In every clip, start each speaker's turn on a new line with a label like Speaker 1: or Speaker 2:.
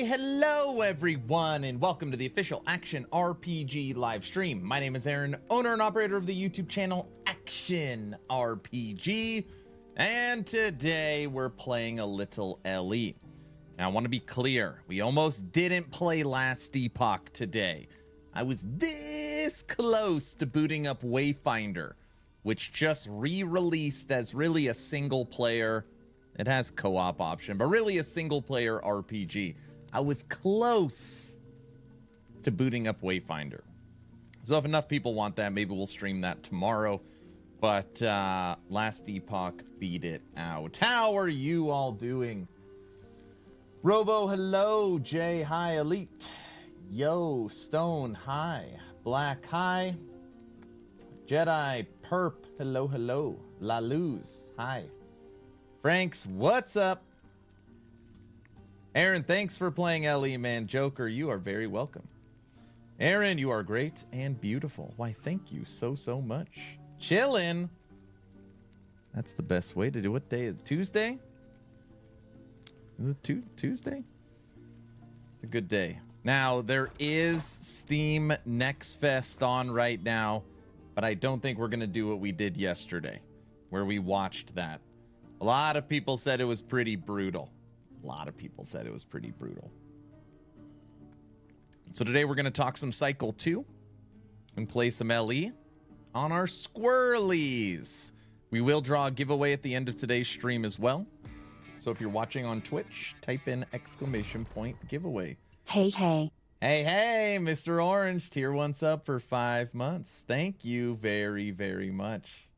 Speaker 1: Hey, hello everyone, and welcome to the official Action RPG live stream. My name is Aaron, owner and operator of the YouTube channel Action RPG, and today we're playing a little LE. Now, I want to be clear, we almost didn't play last Epoch today. I was this close to booting up Wayfinder, which just re-released as really a single player. It has co-op option, but really a single player RPG. I was close to booting up Wayfinder. So if enough people want that, maybe we'll stream that tomorrow. But last Epoch beat it out. How are you all doing? Robo, hello. Jay, hi. Elite. Yo, Stone, hi. Black, hi. Jedi, Perp, hello, hello. La Luz, hi. Franks, what's up? Aaron, thanks for playing LE, man. Joker, you are very welcome. Aaron, you are great and beautiful. Why, thank you so much. Chillin'. That's the best way to do it. What day is it? Tuesday? Is it Tuesday? It's a good day. Now, there is Steam Next Fest on right now, but I don't think we're going to do what we did yesterday, where we watched that. A lot of people said it was pretty brutal. So today we're going to talk some Cycle 2 and play some LE on our Squirrelies. We will draw a giveaway at the end of today's stream as well. So if you're watching on Twitch, type in ! giveaway.
Speaker 2: Hey,
Speaker 1: Mr. Orange, tier 1's up for 5 months. Thank you very much.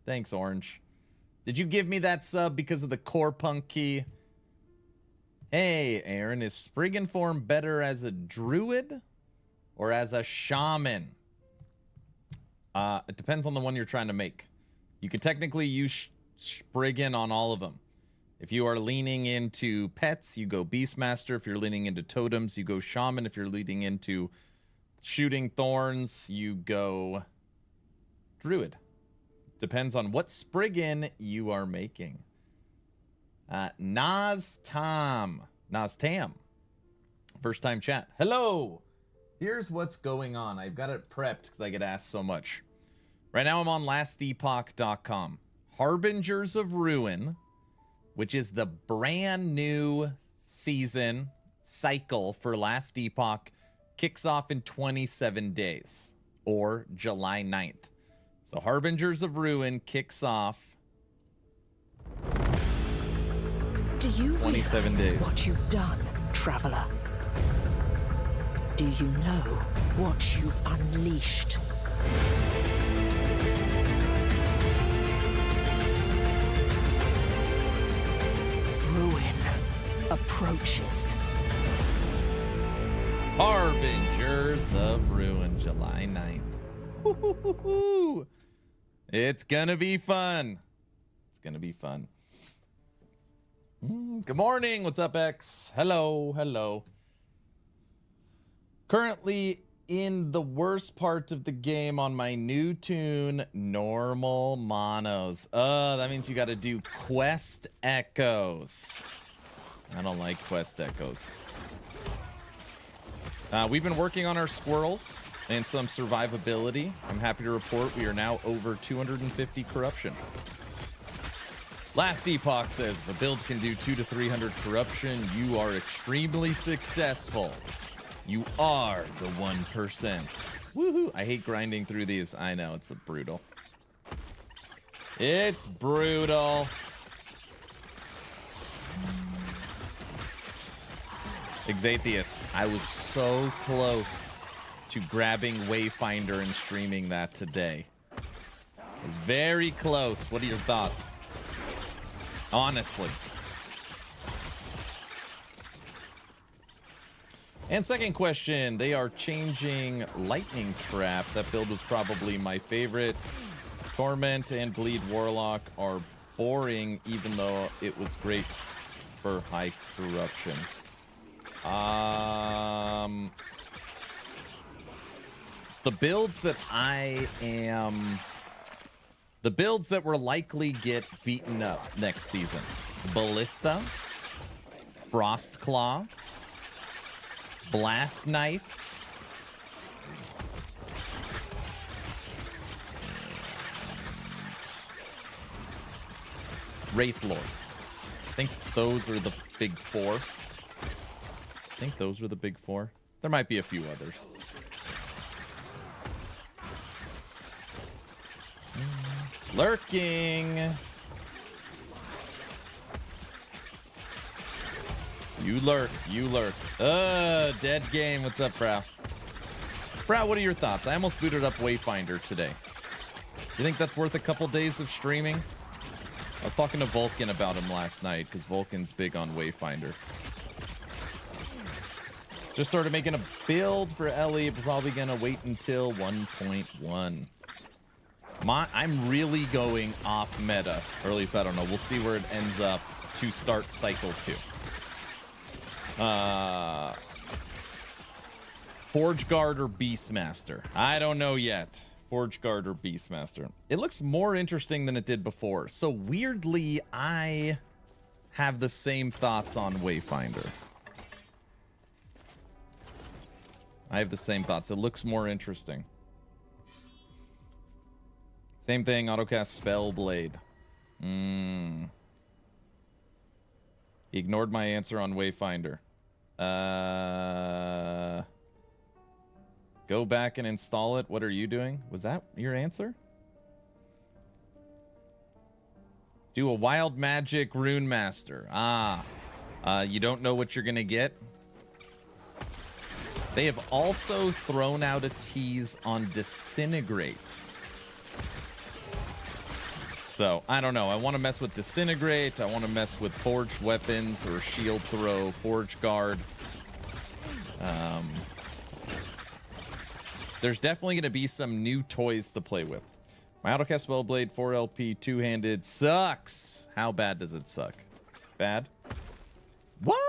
Speaker 1: Thanks, Orange. Did you give me that sub because of the core punk key? Hey, Aaron, is Spriggan form better as a druid or as a shaman? It depends on the one you're trying to make. You can technically use Spriggan on all of them. If you are leaning into pets, you go Beastmaster. If you're leaning into totems, you go Shaman. If you're leaning into shooting thorns, you go Druid. Depends on what Spriggan you are making. Nas Tam. First time chat. Hello. Here's what's going on. I've got it prepped because I get asked so much. Right now I'm on lastepoch.com. Harbingers of Ruin, which is the brand new season cycle for Last Epoch, kicks off in 27 days, or July 9th. So Harbingers of Ruin kicks off
Speaker 2: do you
Speaker 1: 27
Speaker 2: realize
Speaker 1: days.
Speaker 2: What you've done, traveler? Do you know what you've unleashed? Ruin approaches.
Speaker 1: Harbingers of Ruin, July 9th. Woo-hoo-hoo-hoo. It's gonna be fun. Good morning. What's up, X? Hello. Currently in the worst part of the game on my new tune, normal monos. That means you got to do quest echoes. I don't like quest echoes. We've been working on our squirrels and some survivability. I'm happy to report we are now over 250 corruption. Last Epoch says if a build can do 200 to 300 corruption, you are extremely successful. You are the 1%. Woohoo! I hate grinding through these. I know, it's brutal. It's brutal. Exatheus, I was so close to grabbing Wayfinder and streaming that today. I was very close. What are your thoughts? Honestly. And second question, they are changing Lightning Trap. That build was probably my favorite. Torment and Bleed Warlock are boring, even though it was great for high corruption. The builds that the builds that will likely get beaten up next season: Ballista, Frostclaw, Blast Knife. Wraith Lord. I think those are the big four. There might be a few others. Lurking. You lurk. Dead game. What's up, Brow? Brow, what are your thoughts? I almost booted up Wayfinder today. You think that's worth a couple days of streaming? I was talking to Vulcan about him last night because Vulcan's big on Wayfinder. Just started making a build for Ellie, but probably gonna wait until 1.1. I'm really going off meta, or at least I don't know. We'll see where it ends up to start cycle 2. Forge Guard or Beastmaster? I don't know yet. Forge Guard or Beastmaster. It looks more interesting than it did before. So weirdly, I have the same thoughts on Wayfinder. I have the same thoughts. It looks more interesting. Same thing, autocast Spellblade. He ignored my answer on Wayfinder. Go back and install it. What are you doing? Was that your answer? Do a Wild Magic Rune Master. You don't know what you're gonna get? They have also thrown out a tease on Disintegrate. So, I don't know. I want to mess with Disintegrate. I want to mess with Forged Weapons or Shield Throw, Forge Guard. There's definitely going to be some new toys to play with. My Autocast Spellblade 4LP two-handed sucks. How bad does it suck? Bad? What?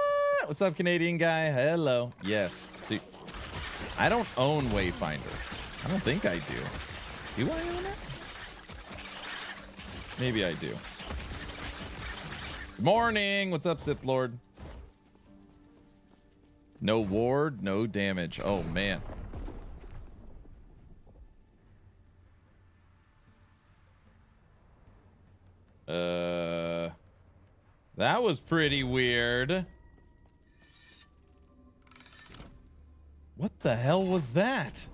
Speaker 1: What's up, Canadian guy? Hello. Yes. See, I don't own Wayfinder. I don't think I do. Do I own it? Maybe I do. Good morning. What's up, Sith Lord? No ward, no damage. Oh, man. That was pretty weird. What the hell was that?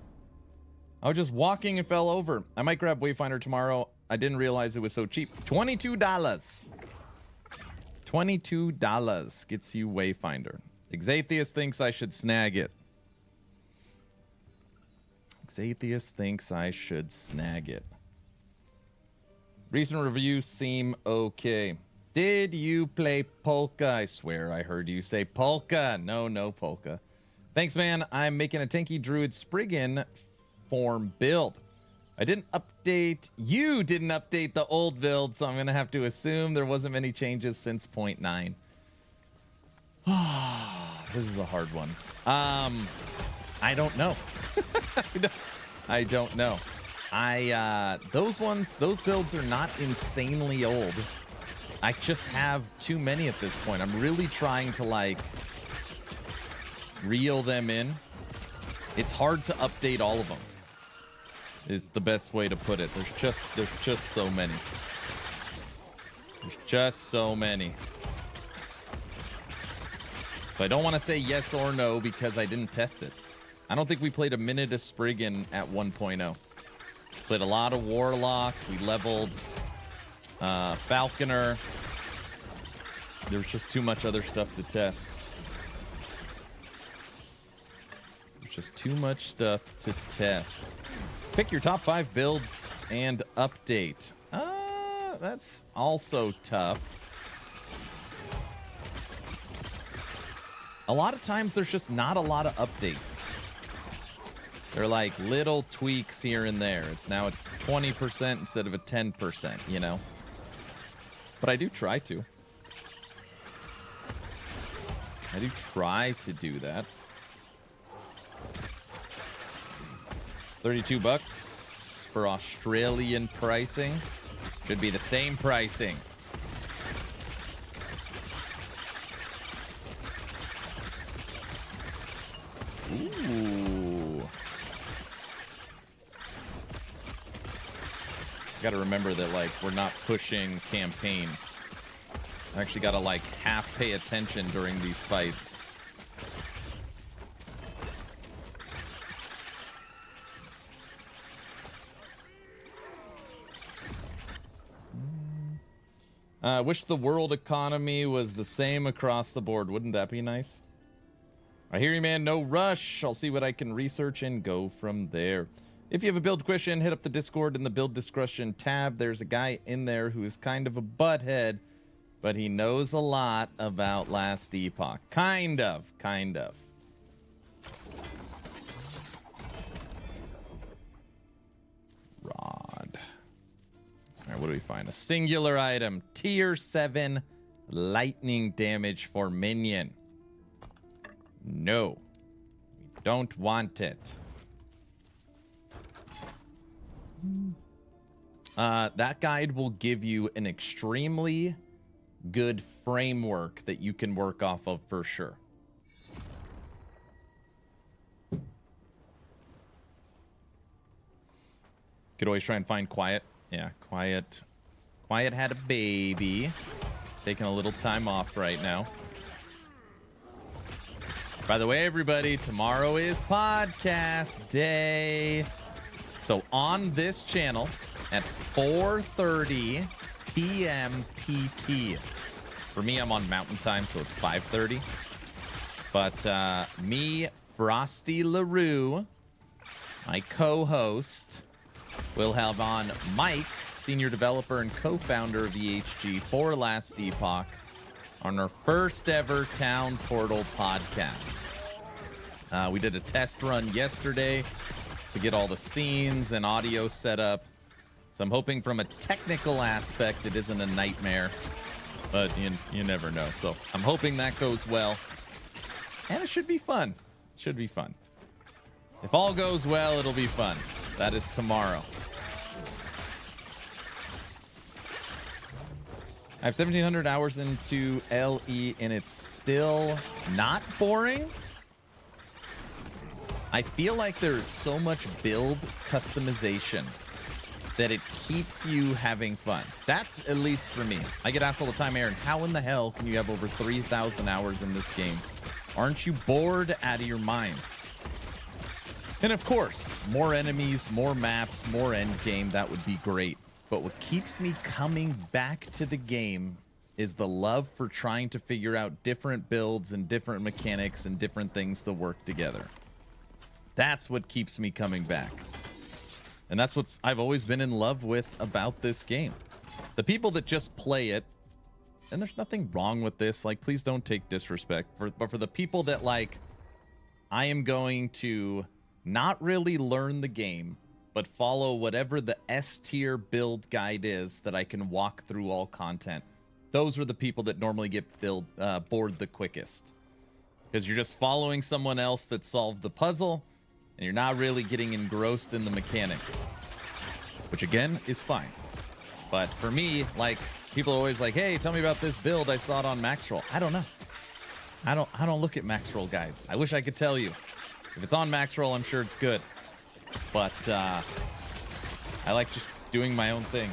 Speaker 1: I was just walking and fell over. I might grab Wayfinder tomorrow. I didn't realize it was so cheap. $22. $22 gets you Wayfinder. Xathius thinks I should snag it. Xathius thinks I should snag it. Recent reviews seem okay. Did you play Polka? I swear I heard you say Polka. No Polka. Thanks, man. I'm making a tanky druid Spriggan form build. I didn't update. You didn't update the old build, so I'm going to have to assume there wasn't many changes since 0.9. This is a hard one. I don't know. I don't know. Those builds are not insanely old. I just have too many at this point. I'm really trying to like reel them in. It's hard to update all of them. Is the best way to put it. There's just so many. There's just so many. So I don't want to say yes or no because I didn't test it. I don't think we played a minute of Spriggan at 1.0. Played a lot of Warlock. We leveled Falconer. There was just too much other stuff to test. There's just too much stuff to test. Pick your top 5 builds and update. That's also tough. A lot of times there's just not a lot of updates. They're like little tweaks here and there. It's now at 20% instead of a 10%, you know? But I do try to. I do try to do that. $32 for Australian pricing. Should be the same pricing. got to remember that, like, we're not pushing campaign. I actually got to, like, half pay attention during these fights. Wish the world economy was the same across the board. Wouldn't that be nice? I hear you, man. No rush. I'll see what I can research and go from there. If you have a build question, hit up the Discord in the build discussion tab. There's a guy in there who is kind of a butthead, but he knows a lot about Last Epoch. Kind of. Rod. All right, what do we find? A singular item. Tier 7 lightning damage for Minion. No. We don't want it. That guide will give you an extremely good framework that you can work off of for sure. Could always try and find Quiet. Yeah, Quiet had a baby. Taking a little time off right now. By the way, everybody, tomorrow is podcast day. So on this channel at 4:30 p.m. PT. For me, I'm on Mountain Time, so it's 5:30. But me, Frosty LaRue, my co-host, will have on Mike, senior developer and co-founder of EHG for Last Epoch, on our first ever Town Portal podcast. We did a test run yesterday to get all the scenes and audio set up. So I'm hoping from a technical aspect it isn't a nightmare, but you never know. So I'm hoping that goes well, and it should be fun. Should be fun. If all goes well, it'll be fun. That is tomorrow. I have 1,700 hours into LE, and it's still not boring. I feel like there's so much build customization that it keeps you having fun. That's at least for me. I get asked all the time, Aaron, how in the hell can you have over 3,000 hours in this game? Aren't you bored out of your mind? And of course, more enemies, more maps, more end game, that would be great. But what keeps me coming back to the game is the love for trying to figure out different builds and different mechanics and different things that work together. That's what keeps me coming back. And that's what I've always been in love with about this game. The people that just play it, and there's nothing wrong with this, like, please don't take disrespect, but for the people that, like, I am going to not really learn the game, but follow whatever the S tier build guide is that I can walk through all content. Those are the people that normally get bored the quickest. Because you're just following someone else that solved the puzzle, and you're not really getting engrossed in the mechanics. Which, again, is fine. But for me, like, people are always like, hey, tell me about this build. I saw it on Maxroll. I don't know. I don't look at Maxroll guides. I wish I could tell you. If it's on Maxroll, I'm sure it's good. But I like just doing my own thing.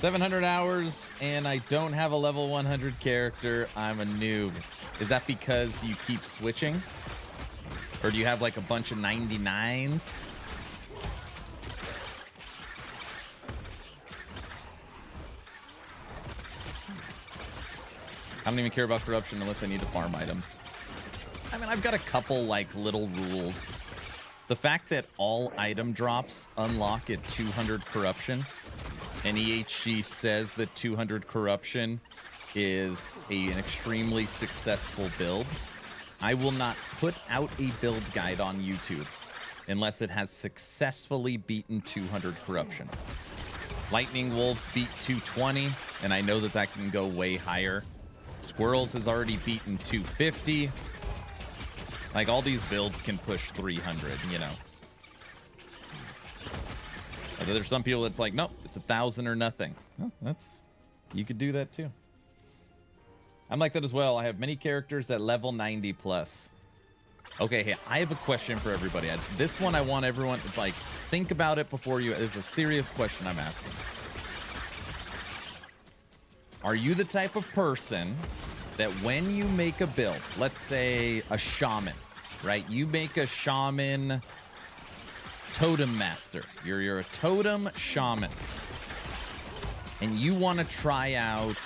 Speaker 1: 700 hours, and I don't have a level 100 character. I'm a noob. Is that because you keep switching? Or do you have like a bunch of 99s? I don't even care about corruption unless I need to farm items. I mean, I've got a couple like little rules. The fact that all item drops unlock at 200 corruption, and EHG says that 200 corruption is an extremely successful build. I will not put out a build guide on YouTube unless it has successfully beaten 200 corruption. Lightning Wolves beat 220, and I know that that can go way higher. Squirrels has already beaten 250. Like, all these builds can push 300, you know. There's some people that's like, nope, it's 1,000 or nothing. Well, you could do that too. I'm like that as well. I have many characters at level 90 plus. Okay, hey, I have a question for everybody. This one I want everyone, it's like, think about it before you, it's a serious question I'm asking. Are you the type of person that when you make a build, let's say a shaman, right? You make a shaman totem master. You're a totem shaman. And you want to try out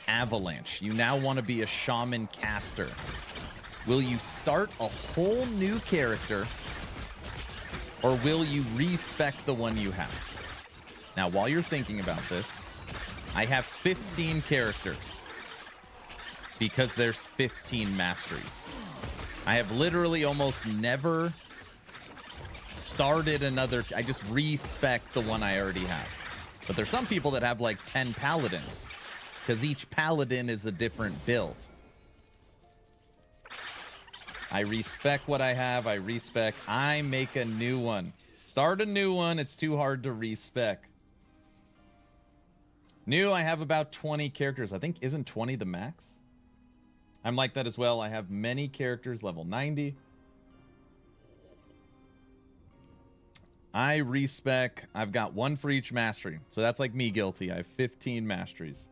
Speaker 1: avalanche. You now want to be a shaman caster. Will you start a whole new character, or will you respec the one you have? Now, while you're thinking about this, I have 15 characters because there's 15 masteries. I have literally almost never started another. I just respec the one I already have. But there's some people that have like 10 paladins because each paladin is a different build. I respec what I have. I respec. I make a new one. Start a new one. It's too hard to respec. New, I have about 20 characters. I think, isn't 20 the max? I'm like that as well. I have many characters, level 90. I respec. I've got one for each mastery. So that's like me guilty. I have 15 masteries.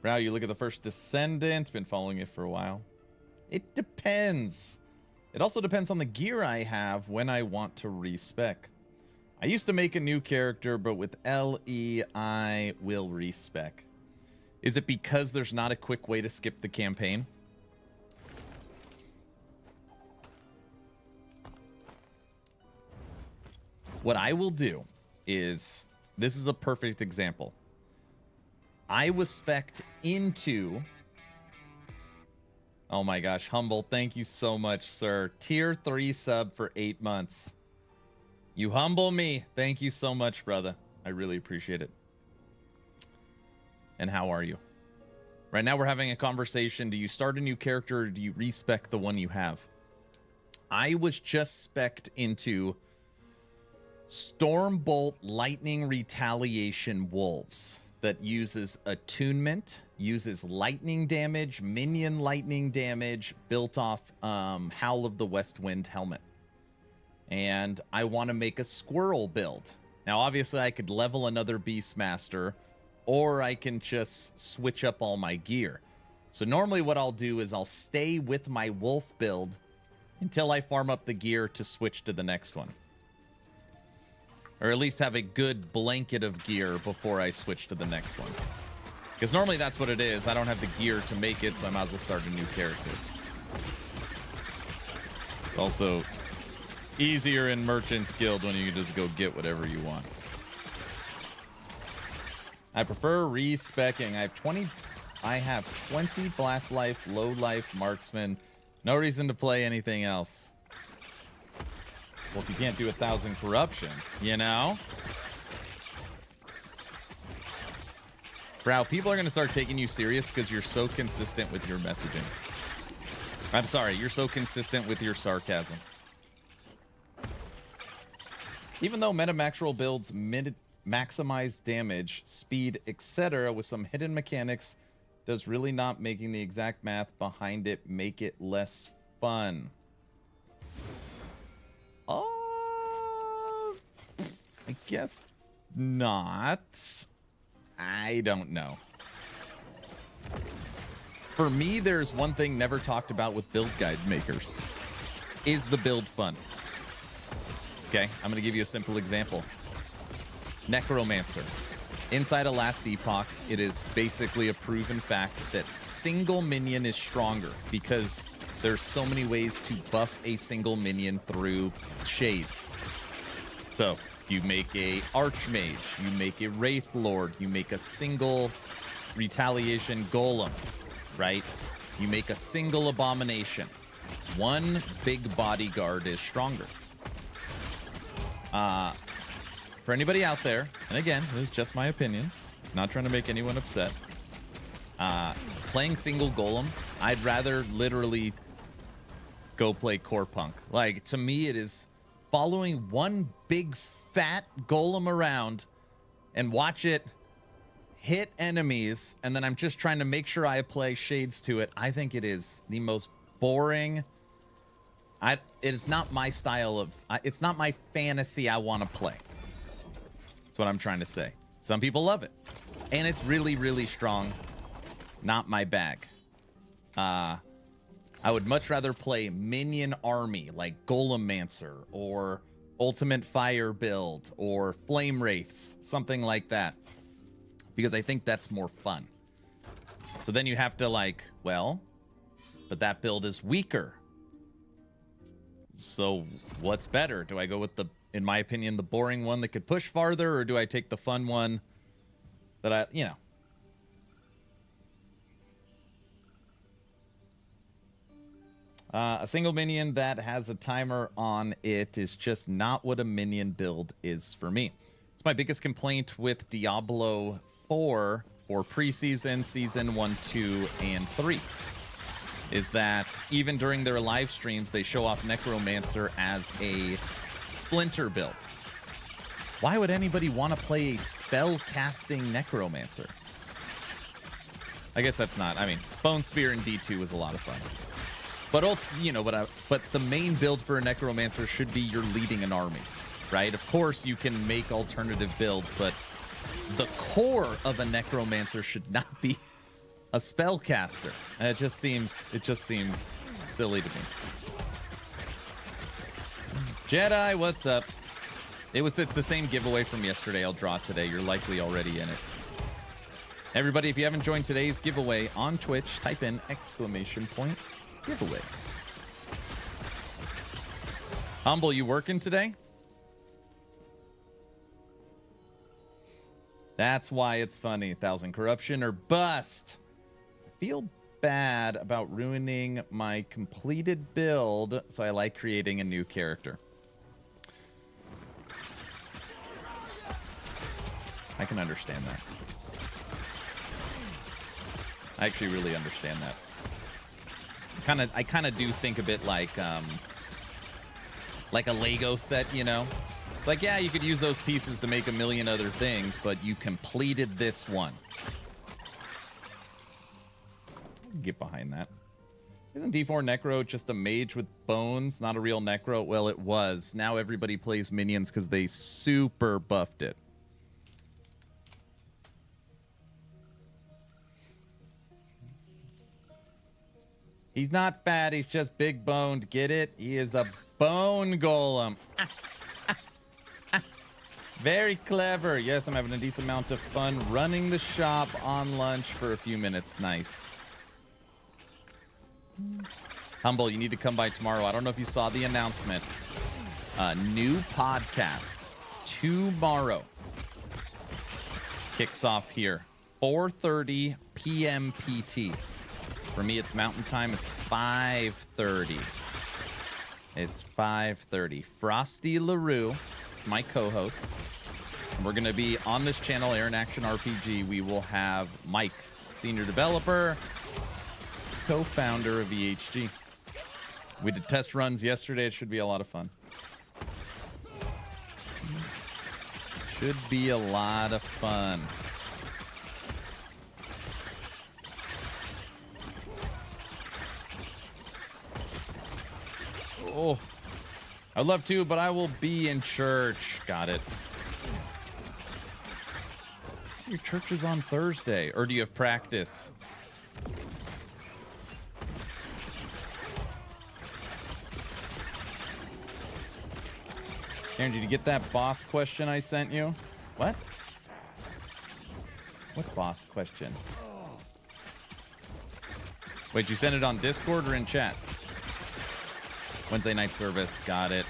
Speaker 1: Wow, you look at the first Descendant. Been following it for a while. It depends. It also depends on the gear I have when I want to respec. I used to make a new character, but with LE, I will respec. Is it because there's not a quick way to skip the campaign? What I will do is, this is a perfect example. I was spec'd into, oh my gosh, Humble, thank you so much, sir. Tier 3 sub for 8 months. You humble me. Thank you so much, brother. I really appreciate it. And how are you? Right now we're having a conversation. Do you start a new character or do you respec the one you have? I was just spec'd into Stormbolt Lightning Retaliation Wolves that uses attunement, uses lightning damage, minion lightning damage, built off Howl of the West Wind helmet. And I want to make a squirrel build. Now, obviously, I could level another Beastmaster, or I can just switch up all my gear. So normally what I'll do is I'll stay with my wolf build until I farm up the gear to switch to the next one. Or at least have a good blanket of gear before I switch to the next one. Because normally that's what it is. I don't have the gear to make it, so I might as well start a new character. It's also easier in Merchant's Guild when you can just go get whatever you want. I prefer respecking. I have 20 Blast Life, Low Life, Marksman. No reason to play anything else. Well, if you can't do 1,000 corruption, you know? Bro, people are going to start taking you serious because you're so consistent with your messaging. I'm sorry, you're so consistent with your sarcasm. Even though metamaxual builds maximize damage, speed, etc. with some hidden mechanics, does really not making the exact math behind it make it less fun? I guess not. I don't know. For me, there's one thing never talked about with build guide makers. Is the build fun? Okay, I'm going to give you a simple example. Necromancer. Inside of Last Epoch, it is basically a proven fact that single minion is stronger because there's so many ways to buff a single minion through shades. So you make a Archmage, you make a Wraith Lord, you make a single Retaliation Golem, right? You make a single Abomination. One big bodyguard is stronger. For anybody out there, and again, this is just my opinion, not trying to make anyone upset, playing single Golem, I'd rather literally go play Core Punk. Like, to me, it is following one big fat Golem around and watch it hit enemies, and then I'm just trying to make sure I apply shades to it. I think it is the most boring. It is not my style of... it's not my fantasy I want to play. That's what I'm trying to say. Some people love it. And it's really, really strong. Not my bag. I would much rather play Minion Army, like Golemmancer, or Ultimate Fire build, or Flame Wraiths, something like that. Because I think that's more fun. So then you have to like, well, but that build is weaker. So what's better? Do I go with the, in my opinion, the boring one that could push farther, or do I take the fun one that I, you know. A single minion that has a timer on it is just not what a minion build is for me. It's my biggest complaint with Diablo 4 for preseason, season 1, 2, and 3. Is that even during their live streams, they show off Necromancer as a splinter build. Why would anybody want to play a spell-casting Necromancer? I guess that's not... I mean, Bone Spear in D2 was a lot of fun. But, you know, but the main build for a Necromancer should be you're leading an army, right? Of course, you can make alternative builds, but the core of a Necromancer should not be a spellcaster. It just seems silly to me. Jedi, what's up? It's the same giveaway from yesterday. I'll draw today. You're likely already in it. Everybody, if you haven't joined today's giveaway on Twitch, type in !giveaway. Humble, you working today? That's why it's funny. 1,000 corruption or bust. I feel bad about ruining my completed build, so I like creating a new character. I can understand that. I actually really understand that. I kind of do think a bit like a Lego set, you know? It's like, yeah, you could use those pieces to make a million other things, but you completed this one. Get behind that. Isn't D4 Necro just a mage with bones, not a real Necro? Well, it was. Now everybody plays minions because they super buffed it. He's not fat, he's just big boned. Get it? He is a bone golem. Very clever. Yes, I'm having a decent amount of fun running the shop on lunch for a few minutes. Nice. Humble, you need to come by tomorrow. I don't know if you saw the announcement. New podcast tomorrow. Kicks off here. 4:30 p.m. PT. For me, it's Mountain Time. It's 5:30. It's 5:30. Frosty LaRue. It's my co-host. We're going to be on this channel, Aaron Action RPG. We will have Mike, senior developer, co-founder of VHG. We did test runs yesterday. It should be a lot of fun. Should be a lot of fun. Oh, I'd love to, but I will be in church. Got it. Your church is on Thursday, or do you have practice? Aaron, did you get that boss question I sent you? What? What boss question? Wait, you sent it on Discord or in chat? Wednesday night service. Got it.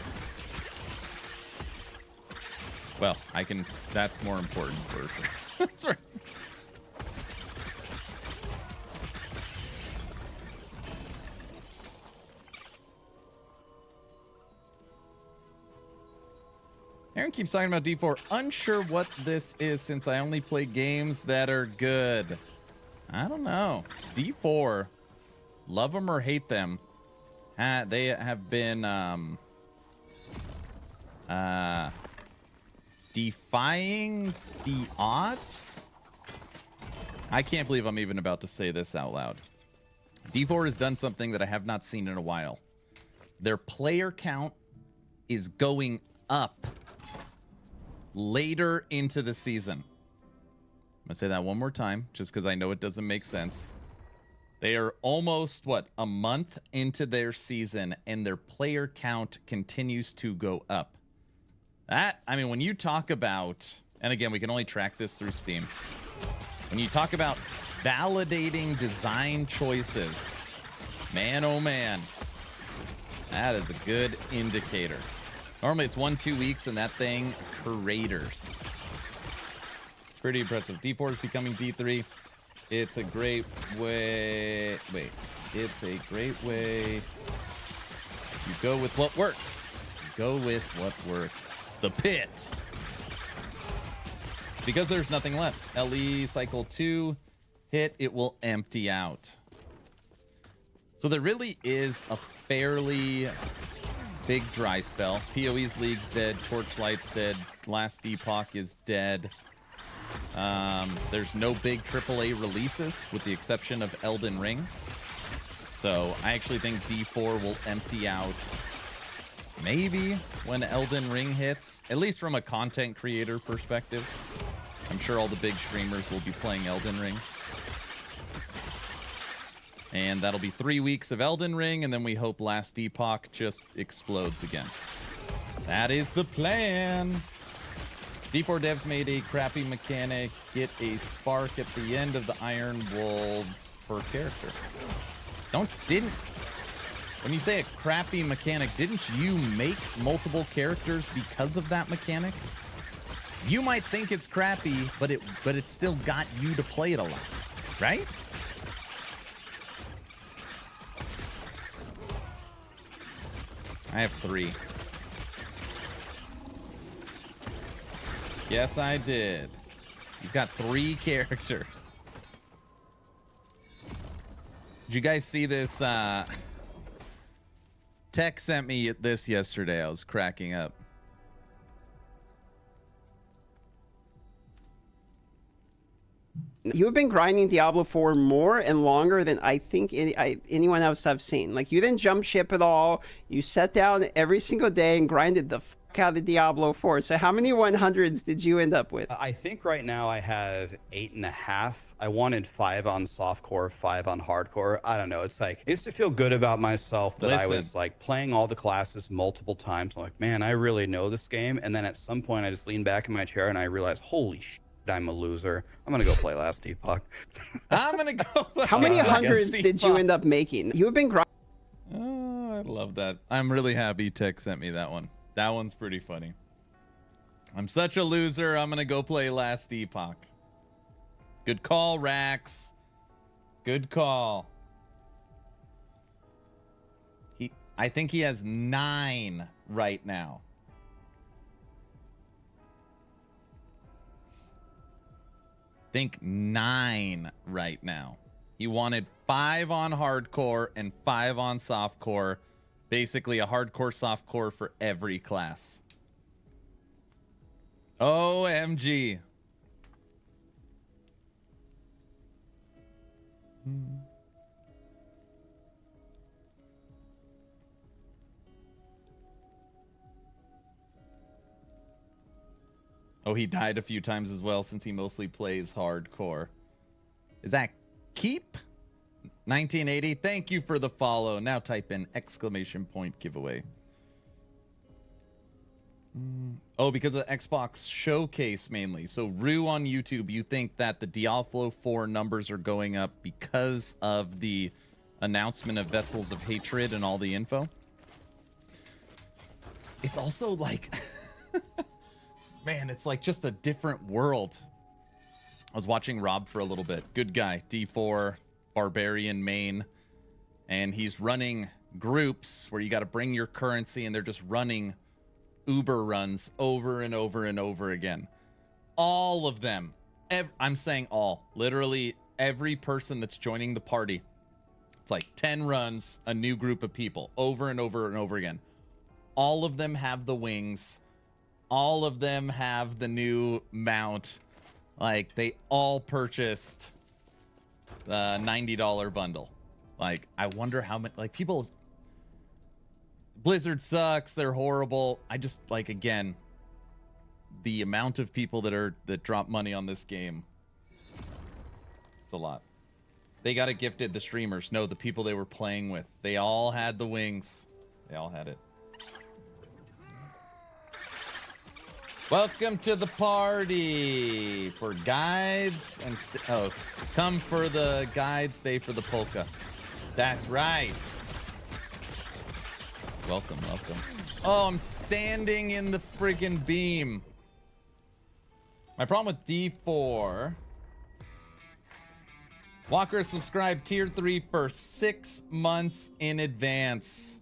Speaker 1: Well, I can... That's more important for sure. That's right. Aaron keeps talking about D4. Unsure what this is since I only play games that are good. I don't know. D4. Love them or hate them. They have been defying the odds I can't believe I'm even about to say this out loud. D4 has done something that I have not seen in a while. Their player count is going up later into the season. I'm gonna say that one more time, just because I know it doesn't make sense. They are almost, what, a month into their season, and their player count continues to go up. That, I mean, when you talk about, and again, we can only track this through Steam. When you talk about validating design choices, man, oh man, that is a good indicator. Normally it's 1-2 weeks and that thing craters. It's pretty impressive. D4 is becoming D3. It's a great way. Wait, it's a great way. You go with what works. You go with what works. The pit. Because there's nothing left. LE cycle 2 hit, it will empty out. So there really is a fairly big dry spell. PoE's League's dead, Torchlight's dead, Last Epoch is dead. There's no big AAA releases with the exception of Elden Ring. So I actually think D4 will empty out maybe when Elden Ring hits, at least from a content creator perspective. I'm sure all the big streamers will be playing Elden Ring. And that'll be 3 weeks of Elden Ring, and then we hope Last Epoch just explodes again. That is the plan. D4 devs made a crappy mechanic, get a spark at the end of the Iron Wolves per character. When you say a crappy mechanic, didn't you make multiple characters because of that mechanic? You might think it's crappy, but it still got you to play it a lot, right? I have 3. Yes, I did. He's got 3 characters. Did you guys see this? Tech sent me this yesterday. I was cracking up.
Speaker 3: You have been grinding Diablo 4 more and longer than I think anyone else I've seen. Like, you didn't jump ship at all. You sat down every single day and grinded the fuck out of Diablo 4. So how many 100s did you end up with?
Speaker 4: I think right now I have 8.5. I wanted 5 on softcore, 5 on hardcore. I don't know. It's like, I used to feel good about myself that I was like playing all the classes multiple times. I'm like, man, I really know this game. And then at some point I just leaned back in my chair and I realized, holy shit, I'm a loser. I'm gonna go play Last Epoch.
Speaker 1: I'm gonna go.
Speaker 3: How many hundreds did you end up making? You have been grinding.
Speaker 1: Oh, I love that. I'm really happy Tech sent me that one. That one's pretty funny. I'm such a loser. I'm gonna go play Last Epoch. Good call, Rax. Good call. I think he has 9 right now. Think 9 right now. He wanted 5 on hardcore and 5 on softcore. Basically a hardcore softcore for every class. OMG. Oh, he died a few times as well since he mostly plays hardcore. Is that Keep? 1980, thank you for the follow. Now type in exclamation point giveaway. Oh, because of the Xbox showcase mainly. So Rue on YouTube, you think that the Diablo 4 numbers are going up because of the announcement of Vessels of Hatred and all the info? It's also like... Man, it's like just a different world. I was watching Rob for a little bit. Good guy, D4, Barbarian main. And he's running groups where you got to bring your currency and they're just running Uber runs over and over and over again. All of them. I'm saying all. Literally every person that's joining the party. It's like 10 runs, a new group of people over and over and over again. All of them have the wings. All of them have the new mount. Like, they all purchased The $90 bundle. Like, I wonder how many, like, people, Blizzard sucks, they're horrible. I just, like, again, the amount of people that drop money on this game, it's a lot. They got it gifted, the streamers. No, the people they were playing with. They all had the wings. They all had it. Welcome to the party for guides and come for the guide, stay for the polka. That's right. Welcome, welcome. Oh, I'm standing in the friggin' beam. My problem with D4. Walker subscribed tier 3 for 6 months in advance.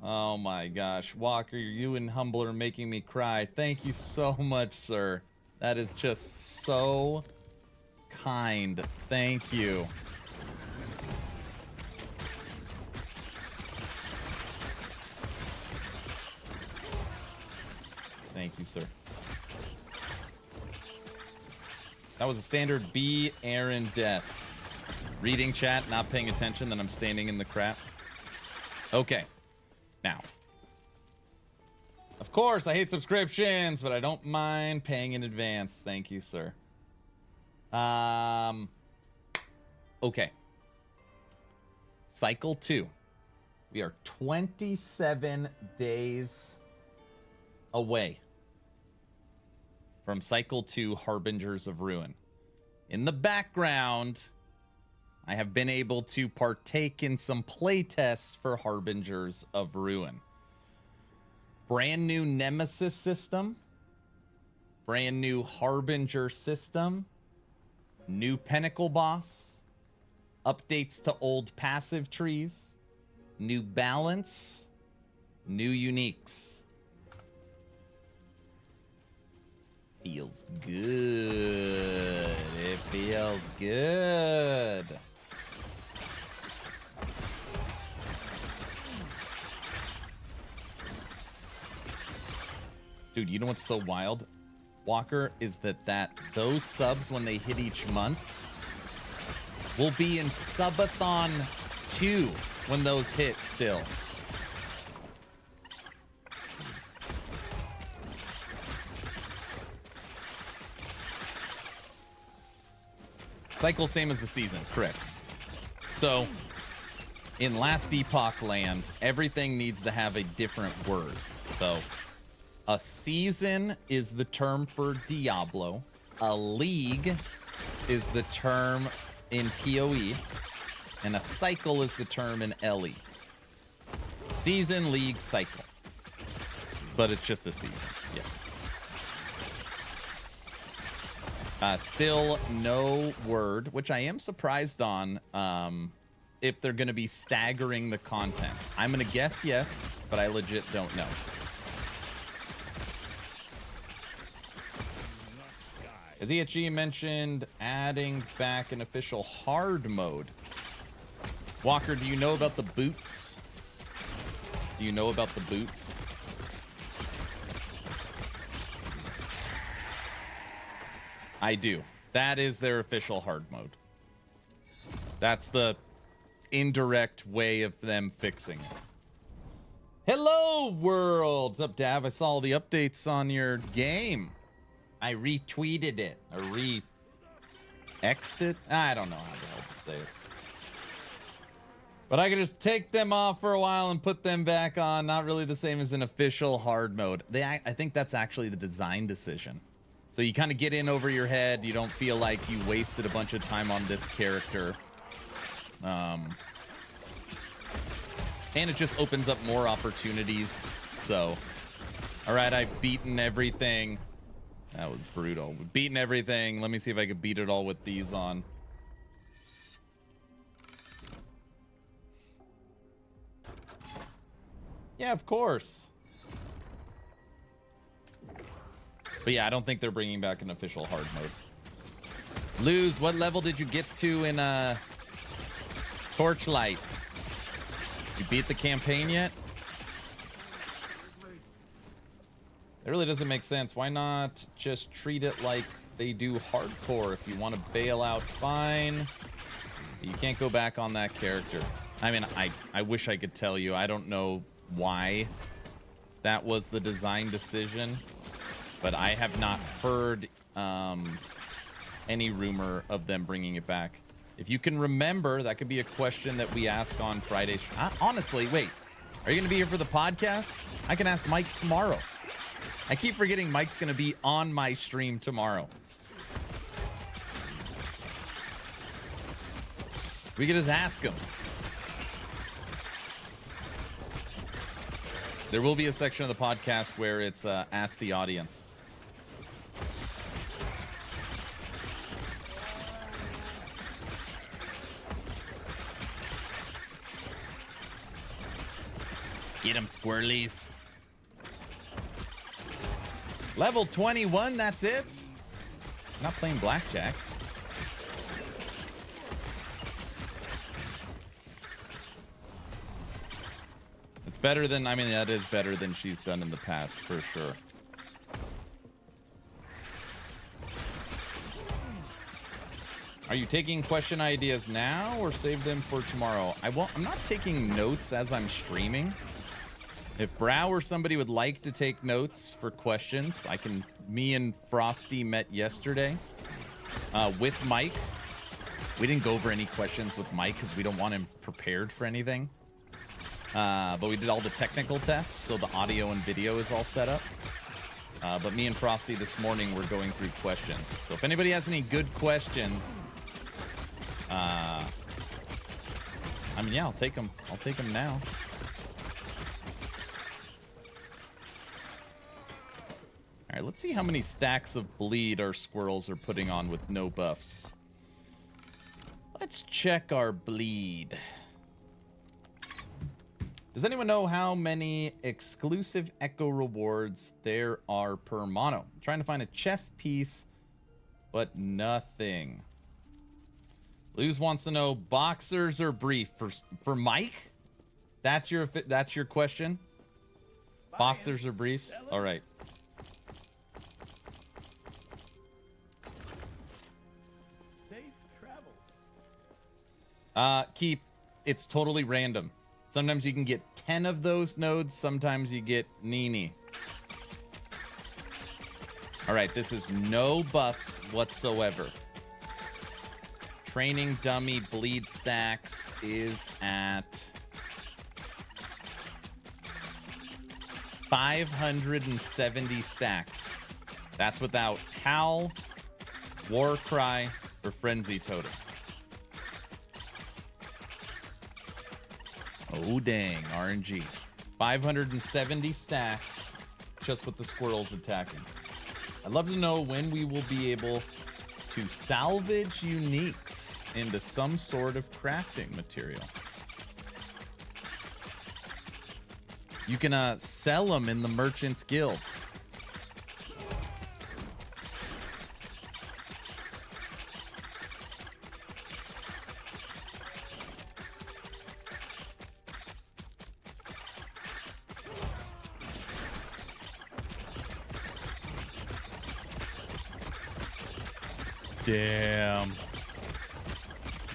Speaker 1: Oh my gosh. Walker, you and Humble are making me cry. Thank you so much, sir. That is just so kind. Thank you. Thank you, sir. That was a standard B, Aaron death. Reading chat, not paying attention, then I'm standing in the crap. Okay. Now. Of course, I hate subscriptions, but I don't mind paying in advance. Thank you, sir. Okay. Cycle 2. We are 27 days away from Cycle 2 Harbingers of Ruin. In the background, I have been able to partake in some playtests for Harbingers of Ruin. Brand new Nemesis system. Brand new Harbinger system. New Pinnacle boss. Updates to old passive trees. New balance. New uniques. Feels good. It feels good. Dude, you know what's so wild, Walker, is that those subs, when they hit each month, will be in Subathon 2 when those hit still. Cycle same as the season, correct. So, in last Epoch land, everything needs to have a different word. So, a season is the term for Diablo. A league is the term in PoE. And a cycle is the term in LE. Season, league, cycle. But it's just a season, yeah. Still no word, which I am surprised on if they're going to be staggering the content. I'm going to guess yes, but I legit don't know. As EHG mentioned, adding back an official hard mode. Walker, do you know about the boots? Do you know about the boots? I do. That is their official hard mode. That's the indirect way of them fixing it. Hello, world! What's up, Dav? I saw all the updates on your game. I retweeted it. Or re-X'd it? I don't know how the hell to say it. But I can just take them off for a while and put them back on. Not really the same as an official hard mode. I think that's actually the design decision. So you kind of get in over your head. You don't feel like you wasted a bunch of time on this character. And it just opens up more opportunities. So, all right, I've beaten everything. That was brutal. We've beaten everything. Let me see if I could beat it all with these on. Yeah, of course. But yeah, I don't think they're bringing back an official hard mode. Lose, what level did you get to in Torchlight? You beat the campaign yet? It really doesn't make sense. Why not just treat it like they do hardcore. If you want to bail out, fine. You can't go back on that character. I mean, I wish I could tell you. I don't know why that was the design decision, but I have not heard any rumor of them bringing it back. If you can remember, that could be a question that we ask on Fridays. Honestly, wait. Are you going to be here for the podcast? I can ask Mike tomorrow. I keep forgetting Mike's going to be on my stream tomorrow. We can just ask him. There will be a section of the podcast where it's Ask the Audience. Get him, Squirrelies. Level 21, that's it. Not playing blackjack. It's better than, I mean, that is better than she's done in the past, for sure. Are you taking question ideas now or save them for tomorrow? I'm not taking notes as I'm streaming. If Brow or somebody would like to take notes for questions, I can. Me and Frosty met yesterday with Mike. We didn't go over any questions with Mike because we don't want him prepared for anything. But we did all the technical tests, so the audio and video is all set up. But me and Frosty this morning were going through questions. So if anybody has any good questions, I mean, yeah, I'll take them. I'll take them now. All right, let's see how many stacks of bleed our squirrels are putting on with no buffs. Let's check our bleed. Does anyone know how many exclusive Echo rewards there are per mono? I'm trying to find a chest piece, but nothing. Luz wants to know boxers or brief for Mike. That's your question. Boxers or briefs? All right. Keep, it's totally random. Sometimes you can get 10 of those nodes, sometimes you get Nini. All right, this is no buffs whatsoever. Training dummy bleed stacks is at 570 stacks. That's without Howl, Warcry, or Frenzy Totem. Oh, dang. RNG. 570 stacks just with the squirrels attacking. I'd love to know when we will be able to salvage uniques into some sort of crafting material. You can sell them in the Merchant's Guild. Damn.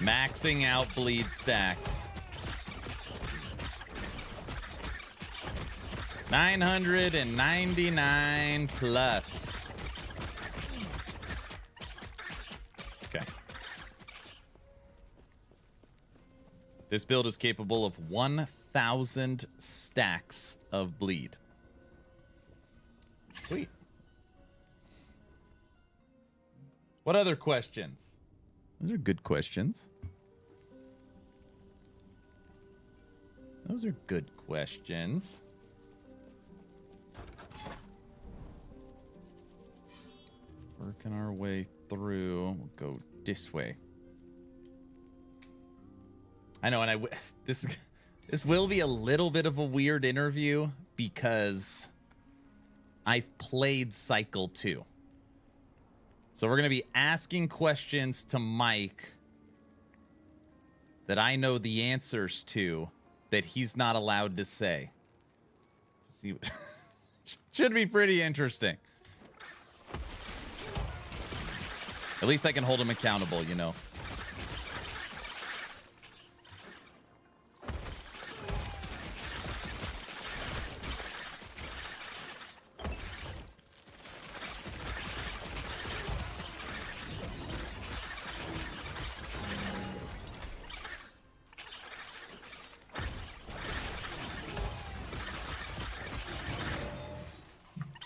Speaker 1: Maxing out bleed stacks. 999 plus. Okay. This build is capable of 1,000 stacks of bleed. Sweet. What other questions? Those are good questions. Those are good questions. Working our way through. We'll go this way. I know, and this will be a little bit of a weird interview because I've played Cycle 2. So we're going to be asking questions to Mike that I know the answers to that he's not allowed to say. Should be pretty interesting. At least I can hold him accountable, you know.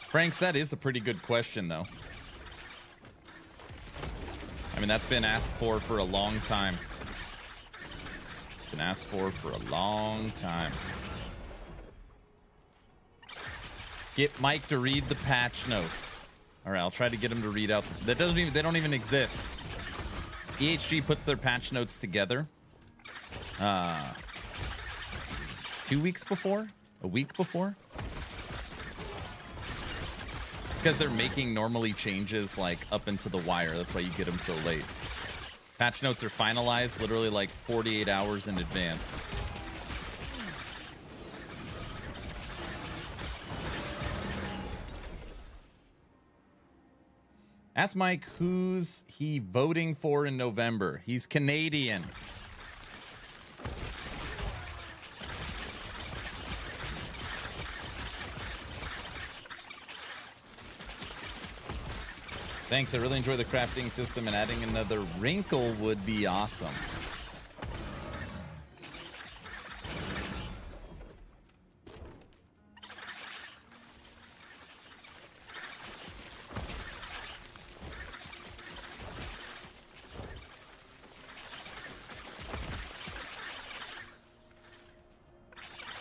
Speaker 1: Franks, that is a pretty good question, though. I mean, that's been asked for a long time. Been asked for a long time. Get Mike to read the patch notes. All right, I'll try to get him to read out. They don't even exist. EHG puts their patch notes together 2 weeks before, a week before. It's because they're making normally changes like up into the wire. That's why you get them so late. Patch notes are finalized literally like 48 hours in advance. Ask Mike who's he voting for in November. He's Canadian. Thanks, I really enjoy the crafting system, and adding another wrinkle would be awesome.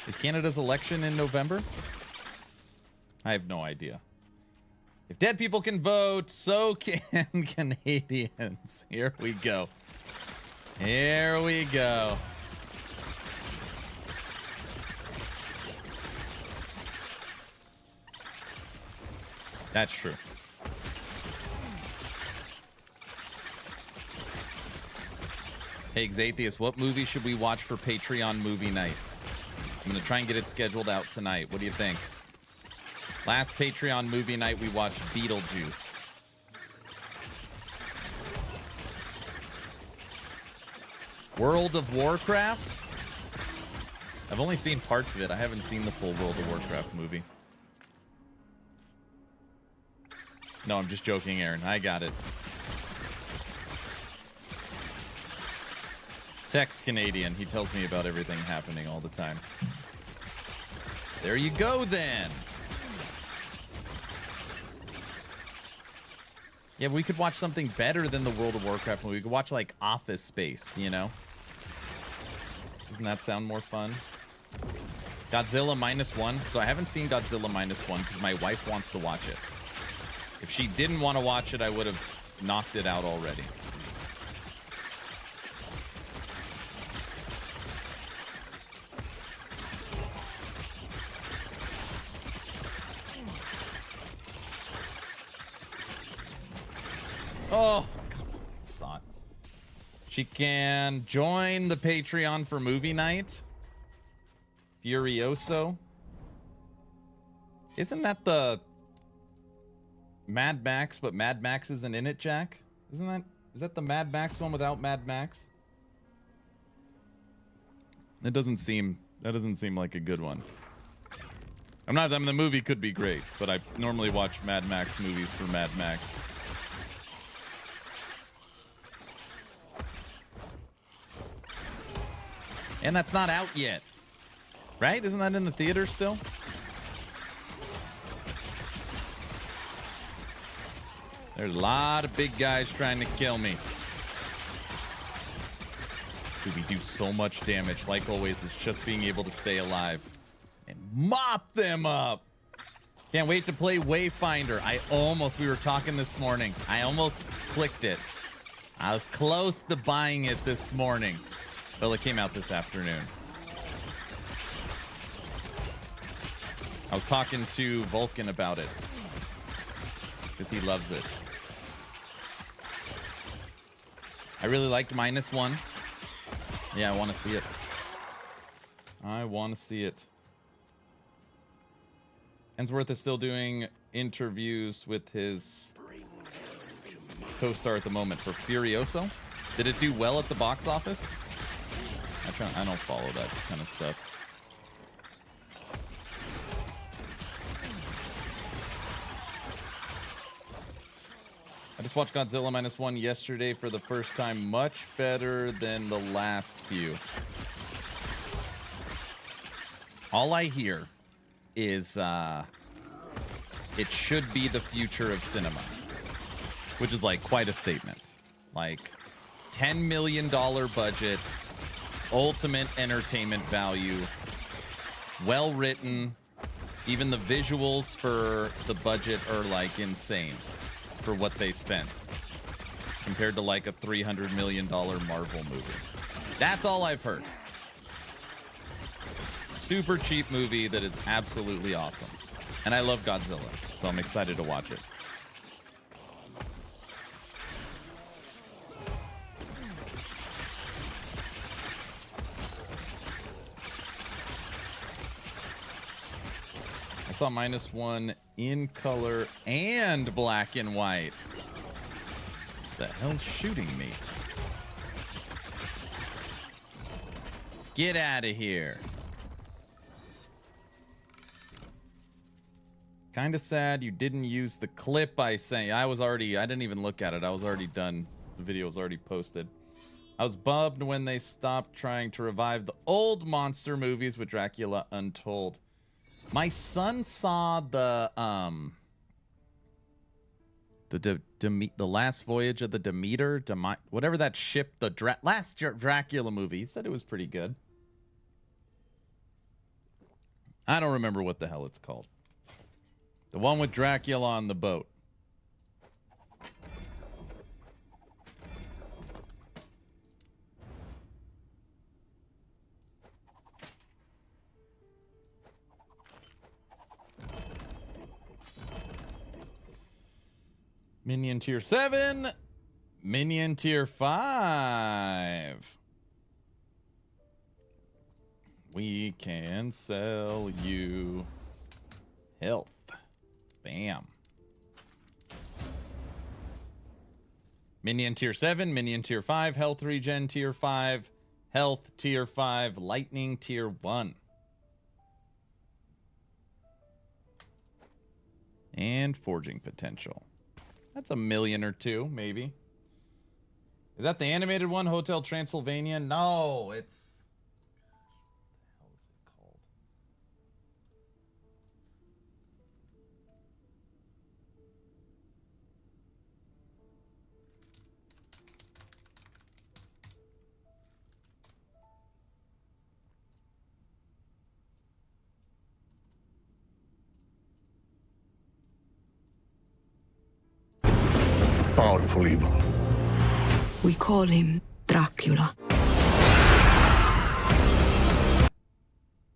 Speaker 1: Is Canada's election in November? I have no idea. If dead people can vote, so can Canadians. Here we go. Here we go. That's true. Hey, Xathius, what movie should we watch for Patreon movie night? I'm going to try and get it scheduled out tonight. What do you think? Last Patreon movie night, we watched Beetlejuice. World of Warcraft? I've only seen parts of it. I haven't seen the full World of Warcraft movie. No, I'm just joking, Aaron. I got it. Tex Canadian. He tells me about everything happening all the time. There you go, then. Yeah, we could watch something better than the World of Warcraft movie. We could watch, like, Office Space, you know? Doesn't that sound more fun? Godzilla -1. So I haven't seen Godzilla -1 because my wife wants to watch it. If she didn't want to watch it, I would have knocked it out already. Oh, come on, saw it. She can join the Patreon for movie night. Furioso. Isn't that the Mad Max, but Mad Max isn't in it, Jack? Is that the Mad Max one without Mad Max? That doesn't seem like a good one. I mean, the movie could be great, but I normally watch Mad Max movies for Mad Max. And that's not out yet. Right? Isn't that in the theater still? There's a lot of big guys trying to kill me. Dude, we do so much damage. Like always, it's just being able to stay alive and mop them up. Can't wait to play Wayfinder. We were talking this morning. I almost clicked it. I was close to buying it this morning. Well, it came out this afternoon. I was talking to Vulcan about it because he loves it. I really liked -1. Yeah, I want to see it. I want to see it. Hensworth is still doing interviews with his co-star at the moment for Furioso. Did it do well at the box office? I don't follow that kind of stuff. I just watched Godzilla -1 yesterday for the first time. Much better than the last few. All I hear is it should be the future of cinema, which is like quite a statement. Like $10 million budget, ultimate entertainment value, well written. Even the visuals for the budget are like insane for what they spent compared to like a $300 million Marvel movie. That's all I've heard. Super cheap movie that is absolutely awesome. And I love Godzilla, so I'm excited to watch it. I saw -1 in color and black and white. What the hell's shooting me? Get out of here. Kind of sad you didn't use the clip I sent. I didn't even look at it. I was already done. The video was already posted. I was bummed when they stopped trying to revive the old monster movies with Dracula Untold. My son saw the last voyage of the Demeter, whatever that ship, the last Dracula movie. He said it was pretty good. I don't remember what the hell it's called. The one with Dracula on the boat. Minion tier 7. Minion tier 5. We can sell you health. Bam. Minion tier 7, Minion tier 5, health regen tier 5, health tier 5, lightning tier 1. And forging potential. That's $1 million or $2 million, maybe. Is that the animated one, Hotel Transylvania? No, it's... What the hell is it called?
Speaker 5: Powerful evil.
Speaker 2: We call him Dracula.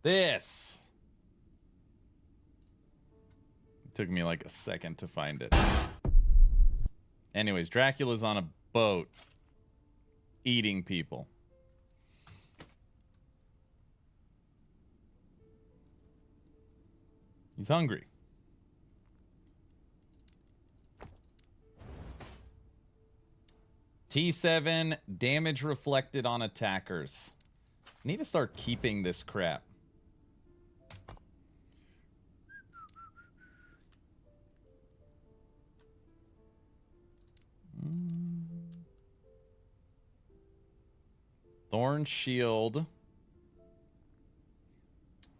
Speaker 1: This. It took me like a second to find it. Anyways, Dracula's on a boat eating people. He's hungry. T7, damage reflected on attackers. I need to start keeping this crap. Thorn shield.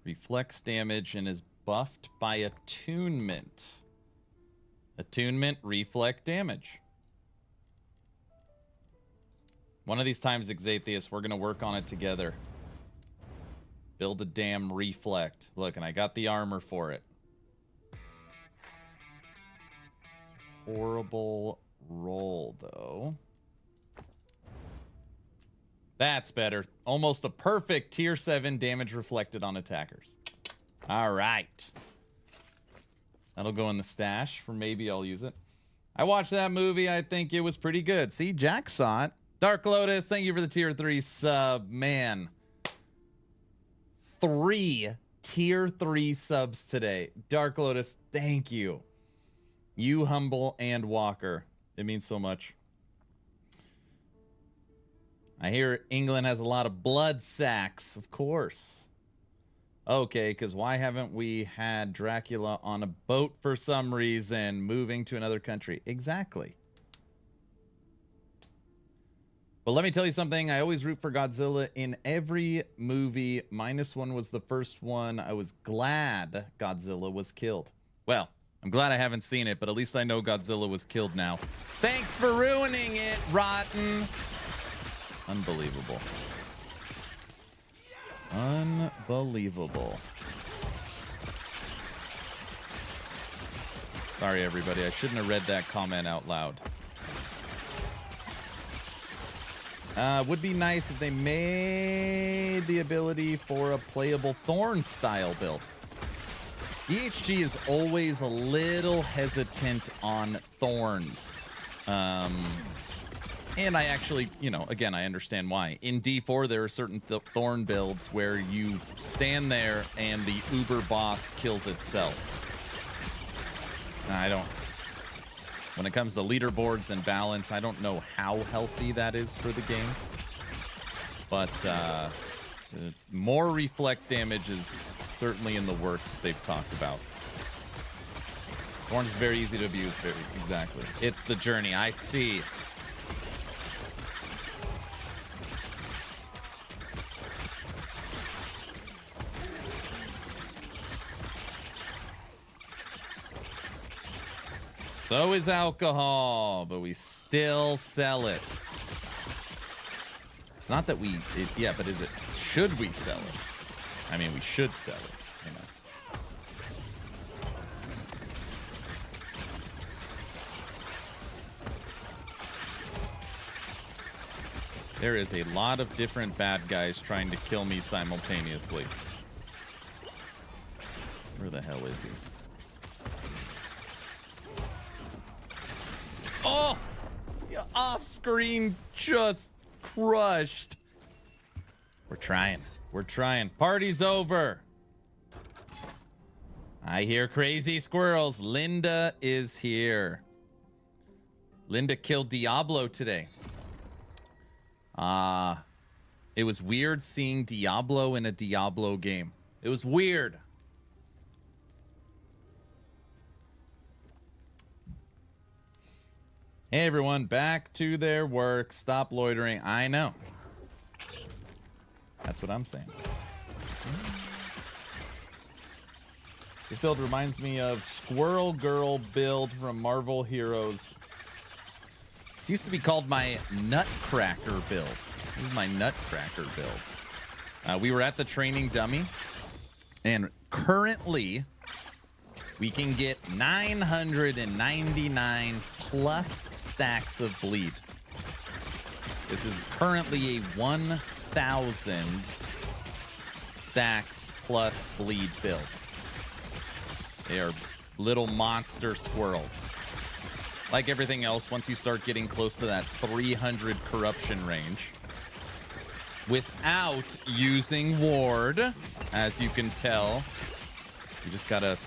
Speaker 1: Reflects damage and is buffed by attunement. Attunement, reflect damage. One of these times, Exatheus, we're going to work on it together. Build a damn reflect. Look, and I got the armor for it. Horrible roll, though. That's better. Almost a perfect tier 7 damage reflected on attackers. All right. That'll go in the stash for maybe I'll use it. I watched that movie. I think it was pretty good. See, Jack saw it. Dark Lotus, thank you for the tier 3 sub. Man. 3 tier 3 subs today. Dark Lotus, thank you. You, Humble, and Walker. It means so much. I hear England has a lot of blood sacks, of course. Okay, because why haven't we had Dracula on a boat for some reason, moving to another country? Exactly. But let me tell you something. I always root for Godzilla in every movie. -1 was the first one. I was glad Godzilla was killed. Well, I'm glad I haven't seen it, but at least I know Godzilla was killed now. Thanks for ruining it, Rotten. Unbelievable. Unbelievable. Sorry, everybody. I shouldn't have read that comment out loud. Would be nice if they made the ability for a playable Thorn style build. EHG is always a little hesitant on Thorns. And I actually, you know, again, I understand why. In D4, there are certain Thorn builds where you stand there and the Uber boss kills itself. I don't... When it comes to leaderboards and balance, I don't know how healthy that is for the game. But more reflect damage is certainly in the works that they've talked about. Thorns is very easy to abuse, exactly. It's the journey, I see. So is alcohol, but we still sell it. It's not that yeah, but is it, should we sell it? I mean, we should sell it, you know. There is a lot of different bad guys trying to kill me simultaneously. Where the hell is he? Oh! Off screen, just crushed. We're trying. We're trying. Party's over. I hear crazy squirrels. Linda is here. Linda killed Diablo today. It was weird seeing Diablo in a Diablo game. It was weird. Hey everyone, back to their work. Stop loitering. I know. That's what I'm saying. This build reminds me of Squirrel Girl build from Marvel Heroes. This used to be called my Nutcracker build. This is my Nutcracker build. We were at the training dummy, and currently we can get 999 plus stacks of bleed. This is currently a 1,000 stacks plus bleed build. They are little monster squirrels. Like everything else, once you start getting close to that 300 corruption range, without using ward, as you can tell, you just gotta,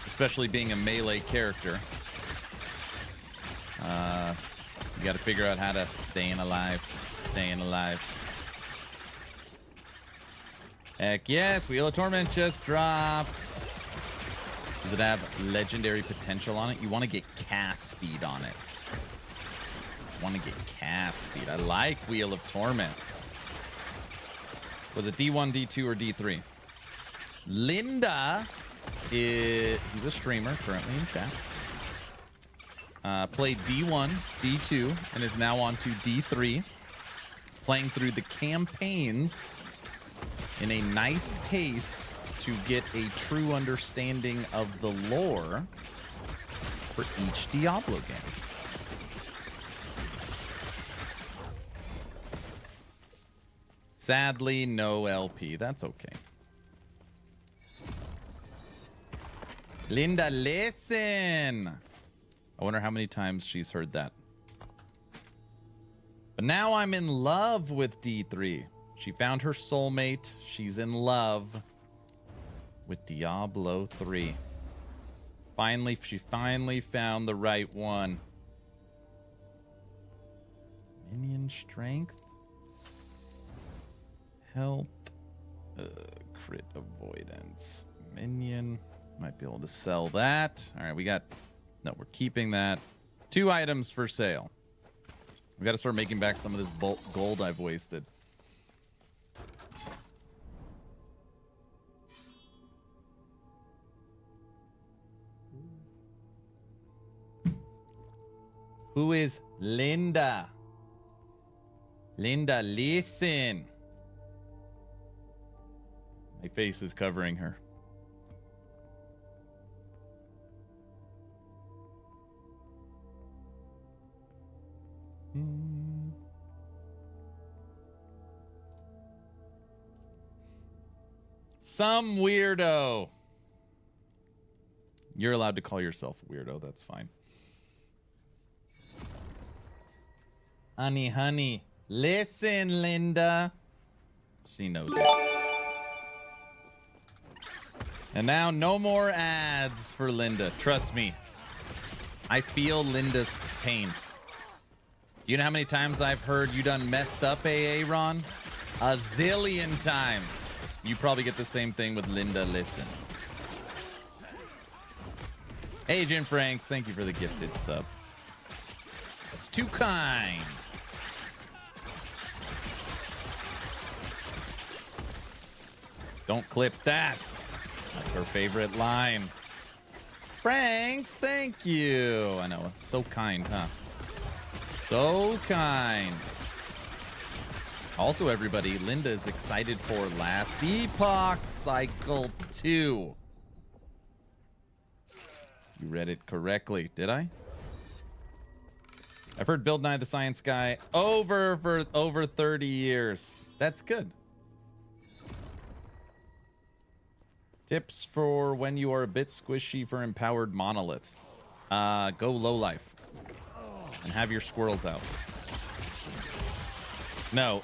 Speaker 1: especially being a melee character, you gotta figure out how to staying alive. Heck yes, Wheel of Torment just dropped. Does it have legendary potential on it? You want to get cast speed on it. I like Wheel of Torment. Was it D1, D2, or D3? Linda he's a streamer currently in chat. Played D1, D2, and is now on to D3. Playing through the campaigns in a nice pace to get a true understanding of the lore for each Diablo game. Sadly, no LP. That's okay. Linda, listen! I wonder how many times she's heard that. But now I'm in love with D3. She found her soulmate. She's in love with Diablo 3. She finally found the right one. Minion strength. Health. Crit avoidance. Minion. Might be able to sell that. All right, we got... No, we're keeping that. 2 items for sale. We got to start making back some of this gold I've wasted. Who is Linda? Linda, listen. My face is covering her. Some weirdo. You're allowed to call yourself a weirdo. That's fine. Honey. Listen, Linda. She knows it. And now no more ads for Linda. Trust me. I feel Linda's pain. Do you know how many times I've heard you done messed up, AA, Ron? A zillion times. You probably get the same thing with Linda. Listen. Hey, Jim Franks. Thank you for the gifted sub. That's too kind. Don't clip that. That's her favorite line. Franks, thank you. I know, it's so kind, huh? So kind. Also, everybody, Linda is excited for Last Epoch Cycle 2. You read it correctly, did I? I've heard Bill Nye the Science Guy for over 30 years. That's good. Tips for when you are a bit squishy for empowered monoliths. Go low life. And have your squirrels out. No,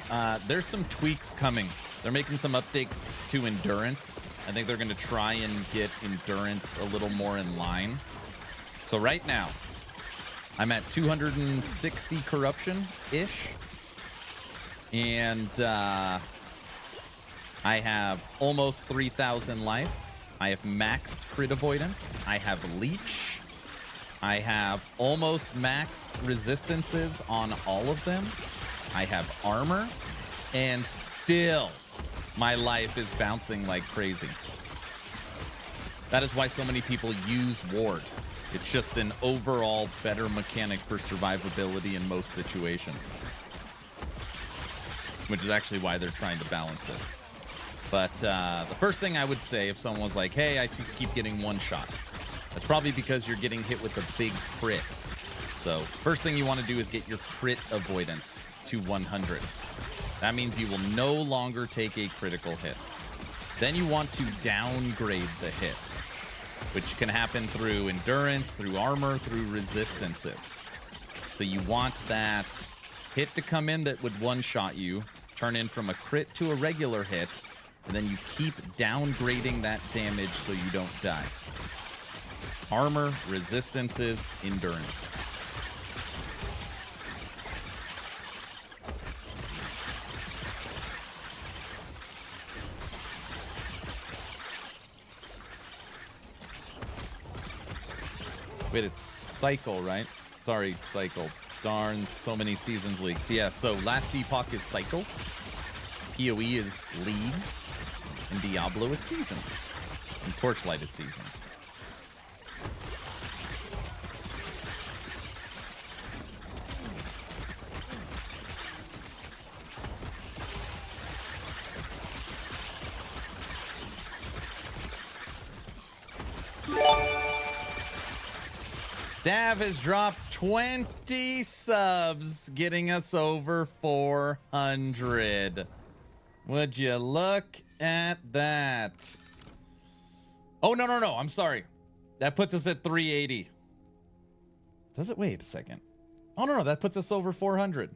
Speaker 1: there's some tweaks coming. They're making some updates to endurance. I think they're going to try and get endurance a little more in line. So right now, I'm at 260 corruption-ish. And I have almost 3,000 life. I have maxed crit avoidance. I have leech. I have almost maxed resistances on all of them. I have armor. And still, my life is bouncing like crazy. That is why so many people use ward. It's just an overall better mechanic for survivability in most situations. Which is actually why they're trying to balance it. But the first thing I would say if someone was like, hey, I just keep getting one shot. That's probably because you're getting hit with a big crit. So first thing you want to do is get your crit avoidance to 100. That means you will no longer take a critical hit. Then you want to downgrade the hit, which can happen through endurance, through armor, through resistances. So you want that hit to come in that would one-shot you, turn in from a crit to a regular hit, and then you keep downgrading that damage so you don't die. Armor, resistances, endurance. Wait, it's cycle, right? Sorry, cycle. Darn, so many seasons leagues. Yeah, so Last Epoch is cycles. PoE is leagues. And Diablo is seasons. And Torchlight is seasons. Dav has dropped 20 subs, getting us over 400. Would you look at that? Oh, no. I'm sorry. That puts us at 380. Does it? Wait a second. Oh, no. That puts us over 400.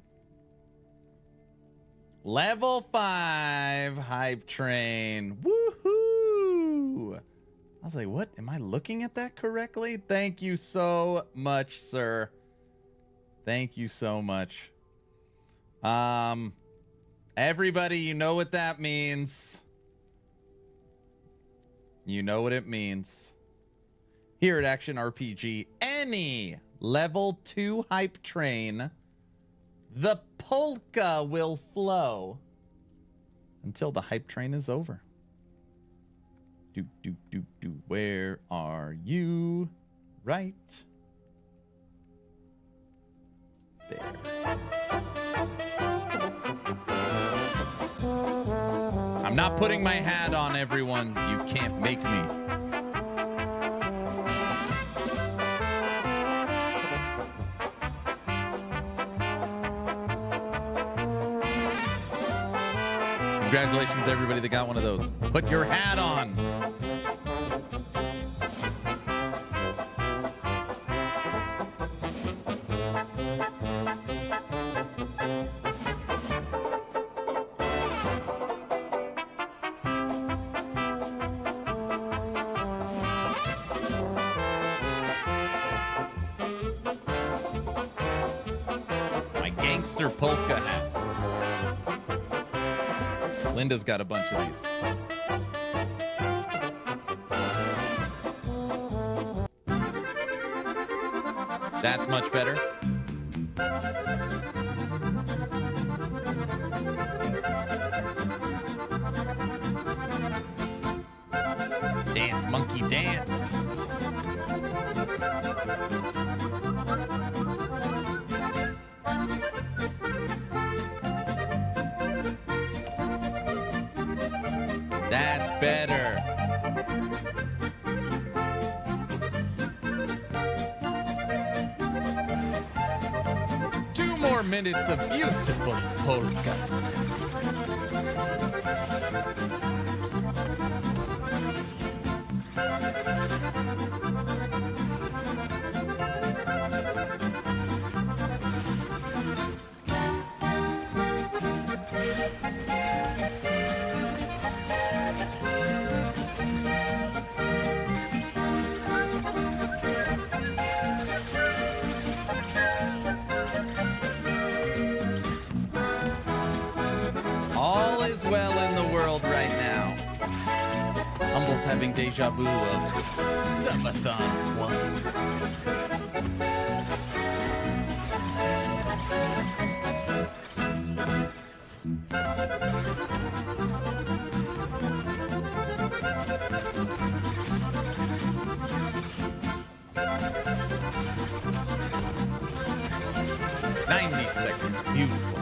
Speaker 1: Level 5 hype train. Woohoo! I was like, what? Am I looking at that correctly? Thank you so much, sir. Thank you so much. Everybody, you know what that means. You know what it means. Here at Action RPG, any level 2 hype train, the polka will flow until the hype train is over. Where are you? Right there. I'm not putting my hat on, everyone. You can't make me. Congratulations, everybody that got one of those. Put your hat on. My gangster polka hat. Linda's got a bunch of these. That's much better. Dance, monkey, dance. That's better. Two more minutes of beautiful polka. All is well in the world right now. Humble's having deja vu of Subathon 1. Seconds, beautiful.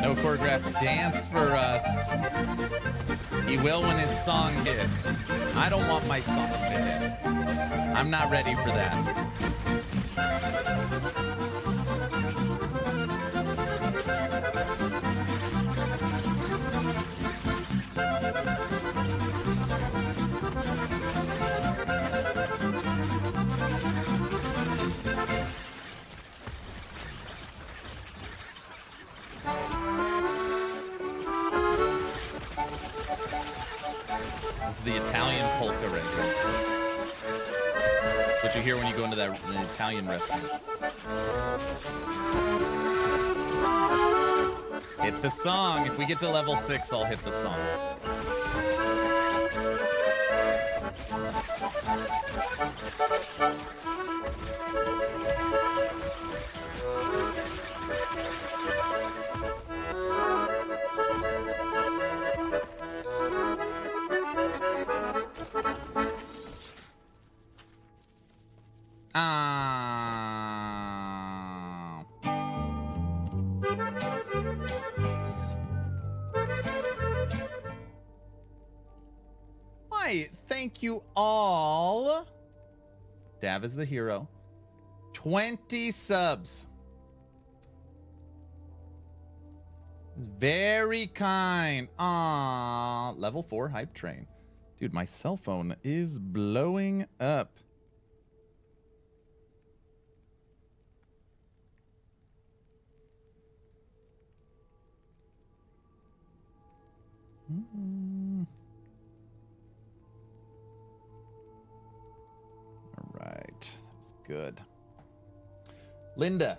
Speaker 1: No choreographed dance for us. He will when his song hits. I don't want my song to hit. I'm not ready for that. This is the Italian polka right here. What you hear when you go into an Italian restaurant. Hit the song. If we get to level 6, I'll hit the song. Why, thank you all. Dav is the hero. 20 subs. It's very kind. Aww. Level 4 hype train. Dude, my cell phone is blowing up. good. Linda,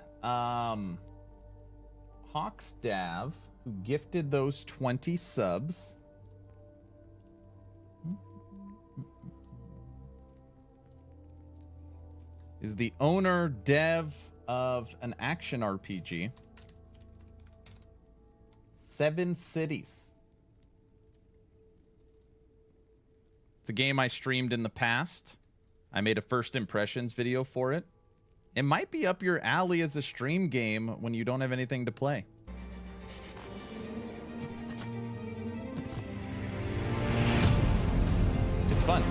Speaker 1: Hawkstav, who gifted those 20 subs. Is the owner dev of an action RPG. 7 Cities. It's a game I streamed in the past. I made a first impressions video for it. It might be up your alley as a stream game when you don't have anything to play. It's fun.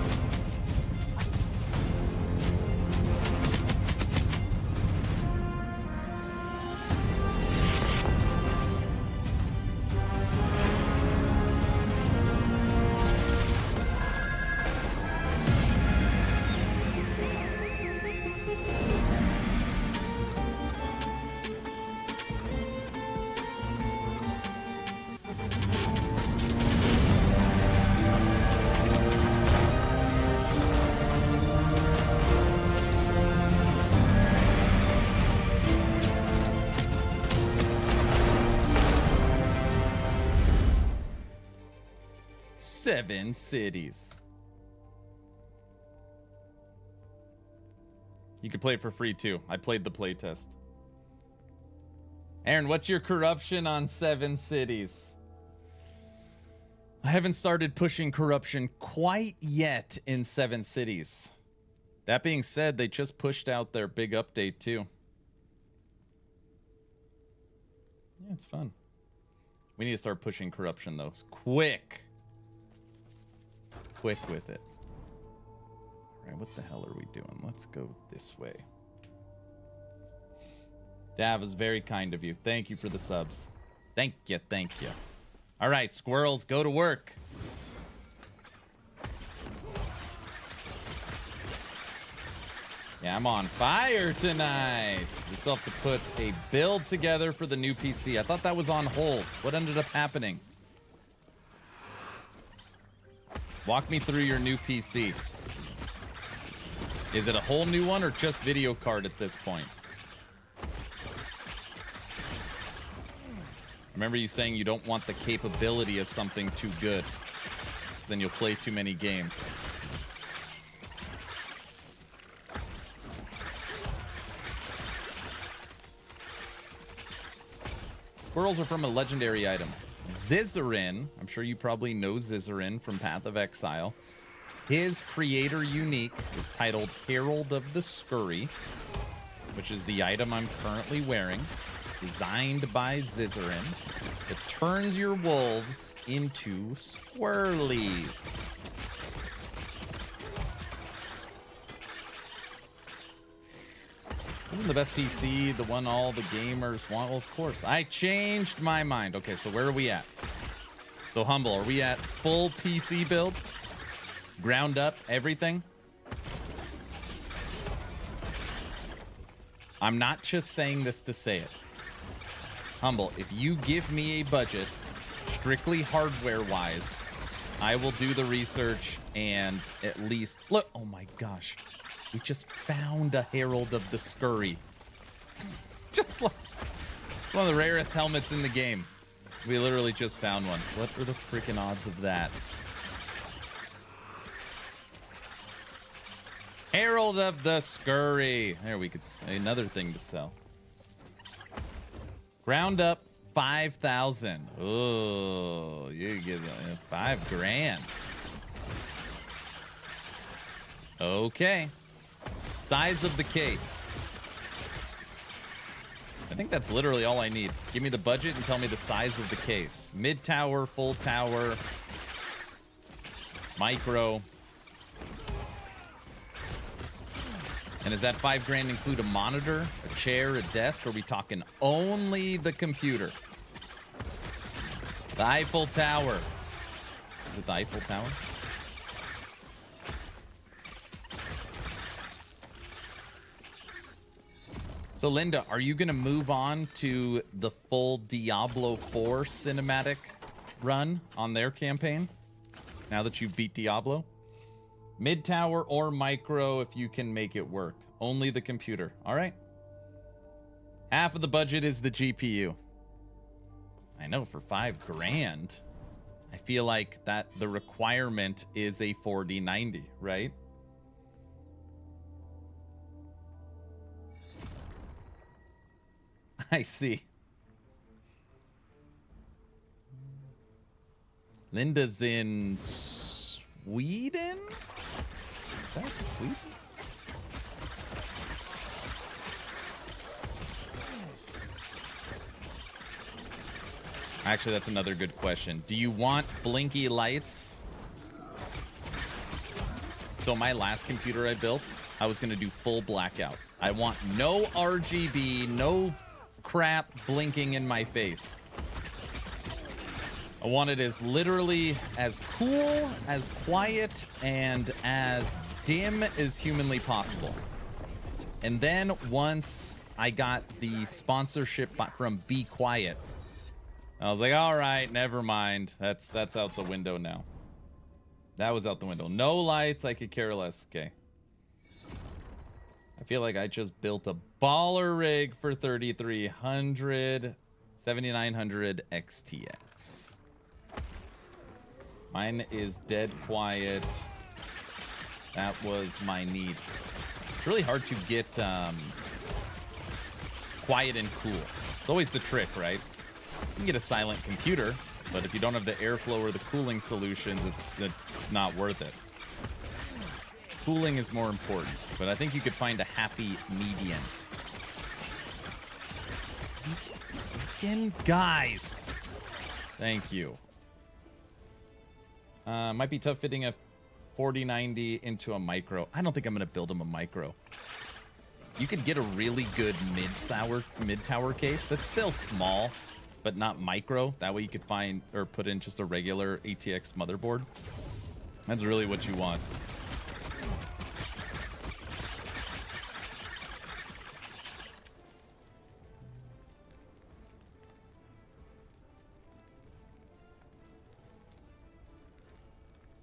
Speaker 1: Seven Cities. You can play it for free too. I played the playtest. Aaron, what's your corruption on 7 Cities? I haven't started pushing corruption quite yet in 7 Cities. That being said, they just pushed out their big update too. Yeah, it's fun. We need to start pushing corruption though. It's quick with it. All right, what the hell are we doing? Let's go this way. Dav is very kind of you. Thank you for the subs. Thank you. All right, squirrels, go to work. Yeah, I'm on fire tonight. We still have to put a build together for the new PC. I thought that was on hold. What ended up happening? Walk me through your new PC. Is it a whole new one or just video card at this point? I remember you saying you don't want the capability of something too good, 'cause then you'll play too many games. Squirrels are from a legendary item. Zizarin, I'm sure you probably know Zizarin from Path of Exile. His creator unique is titled Herald of the Scurry, which is the item I'm currently wearing. Designed by Zizarin. It turns your wolves into squirrelies. Isn't the best PC the one all the gamers want? Well, of course. I changed my mind. Okay, so where are we at? So Humble, are we at full PC build? Ground up, everything? I'm not just saying this to say it. Humble, if you give me a budget, strictly hardware-wise, I will do the research and at least... Look, oh my gosh. We just found a Herald of the Scurry. Just like... It's one of the rarest helmets in the game. We literally just found one. What are the freaking odds of that? Herald of the Scurry. There, we could say another thing to sell. Ground up 5,000. Oh, you get $5,000. Okay. Size of the case. I think that's literally all I need. Give me the budget and tell me the size of the case. Mid tower, full tower, micro. And does that $5,000 include a monitor, a chair, a desk? Or are we talking only the computer? The Eiffel Tower. Is it the Eiffel Tower? So Linda, are you going to move on to the full Diablo 4 cinematic run on their campaign now that you've beat Diablo? Mid tower or micro if you can make it work. Only the computer. All right. Half of the budget is the GPU. I know, for $5,000. I feel like that the requirement is a 4090, right? I see. Linda's in Sweden? Is that Sweden? Actually, that's another good question. Do you want blinky lights? So my last computer I built, I was going to do full blackout. I want no RGB, no crap blinking in my face. I want it as literally as cool, as quiet, and as dim as humanly possible. And then once I got the sponsorship from Be Quiet, I was like, all right, never mind. That's out the window now. That was out the window. No lights, I could care less. Okay. I feel like I just built a baller rig for 3,300, 7,900 XTX. Mine is dead quiet. That was my need. It's really hard to get quiet and cool. It's always the trick, right? You can get a silent computer, but if you don't have the airflow or the cooling solutions, it's not worth it. Cooling is more important, but I think you could find a happy median. These freaking guys. Thank you. Might be tough fitting a 4090 into a micro. I don't think I'm going to build him a micro. You could get a really good mid-tower case that's still small, but not micro. That way you could find or put in just a regular ATX motherboard. That's really what you want.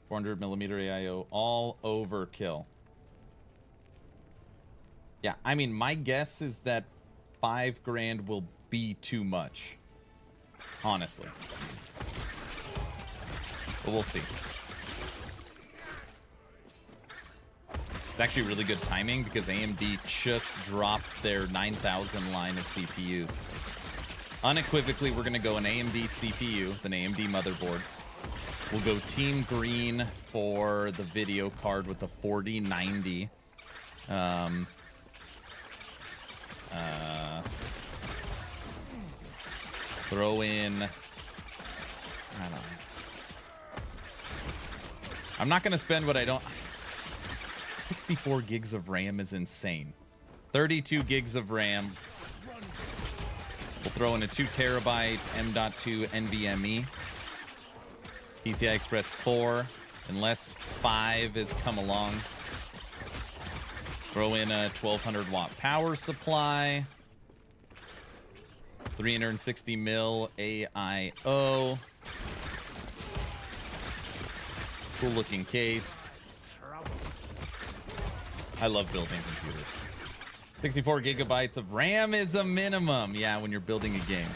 Speaker 1: $400mm AIO, all overkill. Yeah, I mean, my guess is that $5,000 will be too much. Honestly. But we'll see. It's actually really good timing because AMD just dropped their 9000 line of CPUs. Unequivocally, we're going to go an AMD CPU, an AMD motherboard. We'll go Team Green for the video card with the 4090. Throw in, I don't know. I'm not going to spend what I don't. 64 gigs of RAM is insane. 32 gigs of RAM. We'll throw in a 2 terabyte M.2 NVMe. PCI Express 4, unless 5 has come along. Throw in a 1200 watt power supply. 360mm AIO. Cool looking case. I love building computers. 64 gigabytes of RAM is a minimum. Yeah, when you're building a game.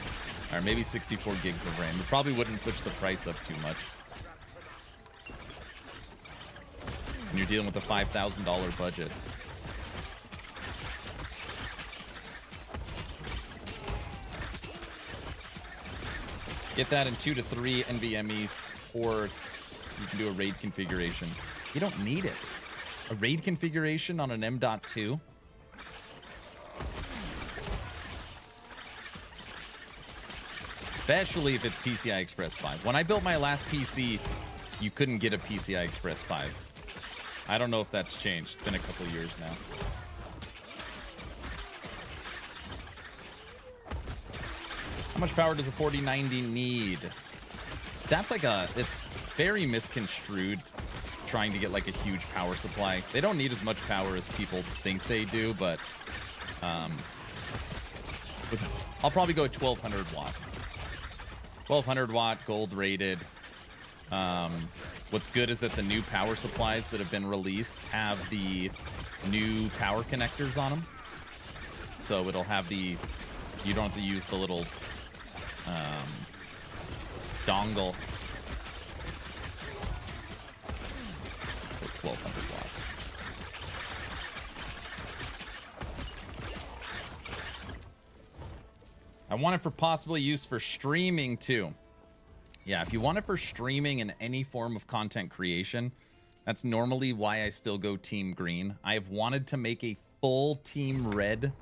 Speaker 1: Or maybe 64 gigs of RAM. It probably wouldn't push the price up too much. When you're dealing with a $5,000 budget. Get that in 2 to 3 NVMe ports. You can do a RAID configuration. You don't need it. A RAID configuration on an M.2? Especially if it's PCI Express 5. When I built my last PC, you couldn't get a PCI Express 5. I don't know if that's changed. It's been a couple years now. How much power does a 4090 need? That's like it's very misconstrued trying to get like a huge power supply. They don't need as much power as people think they do, but I'll probably go 1200 watt. 1200 watt, gold rated. What's good is that the new power supplies that have been released have the new power connectors on them. So it'll have the, you don't have to use the little dongle for 1200 watts. I want it for possible use for streaming too. Yeah, if you want it for streaming and any form of content creation, that's normally why I still go Team Green. I have wanted to make a full Team Red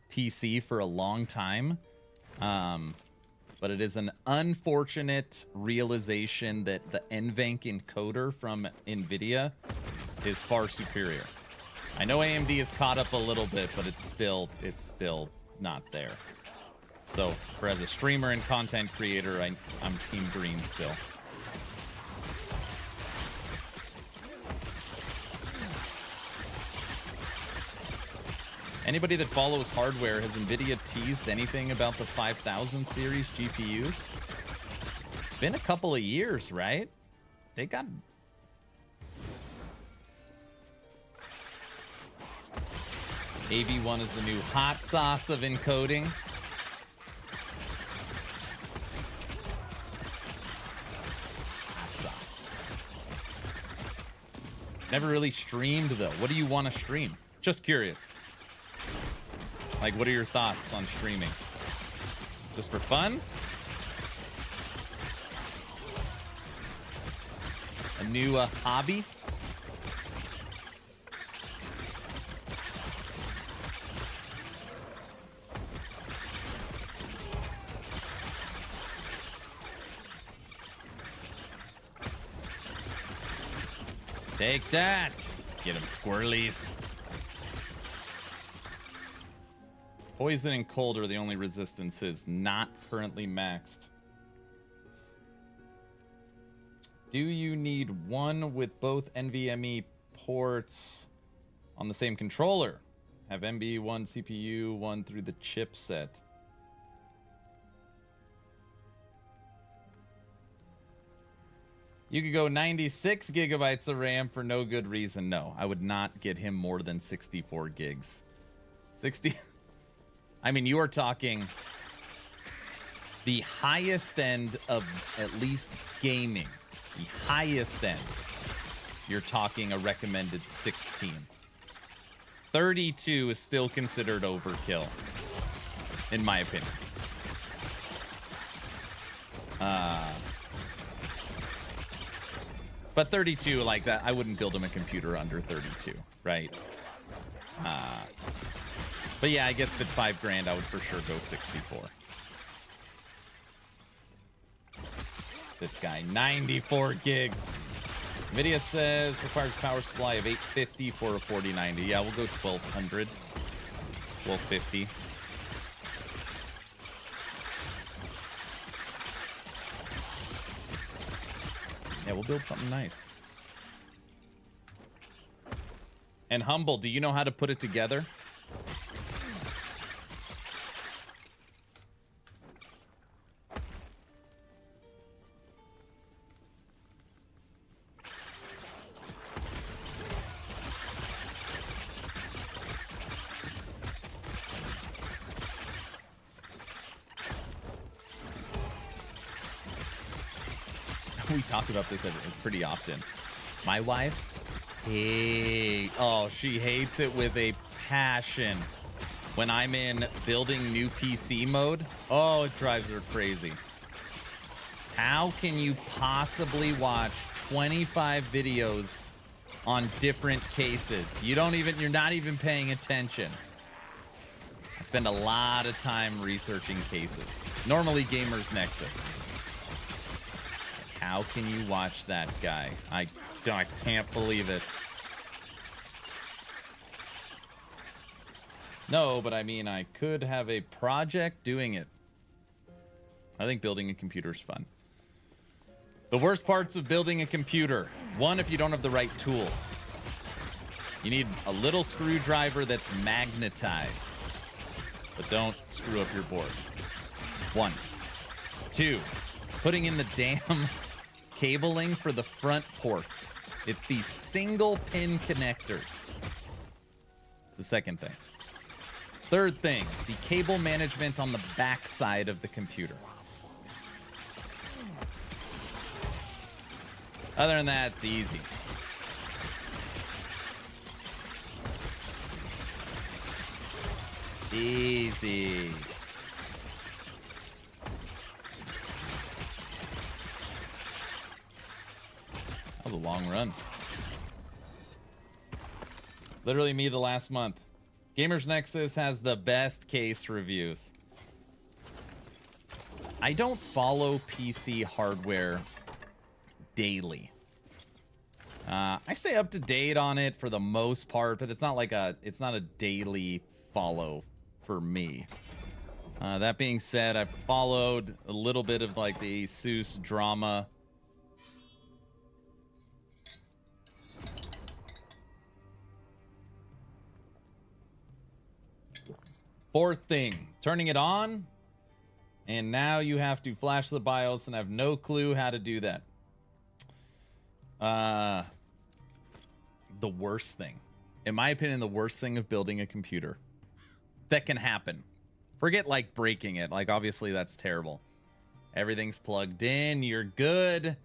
Speaker 1: PC for a long time. But it is an unfortunate realization that the NVENC encoder from NVIDIA is far superior. I know AMD is caught up a little bit, but it's still not there. So, for as a streamer and content creator, I'm Team Green still. Anybody that follows hardware, has NVIDIA teased anything about the 5000 series GPUs? It's been a couple of years, right? They got... AV1 is the new hot sauce of encoding. Hot sauce. Never really streamed, though. What do you want to stream? Just curious. Like, what are your thoughts on streaming? Just for fun? A new hobby? Take that! Get him, squirrelies. Poison and cold are the only resistances not currently maxed. Do you need one with both NVMe ports on the same controller? Have MB1 CPU, one through the chipset. You could go 96 gigabytes of RAM for no good reason. No, I would not get him more than 64 gigs. 60... I mean, you are talking the highest end of at least gaming. The highest end. You're talking a recommended 16. 32 is still considered overkill, in my opinion. But 32 like that, I wouldn't build him a computer under 32, right? But yeah, I guess if it's $5,000, I would for sure go 64. This guy, 94 gigs. NVIDIA says requires power supply of 850 for a 4090. Yeah, we'll go 1200. 1250. Yeah, we'll build something nice. And Humble, do you know how to put it together? We talk about this pretty often. My wife, she hates it with a passion when I'm in building new PC mode. Oh, it drives her crazy. How can you possibly watch 25 videos on different cases? You're not even paying attention. I spend a lot of time researching cases. Normally Gamers Nexus. How can you watch that guy? I can't believe it. No, but I mean, I could have a project doing it. I think building a computer is fun. The worst parts of building a computer. One, if you don't have the right tools. You need a little screwdriver that's magnetized. But don't screw up your board. 1. 2, putting in the damn cabling for the front ports. It's these single pin connectors. It's the second thing. Third thing, the cable management on the back side of the computer. Other than that, it's easy. Easy. That was a long run. Literally me the last month. Gamers Nexus has the best case reviews. I don't follow PC hardware daily. I stay up to date on it for the most part, but it's not a daily follow for me. That being said, I've followed a little bit of like the Asus drama. Fourth thing, turning it on, and now you have to flash the BIOS, and I have no clue how to do that. The worst thing, in my opinion, the worst thing of building a computer that can happen. Forget like breaking it. Like obviously that's terrible. Everything's plugged in. You're good.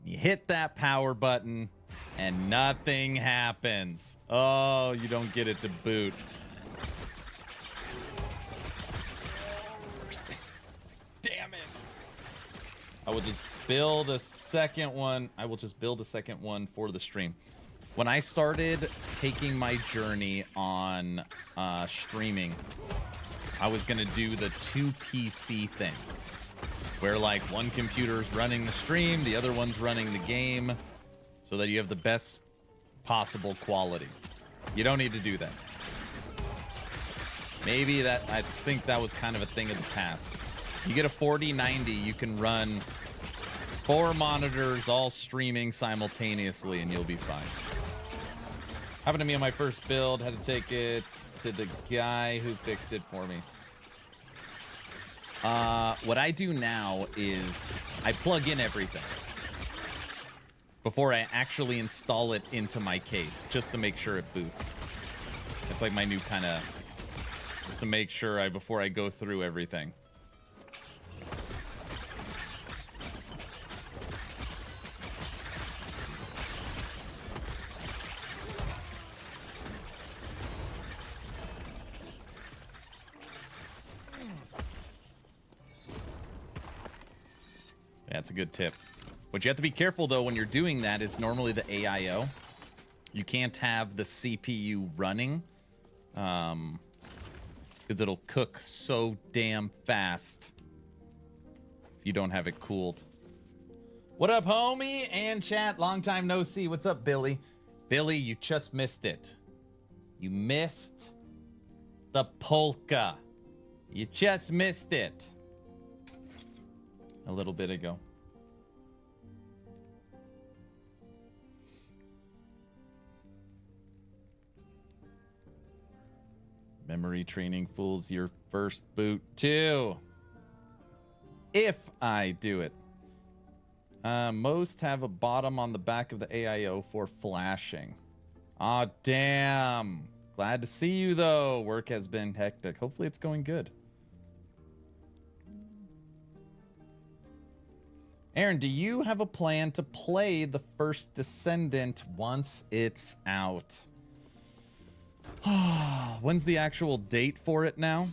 Speaker 1: You hit that power button and nothing happens. Oh, you don't get it to boot. Damn it. I will just build a second one. I will just build a second one for the stream. When I started taking my journey on streaming, I was going to do the 2 PC thing, where like one computer's running the stream, the other one's running the game, so that you have the best possible quality. You don't need to do that. Maybe that, I just think that was kind of a thing of the past. You get a 4090, you can run 4 monitors all streaming simultaneously and you'll be fine. Happened to me on my first build, had to take it to the guy who fixed it for me. What I do now is I plug in everything before I actually install it into my case, just to make sure it boots. It's like my new kind of, just to make sure before I go through everything. That's a good tip. What you have to be careful though when you're doing that is normally the AIO. You can't have the CPU running because it'll cook so damn fast if you don't have it cooled. What up, homie? And chat, long time no see. What's up, Billy? Billy, you just missed it. You missed the polka. You just missed it. A little bit ago. Memory training fools your first boot too. If I do it. Most have a bottom on the back of the AIO for flashing. Aw, damn. Glad to see you though. Work has been hectic. Hopefully it's going good. Aaron, do you have a plan to play the first Descendant once it's out? When's the actual date for it now?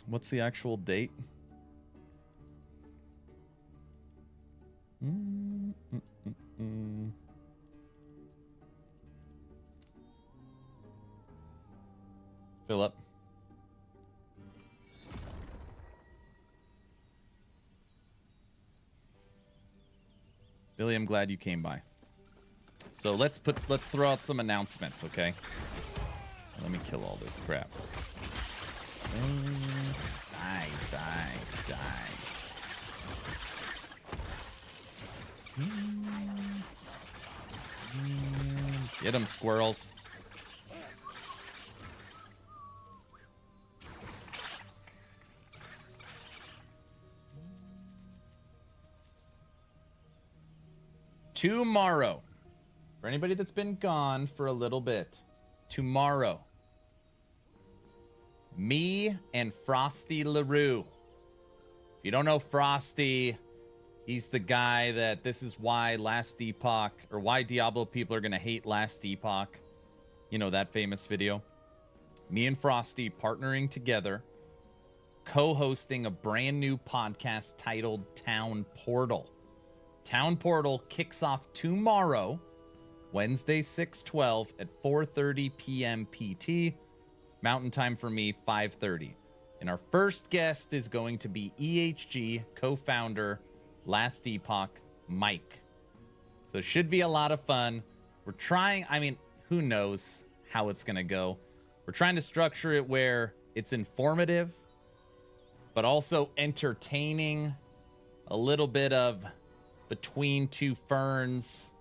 Speaker 1: What's the actual date? Philip. Billy, I'm glad you came by. So let's throw out some announcements, okay? Let me kill all this crap. Die. Get them, squirrels. Tomorrow, for anybody that's been gone for a little bit, tomorrow, me and Frosty LaRue. If you don't know Frosty, he's the guy that this is why Last Epoch, or why Diablo people are going to hate Last Epoch. You know, that famous video. Me and Frosty partnering together, co-hosting a brand new podcast titled Town Portal. Town Portal kicks off tomorrow, Wednesday, 6/12 at 4:30 p.m. PT. Mountain time for me, 5:30. And our first guest is going to be EHG co-founder, Last Epoch, Mike. So it should be a lot of fun. We're trying, I mean, who knows how it's going to go. We're trying to structure it where it's informative, but also entertaining. A little bit of between two ferns,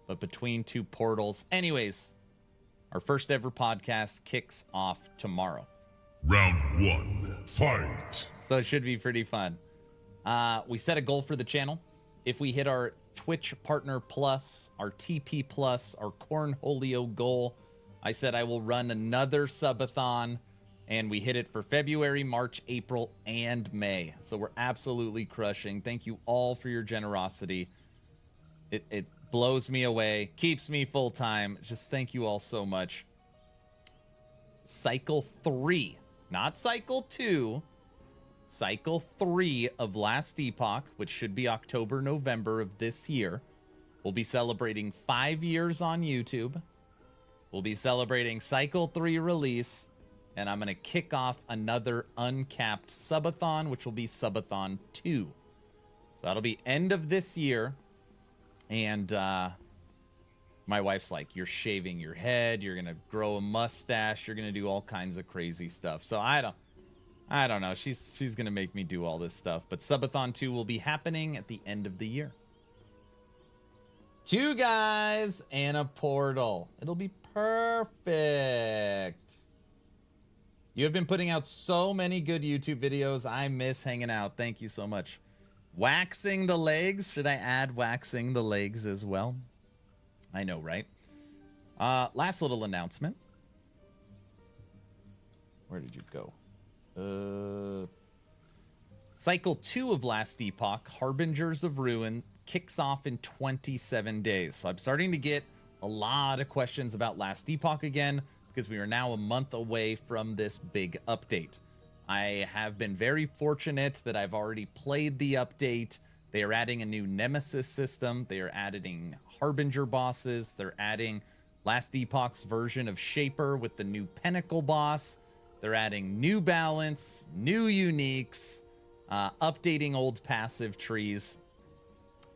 Speaker 1: but between two portals. Anyways, our first ever podcast kicks off tomorrow.
Speaker 5: Round 1, fight.
Speaker 1: So it should be pretty fun. We set a goal for the channel. If we hit our Twitch Partner Plus, our TP Plus, our Cornholio goal, I said I will run another subathon, and we hit it for February, March, April, and May. So we're absolutely crushing. Thank you all for your generosity. It blows me away, keeps me full-time. Just thank you all so much. Cycle 3, not Cycle 2. Cycle 3 of Last Epoch, which should be October, November of this year. We'll be celebrating 5 years on YouTube. We'll be celebrating Cycle 3 release, and I'm going to kick off another uncapped subathon, which will be Subathon 2. So that'll be end of this year, and my wife's like, you're shaving your head, you're going to grow a mustache, you're going to do all kinds of crazy stuff. So I don't know. She's going to make me do all this stuff. But Subathon 2 will be happening at the end of the year. 2 guys and a portal. It'll be perfect. You have been putting out so many good YouTube videos. I miss hanging out. Thank you so much. Waxing the legs. Should I add waxing the legs as well? I know, right? Last little announcement. Where did you go? Cycle 2 of Last Epoch, Harbingers of Ruin, kicks off in 27 days. So I'm starting to get a lot of questions about Last Epoch again, because we are now a month away from this big update. I have been very fortunate that I've already played the update. They are adding a new Nemesis system. They are adding Harbinger bosses. They're adding Last Epoch's version of Shaper with the new Pinnacle boss. They're adding new balance, new uniques, updating old passive trees,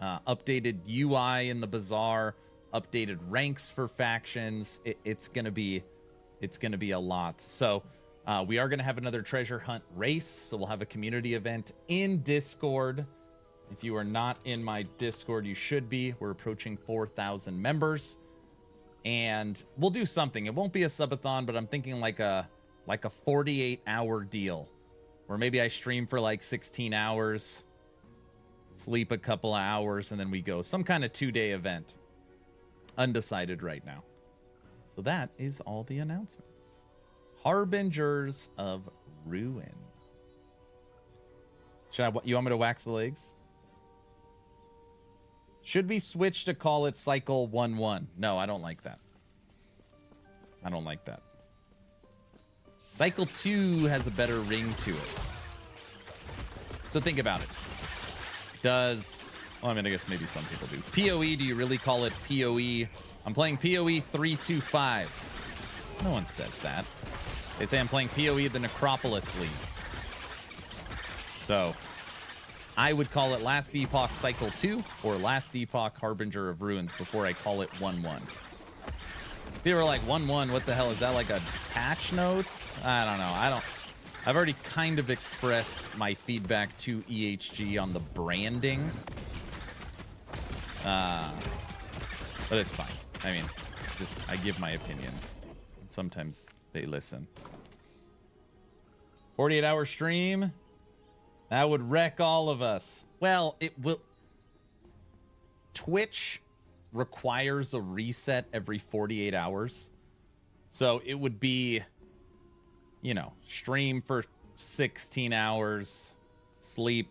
Speaker 1: updated UI in the bazaar, updated ranks for factions. It's gonna be a lot. So we are gonna have another treasure hunt race. So we'll have a community event in Discord. If you are not in my Discord, you should be. We're approaching 4,000 members, and we'll do something. It won't be a subathon, but I'm thinking like a 48-hour deal, where maybe I stream for like 16 hours, sleep a couple of hours, and then we go. Some kind of 2-day event. Undecided right now. So that is all the announcements. Harbingers of Ruin. You want me to wax the legs? Should we switch to call it Cycle 1-1? No, I don't like that. I don't like that. Cycle 2 has a better ring to it. So think about it. Well, I mean, I guess maybe some people do. PoE, do you really call it PoE? I'm playing PoE 325. No one says that. They say I'm playing PoE the Necropolis League. So I would call it Last Epoch Cycle 2 or Last Epoch Harbinger of Ruins before I call it 1-1. People are like, 1-1, what the hell? Is that like a patch notes? I don't know. I've already kind of expressed my feedback to EHG on the branding. But it's fine. I mean, I give my opinions. And sometimes they listen. 48-hour stream? That would wreck all of us. Well, it will. Twitch requires a reset every 48 hours. So it would be, you know, stream for 16 hours, sleep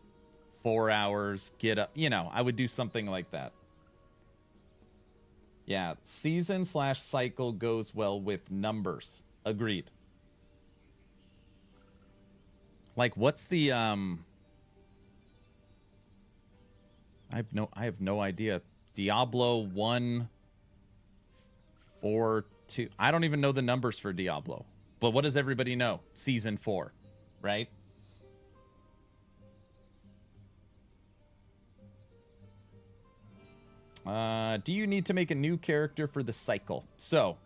Speaker 1: 4 hours, get up. You know, I would do something like that. Yeah, season/cycle goes well with numbers. Agreed. Like, what's the I have no idea. Diablo 1, 4, 2. I don't even know the numbers for Diablo. But what does everybody know? Season 4, right? Do you need to make a new character for the cycle? So,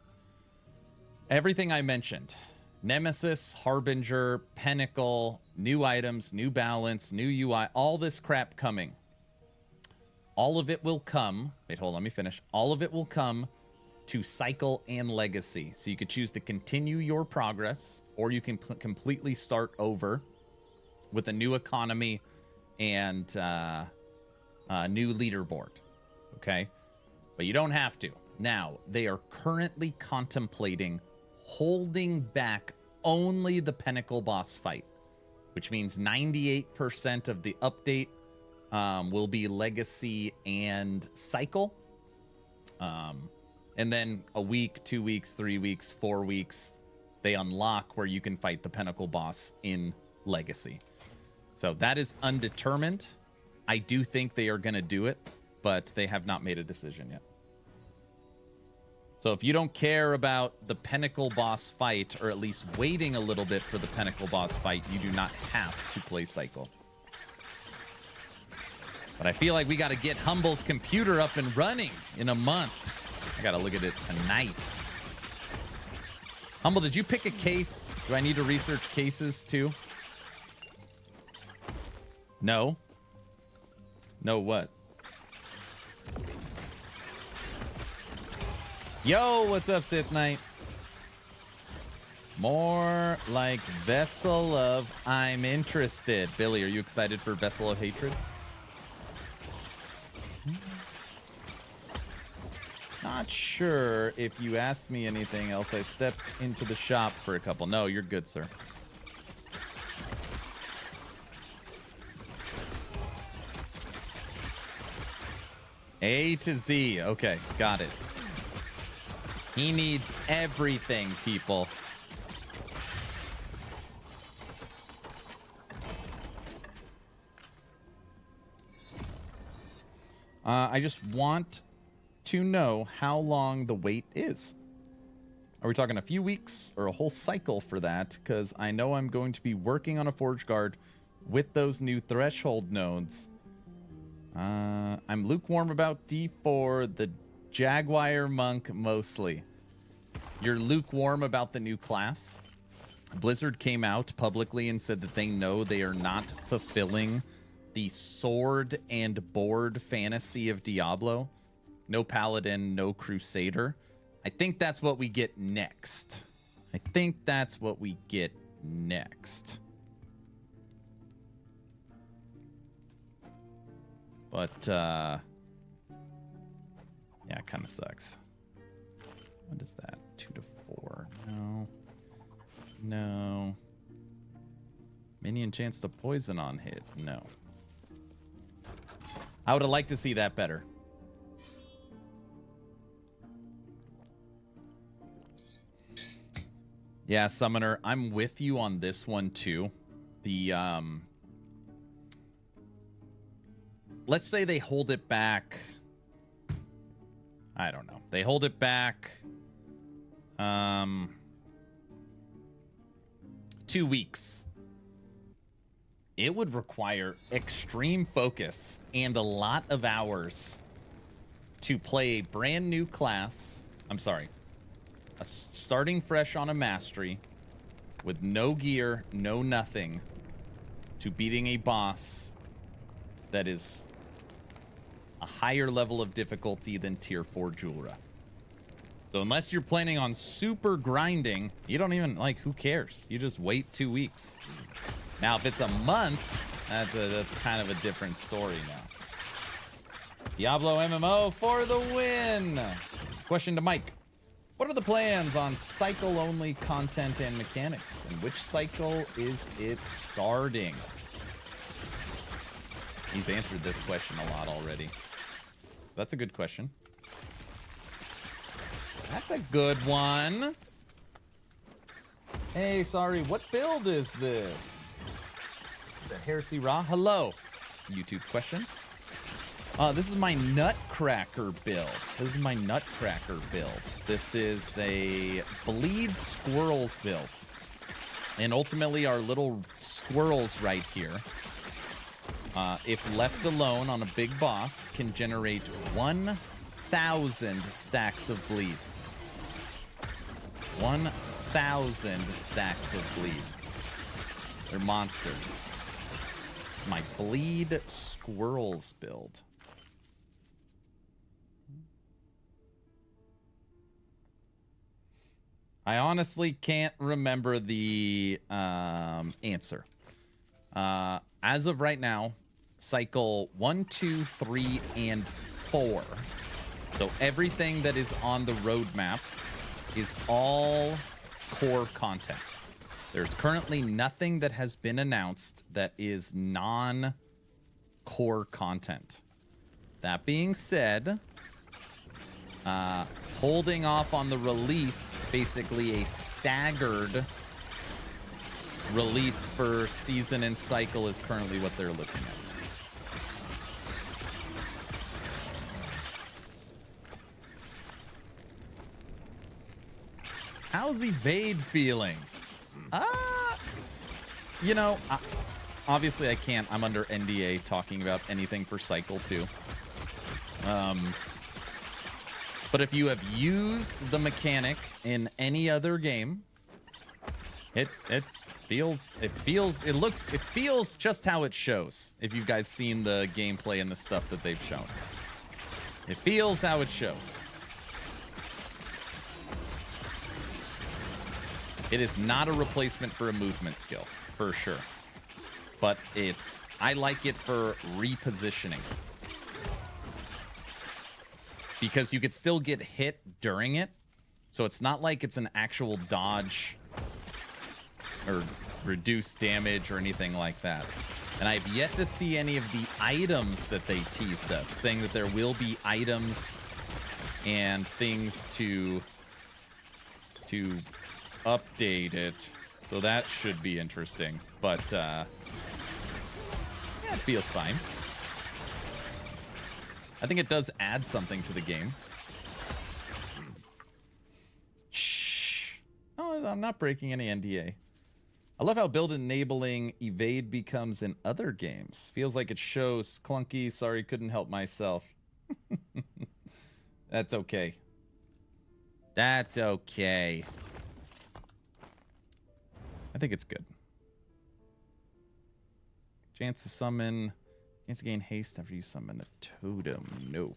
Speaker 1: everything I mentioned. Nemesis, Harbinger, Pinnacle, new items, new balance, new UI, all this crap coming. All of it will come. Wait, hold on, let me finish. All of it will come to Cycle and Legacy. So you could choose to continue your progress, or you can completely start over with a new economy and new leaderboard. Okay? But you don't have to. Now, they are currently contemplating holding back only the Pinnacle boss fight, which means 98% of the update will be Legacy and Cycle. And then a week, 2 weeks, 3 weeks, 4 weeks, they unlock where you can fight the Pinnacle boss in Legacy. So that is undetermined. I do think they are going to do it, but they have not made a decision yet. So if you don't care about the Pinnacle boss fight, or at least waiting a little bit for the Pinnacle boss fight, you do not have to play Cycle. But I feel like we got to get Humble's computer up and running in a month. I got to look at it tonight. Humble, did you pick a case? Do I need to research cases too? No. No what? Yo, what's up, Sith Knight? More like Vessel of I'm interested. Billy, are you excited for Vessel of Hatred? Not sure if you asked me anything else. I stepped into the shop for a couple. No, you're good, sir. A to Z. Okay, got it. He needs everything, people. I just want to know how long the wait is. Are we talking a few weeks or a whole cycle for that? Because I know I'm going to be working on a Forge Guard with those new threshold nodes. I'm lukewarm about D4, the Jaguar Monk mostly. You're lukewarm about the new class. Blizzard came out publicly and said that they know they are not fulfilling the sword and board fantasy of Diablo. No Paladin, no Crusader. I think that's what we get next. But, yeah, it kind of sucks. What is that? 2 to 4. No. Minion chance to poison on hit. No. I would have liked to see that better. Yeah, Summoner, I'm with you on this one too. The let's say they hold it back. I don't know. They hold it back 2 weeks. It would require extreme focus and a lot of hours to play a brand new class. I'm sorry. Starting fresh on a mastery with no gear, no nothing, to beating a boss that is a higher level of difficulty than tier 4 Julra. So unless you're planning on super grinding, you don't even, like, who cares? You just wait 2 weeks. Now, if it's a month, that's kind of a different story now. Diablo MMO for the win. Question to Mike. What are the plans on cycle-only content and mechanics? And which cycle is it starting? He's answered this question a lot already. That's a good question. That's a good one. Hey, sorry, what build is this? The Heresy Raw? Hello. YouTube question. This is my Nutcracker build. This is a Bleed Squirrels build. And ultimately our little squirrels right here, if left alone on a big boss, can generate 1,000 stacks of bleed. 1,000 stacks of bleed. They're monsters. It's my Bleed Squirrels build. I honestly can't remember the answer. As of right now, cycle 1, 2, 3, and 4. So everything that is on the roadmap is all core content. There's currently nothing that has been announced that is non-core content. That being said, holding off on the release, basically a staggered release for season and cycle is currently what they're looking at. How's Evade feeling? You know, obviously I can't. I'm under NDA talking about anything for Cycle 2. But if you have used the mechanic in any other game, it feels just how it shows. If you guys seen the gameplay and the stuff that they've shown, it feels how it shows. It is not a replacement for a movement skill, for sure. But I like it for repositioning. Because you could still get hit during it. So it's not like it's an actual dodge or reduce damage or anything like that. And I've yet to see any of the items that they teased us, saying that there will be items and things to update it. So that should be interesting. But yeah, it feels fine. I think it does add something to the game. Shh. No, I'm not breaking any NDA. I love how build enabling evade becomes in other games. Feels like it shows clunky. Sorry, couldn't help myself. That's okay. That's okay. I think it's good. Chance to summon. Chance to gain haste after you summon a totem. No.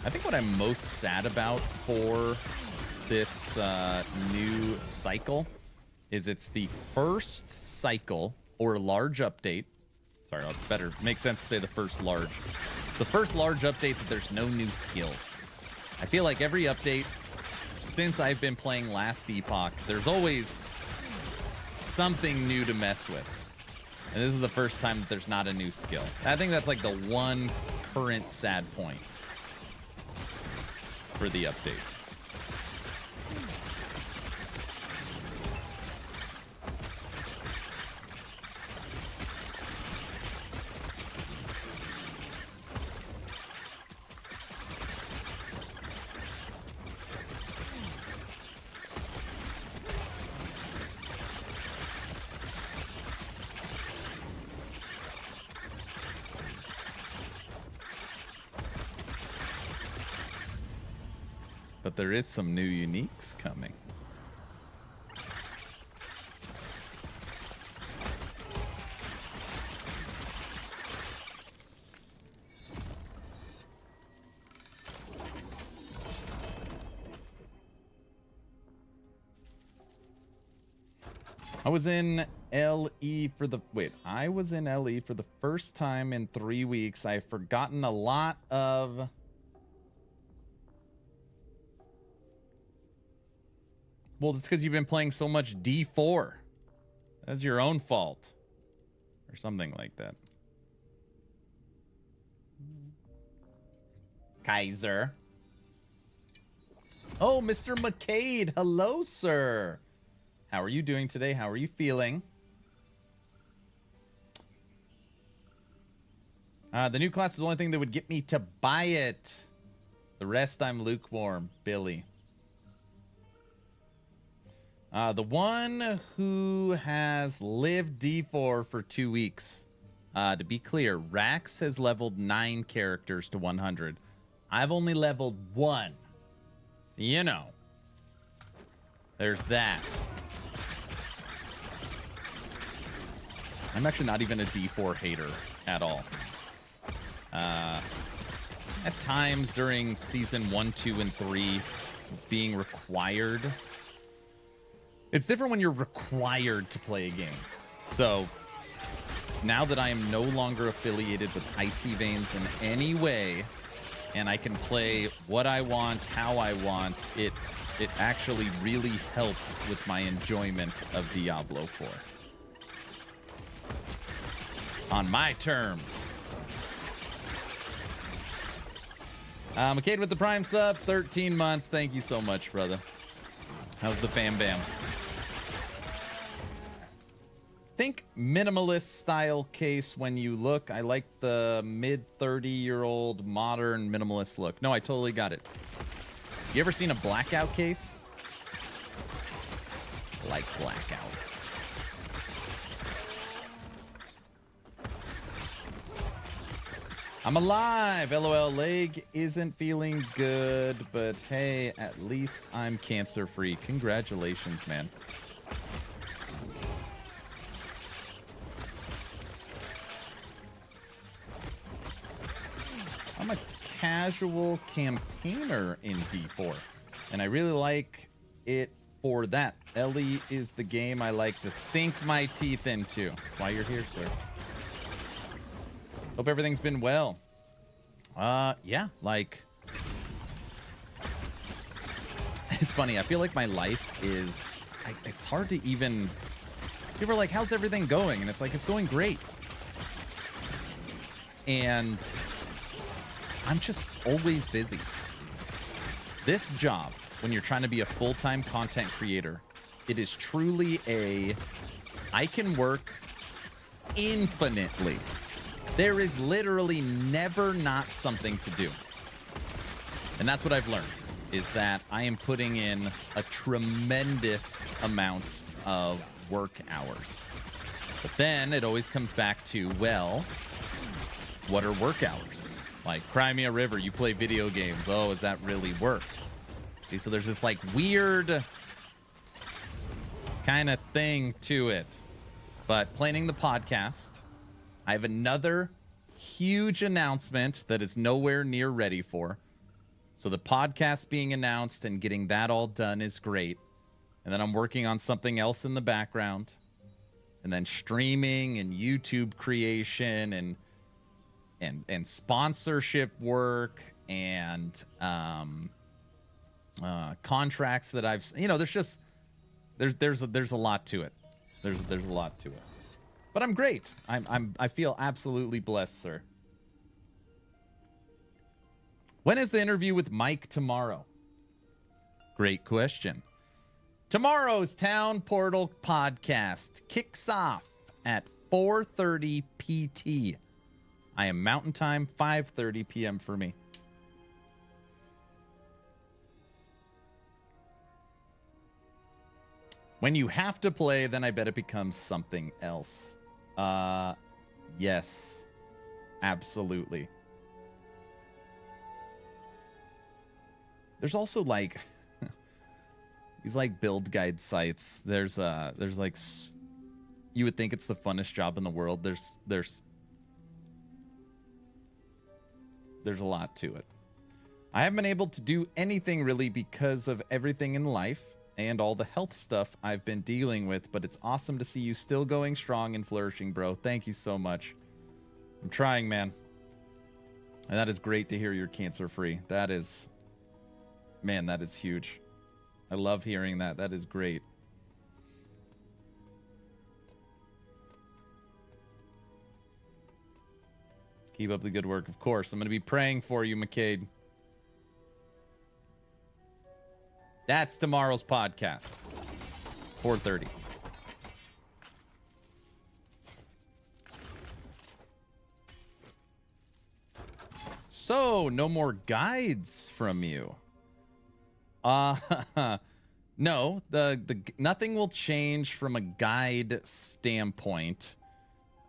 Speaker 1: I think what I'm most sad about for this new cycle is it's the first cycle or large update. Sorry, better make sense to say the first large. The first large update that there's no new skills. I feel like every update since I've been playing last Epoch, there's always something new to mess with. And this is the first time that there's not a new skill. I think that's like the one current sad point for the update. But there is some new uniques coming. I was in LE for the... Wait, I was in LE for the first time in 3 weeks. I've forgotten a lot of... Well, it's because you've been playing so much D4. That's your own fault. Or something like that. Kaiser. Oh, Mr. McCade. Hello, sir. How are you doing today? How are you feeling? The new class is the only thing that would get me to buy it. The rest, I'm lukewarm. Billy. The one who has lived D4 for 2 weeks. To be clear, Rax has leveled 9 characters to 100. I've only leveled 1. So, you know. There's that. I'm actually not even a D4 hater at all. At times during season 1, 2, and 3, being required... It's different when you're required to play a game. So, now that I am no longer affiliated with Icy Veins in any way, and I can play what I want, how I want, it actually really helped with my enjoyment of Diablo 4. On my terms. McCade with the Prime sub, 13 months. Thank you so much, brother. How's the fam bam? Think minimalist style case when you look. I like the mid 30-year-old modern minimalist look. No, I totally got it. You ever seen a blackout case? I like blackout. I'm alive. LOL, leg isn't feeling good, but hey, at least I'm cancer free. Congratulations, man. I'm a casual campaigner in D4, and I really like it for that. LE is the game I like to sink my teeth into. That's why you're here, sir. Hope everything's been well. Yeah, like... It's funny, I feel like my life is... it's hard to even... People are like, how's everything going? And it's like, it's going great. And... I'm just always busy. This job, when you're trying to be a full-time content creator, it is truly I can work infinitely. There is literally never not something to do. And that's what I've learned, is that I am putting in a tremendous amount of work hours. But then it always comes back to, well, what are work hours? Like, Cry Me a River, you play video games. Oh, is that really work? See, so there's this, like, weird kind of thing to it. But planning the podcast, I have another huge announcement that is nowhere near ready for. So the podcast being announced and getting that all done is great. And then I'm working on something else in the background. And then streaming and YouTube creation and sponsorship work and contracts that I've, you know, there's a lot to it. There's a lot to it. But I'm great. I feel absolutely blessed, sir. When is the interview with Mike tomorrow? Great question. Tomorrow's Town Portal podcast kicks off at 4:30 PT. I am Mountain Time, 5:30 p.m. for me. When you have to play, then I bet it becomes something else. Yes. Absolutely. There's also like these like build guide sites. There's like you would think it's the funnest job in the world. There's a lot to it. I haven't been able to do anything really because of everything in life, and all the health stuff I've been dealing with, but it's awesome to see you still going strong and flourishing, bro. Thank you so much. I'm trying, man. And that is great to hear you're cancer-free. That is... Man, that is huge. I love hearing that. That is great. Keep up the good work, of course. I'm going to be praying for you, McCade. That's tomorrow's podcast. 4:30. So, no more guides from you. No, nothing will change from a guide standpoint.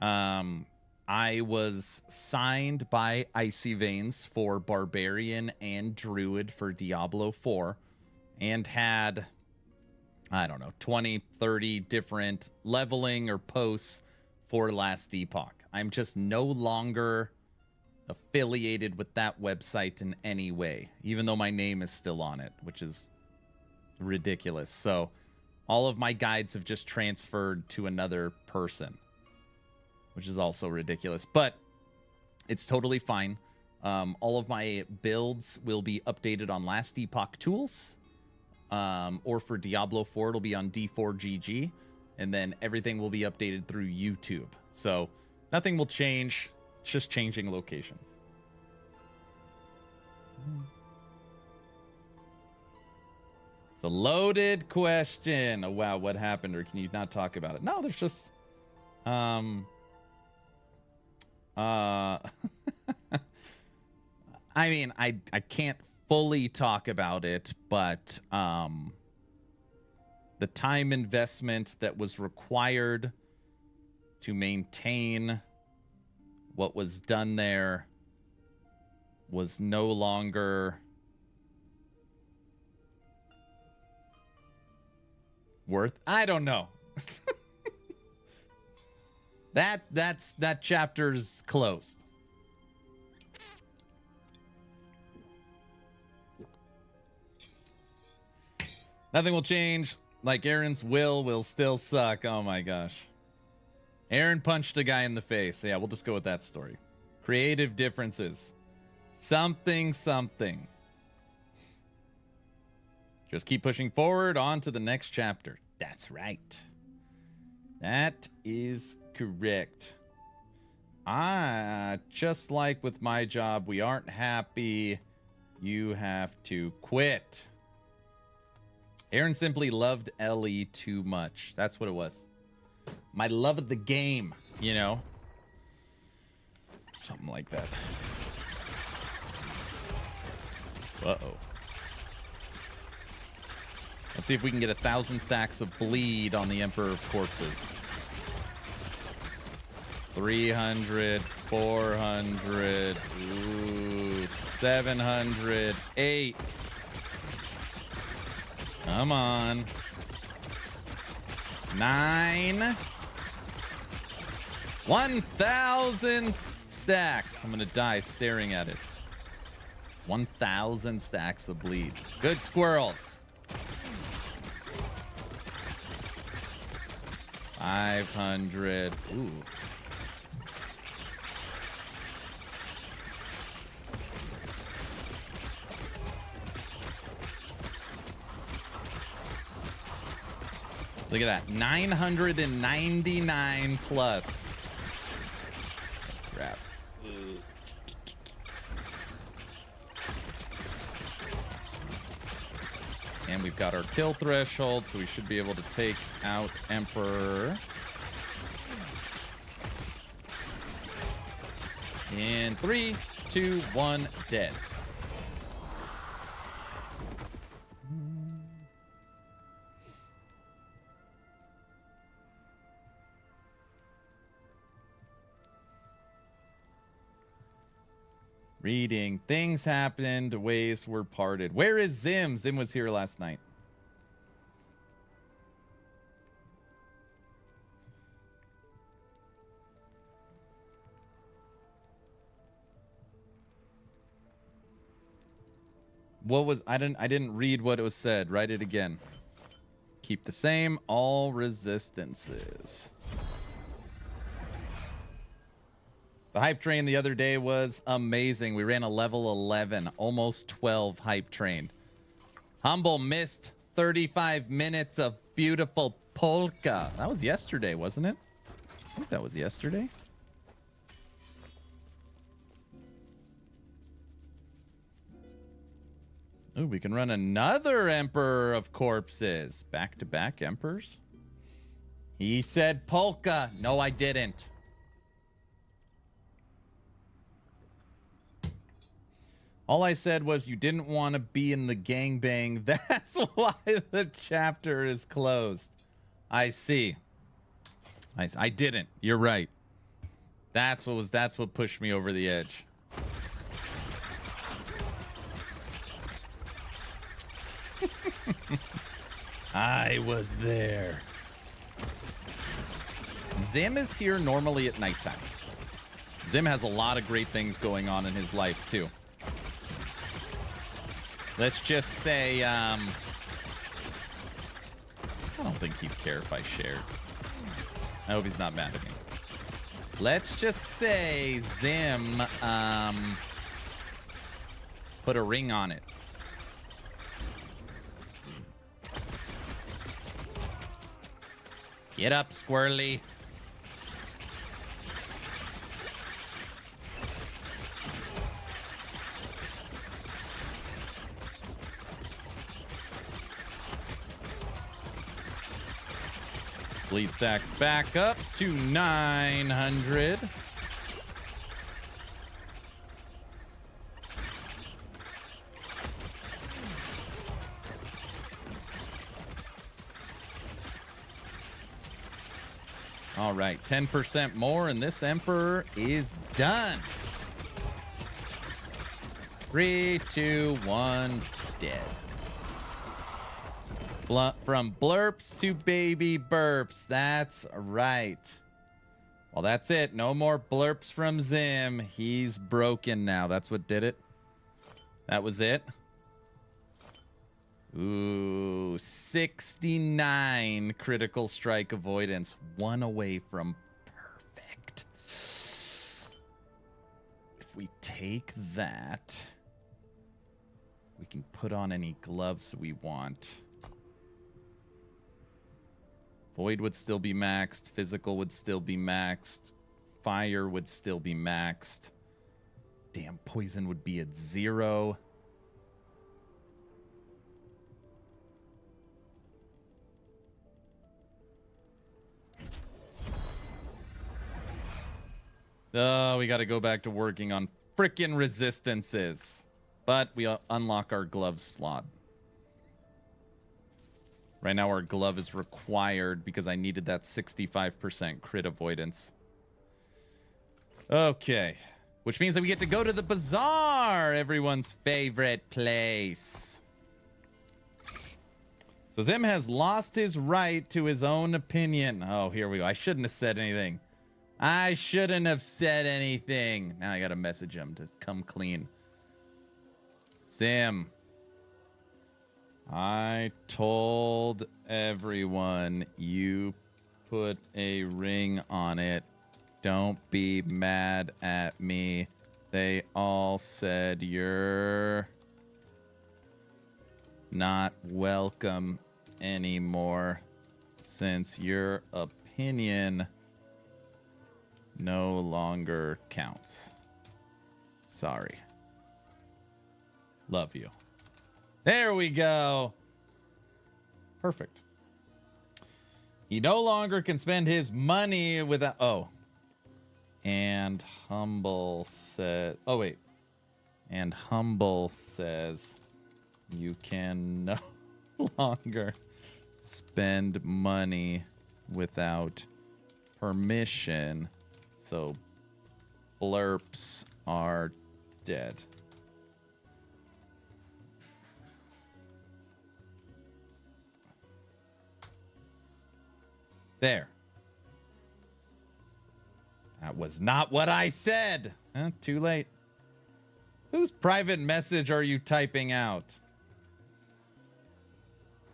Speaker 1: I was signed by Icy Veins for Barbarian and Druid for Diablo 4 and had, I don't know, 20, 30 different leveling or posts for Last Epoch. I'm just no longer affiliated with that website in any way, even though my name is still on it, which is ridiculous. So all of my guides have just transferred to another person, which is also ridiculous, but it's totally fine. All of my builds will be updated on Last Epoch Tools, or for Diablo 4, it'll be on D4 GG, and then everything will be updated through YouTube. So nothing will change. It's just changing locations. It's a loaded question. Oh, wow, what happened? Or can you not talk about it? No, there's just... I mean, I can't fully talk about it, but the time investment that was required to maintain what was done there was no longer worth. I don't know. that chapter's closed. Nothing will change. Like Aaron's will still suck. Oh my gosh. Aaron punched a guy in the face. Yeah, we'll just go with that story. Creative differences. Something. Just keep pushing forward on to the next chapter. That's right. That is correct. Just like with my job, we aren't happy. You have to quit. Aaron simply loved Ellie too much. That's what it was. My love of the game, you know? Something like that. Uh-oh. Let's see if we can get 1,000 stacks of bleed on the Emperor of Corpses. 300, 400, 700, 8. Come on. 9. 1,000 stacks. I'm gonna die staring at it. 1,000 stacks of bleed. Good squirrels. 500. Ooh. Look at that. 999 plus. Crap. And we've got our kill threshold, so we should be able to take out Emperor. In 3, 2, 1, dead. Reading. Things happened. Ways were parted. Where is Zim? Zim was here last night. What was I didn't read what it was said. Write it again. keep the same. All resistances. The hype train the other day was amazing. We ran a level 11, almost 12 hype train. Humble missed 35 minutes of beautiful polka. That was yesterday, wasn't it? I think that was yesterday. Ooh, we can run another Emperor of Corpses. Back-to-back Emperors? He said polka. No, I didn't. All I said was you didn't want to be in the gangbang. That's why the chapter is closed. I see. I didn't. You're right. That's what pushed me over the edge. I was there. Zim is here normally at nighttime. Zim has a lot of great things going on in his life too. Let's just say, I don't think he'd care if I shared. I hope he's not mad at me. Let's just say Zim, put a ring on it. Get up, Squirrely. Bleed stacks back up to 900. All right, 10% more, and this Emperor is done. 3, 2, 1, dead. From blurps to baby burps. That's right. Well, that's it. No more blurps from Zim. He's broken now. That's what did it. That was it. Ooh, 69 critical strike avoidance. 1 away from perfect. If we take that, we can put on any gloves we want. Void would still be maxed. Physical would still be maxed. Fire would still be maxed. Damn, poison would be at 0. Oh, we got to go back to working on frickin' resistances. But we unlock our glove slot. Right now, our glove is required because I needed that 65% crit avoidance. Okay. Which means that we get to go to the bazaar, everyone's favorite place. So Zim has lost his right to his own opinion. Oh, here we go. I shouldn't have said anything. I shouldn't have said anything. Now I got to message him to come clean. Zim. I told everyone you put a ring on it. Don't be mad at me. They all said you're not welcome anymore since your opinion no longer counts. Sorry. Love you. There we go. Perfect. He no longer can spend his money without... Oh. And Humble said... Oh, wait. And Humble says you can no longer spend money without permission. So blurps are dead. There. That was not what I said. Too late. Whose private message are you typing out?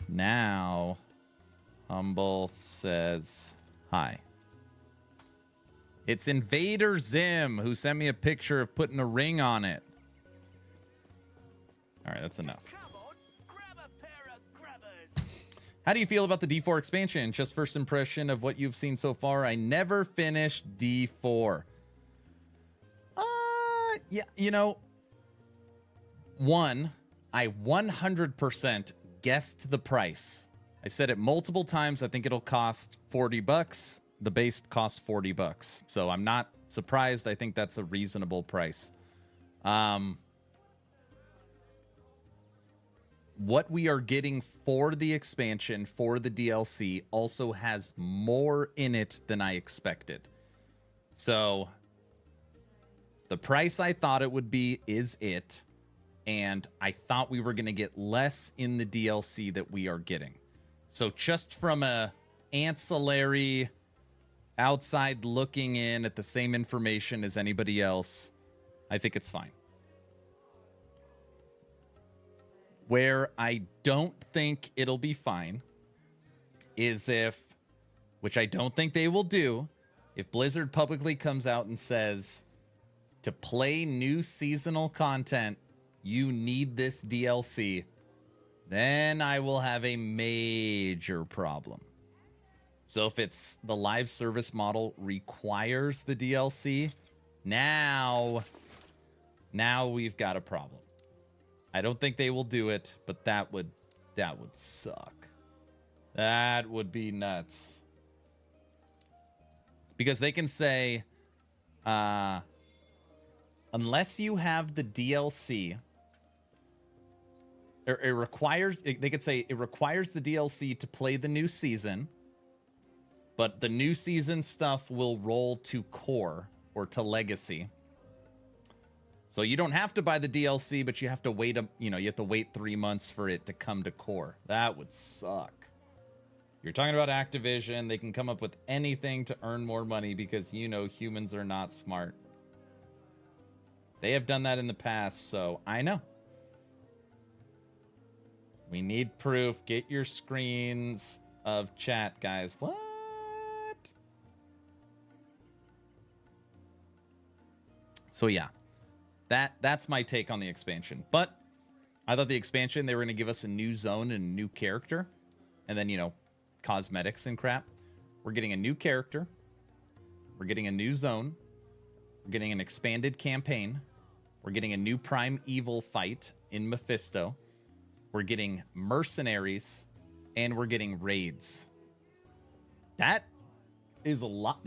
Speaker 1: Now, Humble says hi. It's Invader Zim who sent me a picture of putting a ring on it. All right, that's enough. How do you feel about the D4 expansion? Just first impression of what you've seen so far. I never finished D4. Yeah, you know, I 100% guessed the price. I said it multiple times. I think it'll cost $40. The base costs $40. So I'm not surprised. I think that's a reasonable price. What we are getting for the expansion, for the DLC, also has more in it than I expected. So the price I thought it would be is it. And I thought we were going to get less in the DLC that we are getting. So just from a ancillary outside looking in at the same information as anybody else, I think it's fine. Where I don't think it'll be fine is if, which I don't think they will do, if Blizzard publicly comes out and says, to play new seasonal content, you need this DLC, then I will have a major problem. So if it's the live service model requires the DLC, now we've got a problem. I don't think they will do it, but that would suck. That would be nuts. Because they can say, unless you have the DLC, it requires, they could say it requires the DLC to play the new season, but the new season stuff will roll to core or to legacy. So you don't have to buy the DLC, but you have to wait you have to wait 3 months for it to come to core. That would suck. You're talking about Activision, they can come up with anything to earn more money because humans are not smart. They have done that in the past, so I know. We need proof. Get your screens of chat, guys. What? So yeah. That's my take on the expansion. But I thought the expansion, they were going to give us a new zone and a new character. And then, cosmetics and crap. We're getting a new character. We're getting a new zone. We're getting an expanded campaign. We're getting a new Prime Evil fight in Mephisto. We're getting mercenaries. And we're getting raids. That is a lot.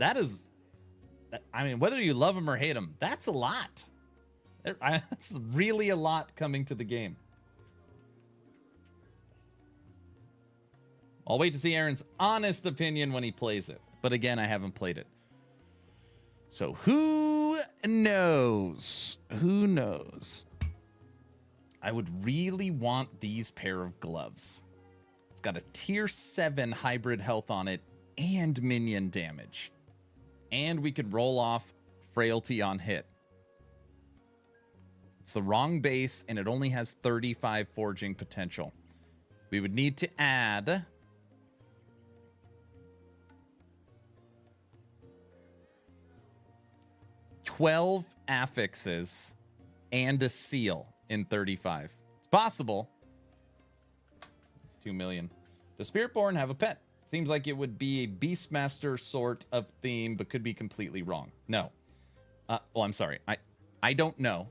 Speaker 1: I mean, whether you love them or hate them, that's a lot. That's really a lot coming to the game. I'll wait to see Aaron's honest opinion when he plays it. But again, I haven't played it. So who knows? Who knows? I would really want these pair of gloves. It's got a tier 7 hybrid health on it and minion damage. And we could roll off frailty on hit. It's the wrong base, and it only has 35 forging potential. We would need to add 12 affixes and a seal in 35. It's possible. It's 2 million. Does Spiritborn have a pet? Seems like it would be a Beastmaster sort of theme, but could be completely wrong. No. I'm sorry. I don't know.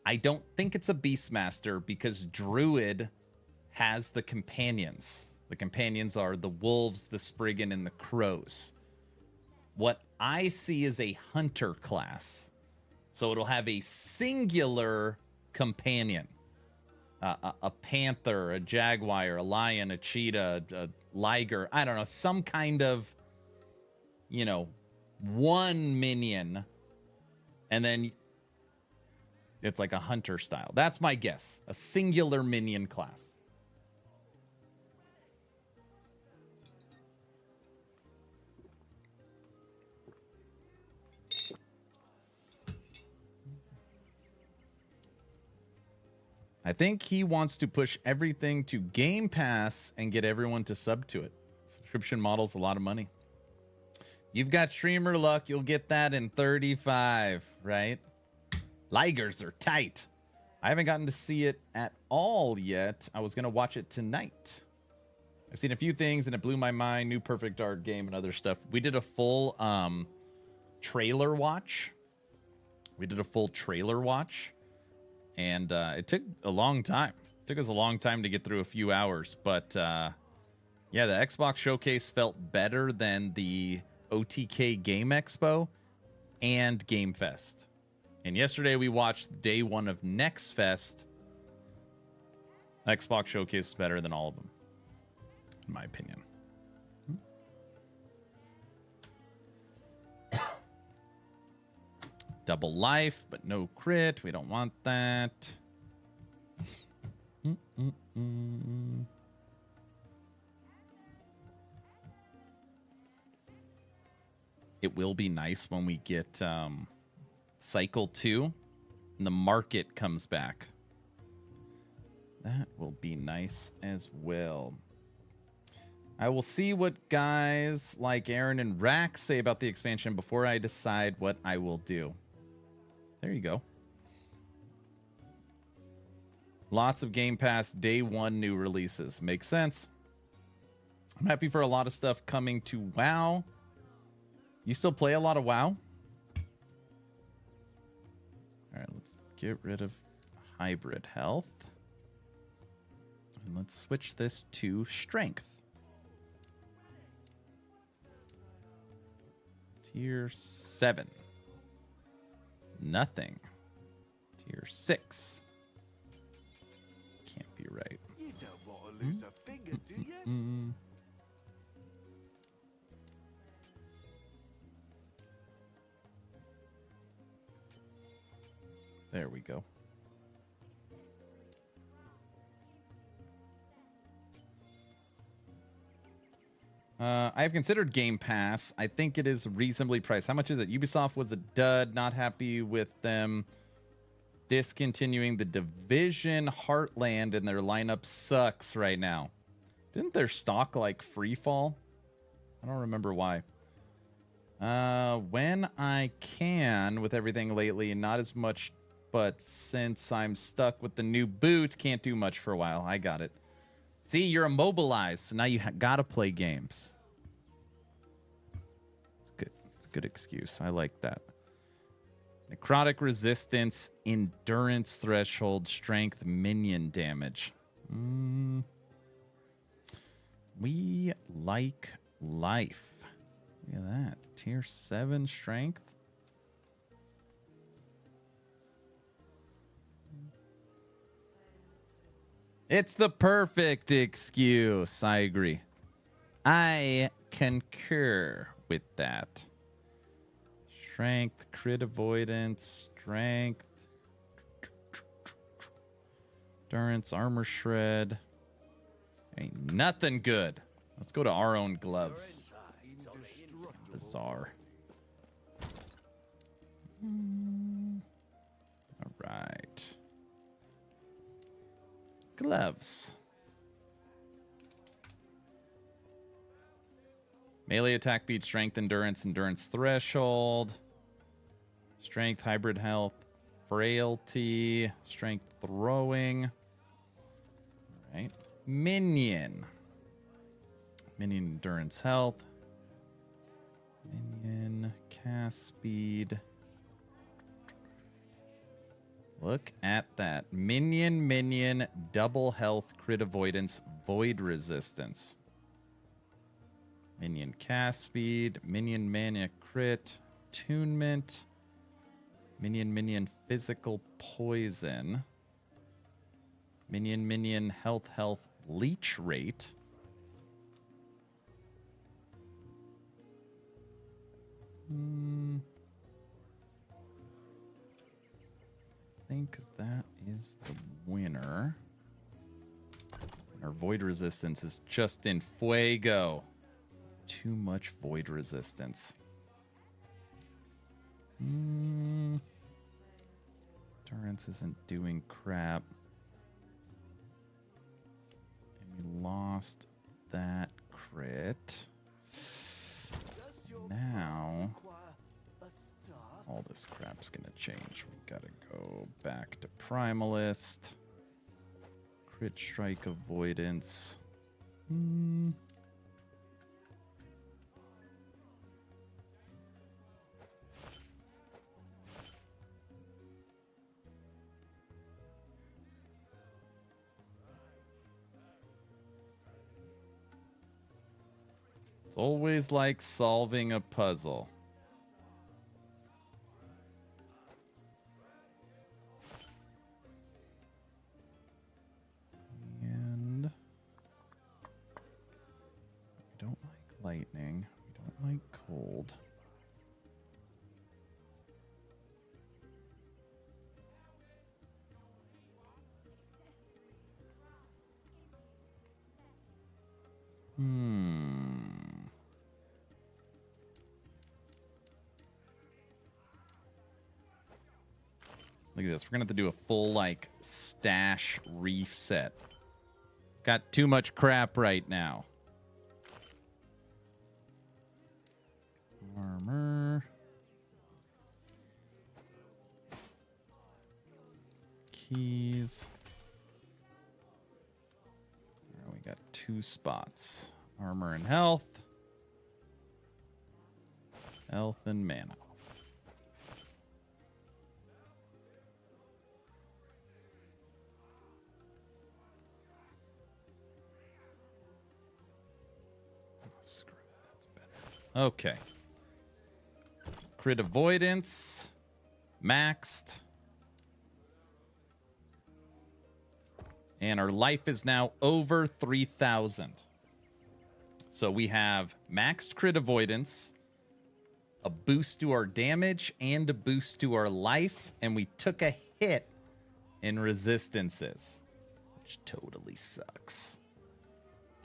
Speaker 1: I don't think it's a Beastmaster because Druid has the companions. The companions are the wolves, the Spriggan, and the crows. What I see is a hunter class. So it'll have a singular companion. A panther, a jaguar, a lion, a cheetah, a liger. I don't know. Some kind of, one minion. And then it's like a hunter style. That's my guess. A singular minion class. I think he wants to push everything to Game Pass and get everyone to sub to it. Subscription model's a lot of money. You've got streamer luck. You'll get that in 35, right? Ligers are tight. I haven't gotten to see it at all yet. I was going to watch it tonight. I've seen a few things and it blew my mind. New Perfect Dark game and other stuff. We did a full trailer watch. And it took a long time. It took us a long time to get through a few hours. But yeah, the Xbox Showcase felt better than the OTK Game Expo and Game Fest. And yesterday we watched day one of Next Fest. Xbox Showcase is better than all of them, in my opinion. Double life, but no crit. We don't want that. It will be nice when we get Cycle 2 and the market comes back. That will be nice as well. I will see what guys like Aaron and Rack say about the expansion before I decide what I will do. There you go. Lots of Game Pass day one new releases. Makes sense. I'm happy for a lot of stuff coming to WoW. You still play a lot of WoW? All right, let's get rid of hybrid health. And let's switch this to strength. Tier 7. Nothing. Tier 6. Can't be right.
Speaker 6: You don't want to lose a finger, do you?
Speaker 1: There we go. I've considered Game Pass. I think it is reasonably priced. How much is it? Ubisoft was a dud. Not happy with them discontinuing The Division. Heartland and their lineup sucks right now. Didn't their stock like free fall? I don't remember why. When I can with everything lately, not as much, but since I'm stuck with the new boot, can't do much for a while. I got it. See, you're immobilized, so now you gotta play games. It's good. It's a good excuse. I like that. Necrotic resistance, endurance threshold, strength, minion damage. We like life. Look at that. Tier 7 strength. It's the perfect excuse. I agree. I concur with that. Strength, crit avoidance, strength, endurance, armor shred. Ain't nothing good. Let's go to our own gloves. Bizarre. All right. Gloves. Melee attack beats strength, endurance, endurance threshold. Strength, hybrid health, frailty, strength throwing. All right. Minion. Minion endurance health. Minion cast speed. Look at that. Minion, double health, crit avoidance, void resistance. Minion cast speed, minion mana crit, attunement, minion physical poison, minion health leech rate. I think that is the winner. Our void resistance is just in fuego. Too much void resistance. Endurance isn't doing crap. And we lost that crit. Now, all this crap's gonna change. We gotta go back to Primalist. Crit strike avoidance. It's always like solving a puzzle. And we don't like lightning. We don't like cold. Look at this. We're gonna have to do a full like stash reef set. Got too much crap right now. Armor. Keys. We got 2 spots. Armor and health. Health and mana. Screw it, that's better. Okay. Crit avoidance. Maxed. And our life is now over 3,000. So we have maxed crit avoidance, a boost to our damage, and a boost to our life. And we took a hit in resistances, which totally sucks.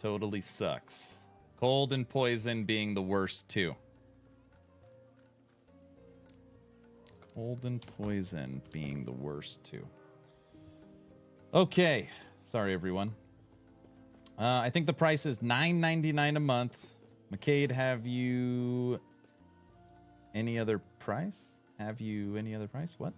Speaker 1: Totally sucks. Cold and poison being the worst, too. Cold and poison being the worst, too. Okay. Sorry, everyone. I think the price is $9.99 a month. McCade, have you any other price? Have you any other price? What?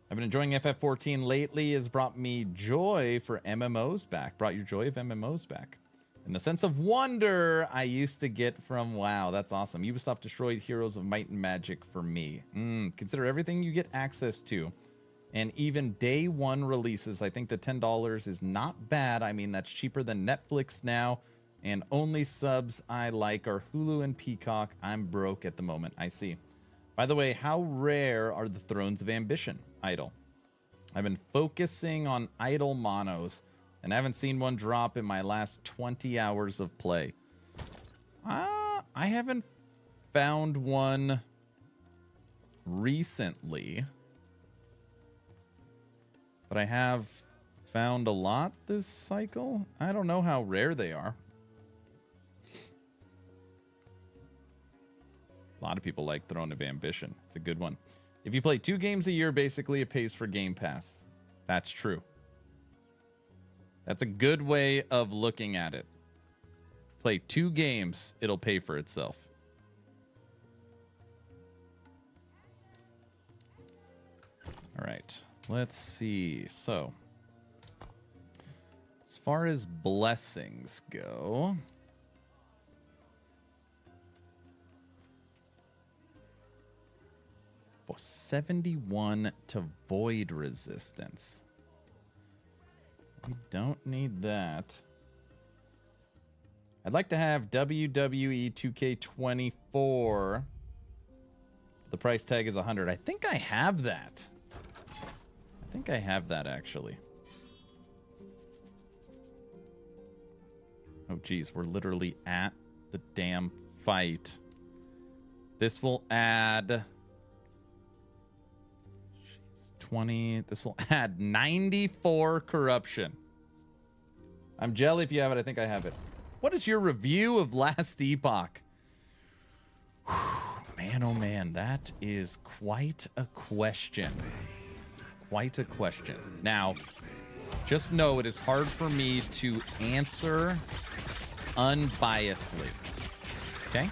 Speaker 1: I've been enjoying FF14 lately. Has brought me joy for MMOs back. Brought your joy of MMOs back. And the sense of wonder I used to get from WoW. That's awesome. Ubisoft destroyed Heroes of Might and Magic for me. Consider everything you get access to. And even day one releases, I think the $10 is not bad. I mean, that's cheaper than Netflix now. And only subs I like are Hulu and Peacock. I'm broke at the moment. I see. By the way, how rare are the Thrones of Ambition idol? I've been focusing on idol monos, and I haven't seen one drop in my last 20 hours of play. I haven't found one recently. But I have found a lot this cycle. I don't know how rare they are. A lot of people like Throne of Ambition. It's a good one. If you play 2 games a year, basically it pays for Game Pass. That's true. That's a good way of looking at it. Play 2 games, it'll pay for itself. All right. Let's see. So, as far as blessings go, for 71 to void resistance. We don't need that. I'd like to have WWE 2K24. The price tag is 100. I think I have that. I think I have that, actually. Oh, geez. We're literally at the damn fight. This will add... 20. This will add 94 corruption. I'm jelly if you have it. I think I have it. What is your review of last Epoch? Whew, man, oh man. That is quite a question. Quite a question. Now, just know it is hard for me to answer unbiasedly. Okay?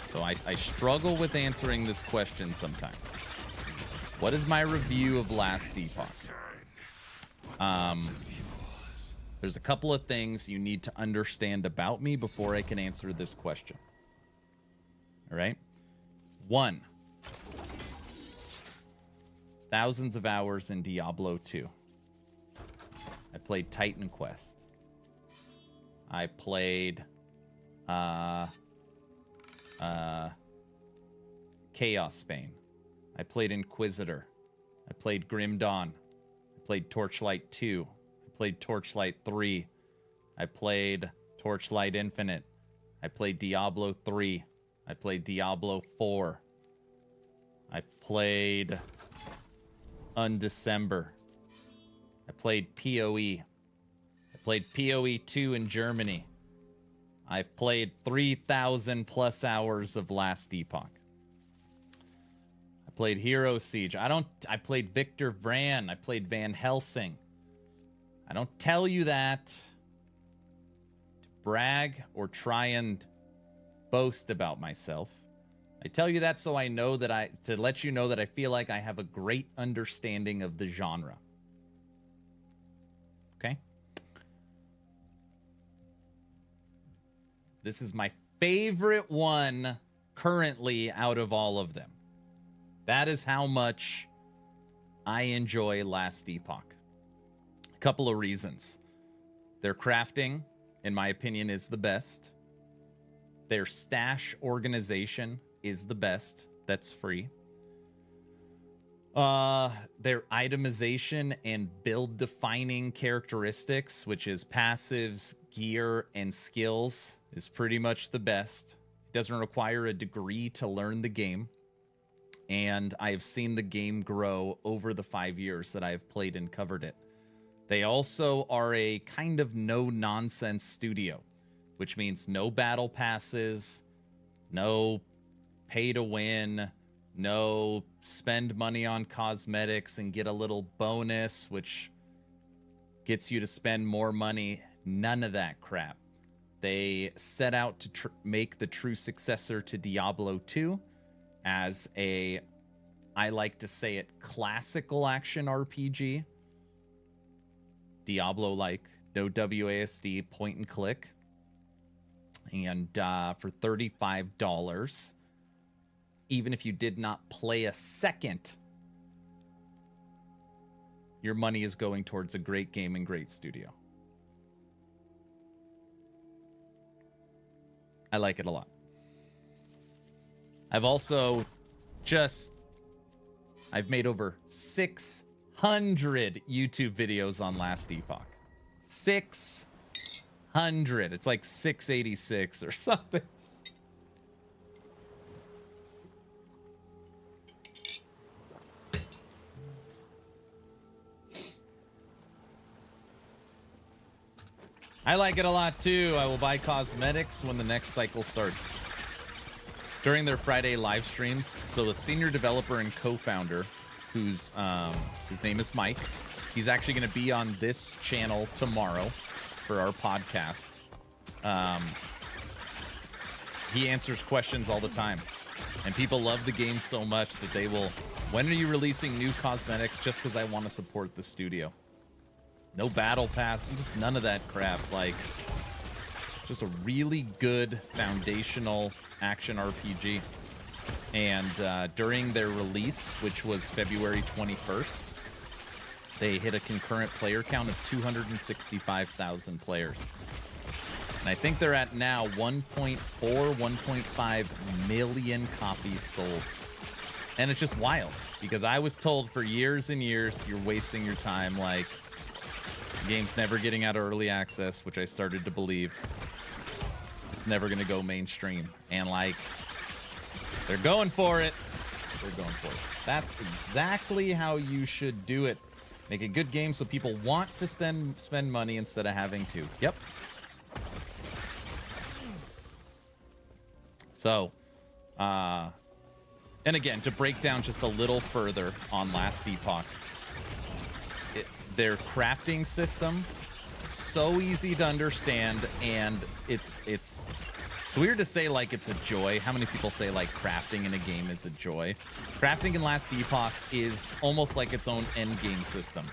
Speaker 1: So I struggle with answering this question sometimes. What is my review of Last Epoch? There's a couple of things you need to understand about me before I can answer this question. All right? 1. Thousands of hours in Diablo 2. I played Titan Quest. I played Chaos Spain. I played Inquisitor. I played Grim Dawn. I played Torchlight 2. I played Torchlight 3. I played Torchlight Infinite. I played Diablo 3. I played Diablo 4. I played Undecember. I played PoE. I played PoE 2 in Germany. I've played 3,000 plus hours of Last Epoch. I played Hero Siege. I played Victor Vran. I played Van Helsing. I don't tell you that to brag or try and boast about myself. I tell you that so I know that to let you know that I feel like I have a great understanding of the genre. Okay? This is my favorite one currently out of all of them. That is how much I enjoy Last Epoch. A couple of reasons. Their crafting, in my opinion, is the best. Their stash organization is the best. That's free. Their itemization and build defining characteristics, which is passives, gear, and skills, is pretty much the best. It doesn't require a degree to learn the game. And I have seen the game grow over the 5 years that I have played and covered it. They also are a kind of no-nonsense studio, which means no battle passes, no pay to win, no spend money on cosmetics and get a little bonus, which gets you to spend more money. None of that crap. They set out to make the true successor to Diablo 2 as a, I like to say it, classical action RPG. Diablo-like, no WASD, point and click. And for $35, even if you did not play a second, your money is going towards a great game and great studio. I like it a lot. I've also I've made over 600 YouTube videos on Last Epoch. 600. It's like 686 or something. I like it a lot too. I will buy cosmetics when the next cycle starts. During their Friday live streams, so the senior developer and co-founder, who's his name is Mike, he's actually going to be on this channel tomorrow for our podcast. He answers questions all the time, and people love the game so much that they will, when are you releasing new cosmetics, just because I want to support the studio. No battle pass, just none of that crap. Like, just a really good foundational action RPG. And during their release, which was February 21st, they hit a concurrent player count of 265,000 players. And I think they're at now 1.4, 1.5 million copies sold. And it's just wild, because I was told for years and years, you're wasting your time. Like, the game's never getting out of early access, which I started to believe. It's never going to go mainstream. And, like, they're going for it. They're going for it. That's exactly how you should do it. Make a good game so people want to spend money instead of having to. Yep. So, and again, to break down just a little further on Last Epoch, their crafting system so easy to understand, and it's weird to say like it's a joy. How many people say like crafting in a game is a joy? Crafting in Last Epoch is almost like its own end game system.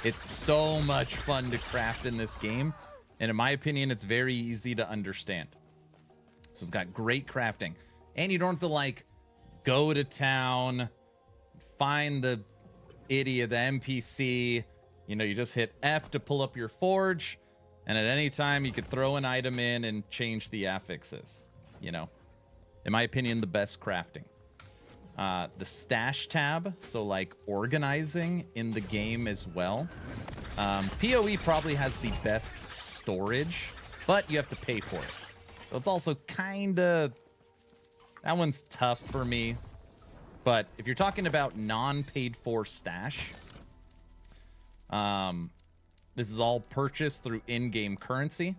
Speaker 1: It's so much fun to craft in this game, and in my opinion, it's very easy to understand. So it's got great crafting, and you don't have to like go to town, find the idiot, the NPC. You know, you just hit F to pull up your forge, and at any time you could throw an item in and change the affixes. You know, in my opinion, the best crafting. The stash tab, so like organizing in the game as well. PoE probably has the best storage, but you have to pay for it. So it's also kind of, that one's tough for me. But if you're talking about non-paid for stash, this is all purchased through in-game currency.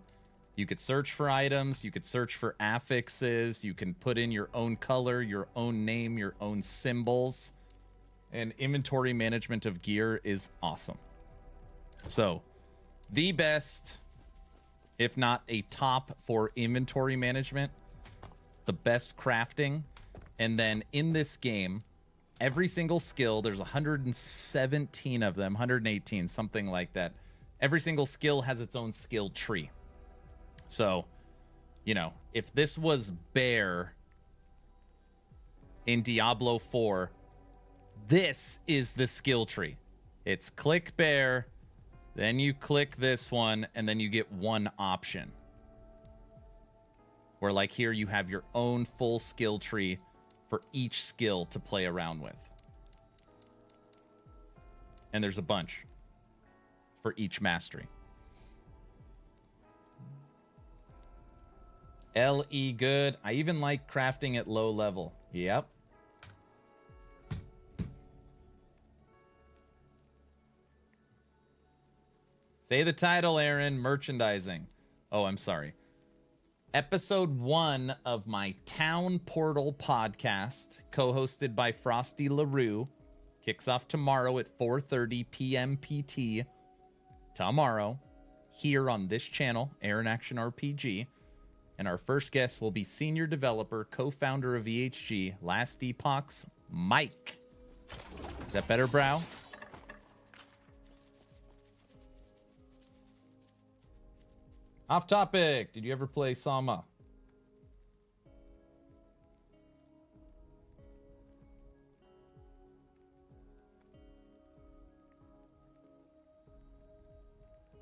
Speaker 1: You could search for items, you could search for affixes, you can put in your own color, your own name, your own symbols, and inventory management of gear is awesome. So, the best, if not a top for inventory management, the best crafting, and then in this game, every single skill, there's 117 of them, 118, something like that. Every single skill has its own skill tree. So, you know, if this was bear in Diablo 4, this is the skill tree. It's click bear, then you click this one, and then you get one option. Where like here you have your own full skill tree for each skill to play around with. And there's a bunch for each mastery. LE good. I even like crafting at low level. Yep. Say the title, Aaron. Merchandising. Oh, I'm sorry. Episode 1 of my Town Portal podcast, co-hosted by Frosty LaRue, kicks off tomorrow at 4:30 p.m. PT. Tomorrow, here on this channel, Aaron Action RPG. And our first guest will be senior developer, co-founder of EHG, Last Epoch's Mike. Is that better, Brow? Off topic. Did you ever play Sama?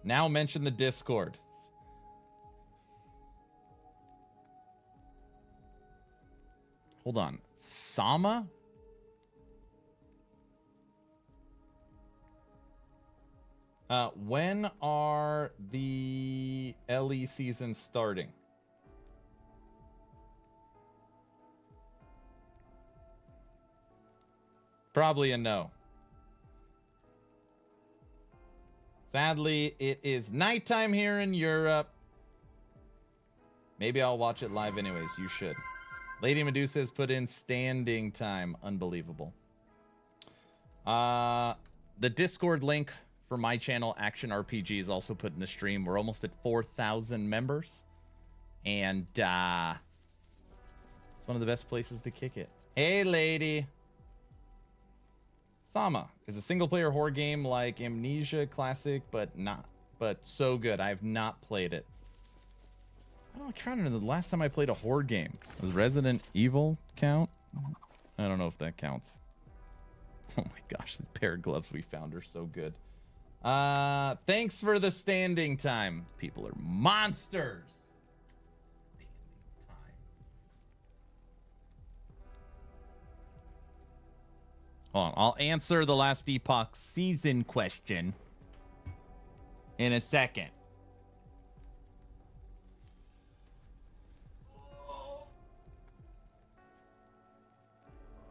Speaker 1: Now mention the Discord. Hold on. Sama? When are the LE seasons starting? Probably a no. Sadly, it is nighttime here in Europe. Maybe I'll watch it live anyways. You should. Lady Medusa has put in standing time. Unbelievable. The Discord link for my channel, Action RPG, is also put in the stream. We're almost at 4,000 members. And it's one of the best places to kick it. Hey, lady. Sama is a single-player horror game like Amnesia Classic, but so good. I have not played it. I don't remember the last time I played a horror game. Does Resident Evil count? I don't know if that counts. Oh my gosh, these pair of gloves we found are so good. Thanks for the standing time. People are monsters. Standing time. Hold on, I'll answer the Last Epoch season question in a second.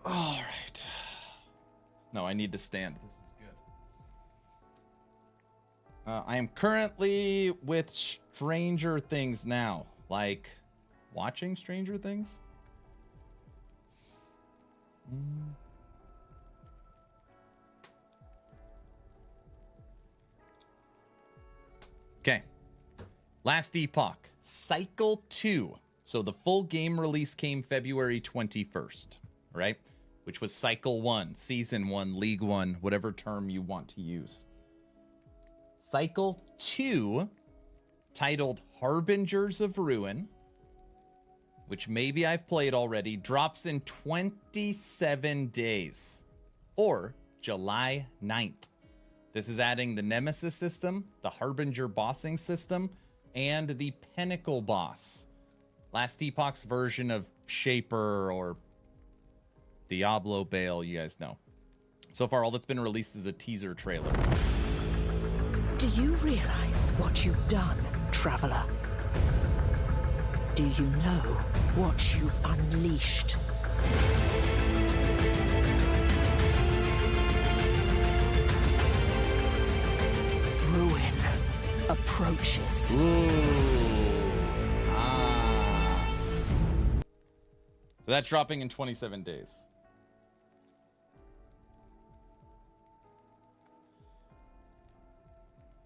Speaker 1: All right. No, I need to stand. This is good. I am currently with Stranger Things now. Like, watching Stranger Things? Okay. Last Epoch, Cycle 2. So the full game release came February 21st, right? Which was Cycle 1, Season 1, League 1, whatever term you want to use. Cycle 2, titled Harbingers of Ruin, which maybe I've played already, drops in 27 days, or July 9th. This is adding the Nemesis system, the Harbinger bossing system, and the Pinnacle boss. Last Epoch's version of Shaper or Diablo Bale, you guys know. So far, all that's been released is a teaser trailer.
Speaker 2: Do you realize what you've done, Traveler? Do you know what you've unleashed? Ruin approaches.
Speaker 1: So that's dropping in 27 days.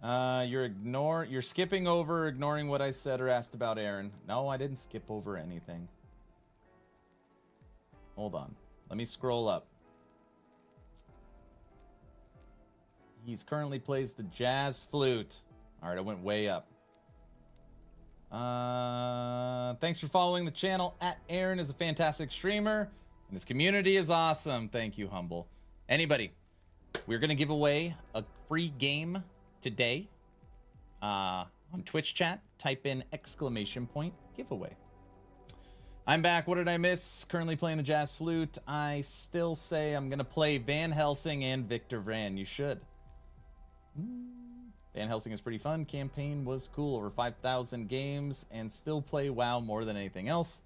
Speaker 1: You're skipping over ignoring what I said or asked about Aaron. No, I didn't skip over anything. Hold on. Let me scroll up. He's currently plays the jazz flute. All right, I went way up. Thanks for following the channel. Aaron is a fantastic streamer, and his community is awesome. Thank you, Humble. Anybody, we're going to give away a free game today on Twitch chat. Type in !giveaway. I'm back. What did I miss? Currently playing the jazz flute. I still say I'm going to play Van Helsing and Victor Vran. You should. Van Helsing is pretty fun. Campaign was cool. Over 5,000 games and still play WoW more than anything else.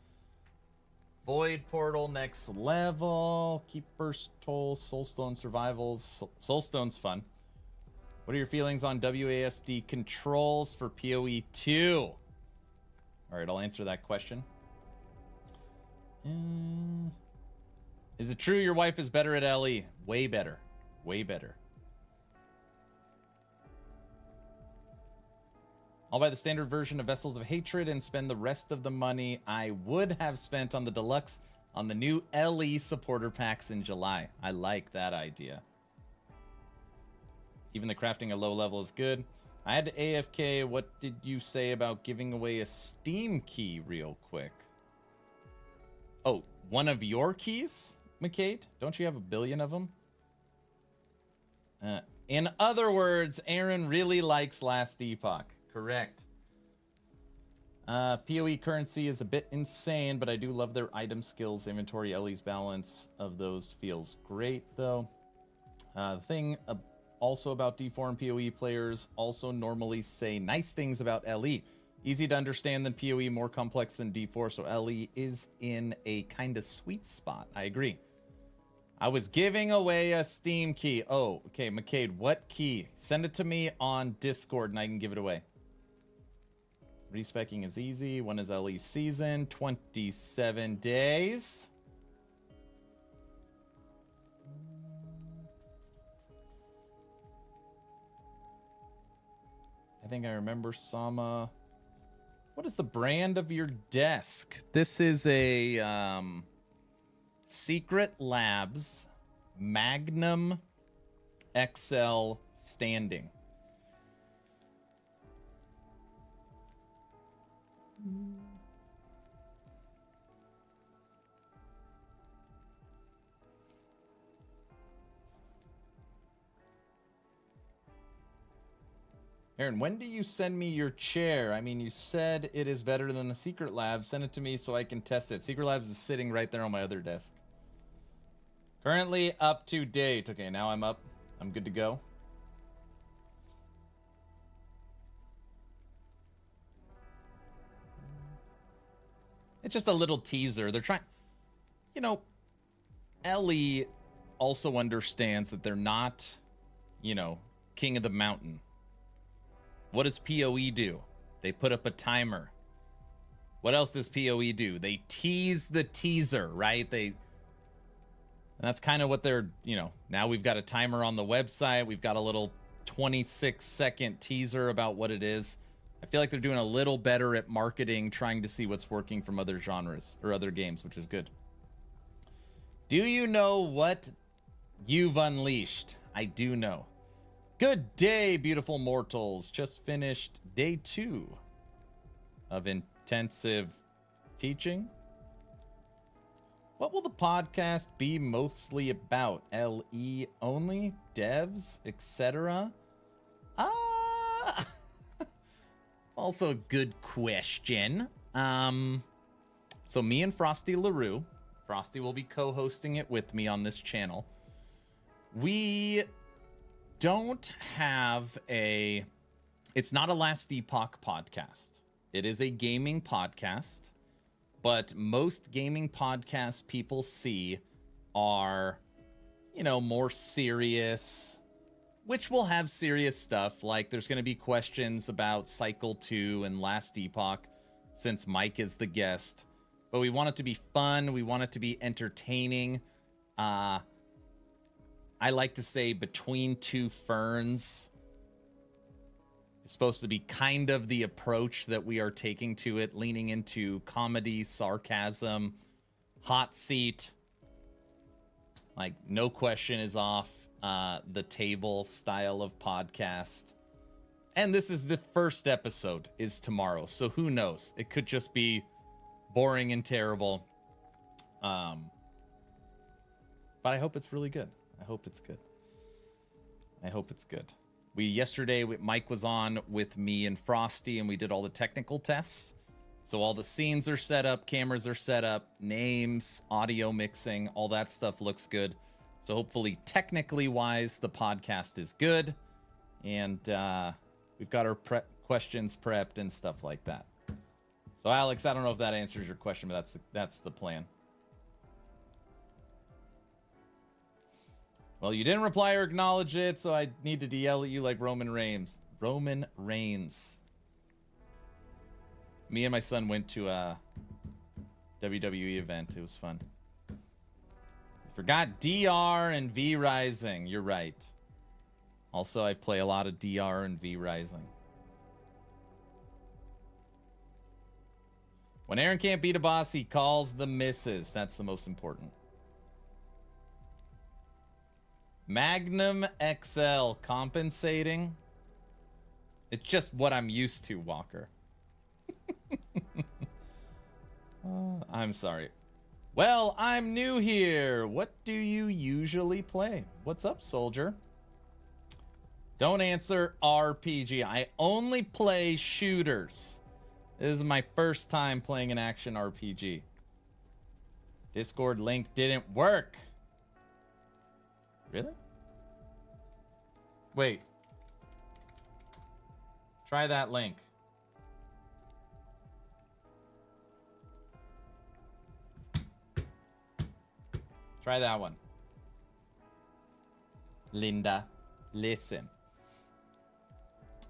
Speaker 1: Void Portal next level. Keeper's Toll. Soulstone Survivals. Soulstone's fun. What are your feelings on WASD controls for PoE 2? All right, I'll answer that question. Is it true your wife is better at LE? Way better. Way better. I'll buy the standard version of Vessels of Hatred and spend the rest of the money I would have spent on the deluxe on the new LE supporter packs in July. I like that idea. Even the crafting a low level is good. I had to AFK. What did you say about giving away a Steam key real quick? Oh, one of your keys, McCade? Don't you have 1 billion of them? In other words, Aaron really likes Last Epoch. Correct. PoE currency is a bit insane, but I do love their item skills, inventory, LE's balance of those feels great, though. The thing also about D4 and PoE players also normally say nice things about LE. Easy to understand than PoE, more complex than D4, so LE is in a kind of sweet spot. I agree. I was giving away a Steam key. Oh, okay, McCade, what key? Send it to me on Discord and I can give it away. Respecking is easy. When is LE season? 27 days. I think I remember Sama. What is the brand of your desk? This is a Secret Labs Magnum XL standing. Aaron, when do you send me your chair? I mean, you said it is better than the Secret Lab. Send it to me so I can test it. Secret Labs is sitting right there on my other desk. Currently up to date. Okay, now I'm up. I'm good to go. It's just a little teaser. They're trying, you know, LE also understands that they're not, you know, king of the mountain. What does PoE do? They put up a timer. What else does PoE do? They tease the teaser, right? And that's kind of what they're, you know, now we've got a timer on the website. We've got a little 26-second teaser about what it is. I feel like they're doing a little better at marketing, trying to see what's working from other genres or other games, which is good. Do you know what you've unleashed? I do know. Good day, beautiful mortals. Just finished day 2 of intensive teaching. What will the podcast be mostly about? LE only? Devs? Etc.? It's also a good question. So me and Frosty LaRue, Frosty will be co-hosting it with me on this channel. We don't have it's not a Last Epoch podcast. It is a gaming podcast, but most gaming podcasts people see are, you know, more serious, which will have serious stuff. Like there's going to be questions about Cycle 2 and Last Epoch since Mike is the guest, but we want it to be fun. We want it to be entertaining. I like to say between two ferns. It's supposed to be kind of the approach that we are taking to it, leaning into comedy, sarcasm, hot seat. Like no question is off the table style of podcast. And this is the first episode is tomorrow. So who knows? It could just be boring and terrible. But I hope it's really good. I hope it's good. I hope it's good. Yesterday, Mike was on with me and Frosty, and we did all the technical tests. So all the scenes are set up, cameras are set up, names, audio mixing, all that stuff looks good. So hopefully, technically wise, the podcast is good. And we've got our questions prepped and stuff like that. So Alex, I don't know if that answers your question, but that's the plan. Well, you didn't reply or acknowledge it, so I needed to yell at you like Roman Reigns. Roman Reigns. Me and my son went to a WWE event. It was fun. Forgot DR and V Rising. You're right. Also, I play a lot of DR and V Rising. When Aaron can't beat a boss, he calls the misses. That's the most important. Magnum XL compensating. It's just what I'm used to, Walker. I'm sorry. Well, I'm new here. What do you usually play? What's up, soldier? Don't answer RPG. I only play shooters. This is my first time playing an action RPG. Discord link didn't work. Really? Wait. Try that link. Try that one. Linda, listen.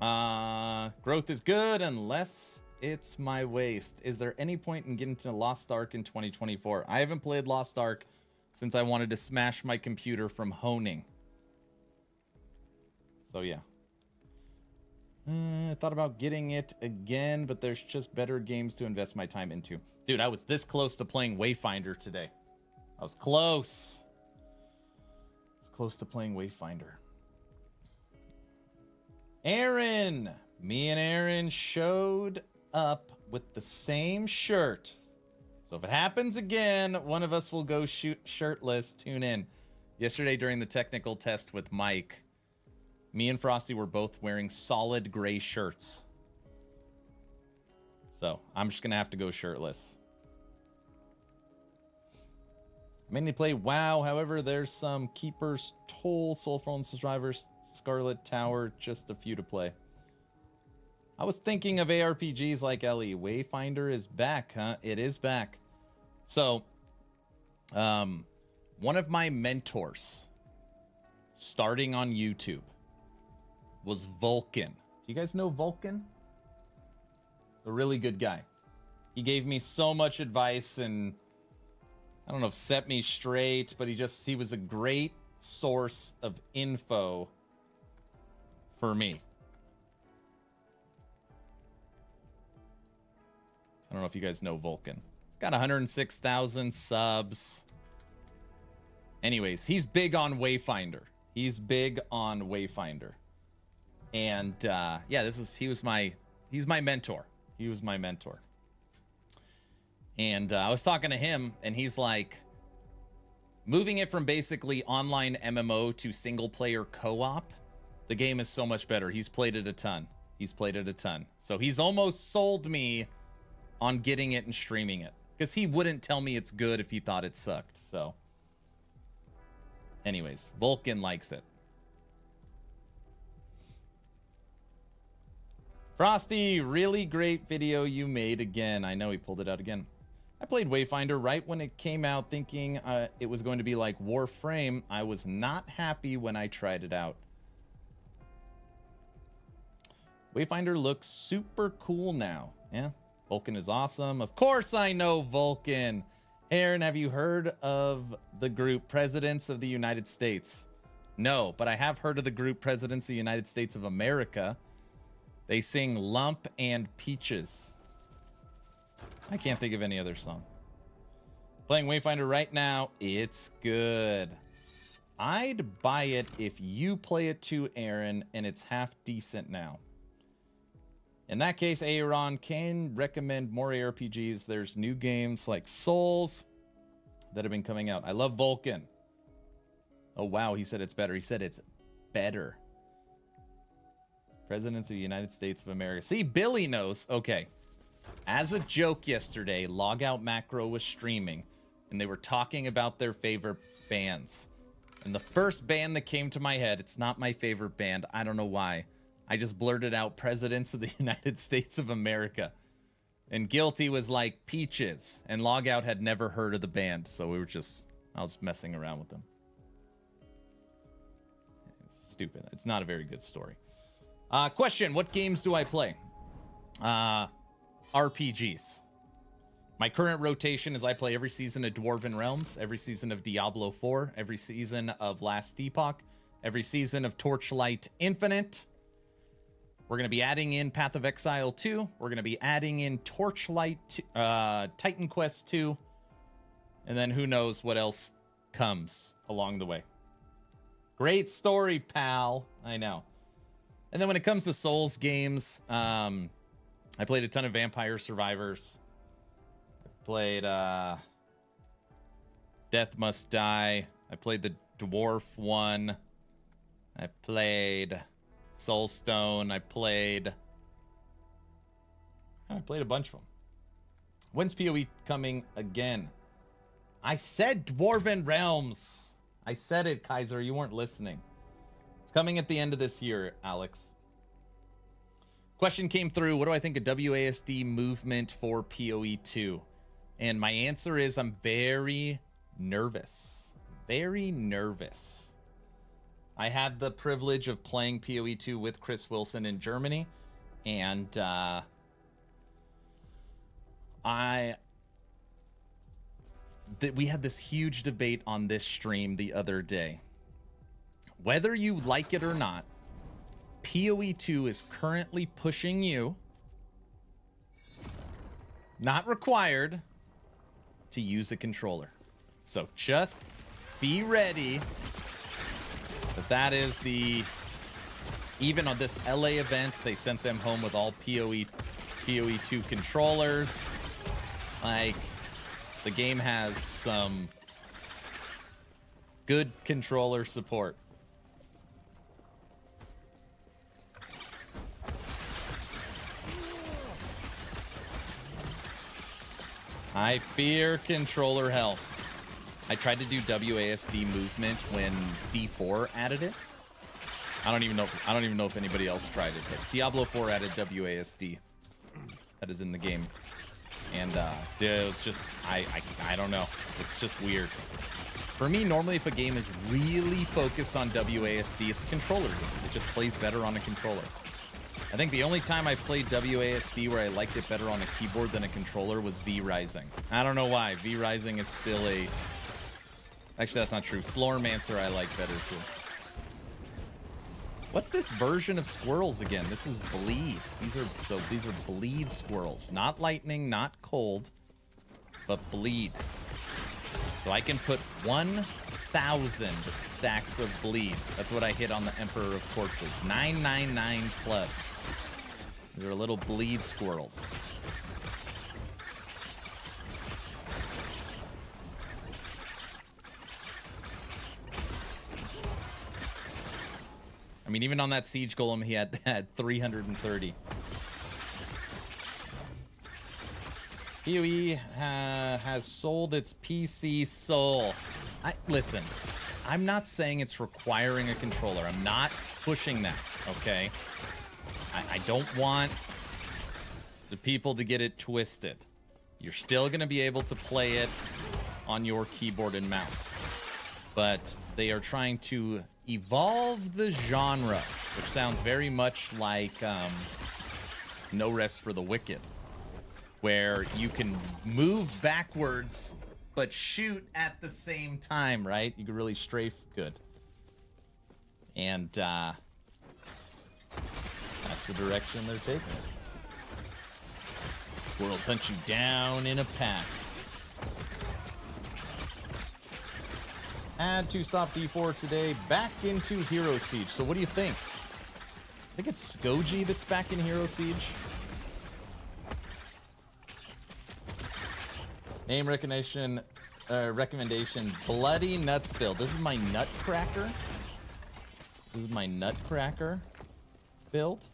Speaker 1: Growth is good unless it's my waist. Is there any point in getting to Lost Ark in 2024? I haven't played Lost Ark since I wanted to smash my computer from honing. So yeah. I thought about getting it again, but there's just better games to invest my time into. Dude, I was this close to playing Wayfinder today. I was close. I was close to playing Wayfinder. Aaron! Me and Aaron showed up with the same shirt. So if it happens again, one of us will go shoot shirtless. Tune in. Yesterday during the technical test with Mike, me and Frosty were both wearing solid gray shirts. So I'm just going to have to go shirtless. I mainly play WoW. However, there's some Keeper's Toll, Soulfront Survivors, Scarlet Tower, just a few to play. I was thinking of ARPGs like LE. Wayfinder is back, huh? It is back. So, one of my mentors starting on YouTube was Vulcan. Do you guys know Vulcan? A really good guy. He gave me so much advice and I don't know if set me straight, but he was a great source of info for me. I don't know if you guys know Vulcan. He's got 106,000 subs. Anyways, he's big on Wayfinder. He's big on Wayfinder. And yeah, he's my mentor. He was my mentor. And I was talking to him, and he's like, moving it from basically online MMO to single player co-op, the game is so much better. He's played it a ton. So he's almost sold me on getting it and streaming it, because he wouldn't tell me it's good if he thought it sucked. So anyways, Vulcan likes it. Frosty, really great video you made again. I know he pulled it out again. I played Wayfinder right when it came out, thinking it was going to be like Warframe. I was not happy when I tried it out. Wayfinder looks super cool now. Yeah, Vulcan is awesome. Of course I know Vulcan. Aaron, have you heard of the group Presidents of the United States? No, but I have heard of the group Presidents of the United States of America. They sing Lump and Peaches. I can't think of any other song. Playing Wayfinder right now. It's good. I'd buy it if you play it too, Aaron, and it's half decent now. In that case, Aaron can recommend more ARPGs. There's new games like Souls that have been coming out. I love Vulcan. Oh, wow. He said it's better. He said it's better. Presidents of the United States of America. See, Billy knows. Okay. As a joke yesterday, Logout Macro was streaming, and they were talking about their favorite bands. And the first band that came to my head, it's not my favorite band. I don't know why. I just blurted out Presidents of the United States of America. And Guilty was like Peaches. And Logout had never heard of the band. So I was messing around with them. It's stupid. It's not a very good story. Question, what games do I play? RPGs. My current rotation is I play every season of Dwarven Realms, every season of Diablo 4, every season of Last Epoch, every season of Torchlight Infinite. We're going to be adding in Path of Exile 2. We're going to be adding in Torchlight, Titan Quest 2. And then who knows what else comes along the way. Great story, pal. I know. And then when it comes to Souls games, I played a ton of Vampire Survivors. I played Death Must Die. I played the Dwarf one. I played Soulstone. I played a bunch of them. When's PoE coming again? I said Dwarven Realms. I said it, Kaiser. You weren't listening. It's coming at the end of this year, Alex. Question came through. What do I think of WASD movement for PoE 2? And my answer is I'm very nervous. Very nervous. I had the privilege of playing PoE 2 with Chris Wilson in Germany. And we had this huge debate on this stream the other day. Whether you like it or not, PoE 2 is currently pushing you, not required, to use a controller. So just be ready that is the... Even on this LA event, they sent them home with all PoE 2 controllers. Like, the game has some good controller support. I fear controller hell. I tried to do WASD movement when D4 added it. I don't even know if anybody else tried it, but Diablo 4 added WASD. That is in the game. And it was just I don't know. It's just weird. For me, normally if a game is really focused on WASD, it's a controller game. It just plays better on a controller. I think the only time I played WASD where I liked it better on a keyboard than a controller was V-Rising. I don't know why. V-Rising is still a... Actually, that's not true. Slormancer I like better, too. What's this version of squirrels again? This is bleed. These are bleed squirrels. Not lightning, not cold, but bleed. So I can put 1,000 stacks of bleed. That's what I hit on the Emperor of Corpses. 999 plus. These are little bleed squirrels. I mean, even on that siege golem, he had 330. PoE has sold its PC soul. Listen, I'm not saying it's requiring a controller. I'm not pushing that, okay? I don't want the people to get it twisted. You're still going to be able to play it on your keyboard and mouse. But they are trying to evolve the genre, which sounds very much like No Rest for the Wicked, where you can move backwards but shoot at the same time, right? You can really strafe good. And that's the direction they're taking it. Squirrels hunt you down in a pack. Had to stop D4 today, back into Hero Siege. So what do you think? I think it's Skoji that's back in Hero Siege. Name recognition, recommendation, Bloody Nuts build. This is my Nutcracker. This is my Nutcracker build.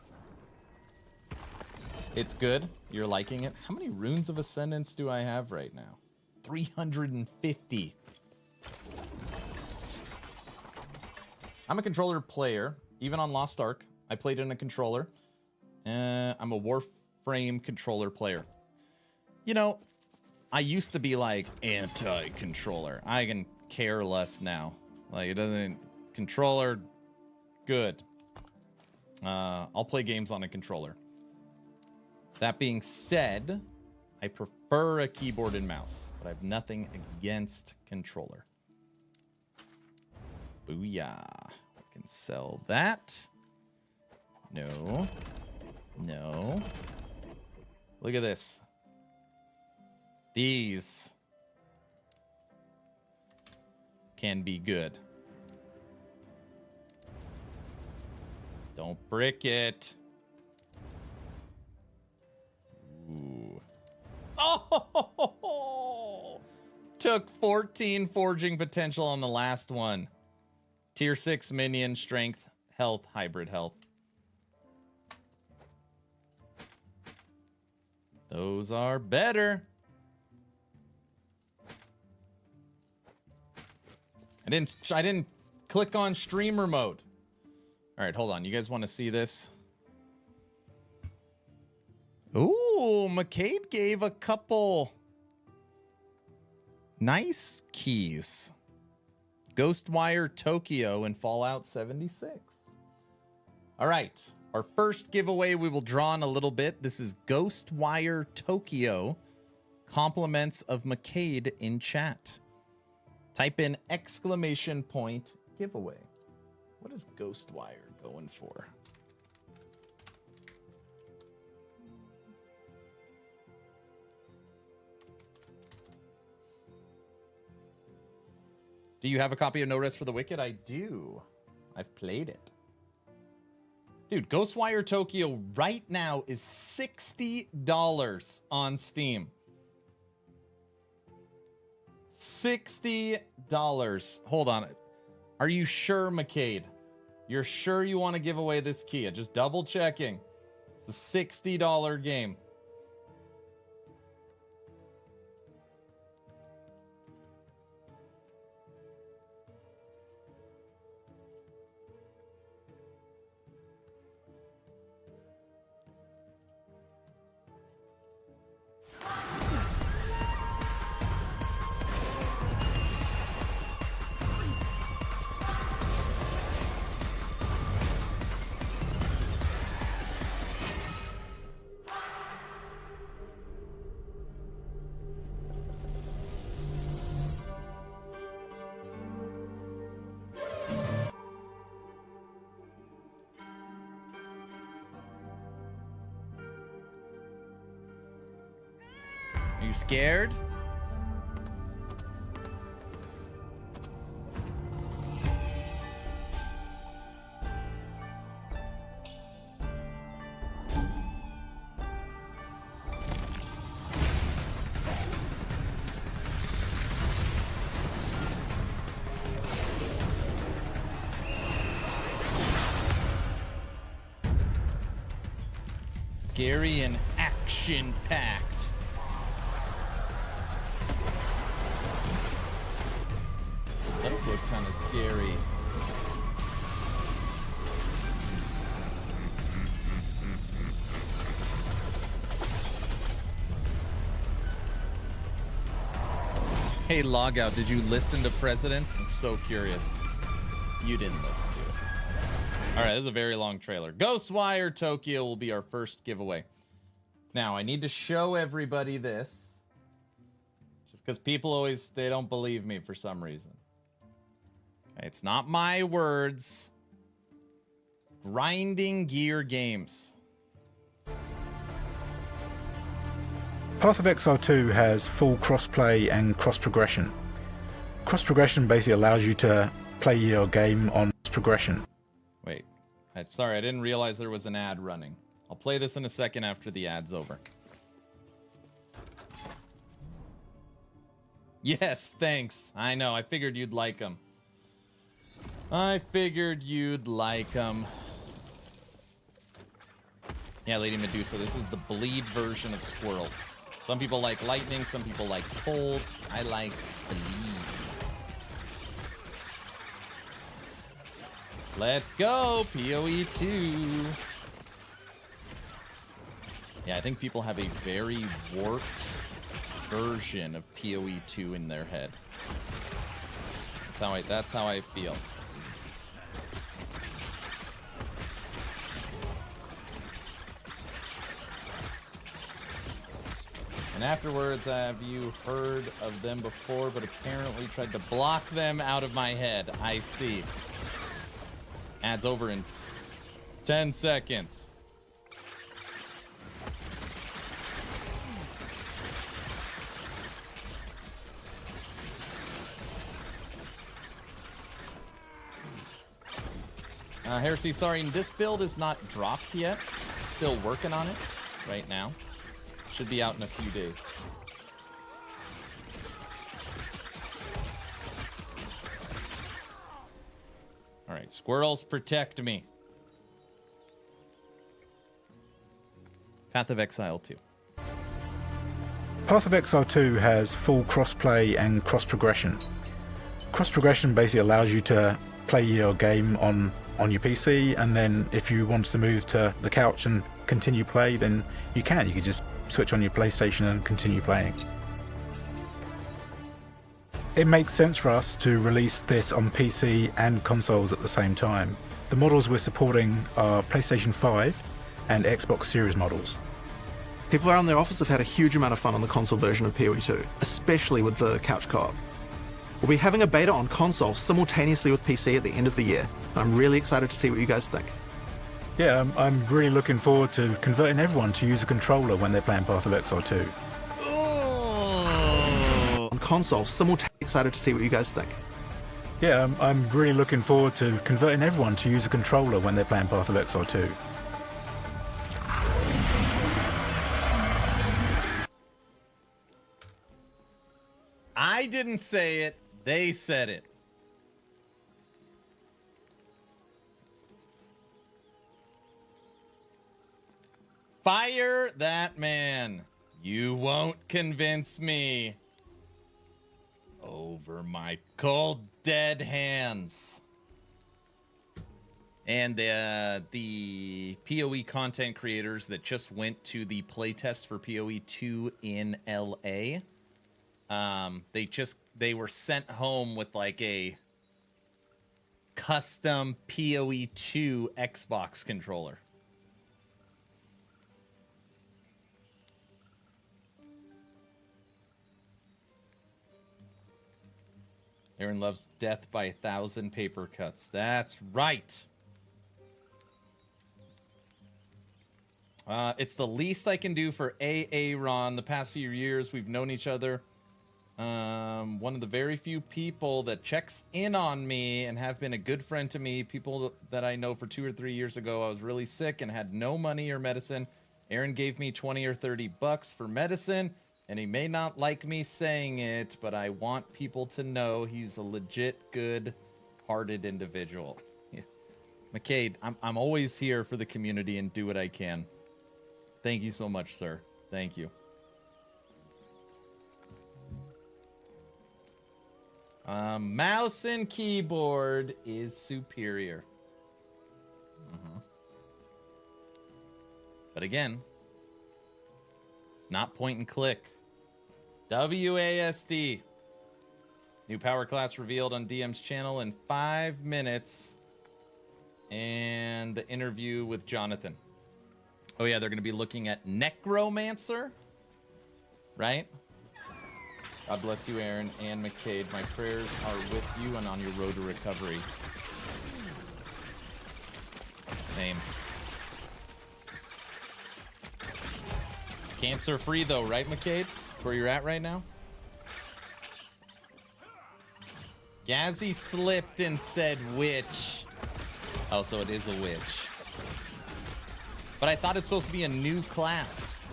Speaker 1: It's good. You're liking it. How many runes of ascendance do I have right now? 350. I'm a controller player. Even on Lost Ark, I played in a controller. I'm a Warframe controller player. You know, I used to be like anti-controller. I can care less now. Like, it doesn't... Controller, good. I'll play games on a controller. That being said, I prefer a keyboard and mouse, but I have nothing against controller. Booyah. I can sell that. No. No. Look at this. These can be good. Don't brick it. Ooh. Oh! Took 14 forging potential on the last one. Tier 6 minion, strength, health, hybrid health. Those are better. I didn't click on streamer mode. All right, hold on. You guys want to see this? Ooh, McCade gave a couple nice keys. Ghostwire Tokyo and Fallout 76. All right, our first giveaway we will draw in a little bit. This is Ghostwire Tokyo. Compliments of McCade in chat. Type in exclamation point giveaway. What is Ghostwire going for? Do you have a copy of No Rest for the Wicked? I do. I've played it. Dude, Ghostwire Tokyo right now is $60 on Steam. $60. Hold on. Are you sure, McCade? You're sure you want to give away this key? Just double checking. It's a $60 game. Are you scared? Scary and action-packed. Does look kind of scary. Hey, Logout, did you listen to Presidents? I'm so curious. You didn't listen to it. All right, this is a very long trailer. Ghostwire Tokyo will be our first giveaway. Now, I need to show everybody this. Just because people always, they don't believe me for some reason. Okay, it's not my words. Grinding Gear Games.
Speaker 7: Path of Exile 2 has full cross-play and cross-progression. Cross-progression basically allows you to play your game on progression.
Speaker 1: Wait, I'm sorry, I didn't realize there was an ad running. I'll play this in a second after the ad's over. Yes, thanks. I know, I figured you'd like them. I figured you'd like them. Yeah, Lady Medusa, this is the bleed version of Squirrels. Some people like lightning, some people like cold. I like bleed. Let's go, PoE 2. Yeah, I think people have a very warped version of PoE 2 in their head. That's how I feel. And afterwards, have you heard of them before, but apparently tried to block them out of my head? I see. Ad's over in 10 seconds. Heresy, sorry, this build is not dropped yet. Still working on it right now. Should be out in a few days. All right, Squirrels, protect me. Path of Exile 2.
Speaker 7: Path of Exile 2 has full cross-play and cross-progression. Cross-progression basically allows you to play your game on your PC, and then if you want to move to the couch and continue play, then you can. You can just switch on your PlayStation and continue playing. It makes sense for us to release this on PC and consoles at the same time. The models we're supporting are PlayStation 5 and Xbox Series models.
Speaker 8: People around their office have had a huge amount of fun on the console version of PoE 2, especially with the couch co-op. We'll be having a beta on console simultaneously with PC at the end of the year. I'm really excited to see what you guys think.
Speaker 7: Yeah, I'm really looking forward to converting everyone to use a controller when they're playing Path of Exile 2.
Speaker 8: On console simultaneously, excited to see what you guys think.
Speaker 7: Yeah, I'm really looking forward to converting everyone to use a controller when they're playing Path of Exile 2.
Speaker 1: I didn't say it. They said it. Fire that man. You won't convince me. Over my cold, dead hands. And the PoE content creators that just went to the playtest for PoE 2 in LA, they were sent home with like a custom PoE 2 Xbox controller. Aaron loves death by 1,000 paper cuts. That's right. It's the least I can do for Ron. The past few years, we've known each other. One of the very few people that checks in on me and have been a good friend to me. People that I know for 2 or 3 years ago, I was really sick and had no money or medicine. Aaron gave me 20 or 30 bucks for medicine, and he may not like me saying it, but I want people to know he's a legit good-hearted individual. McCade, I'm always here for the community and do what I can. Thank you so much, sir. Thank you. Mouse and keyboard is superior. But again, it's not point and click. WASD. New power class revealed on DM's channel in 5 minutes. And the interview with Jonathan. Oh yeah, they're going to be looking at Necromancer. Right? God bless you, Aaron and McCade. My prayers are with you and on your road to recovery. Same. Cancer free though, right, McCade? That's where you're at right now? Gazzy slipped and said witch. Oh, so it is a witch. But I thought it's supposed to be a new class.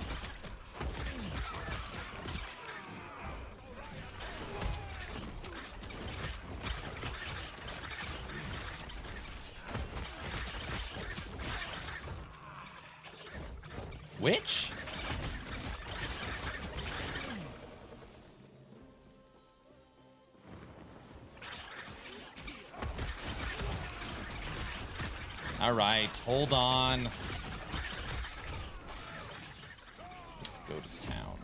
Speaker 1: Witch? All right, hold on. Let's go to town.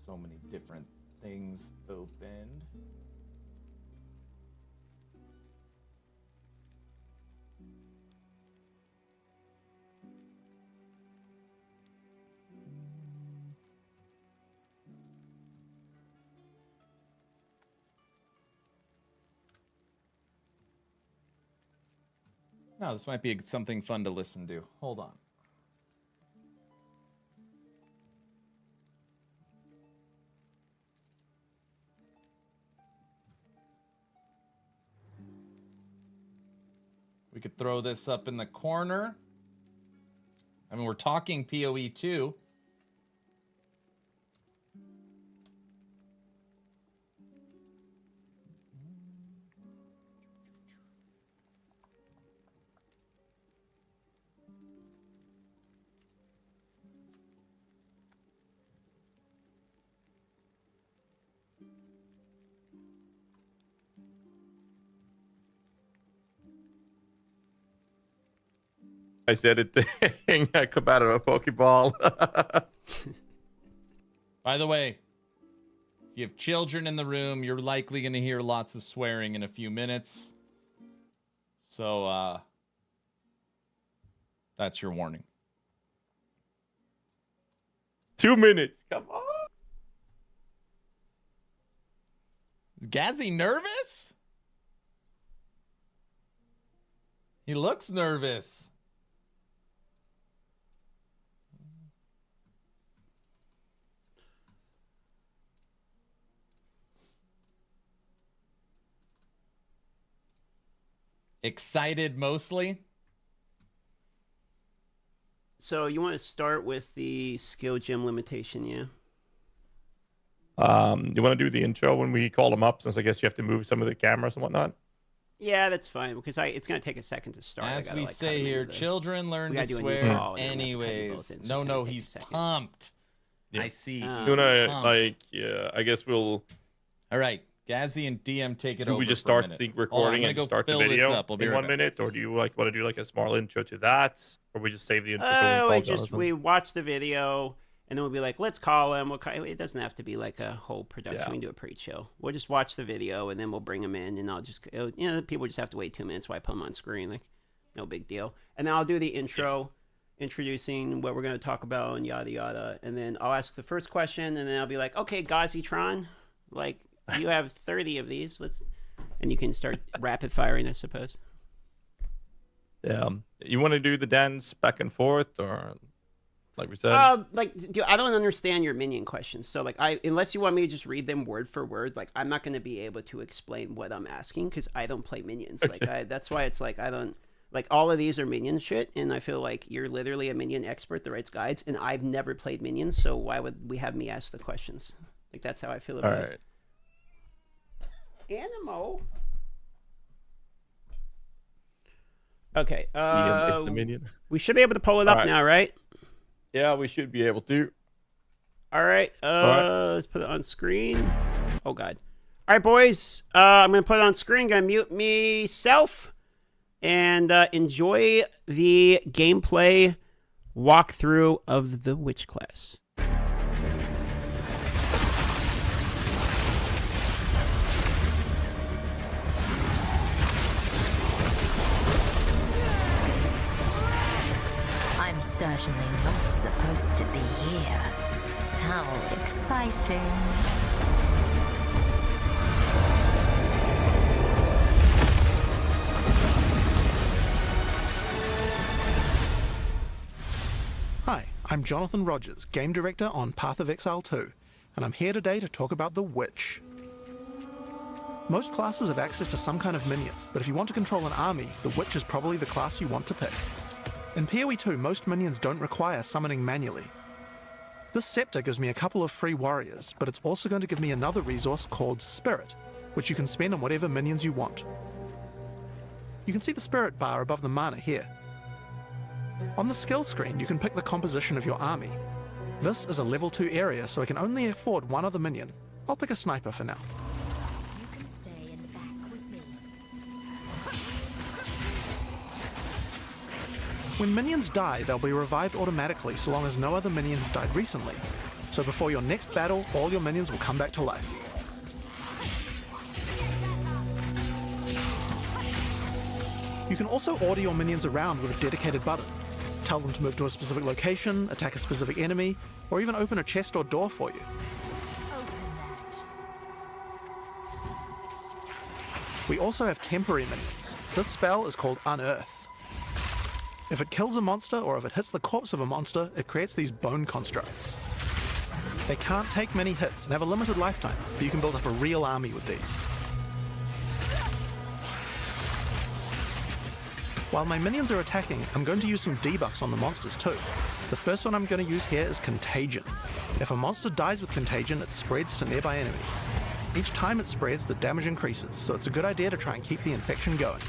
Speaker 1: So many different things opened. No, this might be something fun to listen to. Hold on. We could throw this up in the corner. I mean, we're talking PoE too.
Speaker 9: I said it thing. I come out of a Pokeball.
Speaker 1: By the way, if you have children in the room, you're likely going to hear lots of swearing in a few minutes. So, that's your warning.
Speaker 9: 2 minutes. Come on.
Speaker 1: Is Gazzy nervous? He looks nervous. Excited mostly.
Speaker 3: So you want to start with the skill gem limitation, yeah?
Speaker 9: You want to do the intro when we call them up, since I guess you have to move some of the cameras and whatnot?
Speaker 3: Yeah, that's fine, because it's going to take a second to start.
Speaker 1: As we say here, children learn to swear anyways. No, he's pumped. Yeah. I see.
Speaker 9: Yeah, I guess we'll...
Speaker 1: All right. Gazzy and DM take it over.
Speaker 9: Do we just start the recording and start the video in 1 minute, or do you want to do like a small intro to that, or we just save the intro?
Speaker 3: We watch the video and then we'll be like, let's call him. It doesn't have to be like a whole production. We can do a pre-show. We'll just watch the video and then we'll bring him in, and I'll just people just have to wait 2 minutes while I put him on screen. Like, no big deal. And then I'll do the intro, introducing what we're going to talk about and yada yada, and then I'll ask the first question, and then I'll be like, okay, Gazitron, like you have 30 of these, and you can start rapid firing, I suppose.
Speaker 9: Yeah, you want to do the dance back and forth, or like we said?
Speaker 3: Dude, I don't understand your minion questions. So like, unless you want me to just read them word for word, like I'm not going to be able to explain what I'm asking because I don't play minions. Okay. Like that's why it's like I don't like all of these are minion shit, and I feel like you're literally a minion expert that writes guides, and I've never played minions, so why would we have me ask the questions? Like that's how I feel about it. Animo. Okay.
Speaker 9: It's the minion.
Speaker 3: We should be able to pull it up now, right?
Speaker 9: Yeah, we should be able to.
Speaker 3: All right. Let's put it on screen. Oh God. All right, boys. I'm gonna put it on screen. Gonna mute myself and enjoy the gameplay walkthrough of the witch class.
Speaker 2: I'm certainly not supposed to be here. How exciting.
Speaker 8: Hi, I'm Jonathan Rogers, Game Director on Path of Exile 2, and I'm here today to talk about the Witch. Most classes have access to some kind of minion, but if you want to control an army, the Witch is probably the class you want to pick. In PoE 2, most minions don't require summoning manually. This scepter gives me a couple of free warriors, but it's also going to give me another resource called Spirit, which you can spend on whatever minions you want. You can see the Spirit bar above the mana here. On the skill screen, you can pick the composition of your army. This is a level 2 area, so I can only afford one other minion. I'll pick a sniper for now.
Speaker 2: You can stay in the back with me.
Speaker 8: When minions die, they'll be revived automatically so long as no other minion has died recently. So before your next battle, all your minions will come back to life. You can also order your minions around with a dedicated button. Tell them to move to a specific location, attack a specific enemy, or even open a chest or door for you. We also have temporary minions. This spell is called Unearth. If it kills a monster or if it hits the corpse of a monster, it creates these bone constructs. They can't take many hits and have a limited lifetime, but you can build up a real army with these. While my minions are attacking, I'm going to use some debuffs on the monsters too. The first one I'm going to use here is Contagion. If a monster dies with Contagion, it spreads to nearby enemies. Each time it spreads, the damage increases, so it's a good idea to try and keep the infection going.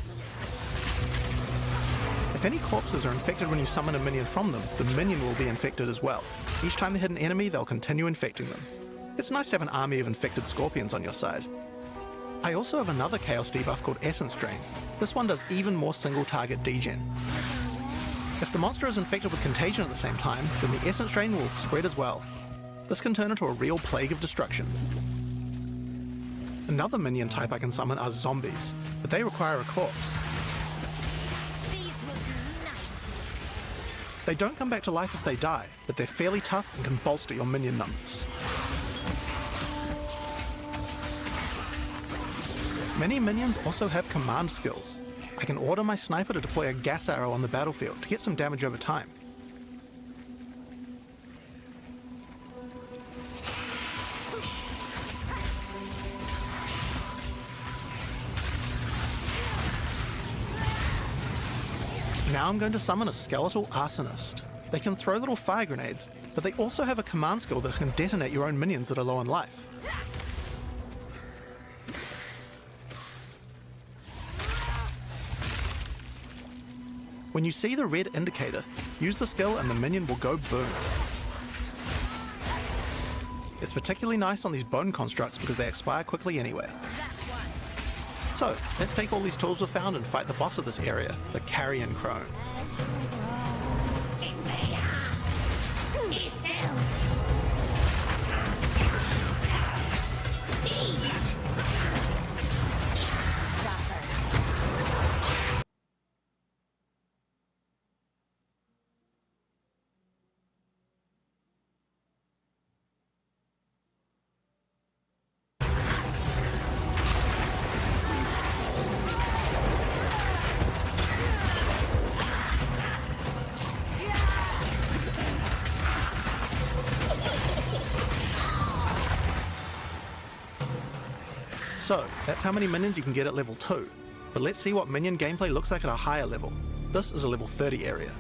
Speaker 8: If any corpses are infected when you summon a minion from them, the minion will be infected as well. Each time they hit an enemy, they'll continue infecting them. It's nice to have an army of infected scorpions on your side. I also have another chaos debuff called Essence Drain. This one does even more single target degen. If the monster is infected with Contagion at the same time, then the Essence Drain will spread as well. This can turn into a real plague of destruction. Another minion type I can summon are zombies, but they require a corpse. They don't come back to life if they die, but they're fairly tough and can bolster your minion numbers. Many minions also have command skills. I can order my sniper to deploy a gas arrow on the battlefield to get some damage over time. Now I'm going to summon a skeletal arsonist. They can throw little fire grenades, but they also have a command skill that can detonate your own minions that are low on life. When you see the red indicator, use the skill and the minion will go boom. It's particularly nice on these bone constructs because they expire quickly anyway. So, let's take all these tools we've found and fight the boss of this area, the Carrion Crone. So, that's how many minions you can get at level 2. But let's see what minion gameplay looks like at a higher level. This is a level 30 area.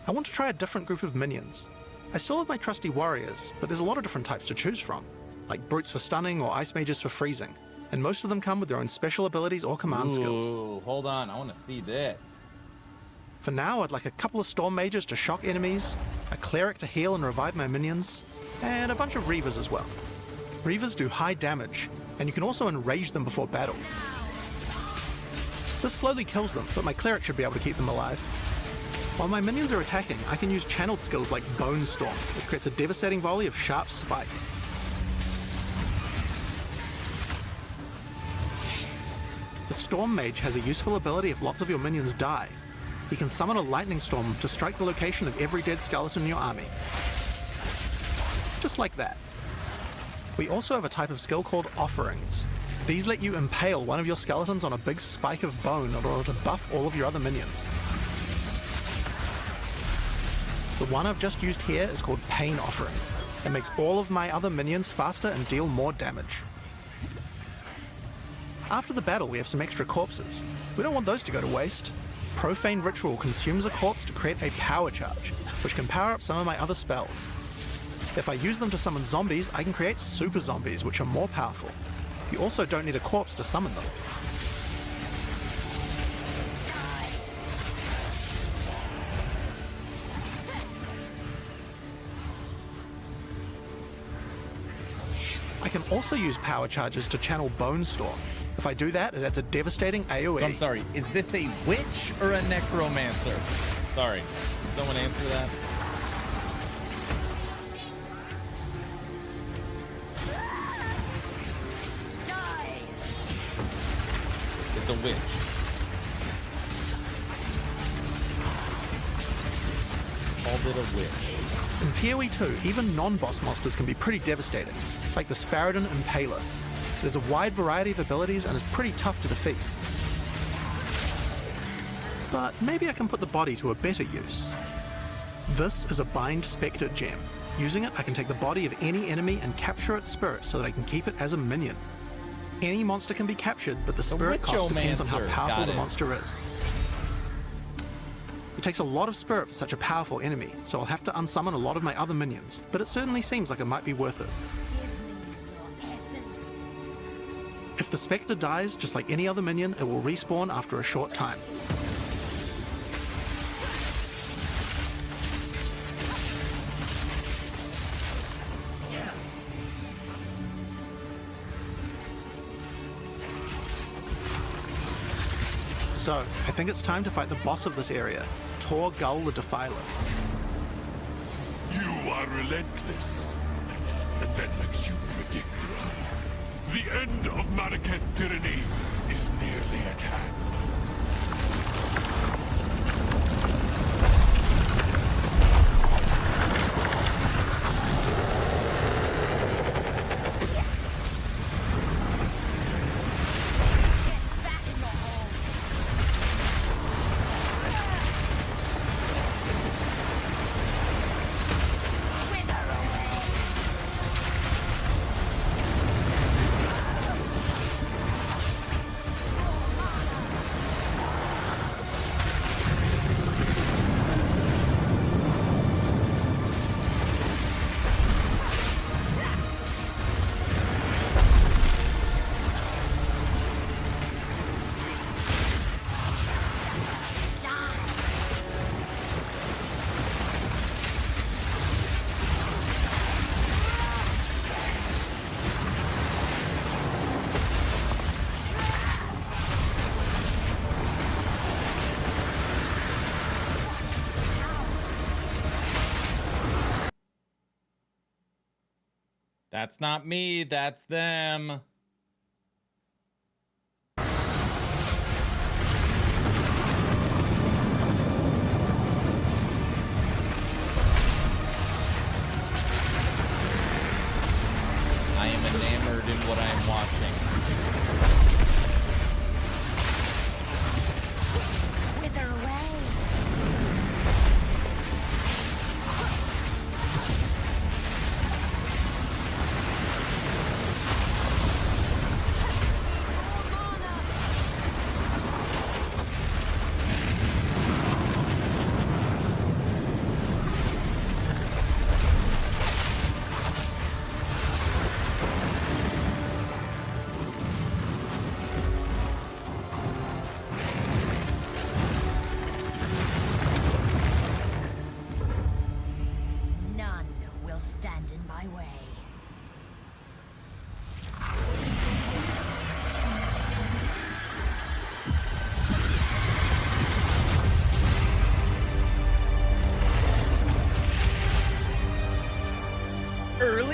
Speaker 8: I want to try a different group of minions. I still have my trusty warriors, but there's a lot of different types to choose from, like brutes for stunning or ice mages for freezing, and most of them come with their own special abilities or command skills.
Speaker 1: Ooh, hold on, I want to see this.
Speaker 8: For now, I'd like a couple of storm mages to shock enemies, a cleric to heal and revive my minions, and a bunch of reavers as well. Reavers do high damage, and you can also enrage them before battle. This slowly kills them, but my cleric should be able to keep them alive. While my minions are attacking, I can use channeled skills like Bone Storm, which creates a devastating volley of sharp spikes. The Storm Mage has a useful ability if lots of your minions die. He can summon a lightning storm to strike the location of every dead skeleton in your army. Just like that. We also have a type of skill called Offerings. These let you impale one of your skeletons on a big spike of bone in order to buff all of your other minions. The one I've just used here is called Pain Offering. It makes all of my other minions faster and deal more damage. After the battle, we have some extra corpses. We don't want those to go to waste. Profane Ritual consumes a corpse to create a power charge, which can power up some of my other spells. If I use them to summon zombies, I can create super zombies, which are more powerful. You also don't need a corpse to summon them. I can also use power charges to channel Bone Storm. If I do that, it adds a devastating AoE.
Speaker 1: So I'm sorry, is this a witch or a necromancer? Sorry, can someone answer that? It's a witch. Called it a witch.
Speaker 8: In PoE 2, even non-boss monsters can be pretty devastating, like this Faradin Impaler. There's a wide variety of abilities and is pretty tough to defeat. But maybe I can put the body to a better use. This is a Bind Spectre gem. Using it, I can take the body of any enemy and capture its spirit so that I can keep it as a minion. Any monster can be captured, but the spirit cost depends on how powerful the monster is. It takes a lot of spirit for such a powerful enemy, so I'll have to unsummon a lot of my other minions, but it certainly seems like it might be worth it. If the Spectre dies, just like any other minion, it will respawn after a short time. So, I think it's time to fight the boss of this area, Tor Gull the Defiler.
Speaker 5: You are relentless, and that makes you predictable. The end of Marraketh tyranny is nearly at hand.
Speaker 1: That's not me, that's them. I am enamored in what I am watching.
Speaker 2: Wither away.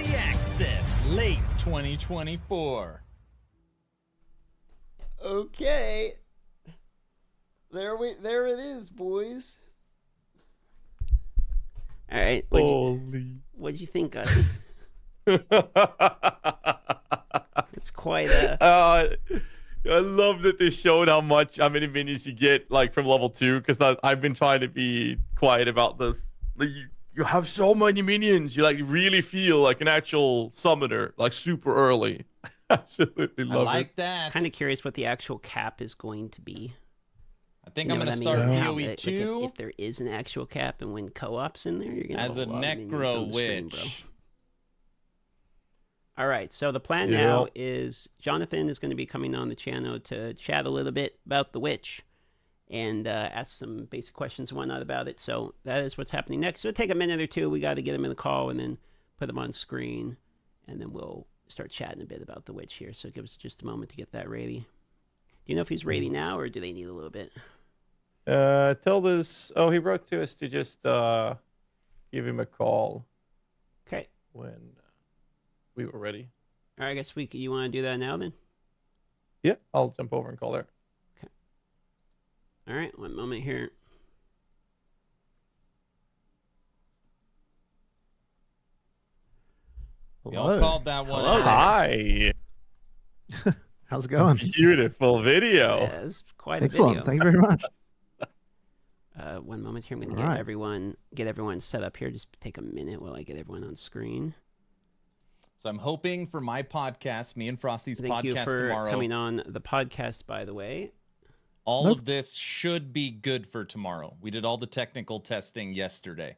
Speaker 1: Early access, late 2024.
Speaker 3: Okay. There it is, boys. All right. What'd you think, Gus? It's quite a...
Speaker 9: I love that they showed how many minions you get like from level 2, because I've been trying to be quiet about this. Like, you have so many minions, you like really feel like an actual summoner, like super early. Absolutely love it.
Speaker 1: I like that.
Speaker 3: Kind of curious what the actual cap is going to be.
Speaker 1: I think I'm going to start PoE 2.
Speaker 3: Like if there is an actual cap and when co-op's in there, you're going to
Speaker 1: as a necro witch.
Speaker 3: All right, so the plan now is Jonathan is going to be coming on the channel to chat a little bit about the witch and ask some basic questions and whatnot about it. So that is what's happening next. So it'll take a minute or two. We got to get him in the call and then put him on screen, and then we'll start chatting a bit about the witch here. So give us just a moment to get that ready. Do you know if he's ready now, or do they need a little bit?
Speaker 9: Tell this. Oh, he wrote to us to just give him a call.
Speaker 3: Okay.
Speaker 9: When we were ready.
Speaker 3: All right, I guess you want to do that now then?
Speaker 9: Yeah, I'll jump over and call her.
Speaker 3: Okay. All right, one moment here.
Speaker 1: Y'all called that one.
Speaker 9: Hello. Hi.
Speaker 8: How's it going?
Speaker 9: Beautiful video.
Speaker 3: Yeah, it's quite
Speaker 8: Excellent.
Speaker 3: a video.
Speaker 8: Thank you very much.
Speaker 3: One moment here. I'm going to get everyone set up here. Just take a minute while I get everyone on screen.
Speaker 1: So I'm hoping for my podcast, me and Frosty's
Speaker 3: Thank you
Speaker 1: podcast
Speaker 3: for
Speaker 1: tomorrow.
Speaker 3: coming on the podcast, by the way.
Speaker 1: All of this should be good for tomorrow. We did all the technical testing yesterday.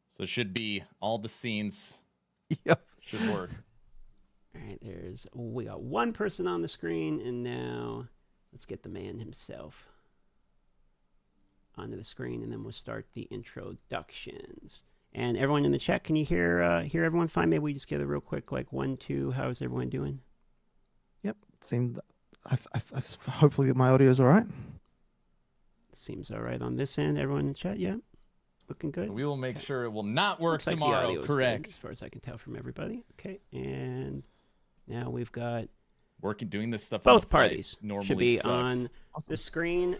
Speaker 1: So it should be all the scenes.
Speaker 8: Yep.
Speaker 1: Should work.
Speaker 3: All right, we got one person on the screen, and now let's get the man himself onto the screen, and then we'll start the introductions. And everyone in the chat, can you hear everyone fine? Maybe we just get a real quick, like 1, 2. How's everyone doing?
Speaker 8: Yep. Hopefully my audio is all right.
Speaker 3: Seems all right on this end. Everyone in the chat, yeah, looking good.
Speaker 1: So we will make sure it will not work
Speaker 3: Looks
Speaker 1: tomorrow.
Speaker 3: Like
Speaker 1: correct.
Speaker 3: Good, as far as I can tell from everybody. Okay, and now we've got
Speaker 1: doing this stuff.
Speaker 3: Both parties
Speaker 1: normally
Speaker 3: should be
Speaker 1: sucks.
Speaker 3: on the screen.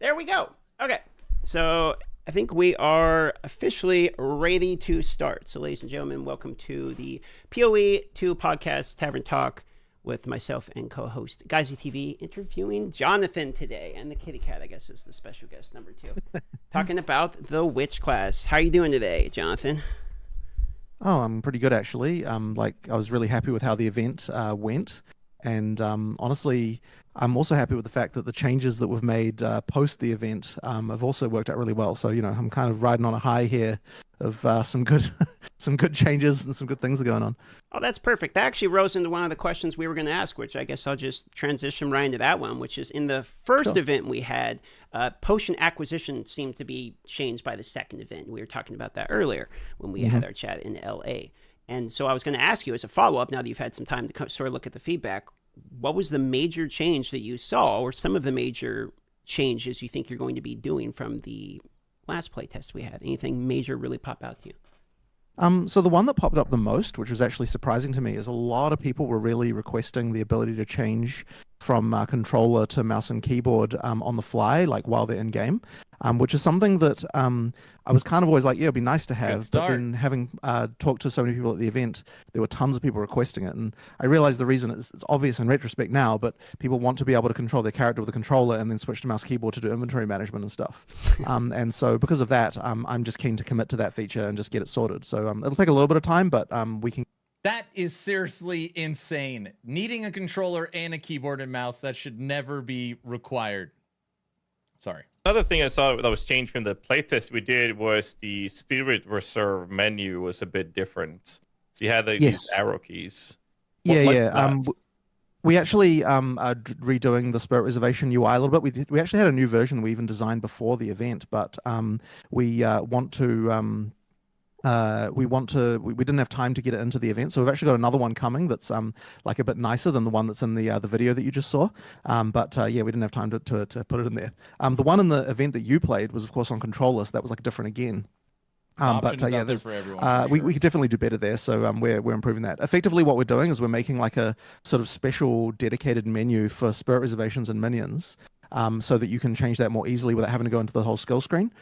Speaker 3: There we go. Okay, so I think we are officially ready to start. So, ladies and gentlemen, welcome to the PoE 2 podcast Tavern Talk with myself and co-host Geyser TV, interviewing Jonathan today, and the kitty cat, I guess, is the special guest number 2, talking about the witch class. How are you doing today, Jonathan?
Speaker 8: Oh, I'm pretty good actually. I was really happy with how the event went, and honestly, I'm also happy with the fact that the changes that we've made post the event have also worked out really well. So, I'm kind of riding on a high here of some good changes and some good things are going on.
Speaker 3: Oh, that's perfect. That actually rose into one of the questions we were going to ask, which I guess I'll just transition right into that one, which is in the first event we had, potion acquisition seemed to be changed by the second event. We were talking about that earlier when we had our chat in LA. And so I was going to ask you as a follow-up, now that you've had some time to sort of look at the feedback, what was the major change that you saw, or some of the major changes you think you're going to be doing from the last playtest we had? Anything major really pop out to you?
Speaker 8: So the one that popped up the most, which was actually surprising to me, is a lot of people were really requesting the ability to change from controller to mouse and keyboard on the fly, like while they're in game, which is something that I was kind of always like, yeah, it'd be nice to have. But then having talked to so many people at the event, there were tons of people requesting it, and I realized the reason it's obvious in retrospect now, but people want to be able to control their character with a controller and then switch to mouse keyboard to do inventory management and stuff. And so because of that, I'm just keen to commit to that feature and just get it sorted. So it'll take a little bit of time, but we can.
Speaker 1: That is seriously insane. Needing a controller and a keyboard and mouse, that should never be required. Sorry.
Speaker 9: Another thing I saw that was changed from the playtest we did was the Spirit Reserve menu was a bit different. So you had these arrow keys.
Speaker 8: We actually are redoing the Spirit Reservation UI a little bit. We actually had a new version we even designed before the event, but we didn't have time to get it into the event, so we've actually got another one coming that's like a bit nicer than the one that's in the video that you just saw. We didn't have time to put it in there. The one in the event that you played was of course on controller, so that was like different again.
Speaker 1: Options
Speaker 8: yeah,
Speaker 1: out there for everyone.
Speaker 8: we could definitely do better there. So we're improving that. Effectively, what we're doing is we're making like a sort of special dedicated menu for spirit reservations and minions. So that you can change that more easily without having to go into the whole skill screen.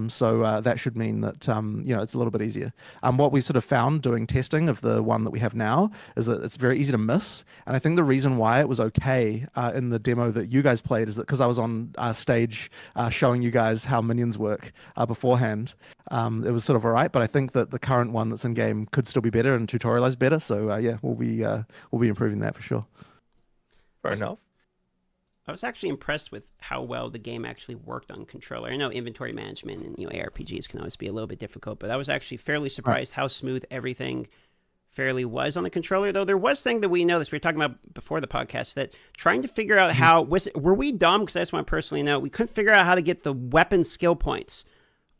Speaker 8: So that should mean that it's a little bit easier. What we sort of found doing testing of the one that we have now is that it's very easy to miss. And I think the reason why it was okay in the demo that you guys played is that because I was on stage showing you guys how minions work beforehand, it was sort of all right. But I think that the current one that's in game could still be better and tutorialized better. So yeah, we'll be improving that for sure.
Speaker 9: Fair enough.
Speaker 3: I was actually impressed with how well the game actually worked on controller. I know inventory management and ARPGs can always be a little bit difficult, but I was actually fairly surprised how smooth everything fairly was on the controller. Though there was thing that we noticed, we were talking about before the podcast, that trying to figure out how were we dumb? Because I just want to personally know we couldn't figure out how to get the weapon skill points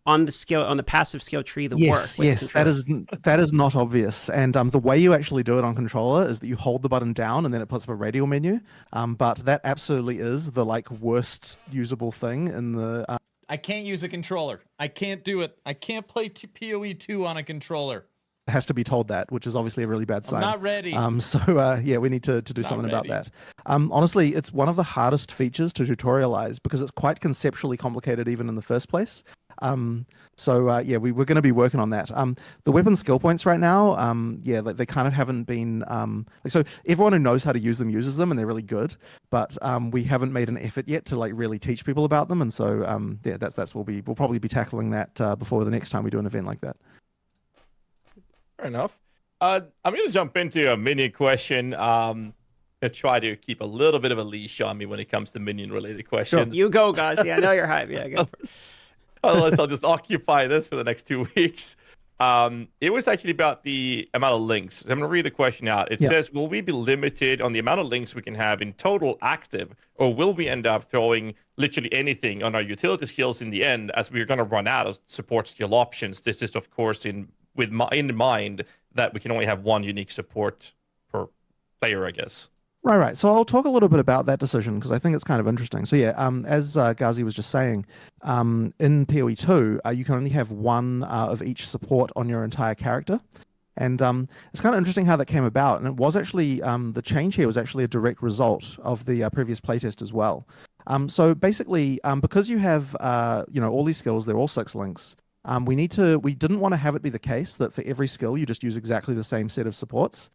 Speaker 3: on the passive skill tree that work.
Speaker 8: Yes, that is not obvious. And the way you actually do it on controller is that you hold the button down and then it puts up a radial menu. But that absolutely is the worst usable thing in the.
Speaker 1: I can't use a controller. I can't do it. I can't play PoE 2 on a controller.
Speaker 8: Has to be told that, which is obviously a really bad sign.
Speaker 1: I'm not ready.
Speaker 8: So yeah, we need to do something about that. Honestly, it's one of the hardest features to tutorialize because it's quite conceptually complicated even in the first place. So yeah, we're going to be working on that. The weapon skill points right now, yeah, they kind of haven't been so everyone who knows how to use them uses them and they're really good, but we haven't made an effort yet to really teach people about them, and so yeah, we'll probably be tackling that before the next time we do an event like that.
Speaker 9: Fair enough. I'm going to jump into a minion question. I try to keep a little bit of a leash on me when it comes to minion-related questions.
Speaker 3: Sure. You go, guys. Yeah, I know you're hype. Yeah, go for it.
Speaker 9: Otherwise, I'll just occupy this for the next 2 weeks. It was actually about the amount of links. I'm going to read the question out. It says, will we be limited on the amount of links we can have in total active, or will we end up throwing literally anything on our utility skills in the end, as we're going to run out of support skill options? This is, of course, in mind that we can only have one unique support per player, I guess.
Speaker 8: Right. So I'll talk a little bit about that decision because I think it's kind of interesting. So yeah, as Ghazi was just saying, in PoE 2, you can only have one of each support on your entire character. And it's kind of interesting how that came about. And it was actually, the change here was actually a direct result of the previous playtest as well. So basically, because you have, all these skills, they're all 6 links. We didn't want to have it be the case that for every skill, you just use exactly the same set of supports.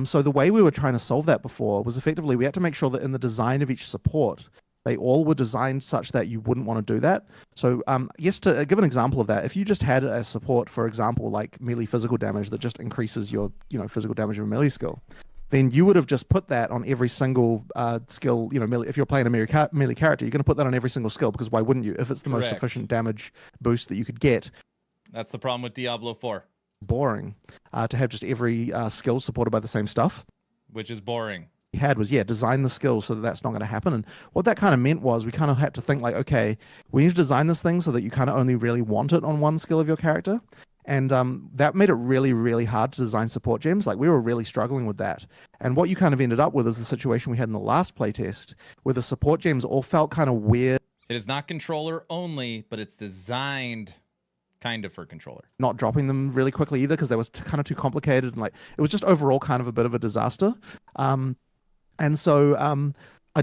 Speaker 8: So the way we were trying to solve that before was effectively we had to make sure that in the design of each support, they all were designed such that you wouldn't want to do that. So yes, to give an example of that, if you just had a support, for example, like melee physical damage that just increases your physical damage of a melee skill, then you would have just put that on every single skill. Melee, if you're playing a melee character, you're going to put that on every single skill because why wouldn't you? If it's the most efficient damage boost that you could get.
Speaker 1: That's the problem with Diablo 4.
Speaker 8: Boring to have just every skill supported by the same stuff,
Speaker 1: which is boring.
Speaker 8: We had was design the skills so that that's not going to happen. And what that kind of meant was we kind of had to think okay, we need to design this thing so that you kind of only really want it on one skill of your character. And that made it really, really hard to design support gems. We were really struggling with that. And what you kind of ended up with is the situation we had in the last playtest where the support gems all felt kind of weird.
Speaker 1: It is not controller only, but it's designed kind of for controller.
Speaker 8: Not dropping them really quickly either because they was kind of too complicated, and it was just overall kind of a bit of a disaster. And so I'm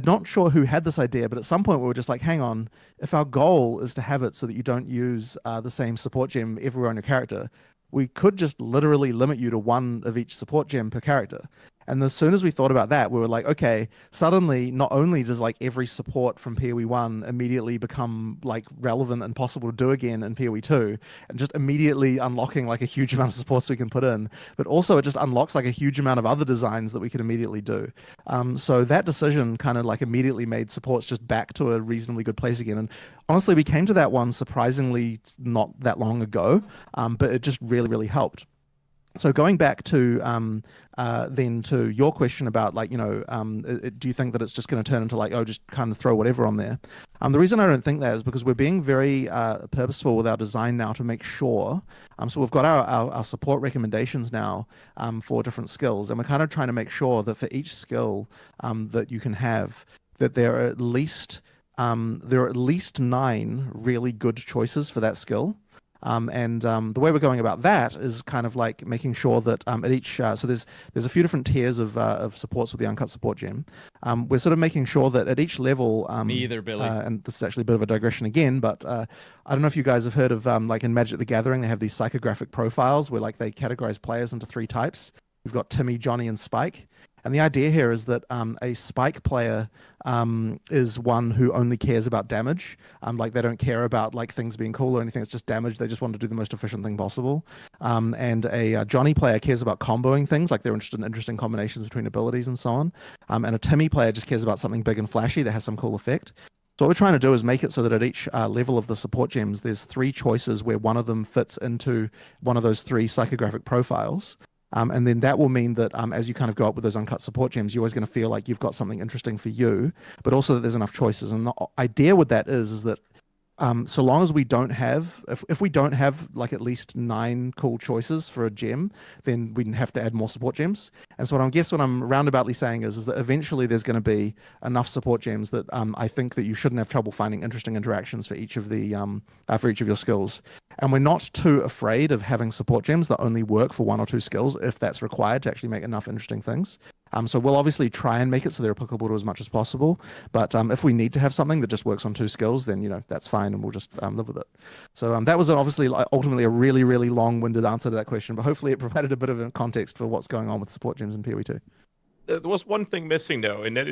Speaker 8: not sure who had this idea, but at some point we were just hang on, if our goal is to have it so that you don't use the same support gem everywhere on your character, we could just literally limit you to one of each support gem per character. And as soon as we thought about that, we were okay, suddenly not only does every support from PoE 1 immediately become relevant and possible to do again in PoE 2, and just immediately unlocking a huge amount of supports we can put in, but also it just unlocks a huge amount of other designs that we could immediately do. So that decision kind of immediately made supports just back to a reasonably good place again. And honestly, we came to that one surprisingly not that long ago, but it just really, really helped. So going back to then to your question about do you think that it's just going to turn into just kind of throw whatever on there? The reason I don't think that is because we're being very purposeful with our design now to make sure. So we've got our support recommendations now for different skills, and we're kind of trying to make sure that for each skill that you can have, that there are at least 9 really good choices for that skill. The way we're going about that is kind of like making sure that at each so there's a few different tiers of supports with the uncut support gem. We're sort of making sure that at each level,
Speaker 1: Me either, Billy.
Speaker 8: and this is actually a bit of a digression again, but I don't know if you guys have heard of like in Magic the Gathering, they have these psychographic profiles where like they categorize players into 3 types. We've got Timmy, Johnny, and Spike. And the idea here is that a Spike player is one who only cares about damage. Like they don't care about like things being cool or anything. It's just damage. They just want to do the most efficient thing possible. And a Johnny player cares about comboing things. Like they're interested in interesting combinations between abilities and so on. And a Timmy player just cares about something big and flashy that has some cool effect. So what we're trying to do is make it so that at each level of the support gems, there's 3 choices where one of them fits into one of those 3 psychographic profiles. And then that will mean that as you kind of go up with those uncut support gems, you're always going to feel like you've got something interesting for you, but also that there's enough choices. And the idea with that is that so long as we don't have, if we don't have like at least 9 cool choices for a gem, then we have to add more support gems. And so what I'm roundaboutly saying is that eventually there's going to be enough support gems that I think that you shouldn't have trouble finding interesting interactions for each of the for each of your skills. And we're not too afraid of having support gems that only work for 1 or 2 skills if that's required to actually make enough interesting things. So we'll obviously try and make it so they're applicable to as much as possible. But if we need to have something that just works on 2 skills, then, that's fine and we'll just live with it. So that was obviously ultimately a really, really long-winded answer to that question, but hopefully it provided a bit of a context for what's going on with support gems in PoE 2.
Speaker 9: There was one thing missing, though, and that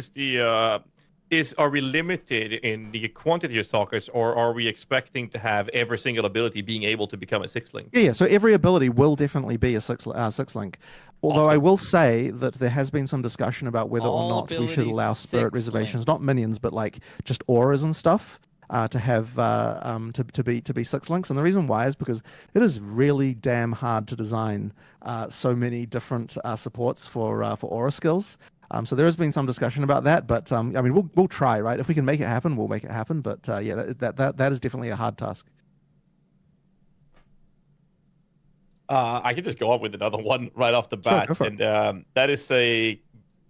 Speaker 9: is are we limited in the quantity of sockets, or are we expecting to have every single ability being able to become a 6-link?
Speaker 8: Yeah, so every ability will definitely be a 6-link. Although
Speaker 9: Awesome.
Speaker 8: I will say that there has been some discussion about whether or not we should allow spirit
Speaker 1: 6-link.
Speaker 8: reservations, not minions, but like just auras and stuff, to have to be 6-links. And the reason why is because it is really damn hard to design so many different supports for aura skills. So there has been some discussion about that, but I mean we'll try, right? If we can make it happen, we'll make it happen. But yeah, that is definitely a hard task.
Speaker 9: I can just go on with another one right off the bat.
Speaker 8: Sure, go for it.
Speaker 9: And that is a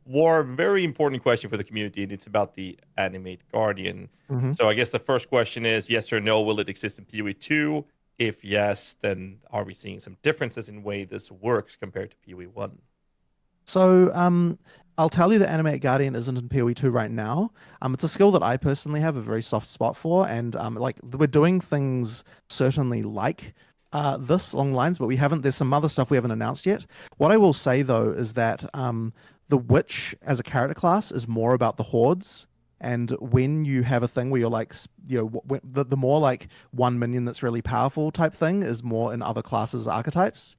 Speaker 9: very important question for the community, and it's about the Animate Guardian.
Speaker 8: Mm-hmm.
Speaker 9: So I guess the first question is yes or no, will it exist in PoE 2? If yes, then are we seeing some differences in way this works compared to PoE 1?
Speaker 8: So I'll tell you that Animate Guardian isn't in PoE 2 right now. It's a skill that I personally have a very soft spot for, and like we're doing things certainly like this along lines, but there's some other stuff we haven't announced yet. What I will say though is that the Witch as a character class is more about the hordes. And when you have a thing where you're like, the more like 1 minion that's really powerful type thing is more in other classes archetypes.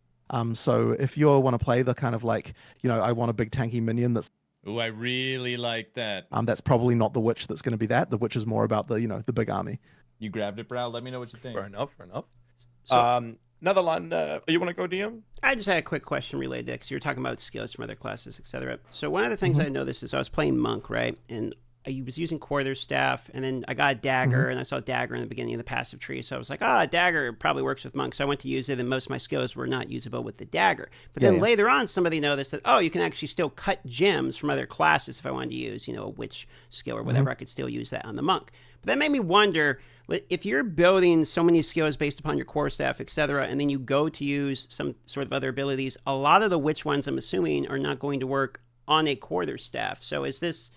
Speaker 8: So if you want to play the kind of like, I want a big tanky minion that's
Speaker 1: Ooh, I really like that.
Speaker 8: that's probably not the Witch that's going to be that. The Witch is more about the big army.
Speaker 1: You grabbed it, Brow. Let me know what you think.
Speaker 9: Fair enough.
Speaker 3: So,
Speaker 9: Another line. You want to go, DM?
Speaker 3: I just had a quick question related to because you were talking about skills from other classes, etc. So one of the things I noticed is I was playing Monk, right? And I was using Quarterstaff, and then I got a Dagger, and I saw Dagger in the beginning of the passive tree. So I was like, Dagger probably works with Monk. So I went to use it, and most of my skills were not usable with the Dagger. But then later on, somebody noticed that, you can actually still cut gems from other classes if I wanted to use, a Witch skill or whatever. I could still use that on the Monk. But that made me wonder, if you're building so many skills based upon your Quarterstaff, etc., and then you go to use some sort of other abilities, a lot of the Witch ones, I'm assuming, are not going to work on a Quarterstaff. So is this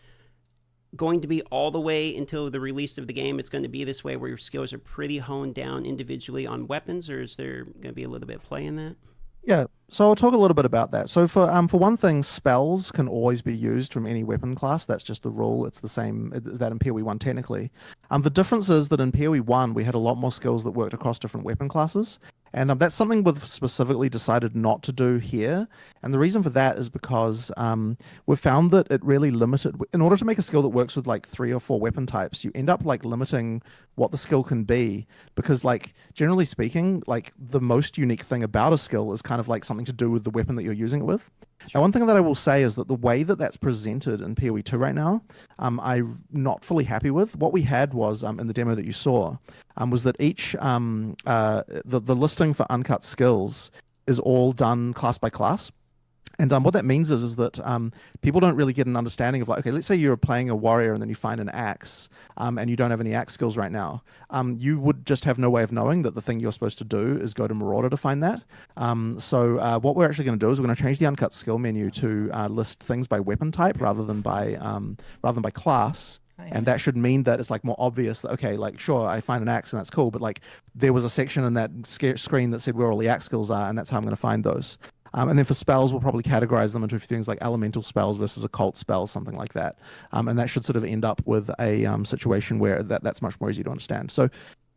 Speaker 3: going to be all the way until the release of the game? It's going to be this way where your skills are pretty honed down individually on weapons, or is there going to be a little bit of play in that?
Speaker 8: Yeah, so I'll talk a little bit about that. So for one thing, spells can always be used from any weapon class. That's just the rule. It's the same as that in PoE 1 technically. The difference is that in PoE 1 we had a lot more skills that worked across different weapon classes. And that's something we've specifically decided not to do here. And the reason for that is because we've found that it really limited, in order to make a skill that works with like 3 or 4 weapon types, you end up like limiting what the skill can be. Because like, generally speaking, like the most unique thing about a skill is kind of like something to do with the weapon that you're using it with. Now, one thing that I will say is that the way that that's presented in PoE 2 right now, I'm not fully happy with. What we had was, in the demo that you saw, was that each, the listing for uncut skills is all done class by class. And what that means is that people don't really get an understanding of like, okay, let's say you're playing a warrior and then you find an axe, and you don't have any axe skills right now. You would just have no way of knowing that the thing you're supposed to do is go to Marauder to find that. So what we're actually going to do is we're going to change the uncut skill menu to list things by weapon type rather than by class. And that should mean that it's like more obvious that, okay, like, sure, I find an axe and that's cool, but like there was a section in that screen that said where all the axe skills are, and that's how I'm going to find those. And then for spells, we'll probably categorize them into things like elemental spells versus occult spells, something like that. And that should sort of end up with a situation where that's much more easy to understand. So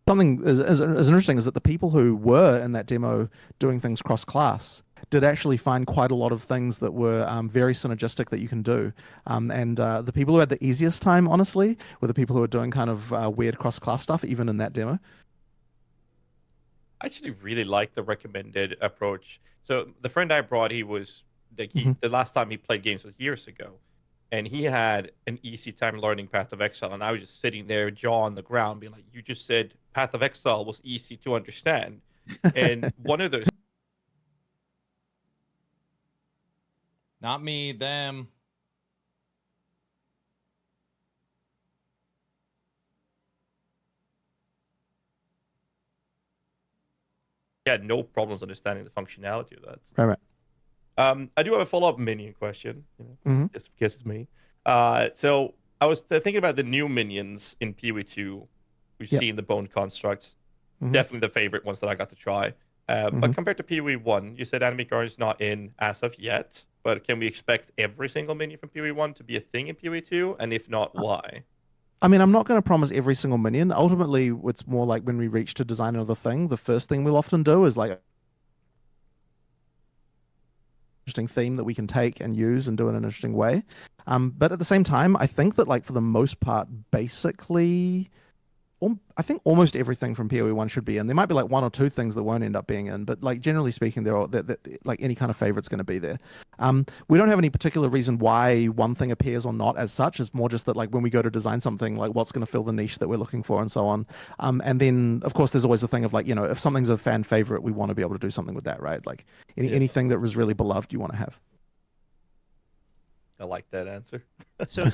Speaker 8: something as interesting is that the people who were in that demo doing things cross-class did actually find quite a lot of things that were very synergistic that you can do. And the people who had the easiest time, honestly, were the people who were doing kind of weird cross-class stuff, even in that demo.
Speaker 9: I actually really like the recommended approach. So the friend I brought, he was like the last time he played games was years ago, and he had an easy time learning Path of Exile, and I was just sitting there, jaw on the ground, being like, "You just said Path of Exile was easy to understand," and one of those.
Speaker 1: Not me, them.
Speaker 9: Yeah, no problems understanding the functionality of that.
Speaker 8: Right.
Speaker 9: I do have a follow-up Minion question, just because it's me. So I was thinking about the new Minions in PoE 2. We've seen the Bone Constructs. Definitely the favorite ones that I got to try. But compared to PoE 1, you said Enemy Guard is not in as of yet. But can we expect every single minion from PoE 1 to be a thing in PoE 2? And if not, why?
Speaker 8: I mean, I'm not going to promise every single minion. Ultimately, it's more like when we reach to design another thing, the first thing we'll often do is like interesting theme that we can take and use and do in an interesting way. But at the same time, I think that like for the most part, basically, I think almost everything from PoE 1 should be in. There might be like one or two things that won't end up being in, but like generally speaking, they're like any kind of favorite's going to be there. We don't have any particular reason why one thing appears or not as such. It's more just that like when we go to design something, like what's going to fill the niche that we're looking for and so on. And then of course there's always the thing of like, you know, if something's a fan favorite, we want to be able to do something with that, right? Like anything that was really beloved, you want to have.
Speaker 9: I like that answer.
Speaker 3: So,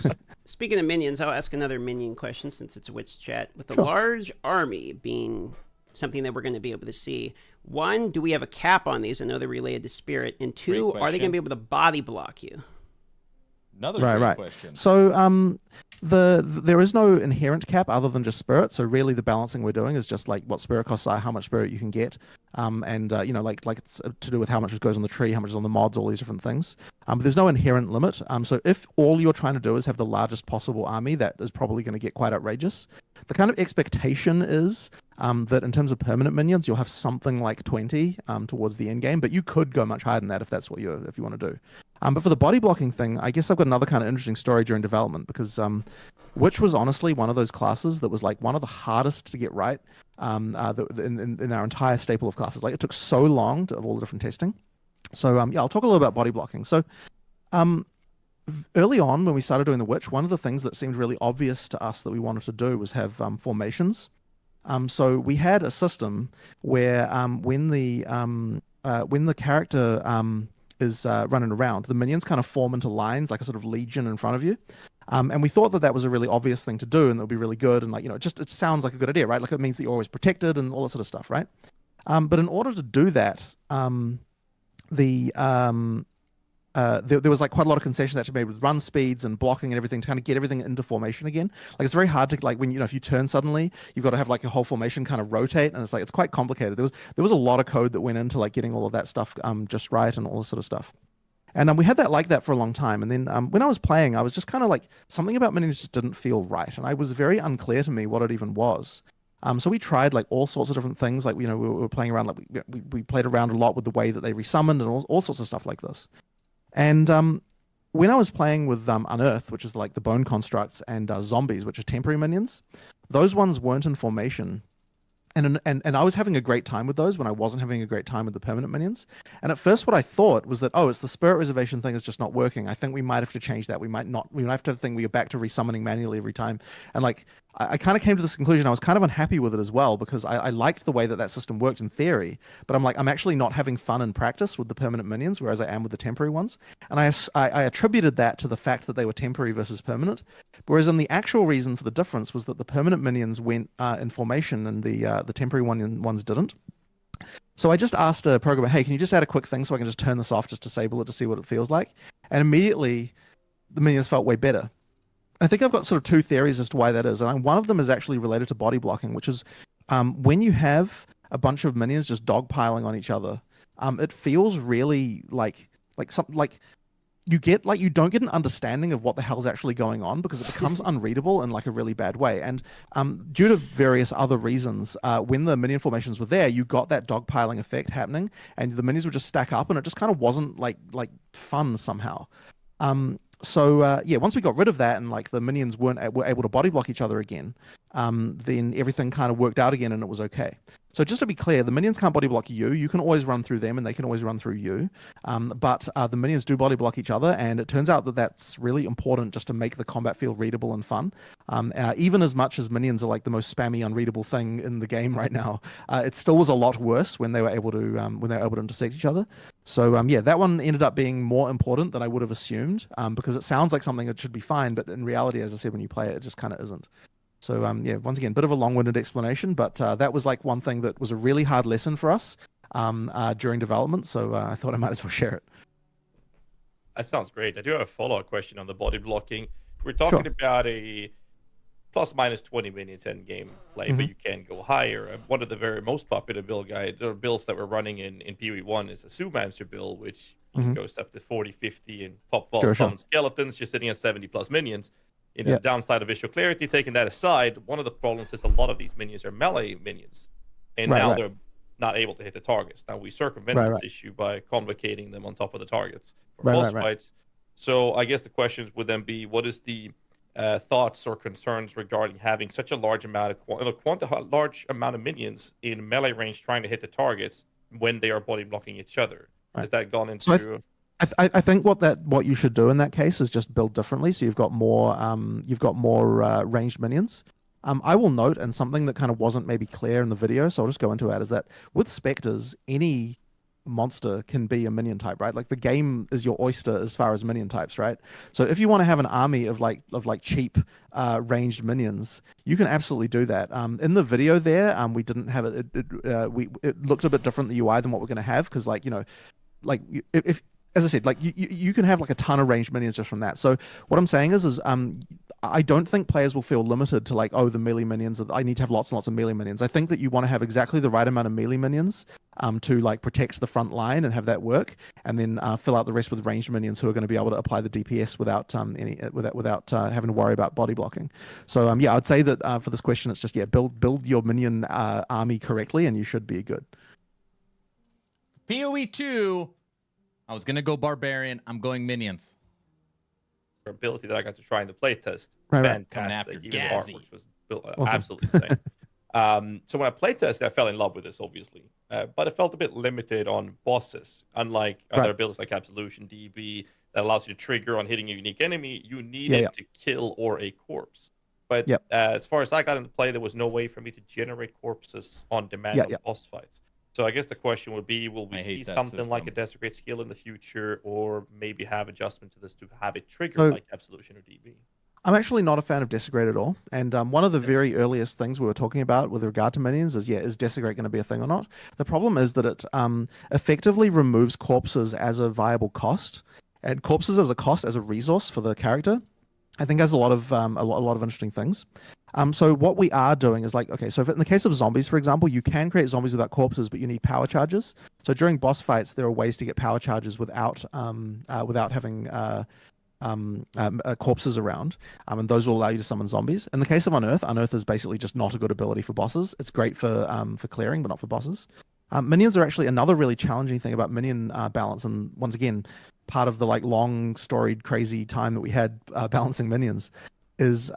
Speaker 3: speaking of minions, I'll ask another minion question since it's a Witch chat. With a large army being something that we're going to be able to see, one, do we have a cap on these? I know they're related to spirit. And two, are they going to be able to body block you?
Speaker 1: Another great question.
Speaker 8: So, there is no inherent cap other than just spirit. So really the balancing we're doing is just like what spirit costs are, how much spirit you can get, and you know, like it's to do with how much goes on the tree, how much is on the mods, all these different things. But there's no inherent limit. So if all you're trying to do is have the largest possible army, that is probably going to get quite outrageous. The kind of expectation is that in terms of permanent minions, you'll have something like 20 towards the end game, but you could go much higher than that if that's what if you want to do. But for the body blocking thing, I guess I've got another kind of interesting story during development because Witch was honestly one of those classes that was like one of the hardest to get right in our entire staple of classes. Like it took so long of all the different testing. So yeah, I'll talk a little about body blocking. So early on when we started doing the Witch, one of the things that seemed really obvious to us that we wanted to do was have formations. So we had a system where when the character is running around, the minions kind of form into lines like a sort of legion in front of you. And we thought that was a really obvious thing to do and that would be really good. And like, you know, it sounds like a good idea, right? Like it means that you're always protected and all that sort of stuff, right? But in order to do that, there was like quite a lot of concessions that you made with run speeds and blocking and everything to kind of get everything into formation again. Like it's very hard to like when, you know, if you turn suddenly, you've got to have like your whole formation kind of rotate, and it's like it's quite complicated. There was a lot of code that went into like getting all of that stuff just right and all this sort of stuff. And we had that like that for a long time. And then when I was playing, I was just kind of like something about minions just didn't feel right, and I was very unclear to me what it even was. So we tried like all sorts of different things. Like, you know, we were playing around, like we played around a lot with the way that they resummoned and all sorts of stuff like this. And when I was playing with Unearth, which is like the bone constructs, and zombies, which are temporary minions, those ones weren't in formation. And I was having a great time with those when I wasn't having a great time with the permanent minions. And at first what I thought was that, oh, it's the spirit reservation thing is just not working. I think we might have to change that. We might have to think we are back to resummoning manually every time. And like, I kind of came to this conclusion. I was kind of unhappy with it as well because I liked the way that system worked in theory, but I'm actually not having fun in practice with the permanent minions, whereas I am with the temporary ones. And I attributed that to the fact that they were temporary versus permanent, whereas in the actual reason for the difference was that the permanent minions went in formation and the temporary ones didn't. So I just asked a programmer, hey, can you just add a quick thing so I can just turn this off, just disable it to see what it feels like? And immediately the minions felt way better. I think I've got sort of two theories as to why that is. And one of them is actually related to body blocking, which is when you have a bunch of minions just dogpiling on each other, it feels really like you don't get an understanding of what the hell's actually going on because it becomes unreadable in like a really bad way. And due to various other reasons, when the minion formations were there, you got that dogpiling effect happening, and the minions would just stack up, and it just kind of wasn't like fun somehow. So once we got rid of that and like the minions were able to body block each other again, then everything kind of worked out again and it was okay. So just to be clear, the minions can't body block you. You can always run through them and they can always run through you. But the minions do body block each other, and it turns out that that's really important just to make the combat feel readable and fun. Even as much as minions are like the most spammy, unreadable thing in the game right now, it still was a lot worse when they were able to intersect each other. So that one ended up being more important than I would have assumed, because it sounds like something that should be fine, but in reality, as I said, when you play it, it just kind of isn't. So once again, bit of a long-winded explanation, but that was like one thing that was a really hard lesson for us during development. So I thought I might as well share it.
Speaker 9: That sounds great. I do have a follow-up question on the body blocking. We're talking about a plus minus 20 minions end game play, but you can go higher. One of the very most popular builds that we're running in PoE 1 is a Zoomancer build, which goes up to 40, 50, and pop vault summon skeletons. You're sitting at 70 plus minions. The downside of visual clarity, taking that aside, one of the problems is a lot of these minions are melee minions, and now they're not able to hit the targets. Now we circumvent this issue by convocating them on top of the targets for boss fights. So I guess the questions would then be, what is the thoughts or concerns regarding having such a large amount of minions in melee range trying to hit the targets when they are body blocking each other? Has that gone into?
Speaker 8: So I think what you should do in that case is just build differently, so you've got more ranged minions. I will note, and something that kind of wasn't maybe clear in the video, so I'll just go into that, is that with specters, any monster can be a minion type, right? Like the game is your oyster as far as minion types, right? So if you want to have an army of cheap ranged minions, you can absolutely do that. In the video there, we didn't have it. It looked a bit different, the UI, than what we're going to have, because if as I said, you can have like a ton of ranged minions just from that. So what I'm saying is I don't think players will feel limited to like, oh, the melee minions, I need to have lots and lots of melee minions. I think that you want to have exactly the right amount of melee minions to like protect the front line and have that work, and then fill out the rest with ranged minions who are going to be able to apply the DPS without having to worry about body blocking. So I'd say that for this question, it's just build your minion army correctly, and you should be good.
Speaker 1: PoE 2. I was gonna go barbarian. I'm going minions.
Speaker 9: Ability that I got to try in the playtest.
Speaker 1: Coming after Gazzy,
Speaker 9: which was built absolutely insane. So when I playtested, I fell in love with this, obviously, but it felt a bit limited on bosses. Unlike other builds like Absolution DB that allows you to trigger on hitting a unique enemy, you needed to kill or a corpse. But as far as I got into play, there was no way for me to generate corpses on demand on boss fights. So I guess the question would be, will we see something like a Desecrate skill in the future, or maybe have adjustment to this to have it triggered like Absolution or DB?
Speaker 8: I'm actually not a fan of Desecrate at all. And one of the very earliest things we were talking about with regard to minions is Desecrate going to be a thing or not? The problem is that it effectively removes corpses as a viable cost. And corpses as a cost, as a resource for the character, I think has a lot of interesting things. So what we are doing is so in the case of zombies, for example, you can create zombies without corpses, but you need power charges. So during boss fights, there are ways to get power charges without having corpses around, and those will allow you to summon zombies. In the case of Unearth is basically just not a good ability for bosses. It's great for clearing, but not for bosses. Minions are actually another really challenging thing about minion balance, and once again, part of the long storied crazy time that we had balancing minions is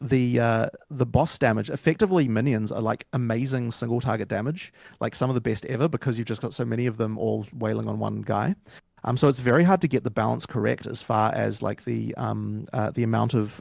Speaker 8: the boss damage. Effectively, minions are like amazing single target damage, like some of the best ever, because you've just got so many of them all wailing on one guy. So it's very hard to get the balance correct as far as like the amount of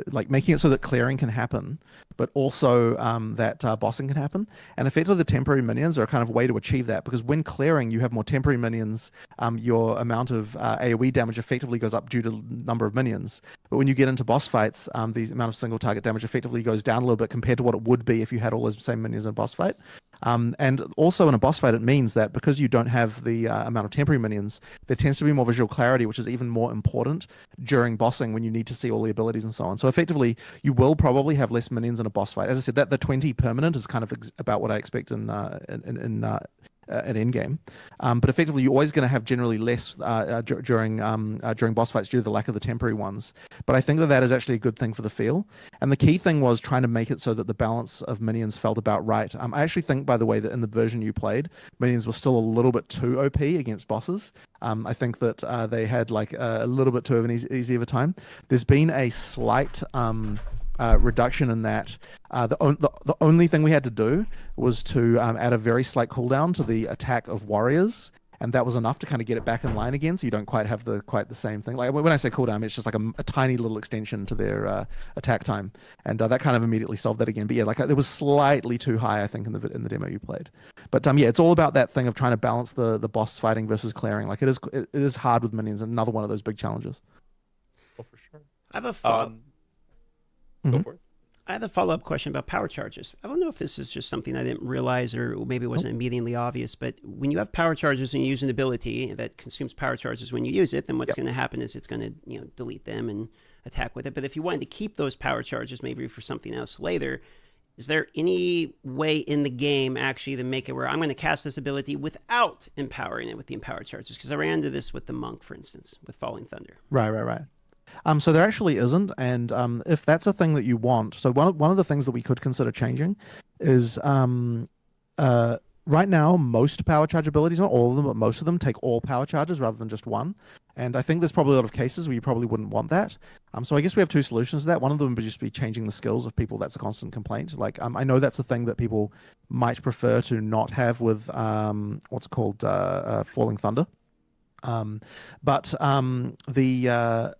Speaker 8: like making it so that clearing can happen, but also that bossing can happen. And effectively, the temporary minions are a kind of way to achieve that, because when clearing, you have more temporary minions. Your amount of AoE damage effectively goes up due to number of minions. But when you get into boss fights, the amount of single target damage effectively goes down a little bit compared to what it would be if you had all those same minions in a boss fight. And also in a boss fight, it means that because you don't have the amount of temporary minions, there tends to be more visual clarity, which is even more important during bossing when you need to see all the abilities and so on. So effectively, you will probably have less minions in a boss fight. As I said, that the 20 permanent is kind of about what I expect in an endgame. But effectively, you're always going to have generally less during boss fights due to the lack of the temporary ones. But I think that is actually a good thing for the feel. And the key thing was trying to make it so that the balance of minions felt about right. I actually think, by the way, that in the version you played, minions were still a little bit too OP against bosses. I think that they had like a little bit too of an easy of a time. There's been a slight reduction in that. The only thing we had to do was to add a very slight cooldown to the attack of warriors, and that was enough to kind of get it back in line again, so you don't quite have quite the same thing. Like when I say cooldown, it's just like a tiny little extension to their attack time, and that kind of immediately solved that again. But yeah, like it was slightly too high, I think, in the demo you played. But yeah, it's all about that thing of trying to balance the boss fighting versus clearing. Like it is hard with minions, and another one of those big challenges.
Speaker 9: Oh, for sure.
Speaker 10: I have a follow.
Speaker 9: Go for it.
Speaker 10: I have a follow-up question about power charges. I don't know if this is just something I didn't realize, or maybe it wasn't immediately obvious, but when you have power charges and you use an ability that consumes power charges when you use it, then what's going to happen is it's going to delete them and attack with it. But if you wanted to keep those power charges maybe for something else later, is there any way in the game actually to make it where I'm going to cast this ability without empowering it with the empower charges? Because I ran into this with the Monk, for instance, with Falling Thunder.
Speaker 8: Right. So there actually isn't, and if that's a thing that you want, so one of the things that we could consider changing is right now most power charge abilities, not all of them, but most of them take all power charges rather than just one. And I think there's probably a lot of cases where you probably wouldn't want that. So I guess we have two solutions to that. One of them would just be changing the skills of people. That's a constant complaint. Like I know that's a thing that people might prefer to not have with what's called Falling Thunder. But the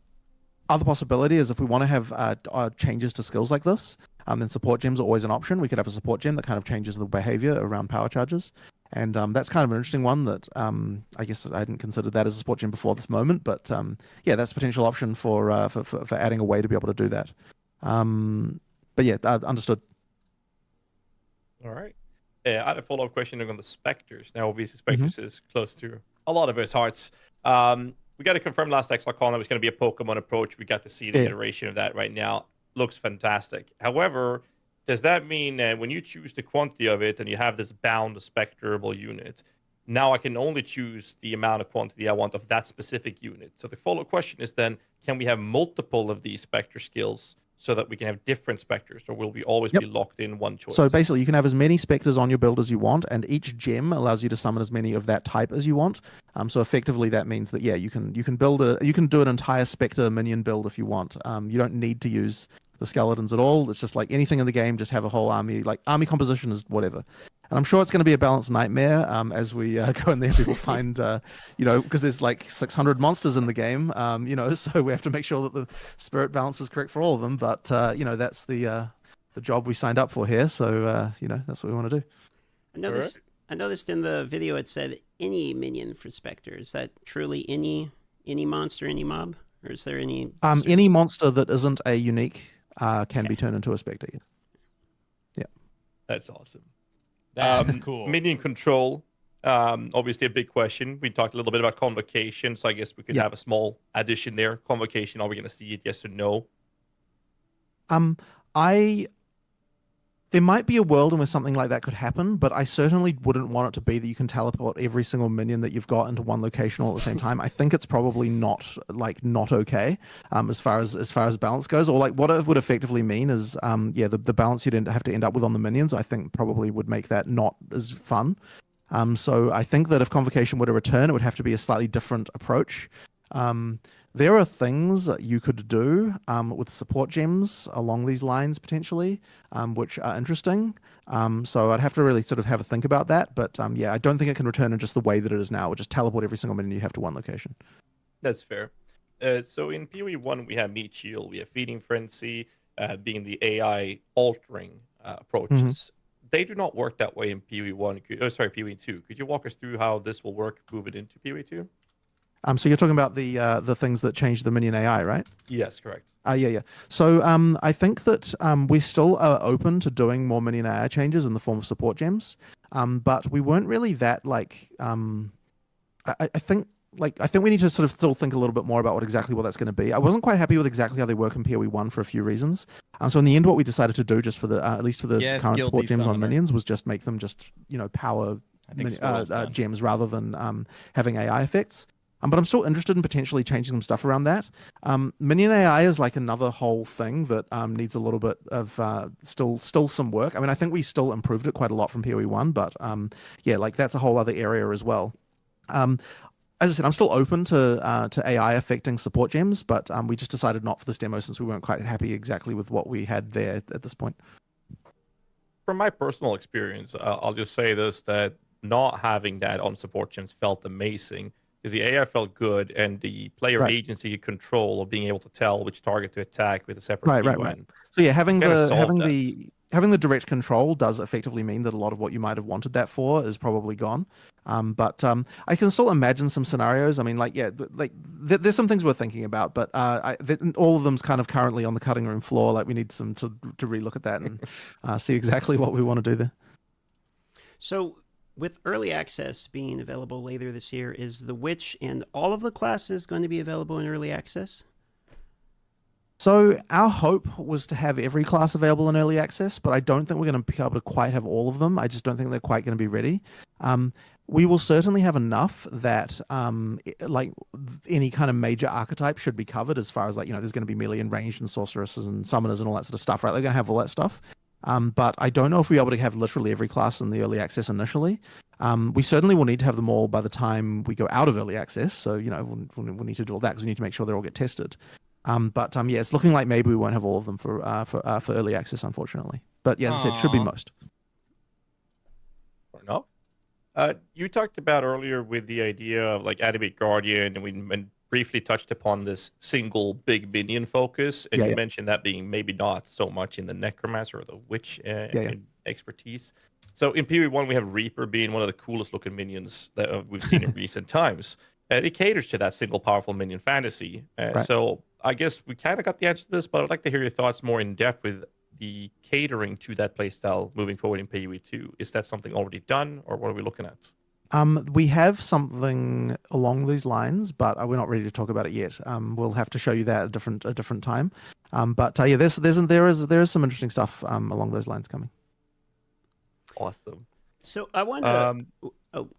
Speaker 8: other possibility is if we want to have changes to skills like this, then support gems are always an option. We could have a support gem that kind of changes the behavior around power charges. And that's kind of an interesting one that I guess I hadn't considered that as a support gem before this moment. But yeah, that's a potential option for adding a way to be able to do that. But yeah, understood.
Speaker 9: All right. I had a follow-up question on the Spectres. Now, obviously, Spectres is close to a lot of us hearts. We got to confirm last XLCon that was going to be a Pokemon approach. We got to see the iteration of that right now. Looks fantastic. However, does that mean that when you choose the quantity of it and you have this bound spectrable unit, now I can only choose the amount of quantity I want of that specific unit? So the follow-up question is then, can we have multiple of these Spectre skills so that we can have different Spectres, or will we always be locked in one choice?
Speaker 8: So basically, you can have as many Spectres on your build as you want, and each gem allows you to summon as many of that type as you want. So effectively, that means that you can do an entire Spectre minion build if you want. You don't need to use the skeletons at all. It's just like anything in the game, just have a whole army. Like army composition is whatever. And I'm sure it's going to be a balanced nightmare as we go in there. People find, because there's like 600 monsters in the game, so we have to make sure that the spirit balance is correct for all of them. But, that's the job we signed up for here. So, that's what we want to do.
Speaker 10: I noticed in the video it said any minion for Spectre. Is that truly any monster, any mob? Or is there any...
Speaker 8: any monster that isn't a unique can be turned into a Spectre. Yes. Yeah.
Speaker 9: That's awesome.
Speaker 1: That's cool.
Speaker 9: Minion control, obviously a big question. We talked a little bit about convocation, so I guess we could have a small addition there. Convocation, are we going to see it, yes or no?
Speaker 8: There might be a world in which something like that could happen, but I certainly wouldn't want it to be that you can teleport every single minion that you've got into one location all at the same time. I think it's probably not okay as far as balance goes. Or like what it would effectively mean is the balance you'd have to end up with on the minions, I think probably would make that not as fun. So I think that if Convocation were to return, it would have to be a slightly different approach. There are things that you could do with support gems along these lines potentially, which are interesting. So I'd have to really sort of have a think about that. But yeah, I don't think it can return in just the way that it is now, which is teleport every single minion you have to one location.
Speaker 9: That's fair. So in PoE 1, we have Meat Shield, we have Feeding Frenzy, being the AI altering approaches. They do not work that way in PoE 1. PoE 2. Could you walk us through how this will work, move it into PoE 2?
Speaker 8: So you're talking about the things that change the minion AI, right?
Speaker 9: Yes, correct.
Speaker 8: Yeah. So I think that we still are open to doing more minion AI changes in the form of support gems, but we weren't really that like. I think we need to sort of still think a little bit more about what that's going to be. I wasn't quite happy with exactly how they work in PoE 1 for a few reasons. So in the end, what we decided to do, just for the at least for the current support gems on minions, was just make them just power gems rather than having AI effects. But I'm still interested in potentially changing some stuff around that. Minion AI is like another whole thing that needs a little bit of still some work. I mean, I think we still improved it quite a lot from PoE 1, but yeah, like that's a whole other area as well. As I said, I'm still open to AI affecting support gems, but we just decided not for this demo since we weren't quite happy exactly with what we had there at this point.
Speaker 9: From my personal experience, I'll just say this, that not having that on support gems felt amazing. Because the AI felt good, and the player agency control of being able to tell which target to attack with a separate UN.
Speaker 8: So yeah, having the direct control does effectively mean that a lot of what you might have wanted that for is probably gone. But I can still imagine some scenarios. I mean, there's some things we're thinking about, but all of them's kind of currently on the cutting room floor. Like we need some to relook at that and see exactly what we want to do there.
Speaker 10: So, with early access being available later this year, is the Witch and all of the classes going to be available in early access?
Speaker 8: So our hope was to have every class available in early access, but I don't think we're going to be able to quite have all of them. I just don't think they're quite going to be ready. We will certainly have enough that like any kind of major archetype should be covered, as far as there's going to be melee and ranged and sorceresses and summoners and all that sort of stuff, right? They're going to have all that stuff. But I don't know if we'll be able to have literally every class in the early access initially. We certainly will need to have them all by the time we go out of early access. So, we'll need to do all that because we need to make sure they all get tested. But yeah, it's looking like maybe we won't have all of them for early access, unfortunately. But yeah, as I said, it should be most.
Speaker 9: Fair enough. You talked about earlier with the idea of like Animate Guardian, and we briefly touched upon this single big minion focus, and you mentioned that being maybe not so much in the Necromancer or the Witch expertise. So in PoE 1, we have Reaper being one of the coolest looking minions that we've seen in recent times. It caters to that single powerful minion fantasy. So I guess we kind of got the answer to this, but I'd like to hear your thoughts more in depth with the catering to that playstyle moving forward in PoE 2. Is that something already done, or what are we looking at?
Speaker 8: We have something along these lines, but we're not ready to talk about it yet. We'll have to show you that at a different time. But yeah, there is some interesting stuff along those lines coming.
Speaker 9: Awesome.
Speaker 10: So I wonder.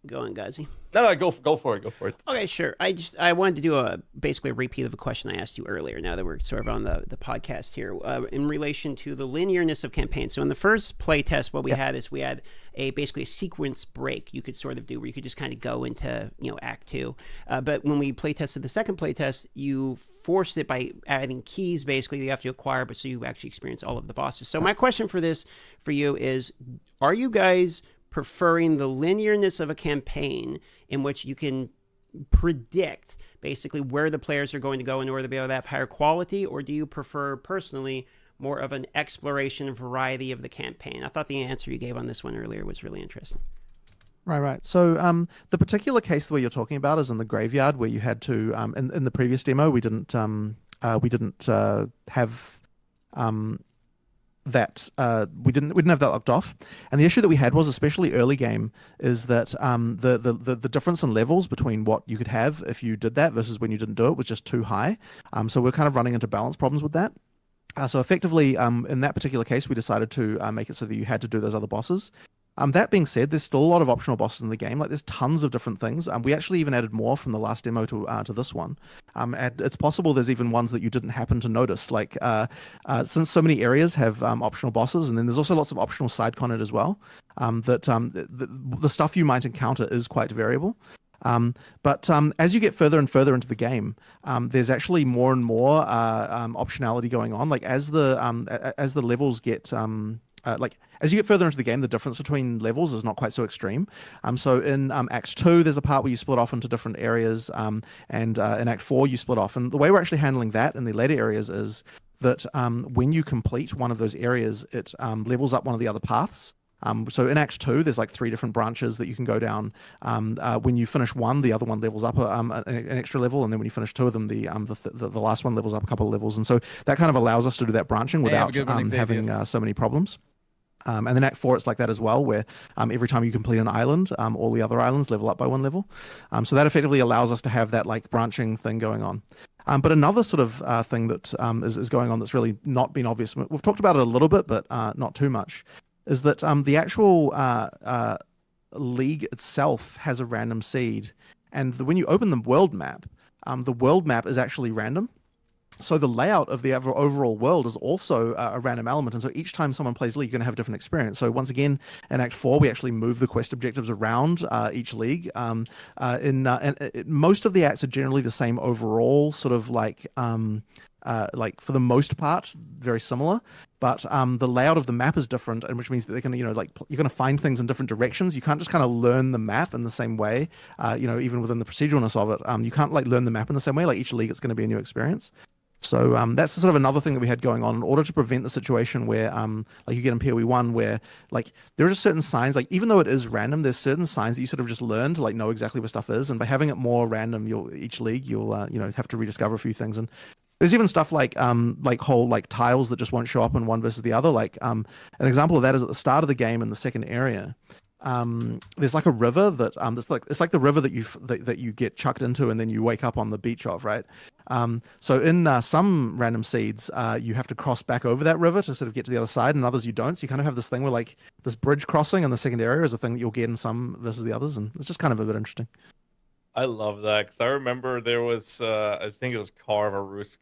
Speaker 10: Go on, Gazi.
Speaker 9: No, go for it.
Speaker 10: Okay, sure. I wanted to do basically a repeat of a question I asked you earlier. Now that we're sort of on the podcast here, in relation to the linearness of campaigns. So in the first playtest, what we had is basically a sequence break you could sort of do, where you could just kind of go into Act 2. But when we playtested the second playtest, you forced it by adding keys. Basically, you have to acquire, but so you actually experience all of the bosses. So my question for you is, are you guys preferring the linearness of a campaign in which you can predict basically where the players are going to go in order to be able to have higher quality, or do you prefer personally more of an exploration and variety of the campaign? I thought the answer you gave on this one earlier was really interesting.
Speaker 8: Right. So the particular case where you're talking about is in the graveyard, where you had to in the previous demo we didn't have that we didn't have that locked off, and the issue that we had was, especially early game, is that the difference in levels between what you could have if you did that versus when you didn't do it was just too high. So we're kind of running into balance problems with that. So effectively, in that particular case, we decided to make it so that you had to do those other bosses. That being said, there's still a lot of optional bosses in the game. Like, there's tons of different things. We actually even added more from the last demo to this one. And it's possible there's even ones that you didn't happen to notice. Like, since so many areas have optional bosses, and then there's also lots of optional side content as well, the stuff you might encounter is quite variable. But as you get further and further into the game, there's actually more and more optionality going on. Like as the levels get as you get further into the game, the difference between levels is not quite so extreme. So in Act 2, there's a part where you split off into different areas, and in Act 4, you split off. And the way we're actually handling that in the later areas is that when you complete one of those areas, it levels up one of the other paths. So in Act 2, there's like 3 different branches that you can go down. When you finish one, the other one levels up an extra level, and then when you finish 2 of them, the last one levels up a couple of levels. And so that kind of allows us to do that branching without having so many problems. And then Act 4, it's like that as well, where every time you complete an island, all the other islands level up by 1 level. So that effectively allows us to have that like branching thing going on. But another sort of thing that is going on that's really not been obvious, we've talked about it a little bit, but not too much, is that the actual league itself has a random seed. And when you open the world map is actually random. So the layout of the overall world is also a random element, and so each time someone plays League, you're going to have a different experience. So once again, in Act 4, we actually move the quest objectives around each League. Most of the acts are generally the same overall, sort of like for the most part, very similar. But the layout of the map is different, and which means that they're going to, you're going to find things in different directions. You can't just kind of learn the map in the same way, even within the proceduralness of it. You can't like learn the map in the same way. Like each League, it's going to be a new experience. So that's sort of another thing that we had going on in order to prevent the situation where, like you get in PoE 1, where like there are just certain signs, like even though it is random, there's certain signs that you sort of just learn to like know exactly where stuff is, and by having it more random, each League you'll have to rediscover a few things. And there's even stuff like whole like tiles that just won't show up in one versus the other. Like an example of that is at the start of the game in the second area. There's like a river that it's like the river that you get chucked into and then you wake up on the beach of, right? So in some random seeds, you have to cross back over that river to sort of get to the other side, and others you don't. So you kind of have this thing where like this bridge crossing in the second area is a thing that you'll get in some versus the others, and it's just kind of a bit interesting.
Speaker 9: I love that because I remember there was I think it was Carvarusk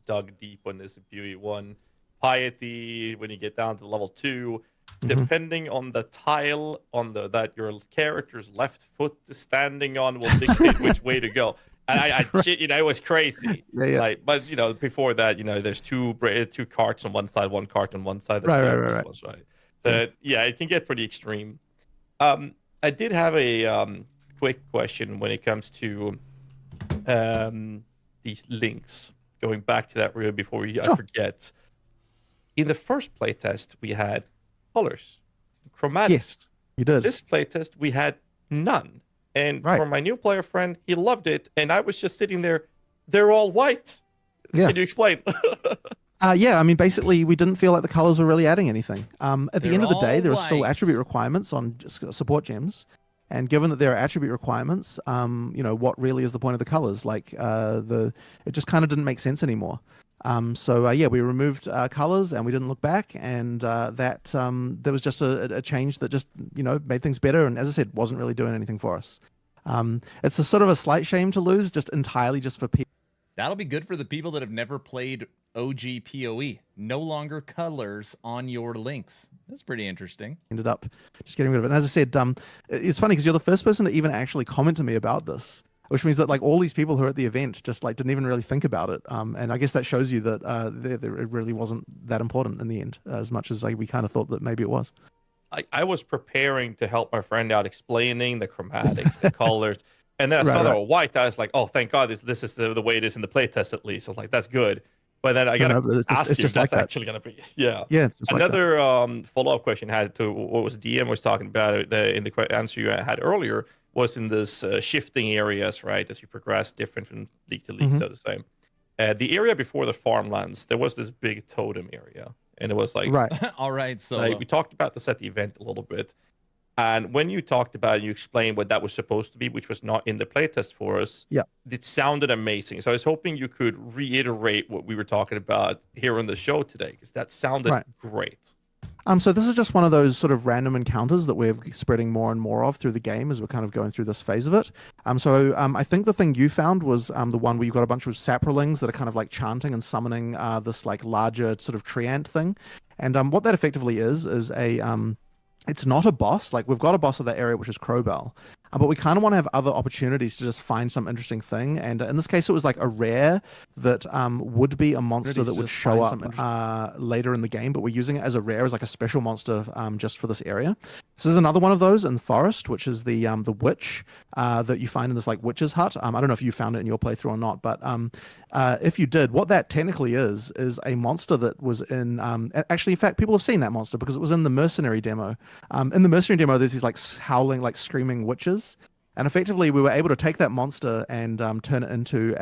Speaker 9: dug deep on this in PoE 1. Piety, when you get down to level 2, depending on the tile on that your character's left foot is standing on will dictate which way to go. And I it was crazy. Yeah. Like, but before that, there's two carts on one side, one cart on one side. Right. So yeah, it can get pretty extreme. I did have a quick question when it comes to these links. Going back to that really before I forget. In the first playtest, we had colors, chromatics.
Speaker 8: Yes, you did.
Speaker 9: This playtest, we had none. And for my new player friend, he loved it. And I was just sitting there, they're all white. Yeah. Can you explain?
Speaker 8: Yeah, I mean, basically, we didn't feel like the colors were really adding anything. At the end of the day, there are still attribute requirements on support gems. And given that there are attribute requirements, what really is the point of the colors? Like, it just kind of didn't make sense anymore. So we removed colors and we didn't look back, and there was just a change that just made things better, and as I said, wasn't really doing anything for us. It's a sort of a slight shame to lose just entirely just for people.
Speaker 1: That'll be good for the people that have never played OG PoE. No longer colors on your links. That's pretty interesting.
Speaker 8: Ended up just getting rid of it. And as I said, it's funny because you're the first person to even actually comment to me about this, which means that like all these people who are at the event just like didn't even really think about it. And I guess that shows you that it really wasn't that important in the end, as much as like we kind of thought that maybe it was.
Speaker 9: I was preparing to help my friend out explaining the chromatics, the colors. And then I saw they were white. I was like, oh, thank God, this is the way it is in the playtest at least. I was like, that's good. But then I got to ask you if that's actually going to be... Yeah. Another follow-up question I had to what was DM was talking about in the answer you had earlier was in this shifting areas, right? As you progress different from league to league, so to say. The area before the farmlands, there was this big totem area. And it was like...
Speaker 8: Right.
Speaker 1: All right, so...
Speaker 9: Like, we talked about this at the event a little bit. And when you talked about it, you explained what that was supposed to be, which was not in the playtest for us.
Speaker 8: Yeah.
Speaker 9: It sounded amazing. So I was hoping you could reiterate what we were talking about here on the show today, because that sounded great.
Speaker 8: So this is just one of those sort of random encounters that we're spreading more and more of through the game as we're kind of going through this phase of it. I think the thing you found was the one where you've got a bunch of saprolings that are kind of like chanting and summoning this like larger sort of treant thing. And what that effectively is a... It's not a boss. Like, we've got a boss of that area, which is Crowbell. But we kind of want to have other opportunities to just find some interesting thing. And in this case, it was like a rare that would be a monster that would show up later in the game, but we're using it as a rare, as like a special monster just for this area. So there's another one of those in the forest, which is the witch that you find in this like witch's hut. I don't know if you found it in your playthrough or not, but if you did, what that technically is a monster that was in actually, in fact, people have seen that monster because it was in the mercenary demo. In the mercenary demo, there's these like howling, like screaming witches, and effectively we were able to take that monster and turn it into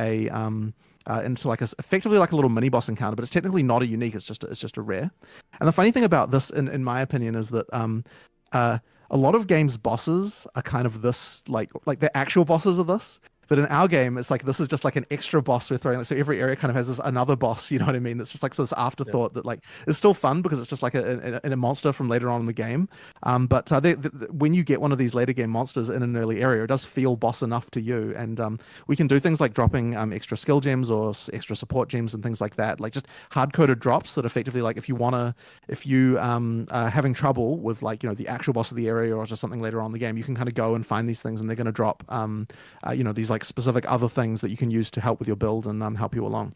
Speaker 8: into like effectively like a little mini boss encounter, but it's technically not a unique. It's just a rare. And the funny thing about this, in my opinion, is that a lot of games' bosses are kind of this, like the actual bosses of this. But in our game, it's like this is just like an extra boss we're throwing. Like, so every area kind of has this another boss, you know what I mean? That's just like this afterthought that like is still fun because it's just like a monster from later on in the game. But when you get one of these later game monsters in an early area, it does feel boss enough to you. And we can do things like dropping extra skill gems or extra support gems and things like that. Like just hard-coded drops that effectively, like if you are having trouble with like, you know, the actual boss of the area or just something later on in the game, you can kind of go and find these things and they're going to drop, you know, these like specific other things that you can use to help with your build and help you along.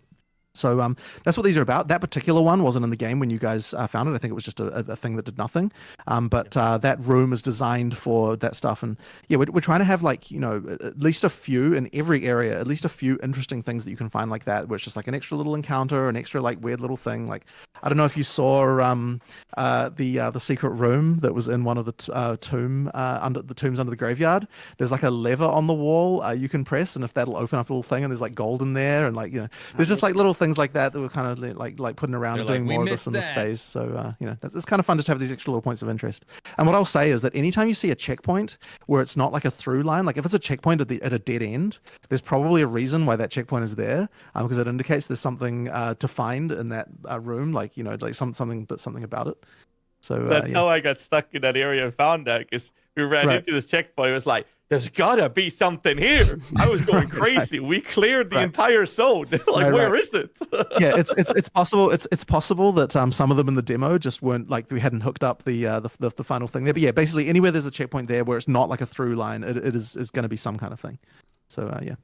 Speaker 8: So that's what these are about. That particular one wasn't in the game when you guys found it. I think it was just a thing that did nothing. But that room is designed for that stuff. And yeah, we're trying to have like, you know, at least a few in every area, at least a few interesting things that you can find like that, where it's just like an extra little encounter, an extra like weird little thing. Like, I don't know if you saw the secret room that was in one of the tombs under the graveyard. There's like a lever on the wall you can press, and if that'll open up a little thing, and there's like gold in there, and like, you know, there's just like little things like that we're kind of like putting around and doing more of this in this phase. So you know, it's kind of fun just to have these extra little points of interest. And what I'll say is that anytime you see a checkpoint where it's not like a through line, like if it's a checkpoint at a dead end, there's probably a reason why that checkpoint is there, because it indicates there's something to find in that room, like, you know, like something about it. So
Speaker 9: that's how I got stuck in that area and found that, because we ran into this checkpoint. It was like, there's gotta be something here. I was going crazy. We cleared the entire zone. Like, where is it?
Speaker 8: Yeah, it's possible. It's possible that some of them in the demo just weren't, like, we hadn't hooked up the final thing there. But yeah, basically anywhere there's a checkpoint there where it's not like a through line, it is going to be some kind of thing. So yeah.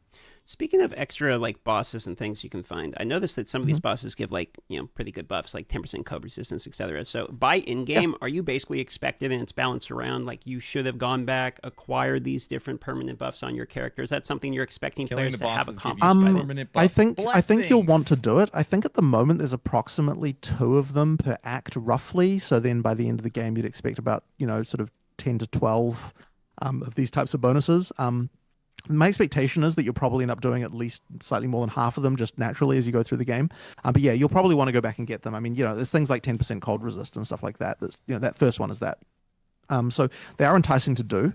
Speaker 10: Speaking of extra like bosses and things you can find, I noticed that some of these bosses give like, you know, pretty good buffs, like 10% code resistance, etc. So by in-game, are you basically expected, and it's balanced around, like you should have gone back, acquired these different permanent buffs on your character? Is that something you're expecting players to have accomplished by then?
Speaker 8: I think you'll want to do it. I think at the moment there's approximately 2 of them per act, roughly. So then by the end of the game, you'd expect about, you know, sort of 10 to 12 of these types of bonuses. My expectation is that you'll probably end up doing at least slightly more than half of them just naturally as you go through the game. But yeah, you'll probably want to go back and get them. I mean, you know, there's things like 10% cold resist and stuff like that. That's, you know, that first one is that. So they are enticing to do.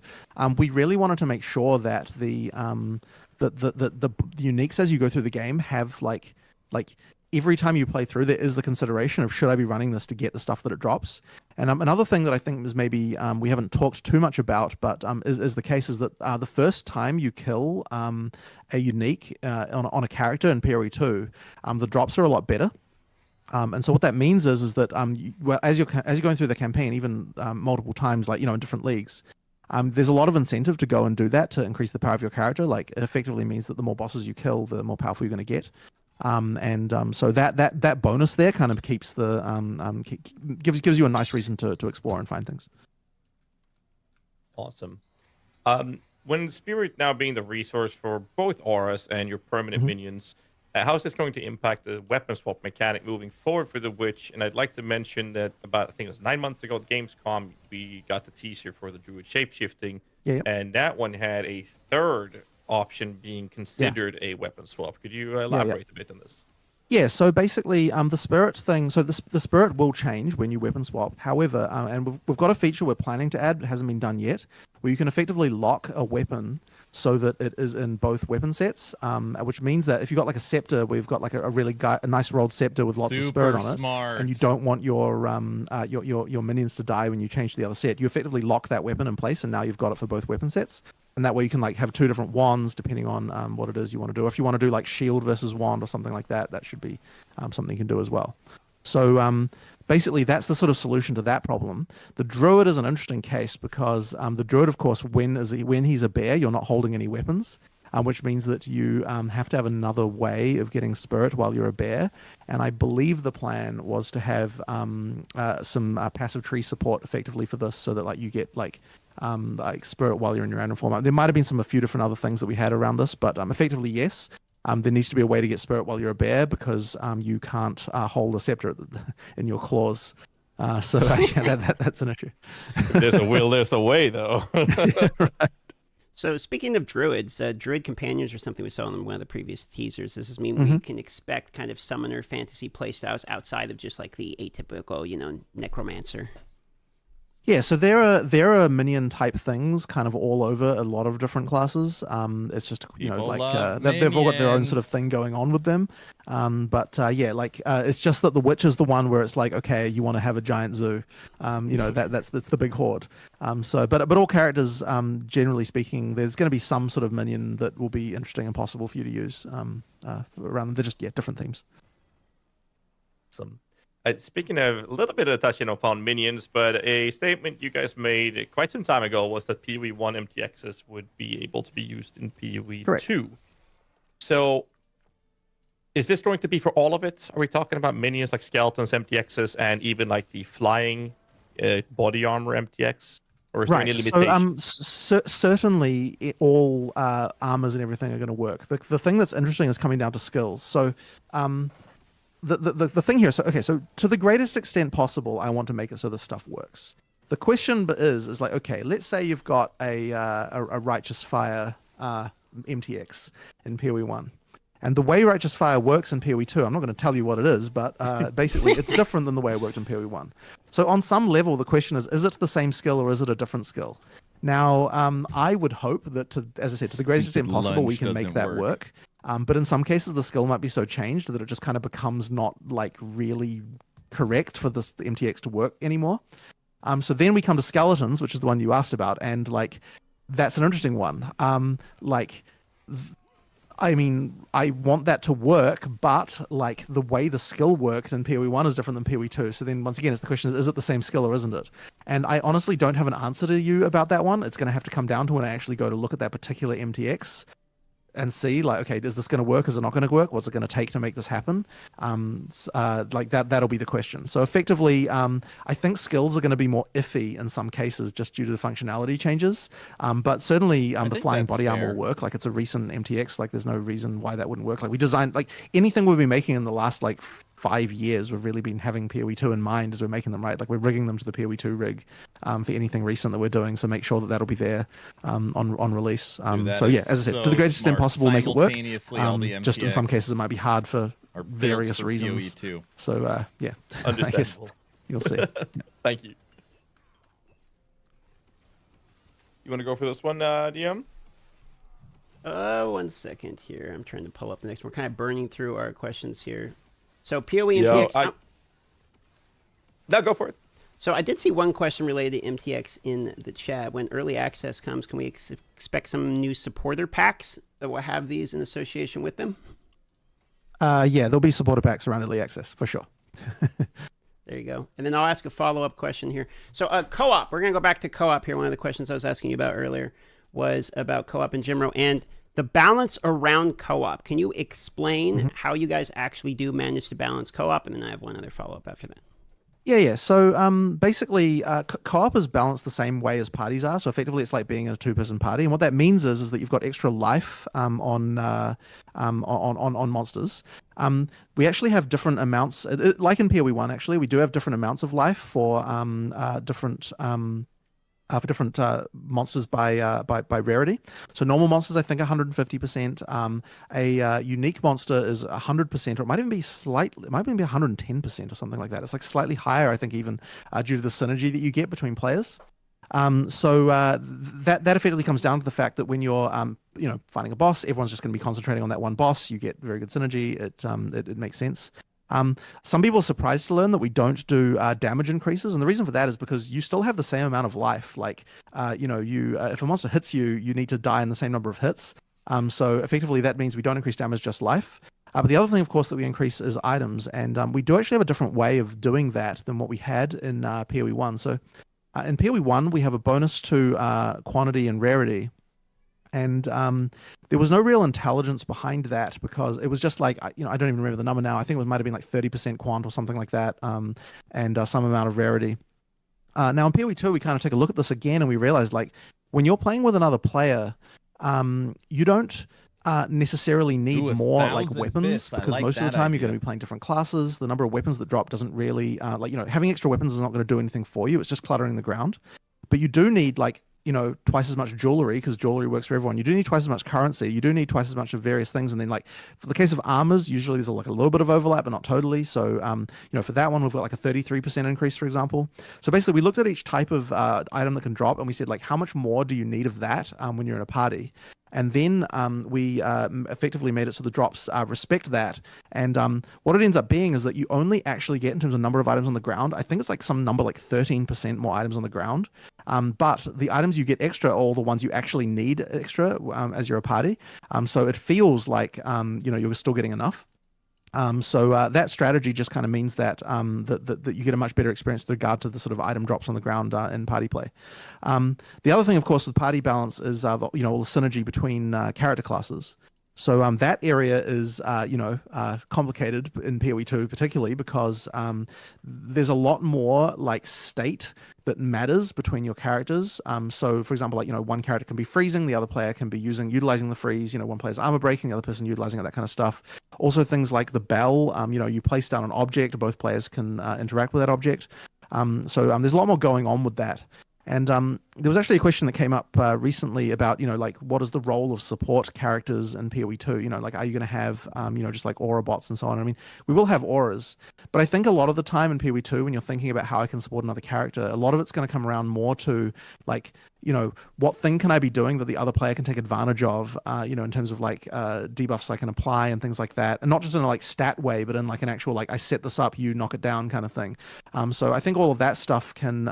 Speaker 8: We really wanted to make sure that the uniques as you go through the game have like every time you play through, there is the consideration of, should I be running this to get the stuff that it drops? And another thing that I think is maybe we haven't talked too much about, but is the case, is that the first time you kill a unique on a character in PoE 2, the drops are a lot better. And so what that means is that as you're going through the campaign, even multiple times, like, you know, in different leagues, there's a lot of incentive to go and do that to increase the power of your character. Like, it effectively means that the more bosses you kill, the more powerful you're going to get. So that bonus there kind of keeps the gives you a nice reason to explore and find things.
Speaker 9: Awesome. When Spirit now being the resource for both auras and your permanent minions, how is this going to impact the weapon swap mechanic moving forward for the Witch? And I'd like to mention that about, I think it was 9 months ago at Gamescom, we got the teaser for the Druid shapeshifting, and that one had a third option being considered a weapon swap. Could you elaborate a bit on this?
Speaker 8: Yeah, so basically the spirit thing, so the spirit will change when you weapon swap. However, and we've got a feature we're planning to add, it hasn't been done yet, where you can effectively lock a weapon so that it is in both weapon sets, which means that if you've got like a scepter where you've got like a nice rolled scepter with lots of spirit on it, and you don't want your minions to die when you change to the other set, you effectively lock that weapon in place, and now you've got it for both weapon sets. And that way you can like have 2 different wands depending on what it is you want to do. If you want to do like shield versus wand or something like that, that should be something you can do as well. So basically that's the sort of solution to that problem. The druid is an interesting case because the druid, of course, when he's a bear, you're not holding any weapons. Which means that you have to have another way of getting spirit while you're a bear. And I believe the plan was to have some passive tree support effectively for this, so that like you get like spirit while you're in your animal form. There might have been a few different other things that we had around this, but effectively yes. There needs to be a way to get spirit while you're a bear because you can't hold a scepter in your claws. So that's an issue.
Speaker 9: If there's a will, there's a way, though.
Speaker 8: Right.
Speaker 10: So speaking of druids, druid companions are something we saw in one of the previous teasers. Does this mean we can expect kind of summoner fantasy playstyles outside of just like the atypical, necromancer?
Speaker 8: Yeah, so there are minion type things kind of all over a lot of different classes. It's just they've all got their own sort of thing going on with them. It's just that the witch is the one where it's like, okay, you want to have a giant zoo, that's the big horde. But all characters, generally speaking, there's going to be some sort of minion that will be interesting and possible for you to use around them. They're just different themes.
Speaker 9: Awesome. Speaking of a little bit of touching upon minions, but a statement you guys made quite some time ago was that PoE 1 MTXs would be able to be used in PoE 2. So is this going to be for all of it? Are we talking about minions like skeletons, MTXs, and even like the flying body armor MTX? Or is there any limitation?
Speaker 8: Certainly all armors and everything are going to work. The thing that's interesting is coming down to skills. So the thing here, so to the greatest extent possible, I want to make it so this stuff works. The question is like, okay, let's say you've got a Righteous Fire MTX in PoE 1. And the way Righteous Fire works in PoE 2, I'm not going to tell you what it is, but basically it's different than the way it worked in PoE 1. So on some level, the question is it the same skill or is it a different skill? Now, I would hope that, as I said, to the greatest extent possible, we can make that work. But in some cases, the skill might be so changed that it just kind of becomes not like really correct for the MTX to work anymore. So then we come to skeletons, which is the one you asked about, and like that's an interesting one. I want that to work, but like the way the skill worked in PoE 1 is different than PoE 2. So then once again, it's the question is it the same skill or isn't it? And I honestly don't have an answer to you about that one. It's going to have to come down to when I actually go to look at that particular MTX and see like, okay, is this going to work? Is it not going to work? What's it going to take to make this happen? That'll be the question. So effectively, I think skills are going to be more iffy in some cases just due to the functionality changes. But certainly the flying body armor will work. Like it's a recent MTX. Like there's no reason why that wouldn't work. Like we designed like anything we've been making in the last like 5 years, we've really been having PoE 2 in mind as we're making them, right? Like we're rigging them to the PoE 2 rig for anything recent that we're doing. So make sure that that'll be there on release. So yeah, as I said, to the greatest extent possible, make it work. Just in some cases, it might be hard for various reasons. So yeah, I guess you'll see.
Speaker 9: Thank you. You want to go for this one, DM?
Speaker 10: 1 second here. I'm trying to pull up the next one. We're kind of burning through our questions here. So PoE and MTX.
Speaker 9: No, go for it.
Speaker 10: So I did see one question related to MTX in the chat. When early access comes, can we expect some new supporter packs that will have these in association with them?
Speaker 8: Yeah, there'll be supporter packs around early access for sure.
Speaker 10: There you go. And then I'll ask a follow-up question here. So co-op. We're going to go back to co-op here. One of the questions I was asking you about earlier was about co-op in Jimro and the balance around co-op. Can you explain how you guys actually do manage to balance co-op? And then I have one other follow-up after that.
Speaker 8: Yeah. So basically, co-op is balanced the same way as parties are. So effectively, it's like being in a two-person party. And what that means is that you've got extra life on monsters. We actually have different amounts, like in PoE 1. Actually, we do have different amounts of life for different monsters by rarity. So normal monsters, I think, 150%. A unique monster is 100%, or it might even be 110% or something like that. It's like slightly higher, I think, even due to the synergy that you get between players. So that effectively comes down to the fact that when you're fighting a boss, everyone's just going to be concentrating on that one boss. You get very good synergy. It makes sense. Some people are surprised to learn that we don't do damage increases, and the reason for that is because you still have the same amount of life. Like, if a monster hits you, you need to die in the same number of hits. So effectively, that means we don't increase damage, just life. But the other thing, of course, that we increase is items, and we do actually have a different way of doing that than what we had in PoE 1. So in PoE 1, we have a bonus to quantity and rarity, and there was no real intelligence behind that because it was just like, I don't even remember the number now. I think it might have been like 30% quant or something like that, and some amount of rarity. Now in PoE 2, we kind of take a look at this again, and we realized, like, when you're playing with another player, you don't necessarily need more like weapons, because most of the time you're going to be playing different classes. The number of weapons that drop doesn't really having extra weapons is not going to do anything for you. It's just cluttering the ground. But you do need, like, twice as much jewelry, because jewelry works for everyone. You do need twice as much currency. You do need twice as much of various things. And then, like, for the case of armors, usually there's like a little bit of overlap, but not totally. So, for that one, we've got like a 33% increase, for example. So basically, we looked at each type of item that can drop, and we said, like, how much more do you need of that when you're in a party? And then we effectively made it so the drops respect that. And what it ends up being is that you only actually get, in terms of number of items on the ground, I think it's like some number like 13% more items on the ground. But the items you get extra are all the ones you actually need extra as you're a party. So it feels like you're still getting enough. So that strategy just kind of means that that you get a much better experience with regard to the sort of item drops on the ground in party play. The other thing, of course, with party balance is all the synergy between character classes. So that area is complicated in PoE 2 particularly because there's a lot more like state that matters between your characters. So for example, like, one character can be freezing, the other player can be utilizing the freeze, one player's armor breaking, the other person utilizing it, that kind of stuff. Also things like the bell, you place down an object, both players can interact with that object. So there's a lot more going on with that. And there was actually a question that came up recently about, like, what is the role of support characters in PoE 2? Like, are you going to have, just like aura bots and so on? I mean, we will have auras, but I think a lot of the time in PoE 2, when you're thinking about how I can support another character, a lot of it's going to come around more to, like, what thing can I be doing that the other player can take advantage of, in terms of like debuffs I can apply and things like that. And not just in a like stat way, but in like an actual, like, I set this up, you knock it down kind of thing. So I think all of that stuff can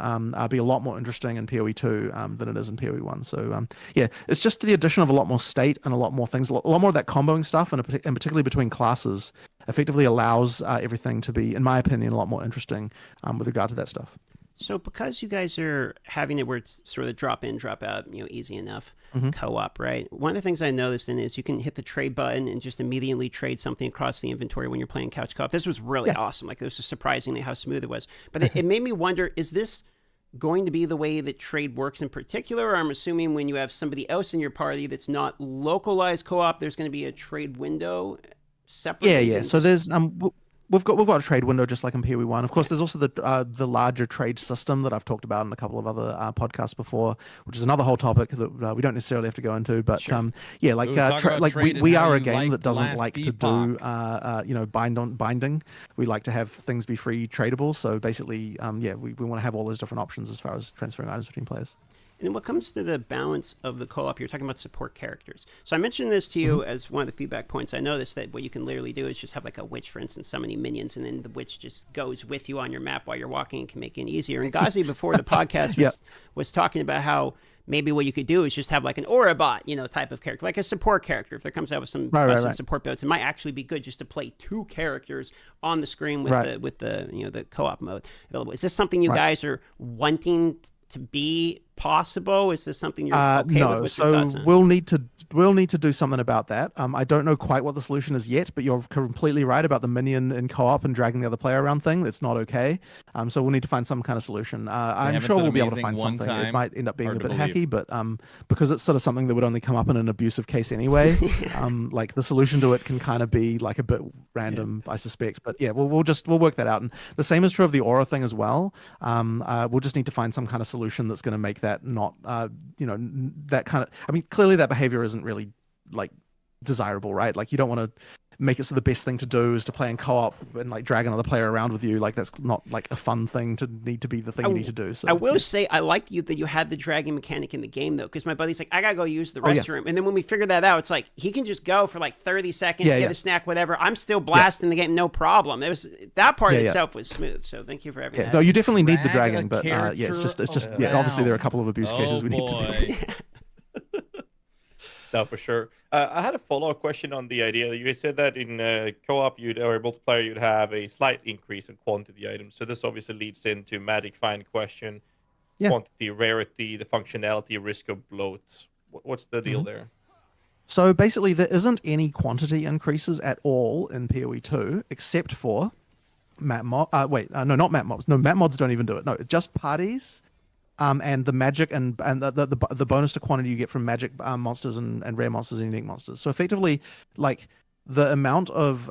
Speaker 8: be a lot more interesting in PoE 2 than it is in PoE 1. So yeah, it's just the addition of a lot more state and a lot more things, a lot more of that comboing stuff, and particularly between classes, effectively allows everything to be, in my opinion, a lot more interesting with regard to that stuff.
Speaker 10: So because you guys are having it where it's sort of drop in, drop out, easy enough co-op, right? One of the things I noticed is you can hit the trade button and just immediately trade something across the inventory when you're playing couch co-op. This was really awesome. Like, this was surprisingly how smooth it was. But it made me wonder, is this going to be the way that trade works in particular? Or I'm assuming when you have somebody else in your party that's not localized co-op, there's going to be a trade window separate.
Speaker 8: Yeah. So there's We've got a trade window just like in PoE 1. Of course, there's also the larger trade system that I've talked about in a couple of other podcasts before, which is another whole topic that we don't necessarily have to go into. But
Speaker 1: Sure.
Speaker 8: We are a game that doesn't like to do binding. We like to have things be free tradable. So basically, we want to have all those different options as far as transferring items between players.
Speaker 10: And when it comes to the balance of the co-op, you're talking about support characters. So I mentioned this to you as one of the feedback points. I noticed that what you can literally do is just have like a witch, for instance, summon minions, and then the witch just goes with you on your map while you're walking and can make it easier. And Ghazi, before the podcast, was talking about how maybe what you could do is just have like an aura bot, type of character, like a support character. If there comes out with some support builds, it might actually be good just to play two characters on the screen with the co-op mode available. Is this something you guys are wanting to be possible? Is this something you're okay with? What's your thoughts on?
Speaker 8: We'll need to do something about that. I don't know quite what the solution is yet, but you're completely right about the minion in co-op and dragging the other player around thing. That's not okay. So we'll need to find some kind of solution. I'm sure we'll be able to find something. It might end up being a bit hacky, but because it's sort of something that would only come up in an abusive case anyway, like the solution to it can kind of be like a bit random, I suspect. But yeah, we'll work that out. And the same is true of the aura thing as well. We'll just need to find some kind of solution that's going to make that not that kind of, I mean, clearly that behavior isn't really like desirable, right? Like, you don't want to make it so the best thing to do is to play in co-op and like drag another player around with you. Like, that's not like a fun thing to need to be the thing you need to do. So
Speaker 10: I will say I like that you had the dragging mechanic in the game though, because my buddy's like, I gotta go use the restroom, and then when we figured that out, it's like he can just go for like 30 seconds, get a snack, whatever. I'm still blasting the game, no problem. It was that part itself was smooth. So thank you for having that.
Speaker 8: No, you definitely need the dragging, but it's just obviously there are a couple of abuse cases we need to deal with.
Speaker 9: No, for sure. I had a follow-up question on the idea. You said that in co-op or multiplayer you'd have a slight increase in quantity items. So this obviously leads into magic find question, quantity, rarity, the functionality, risk of bloat. What's the deal there?
Speaker 8: So basically, there isn't any quantity increases at all in PoE 2, except for map mod. No, not map mods. No, map mods don't even do it. No, just parties. And the magic and the bonus to quantity you get from magic monsters and rare monsters and unique monsters. So effectively, like the amount of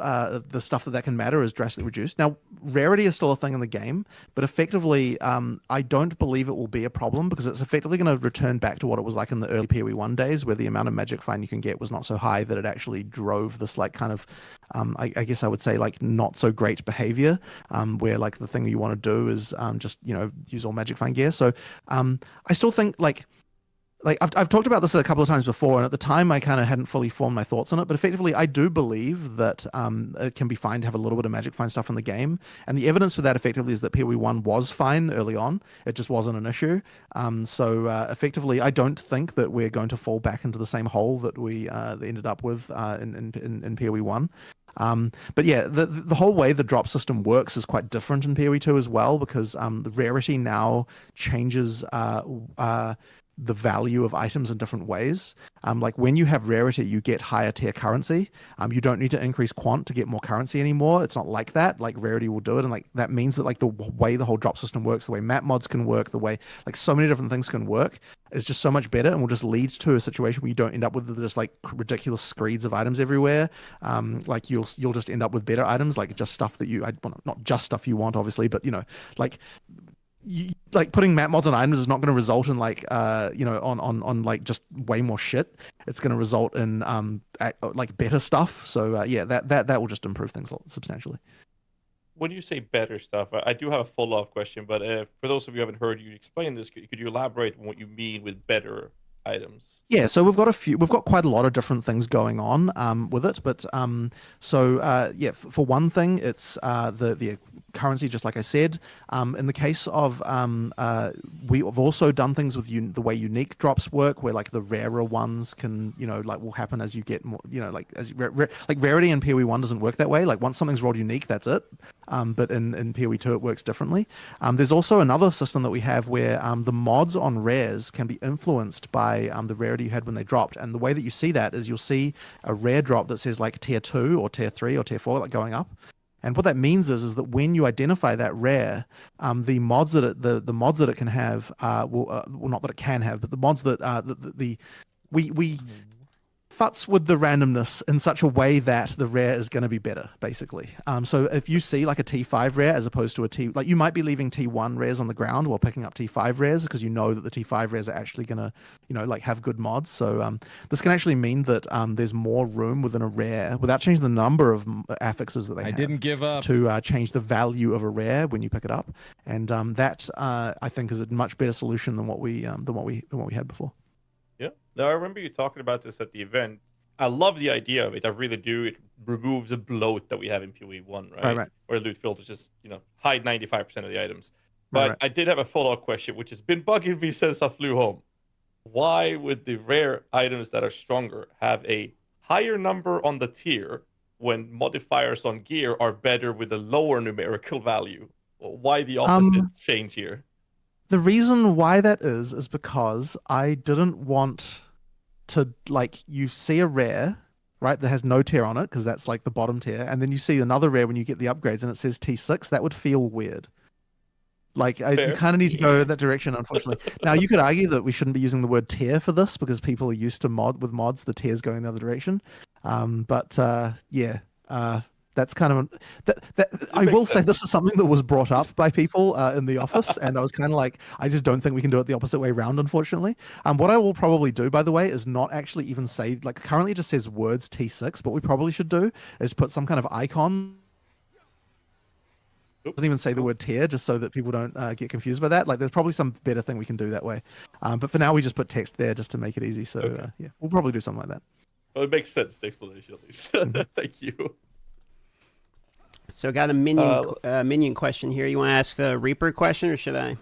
Speaker 8: the stuff that can matter is drastically reduced. Now, rarity is still a thing in the game, but effectively, I don't believe it will be a problem because it's effectively going to return back to what it was like in the early PoE 1 days, where the amount of magic find you can get was not so high that it actually drove this like kind of, I guess I would say like not so great behavior, where like the thing you want to do is just use all magic find gear. So I still think like I've talked about this a couple of times before, and at the time I kind of hadn't fully formed my thoughts on it, but effectively I do believe that it can be fine to have a little bit of magic find stuff in the game, and the evidence for that effectively is that PoE 1 was fine early on. It just wasn't an issue. So effectively I don't think that we're going to fall back into the same hole that we ended up with in PoE 1. But yeah, the whole way the drop system works is quite different in PoE 2 as well, because the rarity now changes the value of items in different ways. Like when you have rarity, you get higher tier currency. You don't need to increase quant to get more currency anymore. It's not like that. Like rarity will do it, and like that means that like the way the whole drop system works, the way map mods can work, the way like so many different things can work is just so much better, and will just lead to a situation where you don't end up with just like ridiculous screeds of items everywhere. Like you'll just end up with better items, like just stuff that not just stuff you want, obviously, but like. Like putting map mods on items is not going to result in like on like just way more shit. It's going to result in like better stuff. So yeah, that will just improve things substantially.
Speaker 9: When you say better stuff, I do have a follow-up question, but for those of you who haven't heard you explain this, could you elaborate on what you mean with better items?
Speaker 8: Yeah, so we've got quite a lot of different things going on with it, but yeah, for one thing, it's the currency, just like I said. In the case of we've also done things with the way unique drops work, where like the rarer ones can like will happen as you get more, like as like rarity in PoE 1 doesn't work that way. Like once something's rolled unique, that's it. But in PoE 2 it works differently. There's also another system that we have where the mods on rares can be influenced by the rarity you had when they dropped, and the way that you see that is you'll see a rare drop that says like tier 2 or tier 3 or tier 4 like going up. And what that means is that when you identify that rare, the mods that it can have, well, not that it can have, but the mods that we futz with the randomness in such a way that the rare is going to be better, basically. So if you see like a T5 rare as opposed to a T, like you might be leaving T1 rares on the ground while picking up T5 rares because you know that the T5 rares are actually going to, like have good mods. So this can actually mean that there's more room within a rare without changing the number of affixes that they have.
Speaker 1: I didn't give up.
Speaker 8: To change the value of a rare when you pick it up, and that I think is a much better solution than what we had before.
Speaker 9: Yeah. Now I remember you talking about this at the event. I love the idea of it. I really do. It removes the bloat that we have in PoE 1, right?
Speaker 8: Right.
Speaker 9: Where loot filters just, hide 95% of the items. But
Speaker 8: Right.
Speaker 9: I did have a follow-up question, which has been bugging me since I flew home. Why would the rare items that are stronger have a higher number on the tier when modifiers on gear are better with a lower numerical value? Why the opposite change here?
Speaker 8: The reason why that is because I didn't want to, like, you see a rare, right, that has no tier on it, because that's like the bottom tier, and then you see another rare when you get the upgrades and it says T6, that would feel weird. Like, you kind of need to go that direction, unfortunately. Now, you could argue that we shouldn't be using the word tier for this, because people are used to with mods, the tiers going the other direction. That's kind of I will say this is something that was brought up by people in the office, and I was kind of like, I just don't think we can do it the opposite way around, unfortunately. What I will probably do, by the way, is not actually even say, like, currently it just says words T6. What we probably should do is put some kind of icon. It doesn't even say the word tier, just so that people don't get confused by that. Like, there's probably some better thing we can do that way. But for now, we just put text there just to make it easy. So yeah, we'll probably do something like that.
Speaker 9: Well, it makes sense, the explanation at least. Thank you.
Speaker 10: So got a minion question here. You want to ask the Reaper question, or should I?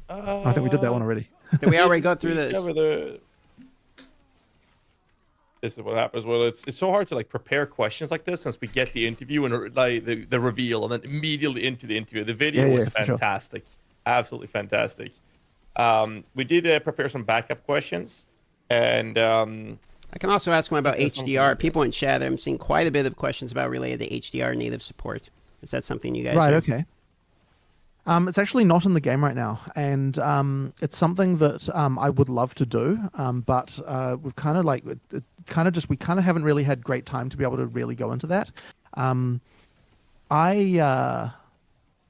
Speaker 8: I think we did that one already.
Speaker 10: Did we already go through this?
Speaker 9: this is what happens. Well, it's so hard to like prepare questions like this since we get the interview and like the reveal and then immediately into the interview. The video was fantastic, absolutely fantastic. We did prepare some backup questions, and
Speaker 10: I can also ask one about HDR. People in chat, I'm seeing quite a bit of questions about related to HDR native support. Is that something you guys?
Speaker 8: Right.
Speaker 10: are...
Speaker 8: Okay. It's actually not in the game right now, and it's something that I would love to do, but we've kind of like we kind of haven't really had great time to be able to really go into that.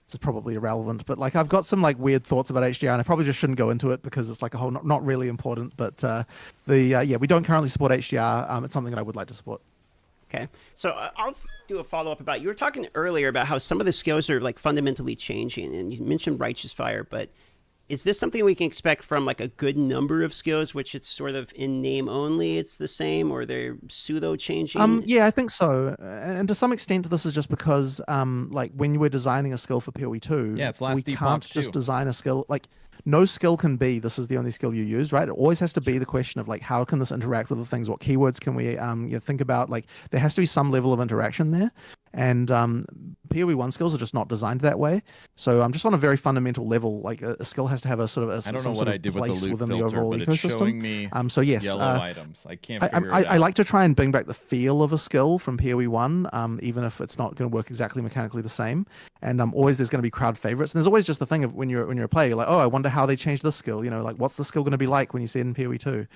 Speaker 8: It's probably irrelevant, but like I've got some like weird thoughts about HDR, and I probably just shouldn't go into it because it's like a whole not really important. But we don't currently support HDR. It's something that I would like to support.
Speaker 10: Okay, so I'll do a follow-up about, you were talking earlier about how some of the skills are like fundamentally changing, and you mentioned Righteous Fire, but is this something we can expect from like a good number of skills, which it's sort of in name only it's the same, or they're pseudo-changing?
Speaker 8: Yeah, I think so. And to some extent, this is just because like when we're designing a skill for PoE 2, we can't just design a skill, like no skill can be this is the only skill you use, right? It always has to be the question of like how can this interact with the things, what keywords can we think about, like there has to be some level of interaction there. And PoE 1 skills are just not designed that way. So just on a very fundamental level, like a skill has to have a sort of
Speaker 1: I don't know what I did with the loot
Speaker 8: within
Speaker 1: filter,
Speaker 8: the overall
Speaker 1: but
Speaker 8: ecosystem.
Speaker 1: it's showing me
Speaker 8: so yes,
Speaker 1: yellow items. I can't figure it out.
Speaker 8: I like to try and bring back the feel of a skill from PoE 1, even if it's not going to work exactly mechanically the same. And always there's going to be crowd favorites. And there's always just the thing of when you're a player, you're like, oh, I wonder how they changed this skill. You know, like what's the skill going to be like when you see it in PoE 2?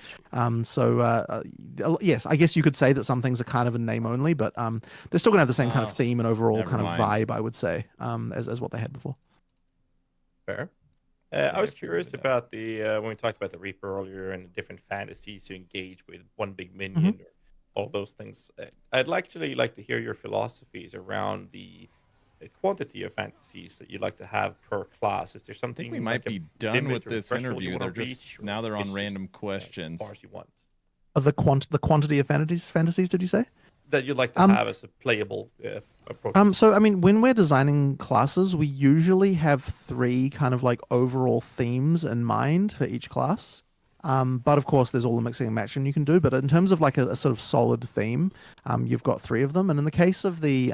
Speaker 8: Yes, I guess you could say that some things are kind of in name only, but they're still going to have the same kind of theme and overall kind of vibe, I would say, as what they had before.
Speaker 9: Fair. I was curious about the when we talked about the Reaper earlier and the different fantasies to engage with one big minion or all those things. I'd actually like to hear your philosophies around the quantity of fantasies that you'd like to have per class. Is there something
Speaker 1: I think we might be done with this interview? They're just now they're on random questions.
Speaker 9: As far as you want.
Speaker 8: The quantity of fantasies, did you say?
Speaker 9: That you'd like to have as a playable approach.
Speaker 8: So, I mean, when we're designing classes, we usually have 3 kind of like overall themes in mind for each class. But of course, there's all the mixing and matching you can do. But in terms of like a sort of solid theme, you've got 3 of them. And in the case of the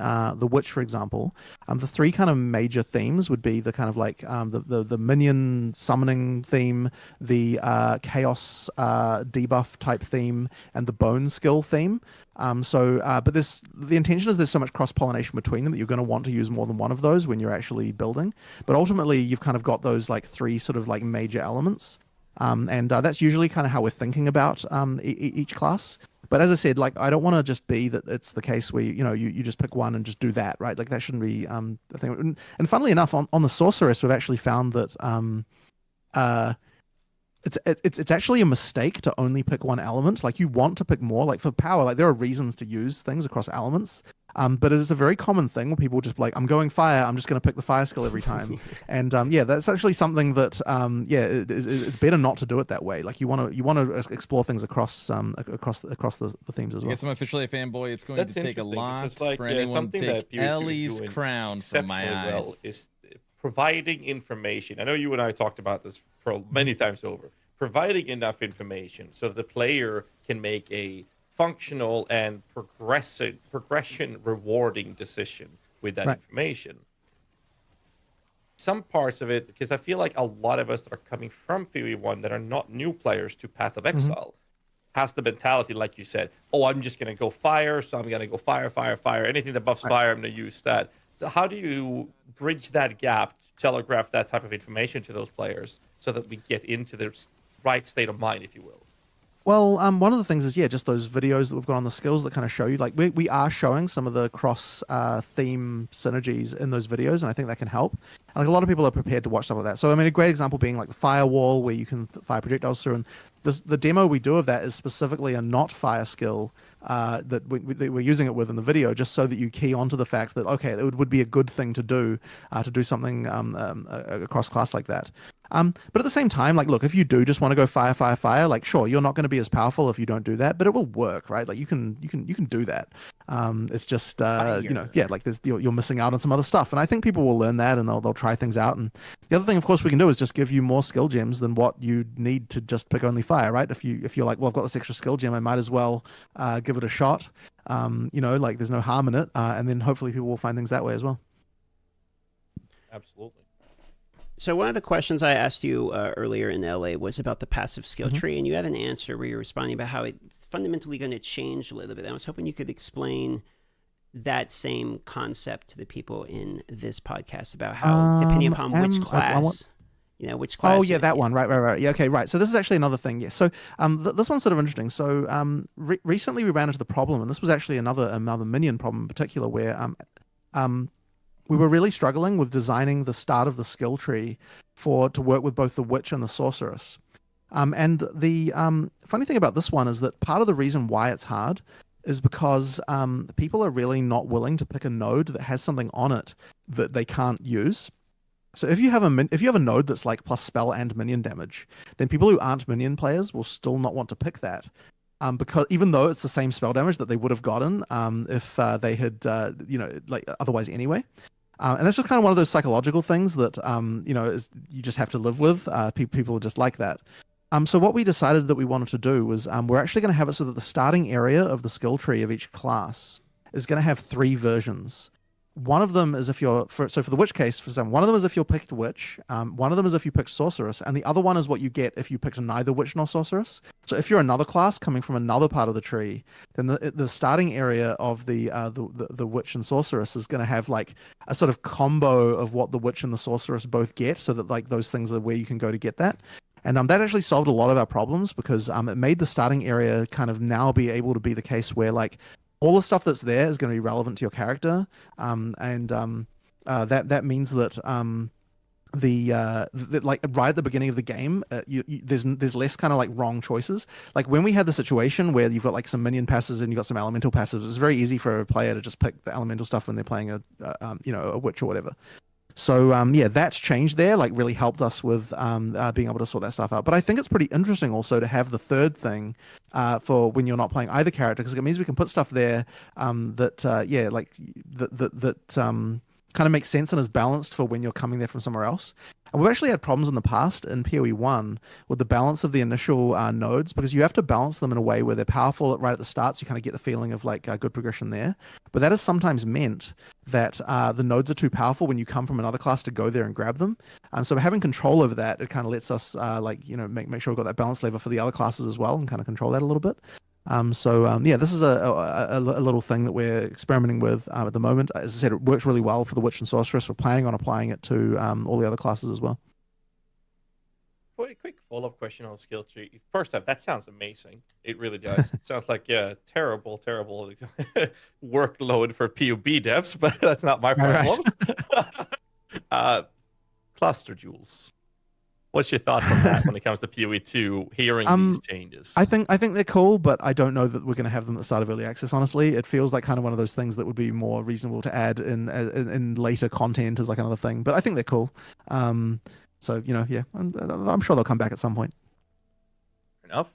Speaker 8: Witch, for example, the 3 kind of major themes would be the kind of like the minion summoning theme, the chaos debuff type theme, and the bone skill theme. But the intention is there's so much cross-pollination between them that you're going to want to use more than one of those when you're actually building. But ultimately, you've kind of got those like 3 sort of like major elements. And that's usually kind of how we're thinking about each class. But as I said, like I don't want to just be that it's the case where you just pick one and just do that, right? Like that shouldn't be the thing. And funnily enough, on the Sorceress, we've actually found that it's actually a mistake to only pick one element. Like you want to pick more. Like for power, like there are reasons to use things across elements. But it is a very common thing where people just like, I'm going fire, I'm just going to pick the fire skill every time. And that's actually something that it's better not to do it that way. Like you want to explore things across the themes as well.
Speaker 1: I guess I'm officially a fanboy. It's going to take a lot for anyone to take Ellie's crown from my eyes.
Speaker 9: Well is providing information. I know you and I talked about this for many times over. Providing enough information so that the player can make a functional and progression rewarding decision with that information. Some parts of it, because I feel like a lot of us that are coming from PoE 1 that are not new players to Path of Exile has the mentality, like you said, oh, I'm just going to go fire, so I'm going to go fire. Anything that buffs fire, I'm going to use that. So how do you bridge that gap, telegraph that type of information to those players so that we get into the right state of mind, if you will?
Speaker 8: Well, one of the things is, just those videos that we've got on the skills that kind of show you, like we are showing some of the cross theme synergies in those videos, and I think that can help. And like a lot of people are prepared to watch stuff like that. So, I mean, a great example being like the firewall where you can fire projectiles through, and the demo we do of that is specifically a not fire skill that we're using it with in the video, just so that you key onto the fact that, okay, it would be a good thing to do something across class like that. But at the same time, like, look, if you do just want to go fire, fire, fire, like, sure, you're not going to be as powerful if you don't do that, but it will work, right? Like, you can do that. It's just, like, you're missing out on some other stuff, and I think people will learn that, and they'll try things out. And the other thing, of course, we can do is just give you more skill gems than what you need to just pick only fire, right? If you're like, well, I've got this extra skill gem, I might as well give it a shot. Like, there's no harm in it, and then hopefully people will find things that way as well.
Speaker 9: Absolutely.
Speaker 10: So one of the questions I asked you earlier in LA was about the passive skill tree, and you had an answer where you're responding about how it's fundamentally going to change a little bit. I was hoping you could explain that same concept to the people in this podcast about how, depending upon which class, which class.
Speaker 8: Oh, yeah, that one. Right. Yeah, okay, right. So this is actually another thing. Yeah. So this one's sort of interesting. So recently we ran into the problem, and this was actually another Minion problem in particular, where we were really struggling with designing the start of the skill tree to work with both the witch and the sorceress. And the funny thing about this one is that part of the reason why it's hard is because people are really not willing to pick a node that has something on it that they can't use. So if you have a node that's like plus spell and minion damage, then people who aren't minion players will still not want to pick that. Because even though it's the same spell damage that they would have gotten if they had, otherwise anyway. And that's just kind of one of those psychological things that, you just have to live with. People are just like that. So what we decided that we wanted to do was we're actually going to have it so that the starting area of the skill tree of each class is going to have 3 versions. One of them is for the witch case, for example, one of them is if you picked witch, one of them is if you picked sorceress, and the other one is what you get if you picked neither witch nor sorceress. So if you're another class coming from another part of the tree, then the starting area of the witch and sorceress is going to have like a sort of combo of what the witch and the sorceress both get, so that like those things are where you can go to get that. And that actually solved a lot of our problems, because it made the starting area kind of now be able to be the case where like all the stuff that's there is going to be relevant to your character, that means that like right at the beginning of the game, there's less kind of like wrong choices. Like when we had the situation where you've got like some minion passes and you've got some elemental passes, it's very easy for a player to just pick the elemental stuff when they're playing a witch or whatever. So that's changed there, like really helped us with being able to sort that stuff out. But I think it's pretty interesting also to have the third thing for when you're not playing either character, because it means we can put stuff there that kind of makes sense and is balanced for when you're coming there from somewhere else. And we've actually had problems in the past in PoE 1 with the balance of the initial nodes, because you have to balance them in a way where they're powerful right at the start, so you kind of get the feeling of like good progression there. But that has sometimes meant that the nodes are too powerful when you come from another class to go there and grab them. So having control over that, it kind of lets us make sure we've got that balance lever for the other classes as well, and kind of control that a little bit. This is a little thing that we're experimenting with at the moment. As I said, it works really well for the witch and sorceress. We're planning on applying it to all the other classes as well.
Speaker 9: A quick follow-up question on the skill tree. First off, that sounds amazing. It really does. It sounds like terrible workload for PoB devs, but that's not my problem. Right. Cluster jewels. What's your thoughts on that when it comes to PoE 2, hearing these changes?
Speaker 8: I think they're cool, but I don't know that we're going to have them at the start of early access, honestly. It feels like kind of one of those things that would be more reasonable to add in later content as like another thing. But I think they're cool. I'm sure they'll come back at some point.
Speaker 9: Fair enough.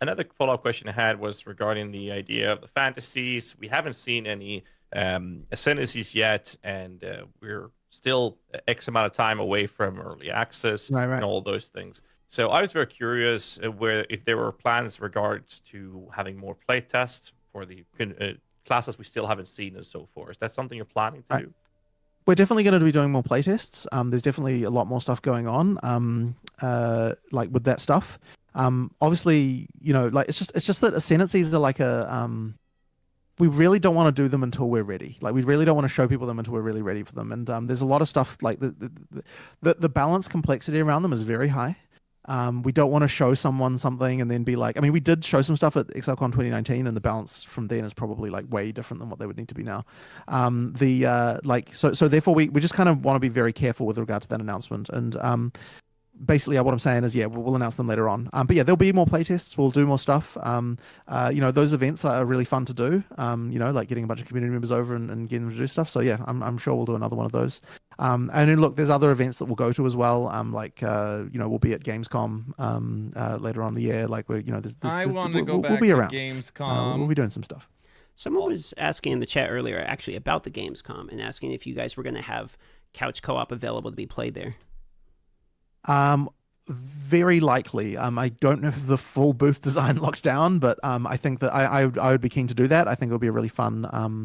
Speaker 9: Another follow-up question I had was regarding the idea of the fantasies. We haven't seen any ascendancies yet, and we're still X amount of time away from early access and all those things. So I was very curious if there were plans regards to having more playtests for the classes we still haven't seen and so forth. Is that something you're planning to do?
Speaker 8: We're definitely going to be doing more playtests. There's definitely a lot more stuff going on, like with that stuff. Obviously, like it's just that ascendancies are like we really don't want to do them until we're ready. Like we really don't want to show people them until we're really ready for them. And there's a lot of stuff like the balance complexity around them is very high. We don't want to show someone something and then be like, I mean, we did show some stuff at ExileCon 2019, and the balance from then is probably like way different than what they would need to be now. So therefore we just kind of want to be very careful with regard to that announcement. And basically what I'm saying is, we'll announce them later on. But there'll be more playtests. We'll do more stuff. Those events are really fun to do. Like getting a bunch of community members over and getting them to do stuff. So I'm sure we'll do another one of those. And then look, there's other events that we'll go to as well. Like we'll be at Gamescom later on in the year. Like
Speaker 1: I want to go back
Speaker 8: we'll be
Speaker 1: to
Speaker 8: around.
Speaker 1: Gamescom.
Speaker 8: We'll be doing some stuff.
Speaker 10: Someone was asking in the chat earlier, actually, about the Gamescom and asking if you guys were going to have couch co-op available to be played there.
Speaker 8: Very likely. I don't know if the full booth design locks down, but I think that I would be keen to do that. I think it would be a really fun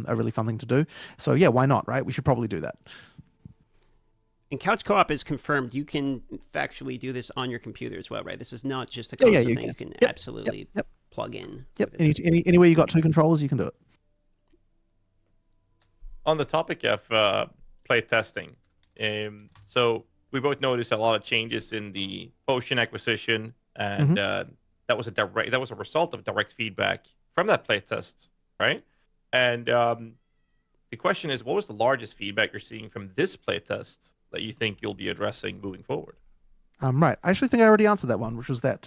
Speaker 8: thing to do. So yeah, why not? Right? We should probably do that.
Speaker 10: And couch co-op is confirmed. You can factually do this on your computer as well, right? This is not just a console thing. You can absolutely plug in.
Speaker 8: Yep. Anywhere you got 2 controllers, you can do it.
Speaker 9: On the topic of play testing, so we both noticed a lot of changes in the potion acquisition, and that was a result of direct feedback from that playtest, right? And the question is, what was the largest feedback you're seeing from this playtest that you think you'll be addressing moving forward?
Speaker 8: Right. I actually think I already answered that one, which was that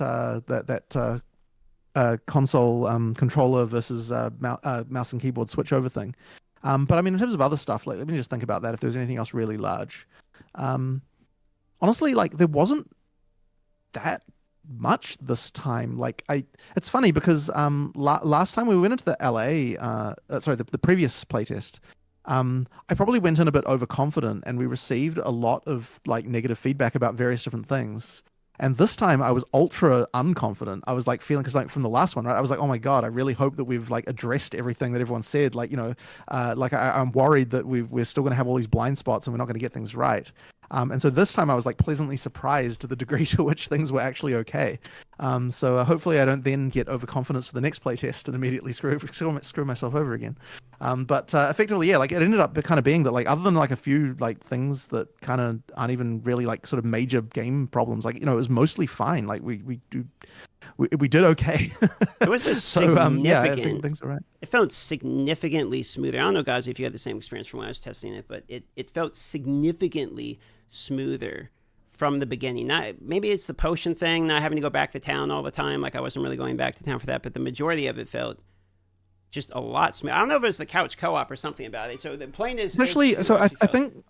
Speaker 8: console controller versus mouse and keyboard switch over thing. But I mean, in terms of other stuff, like, let me just think about that. If there's anything else really large, honestly, like there wasn't that much this time. Like it's funny because last time we went into the the previous playtest, I probably went in a bit overconfident, and we received a lot of like negative feedback about various different things. And this time I was ultra unconfident. I was like feeling, because like from the last one, right? I was like, oh my God, I really hope that we've like addressed everything that everyone said. Like, I'm worried that we're still going to have all these blind spots and we're not going to get things right. And so this time I was like pleasantly surprised to the degree to which things were actually okay. So hopefully I don't then get overconfidence for the next playtest and immediately screw myself over again. But effectively, yeah, like it ended up kind of being that, like, other than like a few like things that kind of aren't even really like sort of major game problems, like, it was mostly fine. Like we did okay.
Speaker 10: It was a significant.
Speaker 8: I think things are right.
Speaker 10: It felt significantly smoother. I don't know, guys, if you had the same experience from when I was testing it, but it felt significantly smoother from the beginning. Not maybe it's the potion thing, not having to go back to town all the time. Like I wasn't really going back to town for that, but the majority of it felt just a lot smoother. I don't know if it was the couch co-op or something about it. So the plane is
Speaker 8: actually. So I think.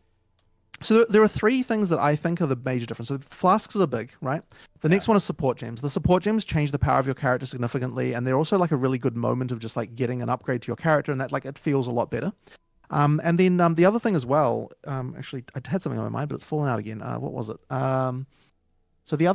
Speaker 8: So there are 3 things that I think are the major difference. So flasks are big, right? The next one is support gems. The support gems change the power of your character significantly, and they're also like a really good moment of just like getting an upgrade to your character, and that like it feels a lot better. And then the other thing as well, actually I had something on my mind, but it's fallen out again. What was it? So the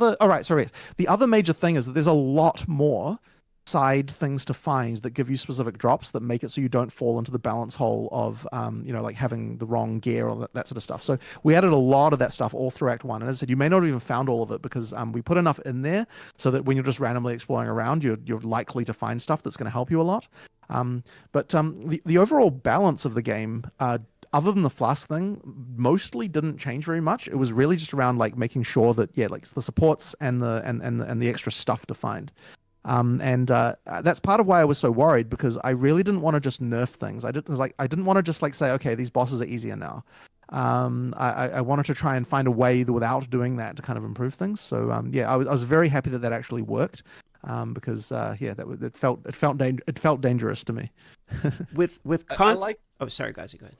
Speaker 8: other major thing is that there's a lot more side things to find that give you specific drops that make it so you don't fall into the balance hole of like having the wrong gear or that sort of stuff. So we added a lot of that stuff all through Act 1, and as I said, you may not have even found all of it because we put enough in there so that when you're just randomly exploring around, you're likely to find stuff that's going to help you a lot. But the overall balance of the game, other than the flask thing, mostly didn't change very much. It was really just around like making sure that like the supports and the extra stuff to find. That's part of why I was so worried, because I really didn't want to just nerf things. I didn't want to just like say, okay, these bosses are easier now. I wanted to try and find a way without doing that to kind of improve things. So I was very happy that actually worked. Because it felt dangerous to me.
Speaker 10: Oh, sorry, guys, go ahead.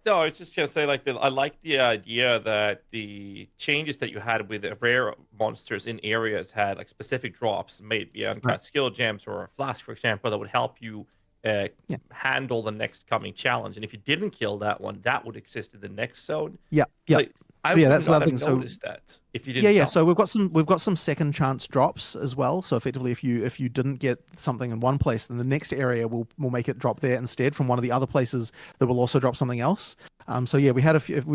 Speaker 9: No, I was just gonna say, I like the idea that the changes that you had with the rare monsters in areas had like specific drops, maybe uncut skill gems or a flask, for example, that would help you handle the next coming challenge. And if you didn't kill that one, that would exist in the next zone.
Speaker 8: Yeah.
Speaker 9: That's another thing. Noticed that if you didn't.
Speaker 8: So we've got some second chance drops as well. So effectively, if you didn't get something in one place, then the next area will make it drop there instead from one of the other places that will also drop something else. We've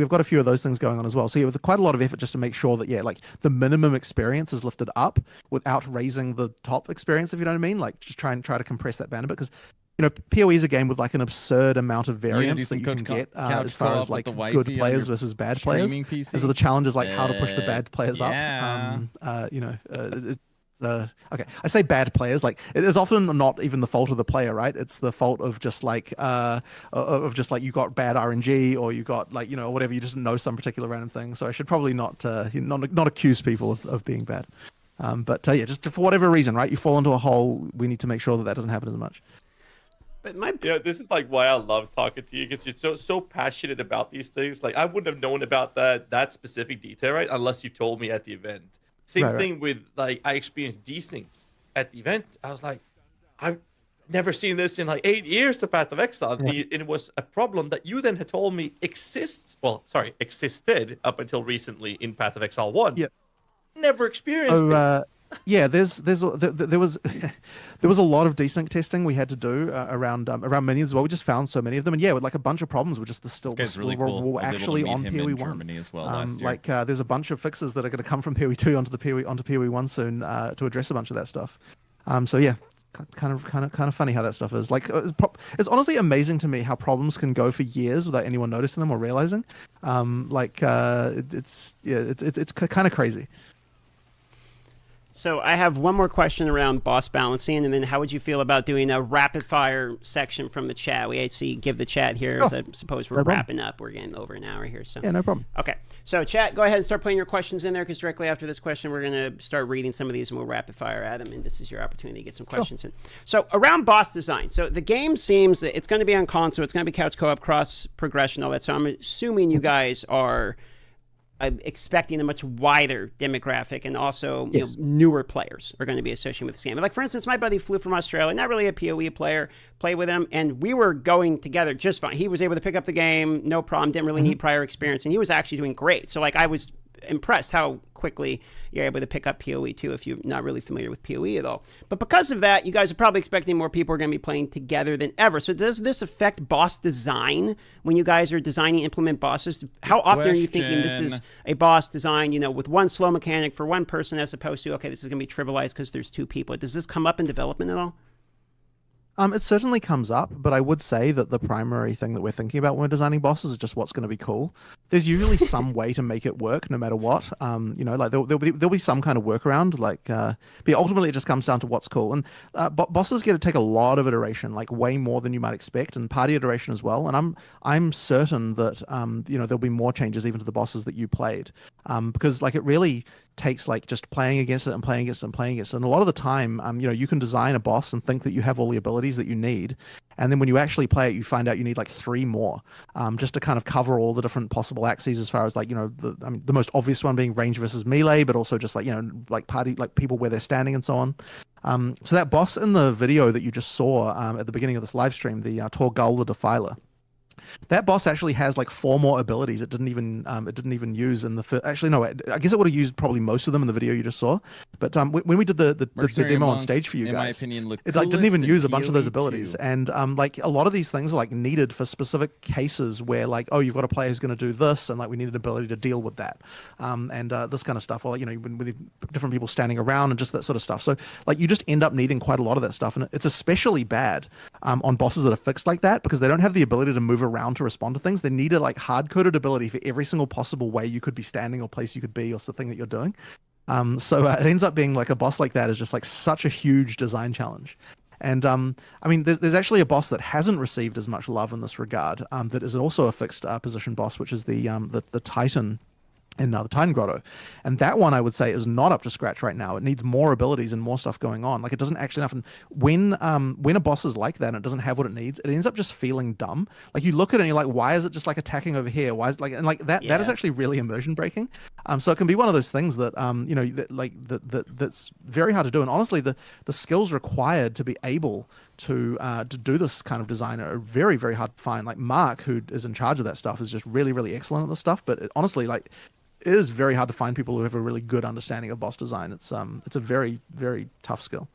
Speaker 8: got a few of those things going on as well. So with quite a lot of effort just to make sure that like the minimum experience is lifted up without raising the top experience, if you know what I mean. Like just try to compress that band a bit, because PoE is a game with like an absurd amount of variance that you can get as far as like good players versus bad players. And so the challenge is like how to push the bad players up. Okay, I say bad players, like it is often not even the fault of the player, right? It's the fault of just like you got bad RNG, or you got like whatever, you just know some particular random thing. So I should probably not accuse people of being bad. Just for whatever reason, right? You fall into a hole. We need to make sure that doesn't happen as much.
Speaker 10: But my
Speaker 9: this is like why I love talking to you, because you're so passionate about these things. Like I wouldn't have known about that specific detail, right, unless you told me at the event. Same thing with like I experienced desync at the event. I was like, I've never seen this in like 8 years of Path of Exile. And it was a problem that you then had told me existed up until recently in Path of Exile 1.
Speaker 8: Yeah.
Speaker 9: Never experienced it.
Speaker 8: Yeah, there was a lot of desync testing we had to do around minions as well. We just found so many of them, and with like a bunch of problems with just the still
Speaker 1: really cool.
Speaker 8: were actually on PoE 1
Speaker 1: Germany as well last year.
Speaker 8: Like there's a bunch of fixes that are going to come from PoE 2 onto PoE 1 soon to address a bunch of that stuff. So yeah, kind of funny how that stuff is. Like it's honestly amazing to me how problems can go for years without anyone noticing them or realizing. It's kind of crazy.
Speaker 10: So I have one more question around boss balancing, and then how would you feel about doing a rapid fire section from the chat? We actually give the chat here, as I suppose we're wrapping up. We're getting over an hour here. So
Speaker 8: yeah, no problem.
Speaker 10: Okay, so chat, go ahead and start putting your questions in there, because directly after this question, we're going to start reading some of these, and we'll rapid fire at them, and this is your opportunity to get some questions in. So around boss design, so the game seems that it's going to be on console, it's going to be couch co-op, cross progression, all that. So I'm assuming you guys are expecting a much wider demographic, and also you know, newer players are going to be associated with this game. Like, for instance, my buddy flew from Australia, not really a PoE player, played with him, and we were going together just fine. He was able to pick up the game, no problem, didn't really need prior experience, and he was actually doing great. So, like, I was impressed how quickly you're able to pick up PoE too if you're not really familiar with PoE at all. But because of that, you guys are probably expecting more people are going to be playing together than ever. So does this affect boss design when you guys are designing implement bosses? How often are you thinking this is a boss design, you know, with one slow mechanic for one person, as opposed to, okay, this is going to be trivialized because there's two people? Does this come up in development at all?
Speaker 8: It certainly comes up, but I would say that the primary thing that we're thinking about when we're designing bosses is just what's going to be cool. There's usually some way to make it work, no matter what. You know, like there'll be some kind of workaround. Like, but ultimately, it just comes down to what's cool. And bosses get to take a lot of iteration, like way more than you might expect, and party iteration as well. And I'm certain that you know, there'll be more changes even to the bosses that you played, because like it really takes like just playing against it and playing against it and playing against it. And a lot of the time, you know, you can design a boss and think that you have all the abilities that you need, and then when you actually play it, you find out you need like 3 more, just to kind of cover all the different possible axes, as far as like, you know, the most obvious one being range versus melee, but also just like, you know, like party, like people where they're standing and so on. So that boss in the video that you just saw at the beginning of this live stream, the Torgal the Defiler, that boss actually has like 4 more abilities it didn't even use in the first. Actually, no, I guess it would have used probably most of them in the video you just saw. But when we did the demo on stage for you guys, in my opinion, it like didn't even use a bunch of those abilities. And like a lot of these things are like needed for specific cases where like, oh, you've got a player who's going to do this, and like we need an ability to deal with that, and this kind of stuff. Or, you know, with different people standing around and just that sort of stuff. So like you just end up needing quite a lot of that stuff, and it's especially bad on bosses that are fixed like that, because they don't have the ability to move around to respond to things. They need a like hard-coded ability for every single possible way you could be standing or place you could be or the thing that you're doing. So it ends up being like a boss like that is just like such a huge design challenge. And I mean, there's actually a boss that hasn't received as much love in this regard, that is also a fixed position boss, which is the Titan in the Titan Grotto. And that one, I would say, is not up to scratch right now. It needs more abilities and more stuff going on. Like, it doesn't actually often, when a boss is like that and it doesn't have what it needs, it ends up just feeling dumb. Like, you look at it and you're like, why is it just like attacking over here? Why is like, and like that is actually really immersion breaking. So it can be one of those things that you know, that's very hard to do. And honestly, the skills required to be able to do this kind of design are very, very hard to find. Like, Mark, who is in charge of that stuff, is just really, really excellent at this stuff. But honestly, like, it is very hard to find people who have a really good understanding of boss design. It's a very, very tough skill.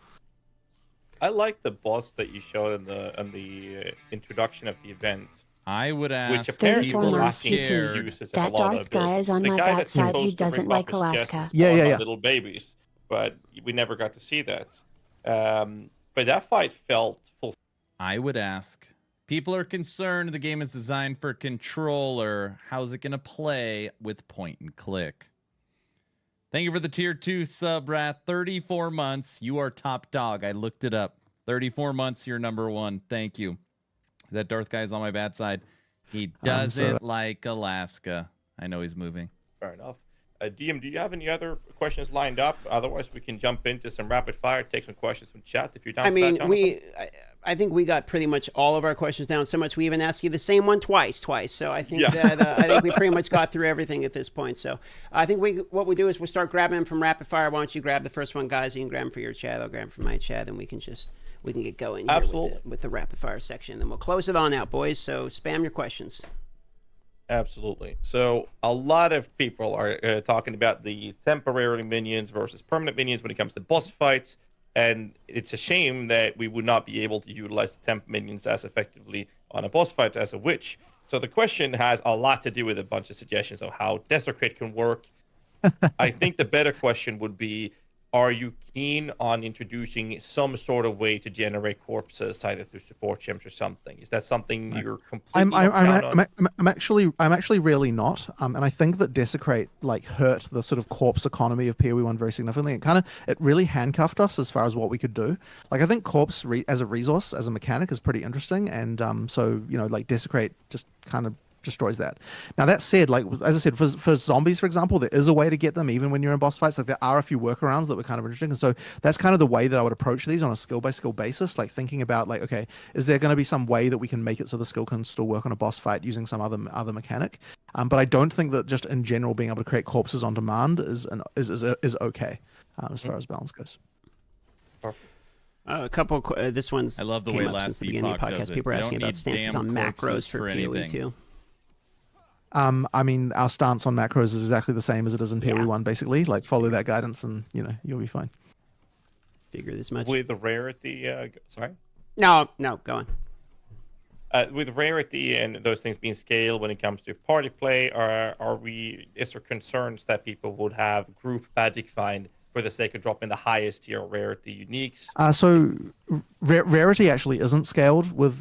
Speaker 9: I like the boss that you showed in the introduction of the event.
Speaker 1: I would ask,
Speaker 9: which apparently
Speaker 1: people are
Speaker 9: scared.
Speaker 11: That Darth guy is on my backside who doesn't like Alaska.
Speaker 9: Yeah. Little babies, but we never got to see that. But that fight felt full.
Speaker 1: I would ask, people are concerned the game is designed for controller. How's it going to play with point and click? Thank you for the tier 2 sub, Rat. 34 months. You are top dog. I looked it up. 34 months. You're number 1. Thank you. That Darth guy is on my bad side. He doesn't like Alaska. I know he's moving.
Speaker 9: Fair enough. DM, do you have any other questions lined up? Otherwise, we can jump into some rapid fire, take some questions from chat if you're down.
Speaker 10: I mean, I think we got pretty much all of our questions down. So much we even asked you the same one twice. So I think that I think we pretty much got through everything at this point. So I think what we do is we'll start grabbing them from rapid fire. Why don't you grab the first one, guys? You can grab them for your chat. I'll grab them for my chat, and we can get going here with the rapid fire section. Then we'll close it on out, boys. So spam your questions.
Speaker 9: Absolutely. So a lot of people are talking about the temporary minions versus permanent minions when it comes to boss fights. And it's a shame that we would not be able to utilize the temp minions as effectively on a boss fight as a witch. So the question has a lot to do with a bunch of suggestions of how Desecrate can work. I think the better question would be, are you keen on introducing some sort of way to generate corpses, either through support gems or something? Is that something you're completely
Speaker 8: I'm actually really not. And I think that Desecrate like hurt the sort of corpse economy of PoE 1 very significantly. It really handcuffed us as far as what we could do. Like I think corpse as a resource, as a mechanic, is pretty interesting. And so like Desecrate just kind of destroys that. Now that said, like as I said, for zombies, for example, there is a way to get them even when you're in boss fights. Like there are a few workarounds that were kind of interesting, and so that's kind of the way that I would approach these on a skill by skill basis. Like thinking about like, okay, is there going to be some way that we can make it so the skill can still work on a boss fight using some other mechanic? But I don't think that just in general being able to create corpses on demand is okay as far as balance goes.
Speaker 10: A couple. This one's.
Speaker 1: I love the
Speaker 10: came
Speaker 1: way
Speaker 10: up
Speaker 1: last
Speaker 10: since the beginning of the podcast. People are asking about stances on macros for PoE 2.
Speaker 8: I mean, our stance on macros is exactly the same as it is in PoE 1, basically. Like, follow that guidance and, you'll be fine.
Speaker 10: Figure this much.
Speaker 9: With the rarity, sorry?
Speaker 10: No, go on.
Speaker 9: With rarity and those things being scaled when it comes to party play, is there concerns that people would have group magic find for the sake of dropping the highest tier rarity uniques?
Speaker 8: So rarity actually isn't scaled with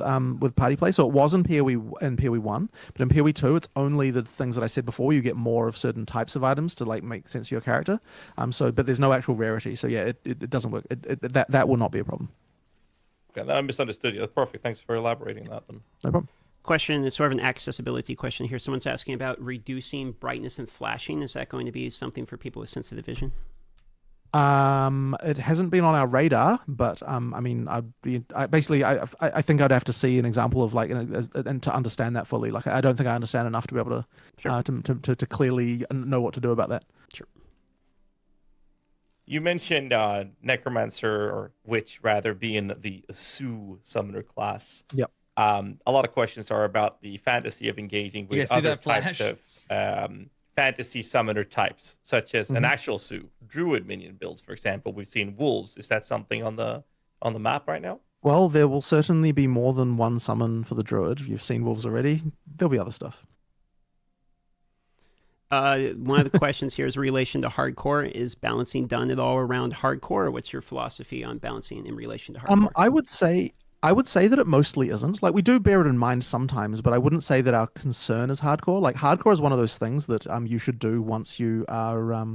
Speaker 8: party play. So it was in PoE 1, but in PoE 2, it's only the things that I said before. You get more of certain types of items to like make sense of your character. But there's no actual rarity. So yeah, it doesn't work. That will not be a problem.
Speaker 9: Okay, then I misunderstood you. That's perfect. Thanks for elaborating that then.
Speaker 8: No problem.
Speaker 10: Question is sort of an accessibility question here. Someone's asking about reducing brightness and flashing. Is that going to be something for people with sensitive vision?
Speaker 8: It hasn't been on our radar, but I mean, I think I'd have to see an example of like, and to understand that fully. Like, I don't think I understand enough to be able to to clearly know what to do about that.
Speaker 10: Sure.
Speaker 9: You mentioned Necromancer, or Witch rather, being the Sue summoner class.
Speaker 8: Yep.
Speaker 9: A lot of questions are about the fantasy of engaging with other types of fantasy summoner types, such as an actual Sue, Druid minion builds, for example. We've seen wolves. Is that something on the map right now?
Speaker 8: Well, there will certainly be more than one summon for the Druid. You've seen wolves already. There'll be other stuff.
Speaker 10: One of the questions here is in relation to hardcore. Is balancing done at all around hardcore? Or what's your philosophy on balancing in relation to hardcore?
Speaker 8: I would say that it mostly isn't. Like, we do bear it in mind sometimes, but I wouldn't say that our concern is hardcore. Like, hardcore is one of those things that you should do once you are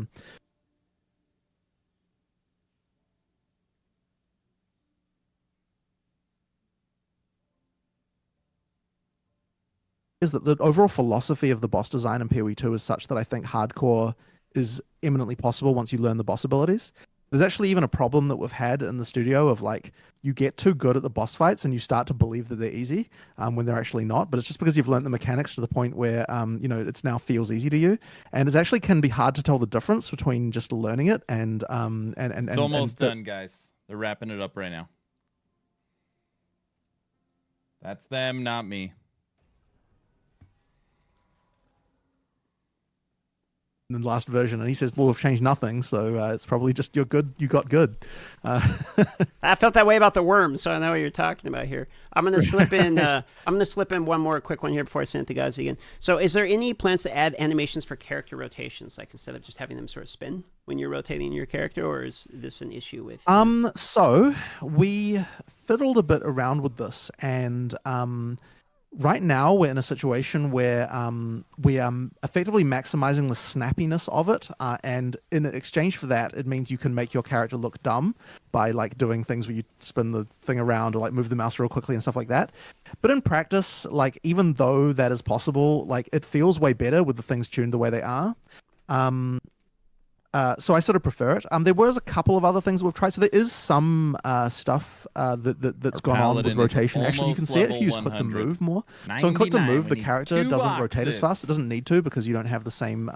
Speaker 8: is that the overall philosophy of the boss design in PoE 2 is such that I think hardcore is eminently possible once you learn the boss abilities. There's actually even a problem that we've had in the studio of like, you get too good at the boss fights and you start to believe that they're easy when they're actually not. But it's just because you've learned the mechanics to the point where, it's now feels easy to you. And it actually can be hard to tell the difference between just learning it and
Speaker 1: it's almost done, guys. They're wrapping it up right now. That's them, not me.
Speaker 8: In the last version, and he says, well, we've changed nothing, so it's probably just you got good.
Speaker 10: I felt that way about the worms, so I know what you're talking about here. I'm gonna slip in one more quick one here before I send it to guys again. So is there any plans to add animations for character rotations, like instead of just having them sort of spin when you're rotating your character, or is this an issue with
Speaker 8: so we fiddled a bit around with this, and right now, we're in a situation where we are effectively maximizing the snappiness of it, and in exchange for that, it means you can make your character look dumb by like doing things where you spin the thing around or like move the mouse real quickly and stuff like that. But in practice, like even though that is possible, like it feels way better with the things tuned the way they are. So I sort of prefer it. There was a couple of other things we've tried. So there is some stuff that's gone on with rotation. Actually, you can see it if you use click to move more. So in click to move, the character doesn't rotate as fast. It doesn't need to because you don't have the same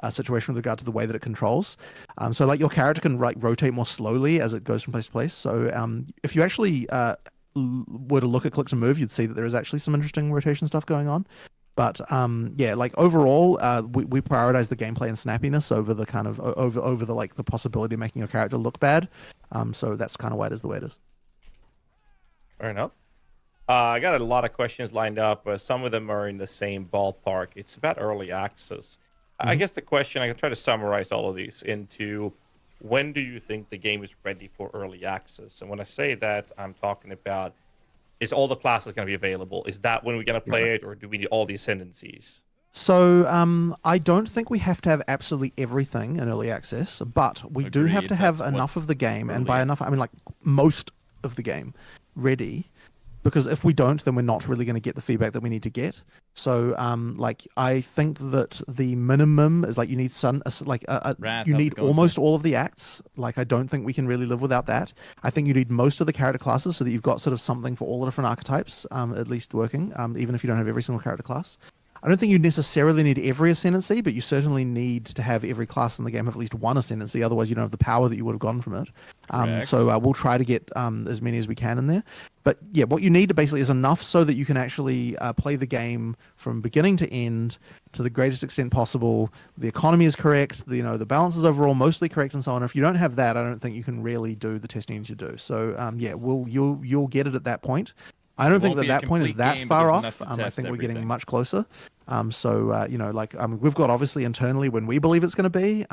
Speaker 8: situation with regard to the way that it controls. So like your character can rotate more slowly as it goes from place to place. So if you actually were to look at click to move, you'd see that there is actually some interesting rotation stuff going on. But yeah, like overall, we prioritize the gameplay and snappiness over the kind of over the like the possibility of making your character look bad. So that's kind of why it is the way it is.
Speaker 9: Fair enough. I got a lot of questions lined up, but some of them are in the same ballpark. It's about early access. I guess the question, I can try to summarize all of these into when do you think the game is ready for early access? And when I say that, I'm talking about, is all the classes going to be available? Is that when we're going to play it, or do we need all the ascendancies?
Speaker 8: So I don't think we have to have absolutely everything in early access, but we do have to have enough of the game, and by enough, I mean like most of the game ready, because if we don't, then we're not really going to get the feedback that we need to get. So like I think that the minimum is like you need you need almost all of the acts. Like I don't think we can really live without that. I think you need most of the character classes so that you've got sort of something for all the different archetypes at least working, even if you don't have every single character class. I don't think you necessarily need every ascendancy, but you certainly need to have every class in the game have at least one ascendancy. Otherwise, you don't have the power that you would have gotten from it. So we'll try to get as many as we can in there. But yeah, what you need basically is enough so that you can actually play the game from beginning to end to the greatest extent possible. The economy is correct. The balance is overall mostly correct, and so on. If you don't have that, I don't think you can really do the testing you need to do. So yeah, you'll get it at that point. I don't think that point is that far off. I think we're getting much closer. So we've got obviously internally when we believe it's going to be.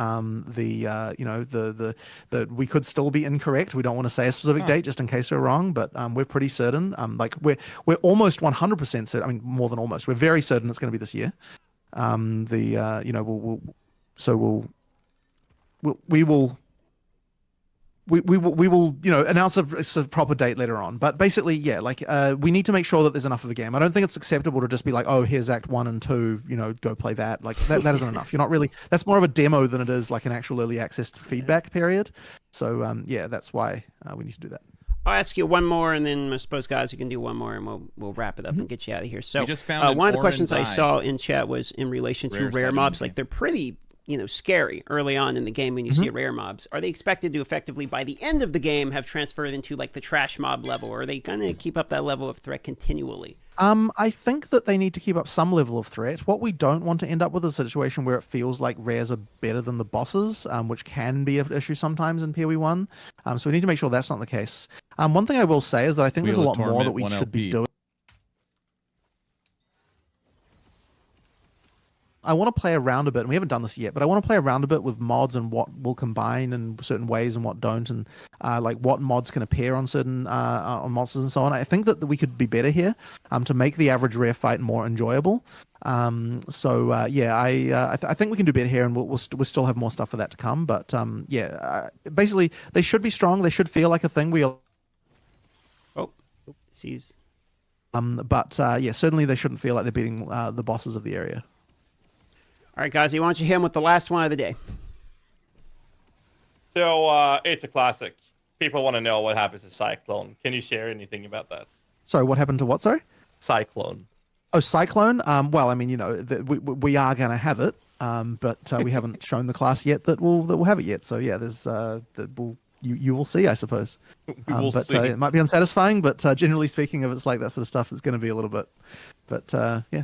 Speaker 8: We could still be incorrect. We don't want to say a specific date just in case we're wrong, but we're pretty certain. We're almost 100% certain. I mean, more than almost. We're very certain it's going to be this year. We will announce a proper date later on, but basically yeah, we need to make sure that there's enough of the game. I don't think it's acceptable to just be like, oh, here's act 1 and 2, go play that. Like that isn't enough. You're not really, that's more of a demo than it is like an actual early access feedback period. So yeah, that's why we need to do that.
Speaker 10: I'll ask you one more, and then I suppose, guys, you can do one more, and we'll wrap it up and get you out of here. So
Speaker 1: we just found
Speaker 10: one of the questions I saw in chat was in relation to rare mobs. Like they're pretty scary early on in the game when you see rare mobs. Are they expected to effectively, by the end of the game, have transferred into like the trash mob level, or are they going to keep up that level of threat continually?
Speaker 8: I think that they need to keep up some level of threat. What we don't want to end up with is a situation where it feels like rares are better than the bosses, which can be an issue sometimes in PoE 1. So we need to make sure that's not the case. One thing I will say is that I think there's a lot more that we should be doing. I want to play around a bit, and we haven't done this yet, but I want to play around a bit with mods and what will combine in certain ways and what don't, and like what mods can appear on certain on monsters and so on. I think that we could be better here to make the average rare fight more enjoyable. Yeah, I think we can do better here, and we'll still have more stuff for that to come. But yeah, basically they should be strong. They should feel like a thing.
Speaker 10: Sees.
Speaker 8: But yeah, certainly they shouldn't feel like they're beating the bosses of the area.
Speaker 10: All right, guys, why don't you hit him with the last one of the day?
Speaker 9: So it's a classic. People want to know what happens to Cyclone. Can you share anything about that?
Speaker 8: Sorry, what happened to what? Sorry?
Speaker 9: Cyclone.
Speaker 8: Oh, Cyclone? Well, I mean, we are going to have it, but we haven't shown the class yet that we'll have it yet. So yeah, there's you will see, I suppose. It might be unsatisfying, but generally speaking, if it's like that sort of stuff, it's going to be a little bit. But yeah.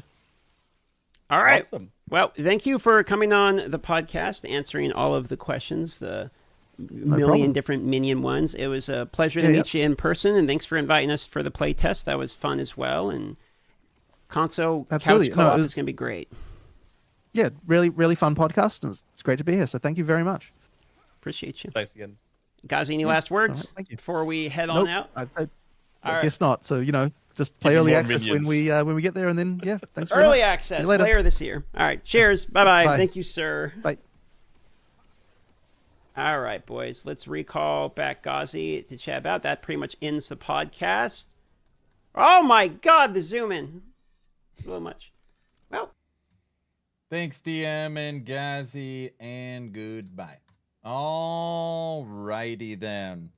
Speaker 10: All right. Awesome. Well, thank you for coming on the podcast, answering all of the questions, the million different Minion ones. It was a pleasure to meet you in person, and thanks for inviting us for the play test. That was fun as well. And console couch co-op is going to be great.
Speaker 8: Yeah, really, really fun podcast, and it's great to be here. So thank you very much.
Speaker 10: Appreciate you.
Speaker 9: Thanks again.
Speaker 10: Guys, any last words before we head on out?
Speaker 8: I guess not. So, just play early access when we get there, and then thanks for
Speaker 10: early access later this year. All right, cheers. Bye. Thank you, sir.
Speaker 8: Bye.
Speaker 10: All right, boys, let's recall back Ghazi to chat about that. Pretty much ends the podcast. Oh my God, the zoom in, a little much. Well,
Speaker 1: thanks DM and Ghazi, and goodbye. All righty then.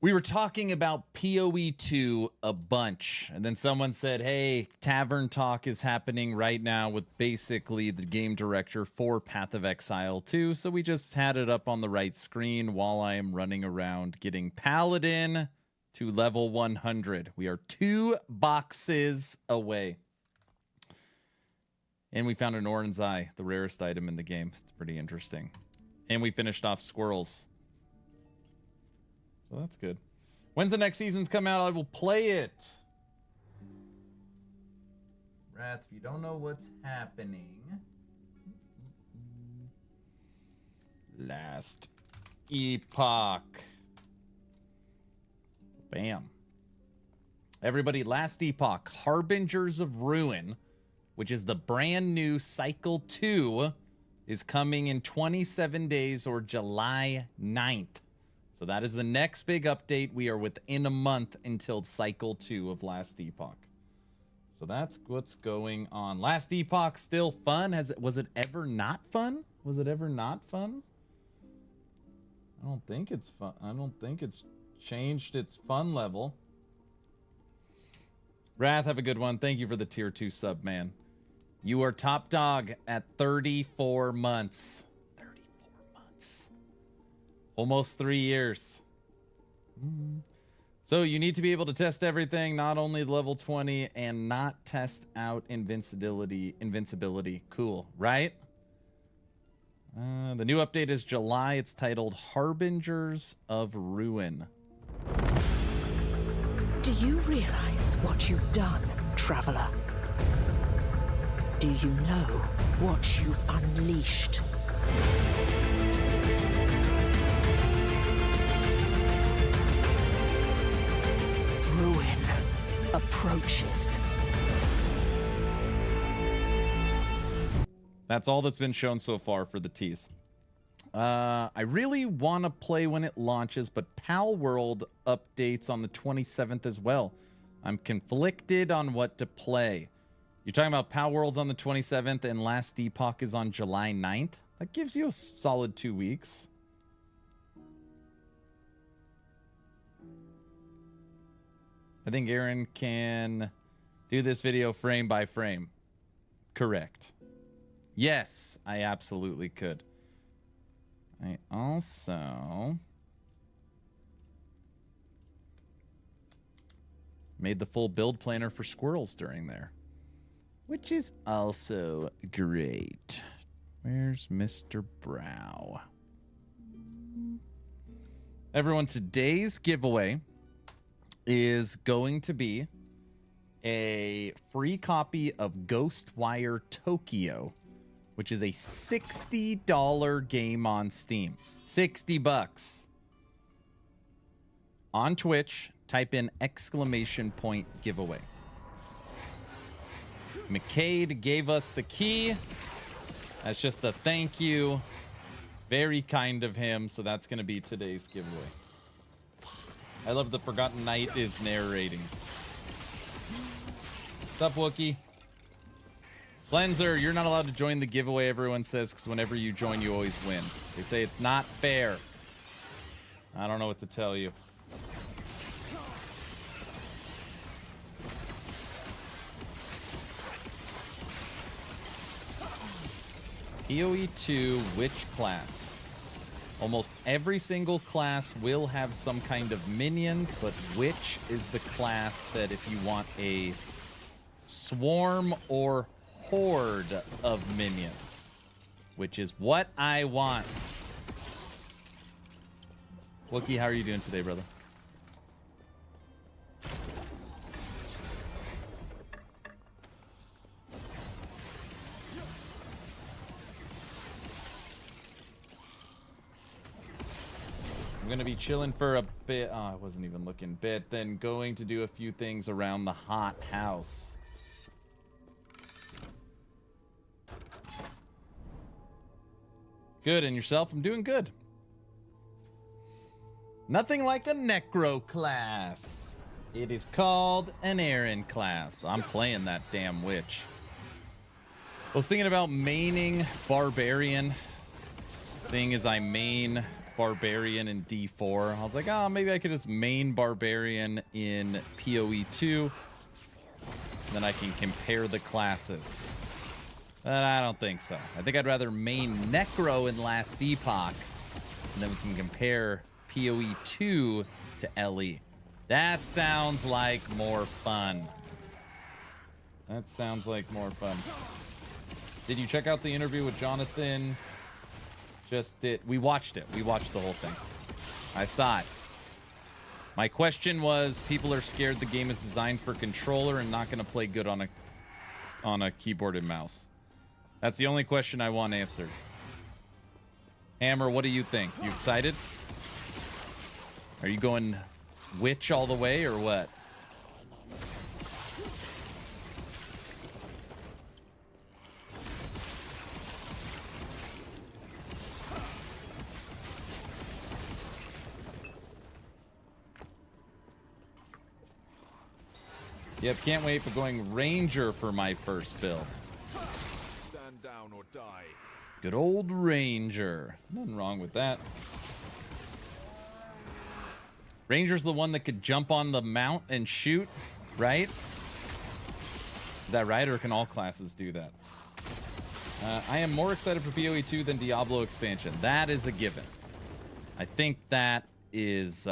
Speaker 1: We were talking about PoE 2 a bunch, and then someone said, hey, Tavern Talk is happening right now with basically the game director for Path of Exile 2, so we just had it up on the right screen while I am running around getting Paladin to level 100. We are 2 boxes away. And we found an Oran's Eye, the rarest item in the game. It's pretty interesting. And we finished off Squirrels. So that's good. When's the next seasons come out? I will play it. Wrath, if you don't know what's happening. Last Epoch. Bam. Everybody, Last Epoch. Harbingers of Ruin, which is the brand new Cycle 2, is coming in 27 days or July 9th. So that is the next big update. We are within a month until Cycle 2 of Last Epoch. So that's what's going on. Last Epoch still fun? Was it ever not fun? Was it ever not fun? I don't think it's fun. I don't think it's changed its fun level. Wrath, have a good one. Thank you for the tier 2 sub, man. You are top dog at 34 months. 34 months. Almost 3 years. So you need to be able to test everything, not only level 20, and not test out invincibility. Cool, right? The new update is July. It's titled Harbingers of Ruin.
Speaker 2: Do you realize what you've done, traveler? Do you know what you've unleashed? Ruin approaches.
Speaker 1: That's all that's been shown so far for the tease. I really want to play when it launches, but Pal World updates on the 27th as well. I'm conflicted on what to play. You're talking about Pal Worlds on the 27th and Last Epoch is on July 9th? That gives you a solid 2 weeks. I think Aaron can do this video frame by frame. Correct. Yes, I absolutely could. I also made the full build planner for Squirrels during there, which is also great. Where's Mr. Brow? Everyone, today's giveaway is going to be a free copy of Ghostwire Tokyo, which is a $60 game on Steam. 60 bucks. On Twitch, type in ! giveaway. McCade gave us the key. That's just a thank you. Very kind of him. So that's going to be today's giveaway. I love the Forgotten Knight is narrating. What's up, Wookie? Cleanser, you're not allowed to join the giveaway, everyone says, because whenever you join, you always win. They say it's not fair. I don't know what to tell you. PoE 2, which class? Almost every single class will have some kind of minions, but which is the class that if you want a swarm or horde of minions, which is what I want. Wookie, how are you doing today, brother? I'm gonna be chilling for a bit. Oh, I wasn't even looking. Bit, then going to do a few things around the hot house. Good, and yourself? I'm doing good. Nothing like a Necro class. It is called an Aaron class. I'm playing that damn witch. I was thinking about maining Barbarian Seeing as I main Barbarian in D4, I was like, oh, maybe I could just main Barbarian in PoE 2. Then I can compare the classes. But I don't think so. I think I'd rather main Necro in Last Epoch. And then we can compare PoE 2 to LE. That sounds like more fun. That sounds like more fun. Did you check out the interview with Jonathan? We watched it. We watched the whole thing. I saw it. My question was, people are scared the game is designed for controller and not going to play good on a keyboard and mouse. That's the only question I want answered. Hammer, what do you think? You excited? Are you going witch all the way or what? Yep, can't wait for going Ranger for my first build.
Speaker 6: Stand down or die.
Speaker 1: Good old Ranger. Nothing wrong with that. Ranger's the one that could jump on the mount and shoot, right? Is that right, or can all classes do that? I am more excited for PoE 2 than Diablo expansion. That is a given. I think that is...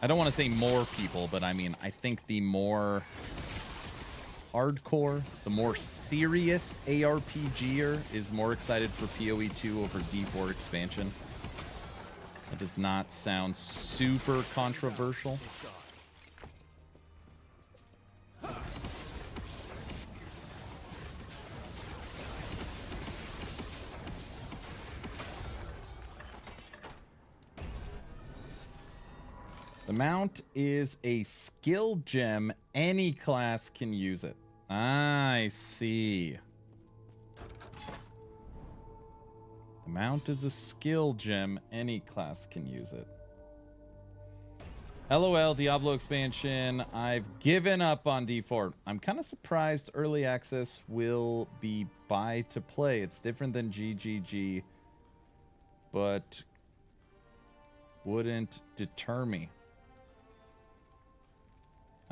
Speaker 1: I don't want to say more people, but I mean, I think the more hardcore, the more serious ARPGer is more excited for PoE 2 over D4 expansion. That does not sound super controversial. The mount is a skill gem. Any class can use it. I see. The mount is a skill gem. Any class can use it. LOL, Diablo expansion. I've given up on D4. I'm kind of surprised early access will be buy to play. It's different than GGG, but wouldn't deter me.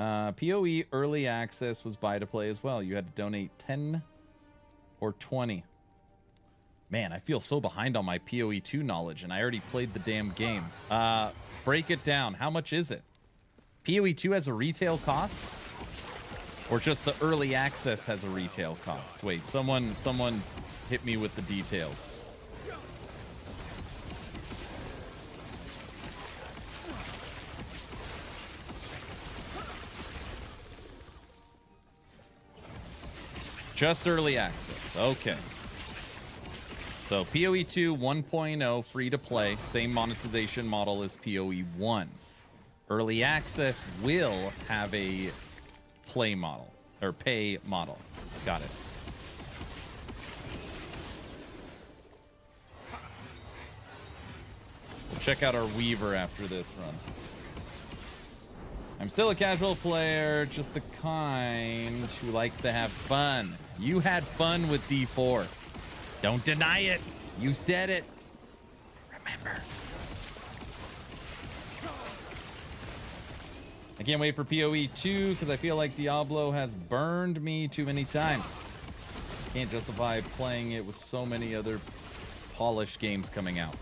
Speaker 1: PoE early access was buy to play as well. You had to donate 10 or 20. Man, I feel so behind on my PoE 2 knowledge, and I already played the damn game. Break it down. How much is it? PoE 2 has a retail cost? Or just the early access has a retail cost? Wait, someone hit me with the details. Just early access. Okay. So PoE 2 1.0 free to play, same monetization model as PoE 1. Early access will have a play model or pay model. Got it. We'll check out our Weaver after this run. I'm still a casual player, just the kind who likes to have fun. You had fun with D4. Don't deny it. You said it. Remember. I can't wait for PoE 2 because I feel like Diablo has burned me too many times. Can't justify playing it with so many other polished games coming out.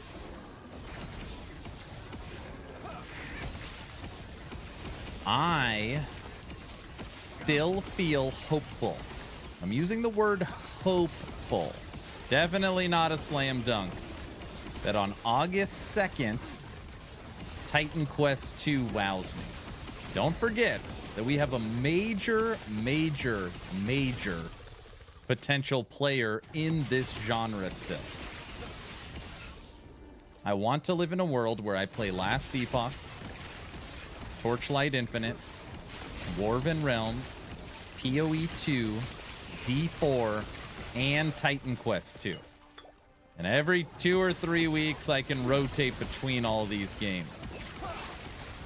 Speaker 1: I still feel hopeful. I'm using the word hopeful. Definitely not a slam dunk. That on August 2nd, Titan Quest 2 wows me. Don't forget that we have a major potential player in this genre still. I want to live in a world where I play Last Epoch, Torchlight Infinite, Dwarven Realms, PoE 2, D4, and Titan Quest 2. And every 2 or 3 weeks, I can rotate between all these games.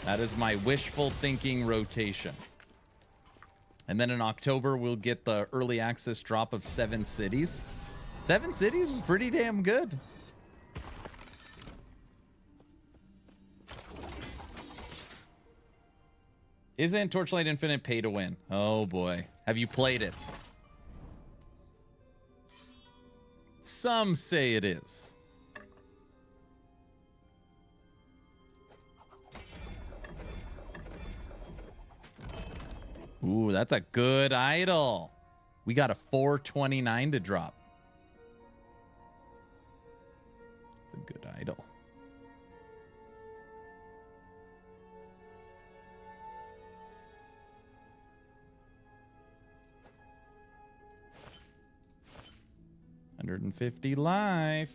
Speaker 1: That is my wishful thinking rotation. And then in October, we'll get the early access drop of 7 cities. Seven Cities was pretty damn good. Isn't Torchlight Infinite pay to win? Oh boy. Have you played it? Some say it is. Ooh, that's a good idol. We got a 429 to drop. It's a good idol. $150 life.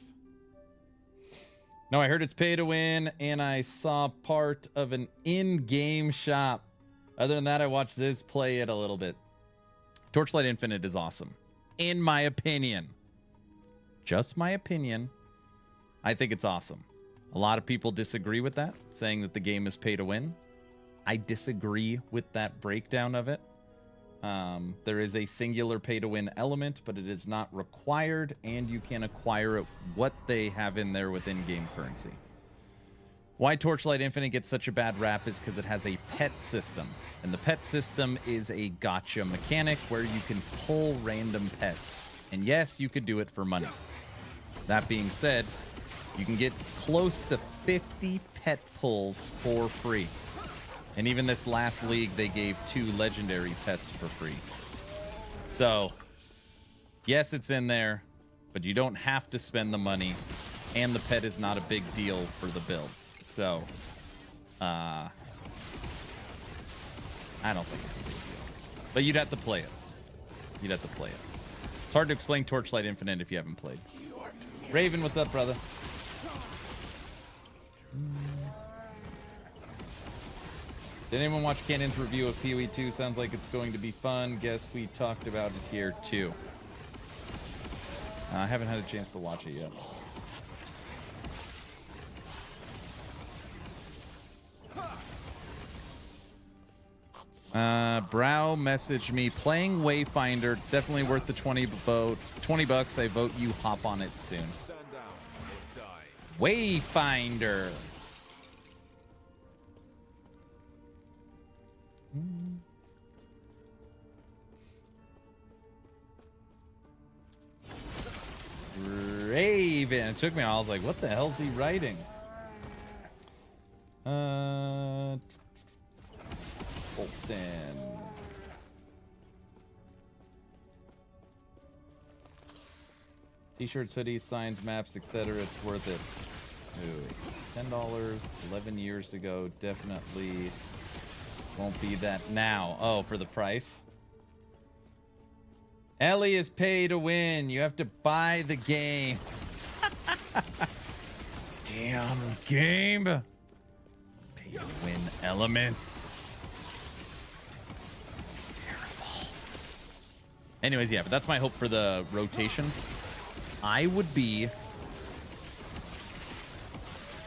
Speaker 1: No, I heard it's pay to win, and I saw part of an in-game shop. Other than that, I watched Ziz play it a little bit. Torchlight Infinite is awesome. In my opinion. Just my opinion. I think it's awesome. A lot of people disagree with that, saying that the game is pay to win. I disagree with that breakdown of it. There is a singular pay to win element, but it is not required, and you can acquire it, what they have in there with in-game currency. Why Torchlight Infinite gets such a bad rap is because it has a pet system, and the pet system is a gotcha mechanic where you can pull random pets. And yes, you could do it for money. That being said, you can get close to 50 pet pulls for free. And even this last league, they gave 2 legendary pets for free. So, yes, it's in there, but you don't have to spend the money, and the pet is not a big deal for the builds. So, I don't think it's a big deal. But you'd have to play it. You'd have to play it. It's hard to explain Torchlight Infinite if you haven't played. Raven, what's up, brother? Did anyone watch Cannon's review of PoE 2? Sounds like it's going to be fun. Guess we talked about it here, too. I haven't had a chance to watch it yet. Brow messaged me, playing Wayfinder. It's definitely worth the 20 bucks. I vote you hop on it soon. Wayfinder. Raven. It took me a while. I was like, what the hell's he writing? Bolton. T-shirts, hoodies, signs, maps, etc. It's worth it. Ooh, $10 11 years ago. Definitely won't be that now. Oh, for the price? Ellie is pay to win. You have to buy the game. Damn game. Pay to win elements. Terrible. Anyways, yeah, but that's my hope for the rotation. I would be,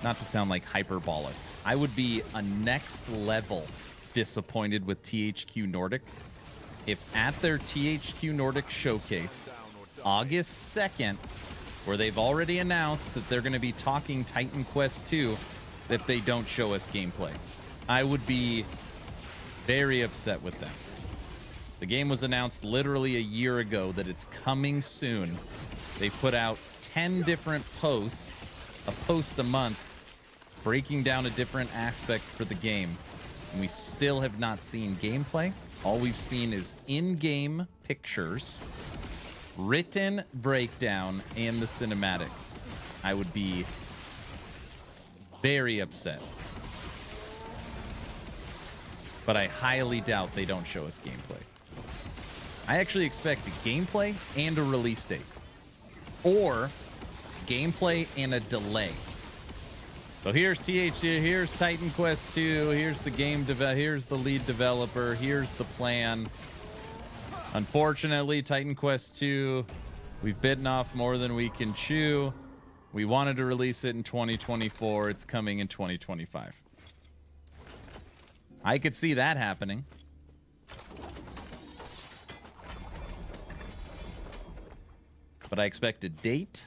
Speaker 1: not to sound like hyperbolic, I would be a next level disappointed with THQ Nordic if at their THQ Nordic showcase, August 2nd, where they've already announced that they're going to be talking Titan Quest 2, if they don't show us gameplay. I would be very upset with them. The game was announced literally a year ago that it's coming soon. They put out 10 different posts, a post a month, breaking down a different aspect for the game. And we still have not seen gameplay. All we've seen is in-game pictures, written breakdown, and the cinematic. I would be very upset. But I highly doubt they don't show us gameplay. I actually expect gameplay and a release date. Or gameplay and a delay. So here's here's Titan Quest 2, here's the here's the lead developer, here's the plan. Unfortunately, Titan Quest 2, we've bitten off more than we can chew. We wanted to release it in 2024, it's coming in 2025. I could see that happening. but I expect a date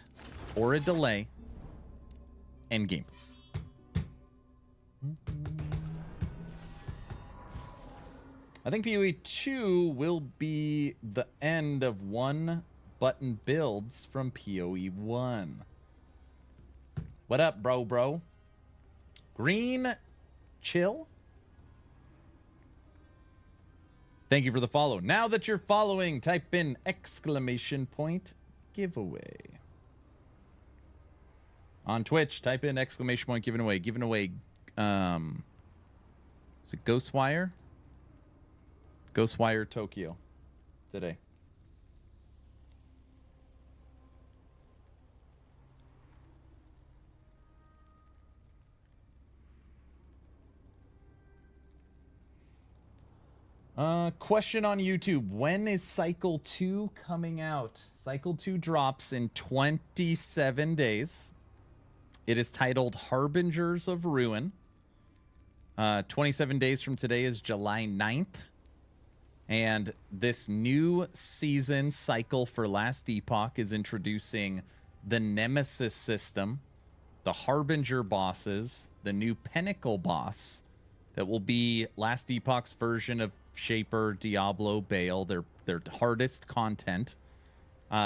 Speaker 1: or a delay and gameplay. I think PoE 2 will be the end of one button builds from PoE 1. What up, bro? Green Chill? Thank you for the follow. Now that you're following, type in !giveaway. On Twitch, type in !giveaway. Giving away, is it Ghostwire? Ghostwire Tokyo today. Question on YouTube. When is Cycle 2 coming out? Cycle 2 drops in 27 days. It is titled Harbingers of Ruin. 27 days from today is July 9th. And this new season cycle for Last Epoch is introducing the Nemesis system, the Harbinger bosses, the new Pinnacle boss that will be Last Epoch's version of Shaper, Diablo, Bale, their hardest content.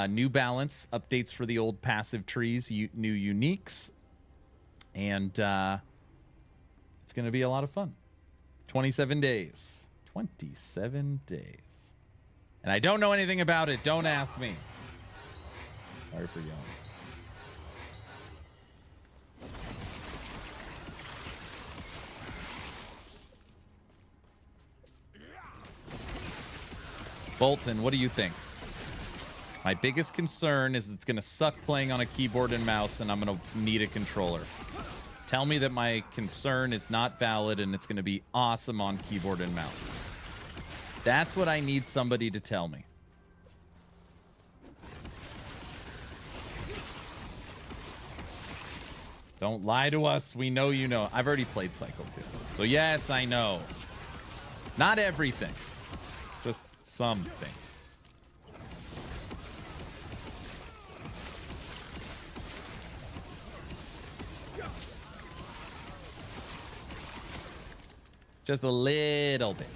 Speaker 1: New balance, updates for the old passive trees, new uniques. And it's going to be a lot of fun. 27 days. 27 days. And I don't know anything about it. Don't ask me. Sorry for yelling. Bolton, what do you think? My biggest concern is it's going to suck playing on a keyboard and mouse, and I'm going to need a controller. Tell me that my concern is not valid and it's going to be awesome on keyboard and mouse. That's what I need somebody to tell me. Don't lie to us. We know you know. I've already played Cycle 2. So yes, I know. Not everything. Just some things. Just a little bit.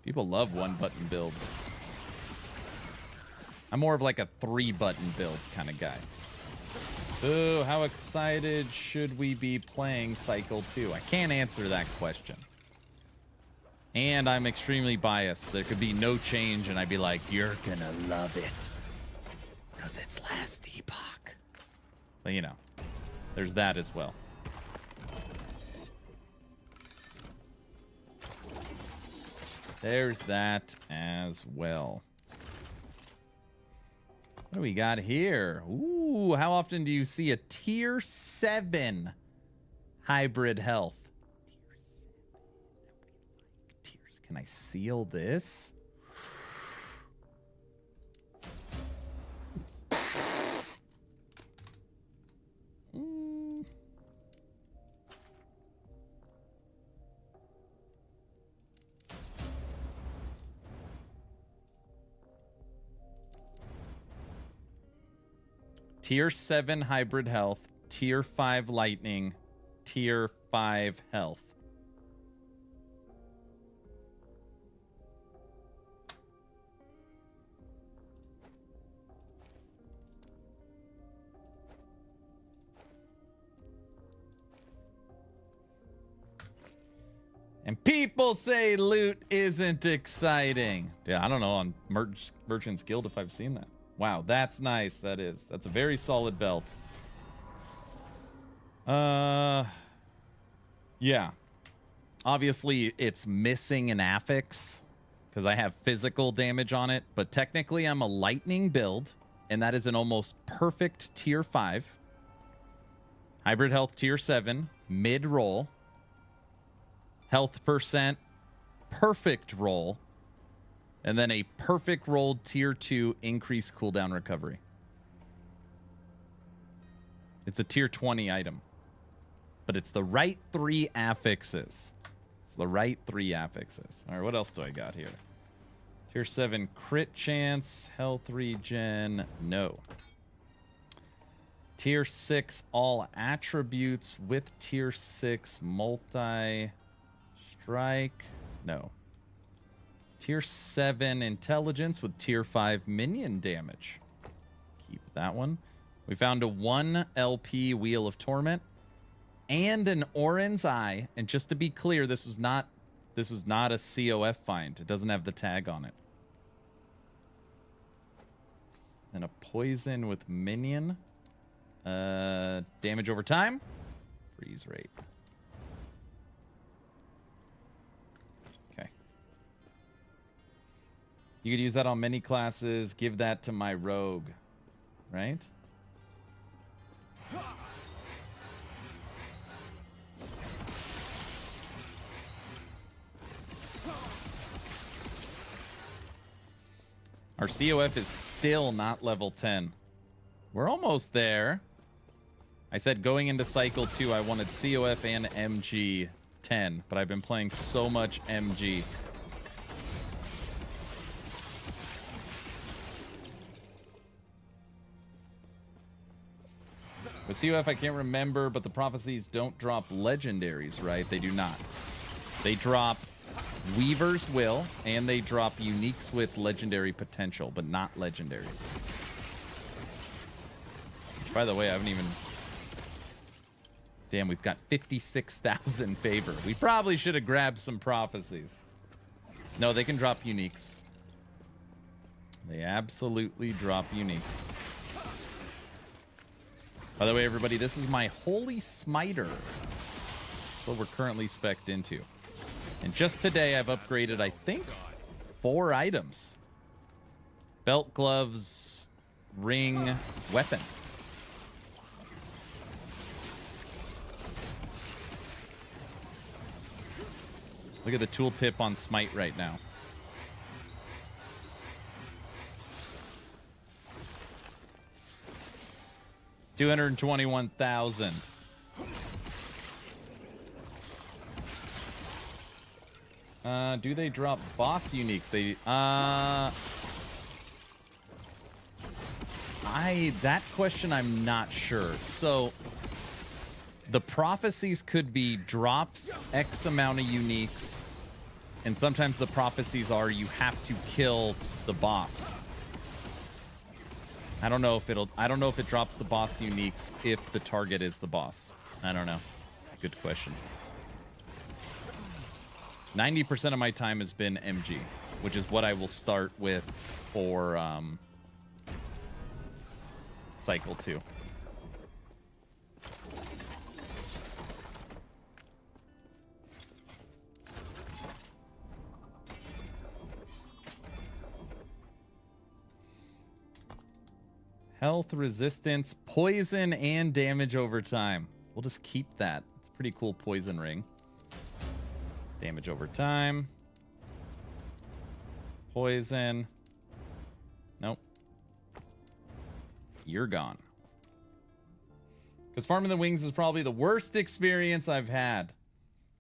Speaker 1: People love one-button builds. I'm more of like a 3-button build kind of guy. Ooh, how excited should we be playing Cycle 2? I can't answer that question. And I'm extremely biased. There could be no change and I'd be like, you're gonna love it. Because it's Last Epoch. So, you know, there's that as well. There's that as well. What do we got here? Ooh, how often do you see a tier 7 hybrid health? Tier 7. Tiers. Can I seal this? Tier 7 hybrid health, tier 5 lightning, tier 5 health. And people say loot isn't exciting. Yeah, I don't know on Merchant's Guild if I've seen that. Wow, that's nice. That is. That's a very solid belt. Yeah. Obviously, it's missing an affix because I have physical damage on it. But technically, I'm a lightning build, and that is an almost perfect tier 5. Hybrid health tier 7, mid-roll. health percent, perfect roll, and then a perfect rolled tier 2 increased cooldown recovery. It's a tier 20 item, but it's the right 3 affixes. It's the right 3 affixes. All right, what else do I got here? Tier 7 crit chance, health regen, no. Tier 6 all attributes with tier 6 multi strike, no. Tier 7 intelligence with tier 5 minion damage. Keep that one. We found a 1 LP Wheel of Torment and an Orin's Eye. And just to be clear, this was not a COF find. It doesn't have the tag on it. And a poison with minion. Damage over time. Freeze rate. Okay. You could use that on many classes. Give that to my rogue. Right? Our COF is still not level 10. We're almost there. I said going into cycle 2, I wanted COF and MG 10, but I've been playing so much MG. With COF, I can't remember, but the prophecies don't drop legendaries, right? They do not. They drop Weaver's Will, and they drop uniques with legendary potential, but not legendaries. Which, by the way, I haven't even... Damn, we've got 56,000 favor. We probably should have grabbed some prophecies. No, they can drop uniques. They absolutely drop uniques. By the way, everybody, this is my Holy Smiter. That's what we're currently spec'd into. And just today, I've upgraded, I think, 4 items. Belt, gloves, ring, weapon. Look at the tooltip on Smite right now. $221,000. Do they drop boss uniques? They that question I'm not sure. So the prophecies could be drops X amount of uniques, and sometimes the prophecies are you have to kill the boss. I don't know if it drops the boss uniques if the target is the boss. I don't know. It's a good question. 90% of my time has been MG, which is what I will start with for cycle 2. Health, resistance, poison, and damage over time. We'll just keep that. It's a pretty cool poison ring. Damage over time. Poison. Nope. You're gone. Because farming the wings is probably the worst experience I've had.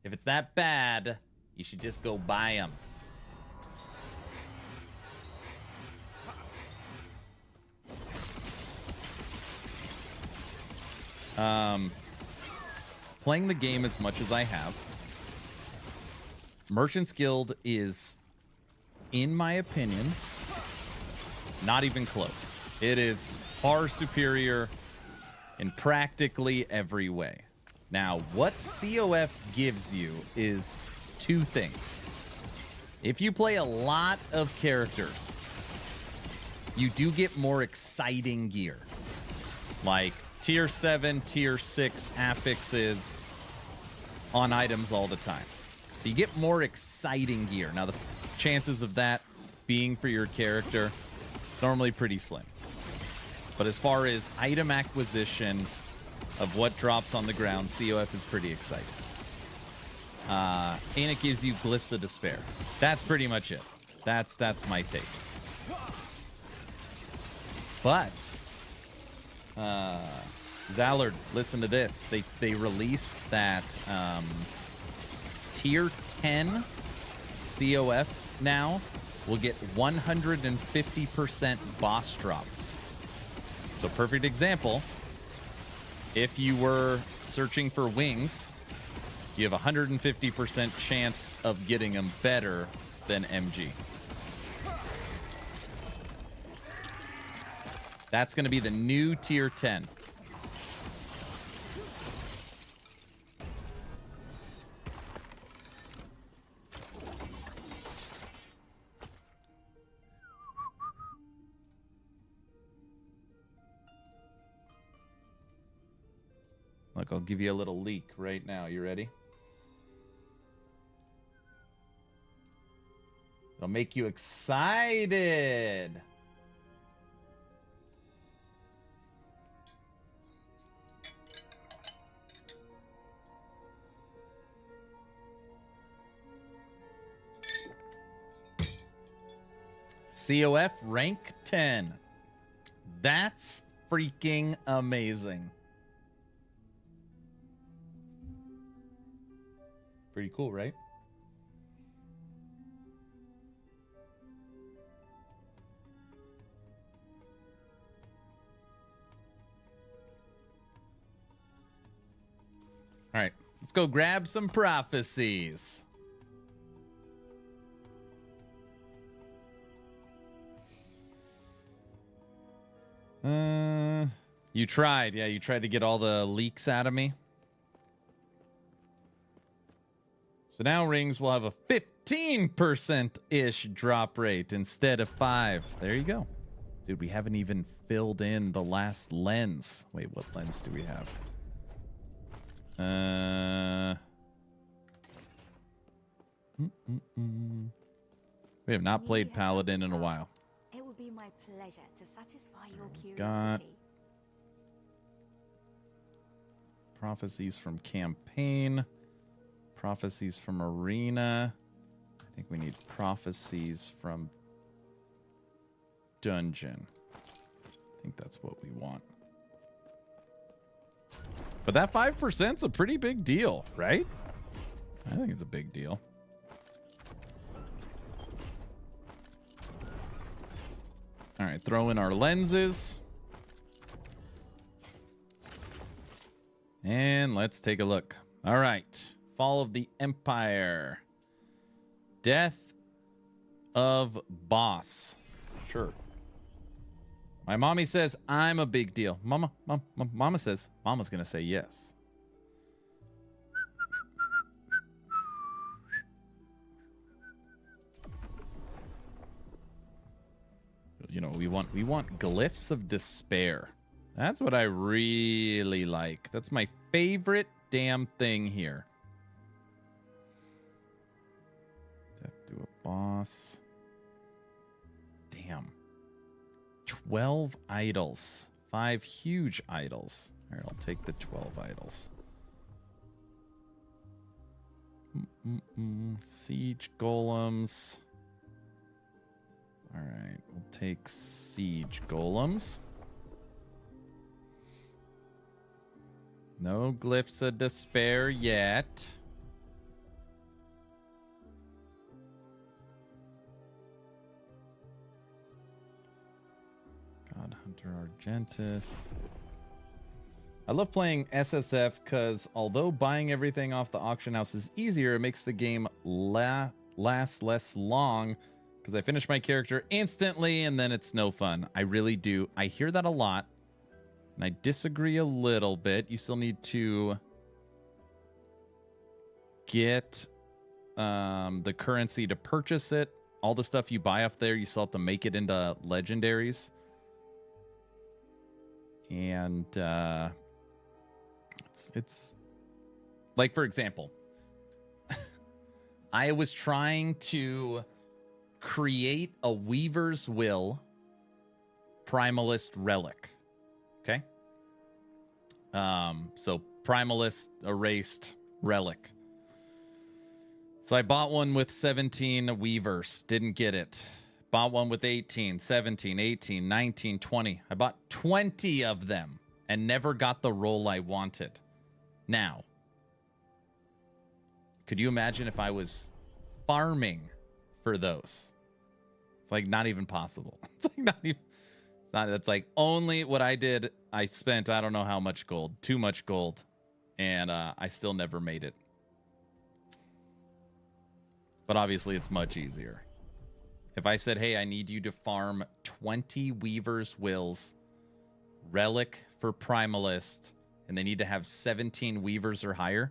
Speaker 1: If it's that bad, you should just go buy them. Playing the game as much as I have, Merchant's Guild is, in my opinion, not even close. It is far superior in practically every way. Now, what COF gives you is 2 things. If you play a lot of characters, you do get more exciting gear. Like tier 7, tier 6 affixes on items all the time. So you get more exciting gear. Now, the chances of that being for your character, normally pretty slim. But as far as item acquisition of what drops on the ground, COF is pretty exciting. and it gives you Glyphs of Despair. That's pretty much it. That's my take. But Zallard, listen to this. They released that tier 10 COF now will get 150% boss drops. So perfect example. If you were searching for wings, you have a 150% chance of getting them better than MG. That's going to be the new tier 10. Look, I'll give you a little leak right now. You ready? It'll make you excited. COF rank 10. That's freaking amazing. Pretty cool, right? All right, let's go grab some prophecies. You tried. Yeah, you tried to get all the leaks out of me. So now rings will have a 15%-ish drop rate instead of 5. There you go. Dude, we haven't even filled in the last lens. Wait, what lens do we have? We have not played Paladin in a while.
Speaker 12: It will be my pleasure to satisfy your curiosity.
Speaker 1: Got prophecies from campaign, prophecies from arena. I think we need prophecies from dungeon. I think that's what we want. But that 5%'s a pretty big deal, right? I think it's a big deal. All right, throw in our lenses. And let's take a look. All right. Fall of the Empire. Death of Boss. Sure. My mommy says I'm a big deal. Mama says Mama's going to say yes. You know, we want Glyphs of Despair. That's what I really like. That's my favorite damn thing here. Death to a boss. Damn. 12 idols. 5 huge idols. All right, I'll take the 12 idols. Siege golems. All right, we'll take siege golems. No Glyphs of Despair yet. God Hunter Argentus. I love playing SSF because although buying everything off the auction house is easier, it makes the game last less long because I finish my character instantly and then it's no fun. I really do. I hear that a lot. And I disagree a little bit. You still need to get the currency to purchase it. All the stuff you buy off there, you still have to make it into legendaries. And it's like, for example, I was trying to create a Weaver's Will Primalist relic. Okay. So Primalist erased relic. So I bought one with 17 weavers. Didn't get it. Bought one with 18, 17, 18, 19, 20. I bought 20 of them and never got the roll I wanted. Now, could you imagine if I was farming for those? It's like not even possible. It's like not even, it's not, that's like only what I did. I spent, I don't know how much gold, too much gold. And I still never made it. But obviously it's much easier. If I said, hey, I need you to farm 20 Weaver's Wills, Relic for Primalist, and they need to have 17 Weavers or higher,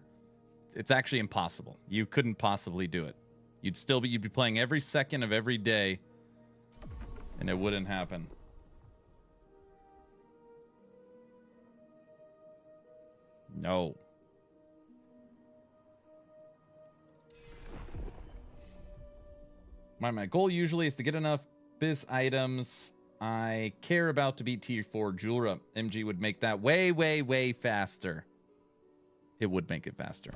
Speaker 1: it's actually impossible. You couldn't possibly do it. You'd be playing every second of every day, and it wouldn't happen. No. My goal usually is to get enough biz items I care about to beat tier 4 jewel up. MG would make that way, way, way faster. It would make it faster.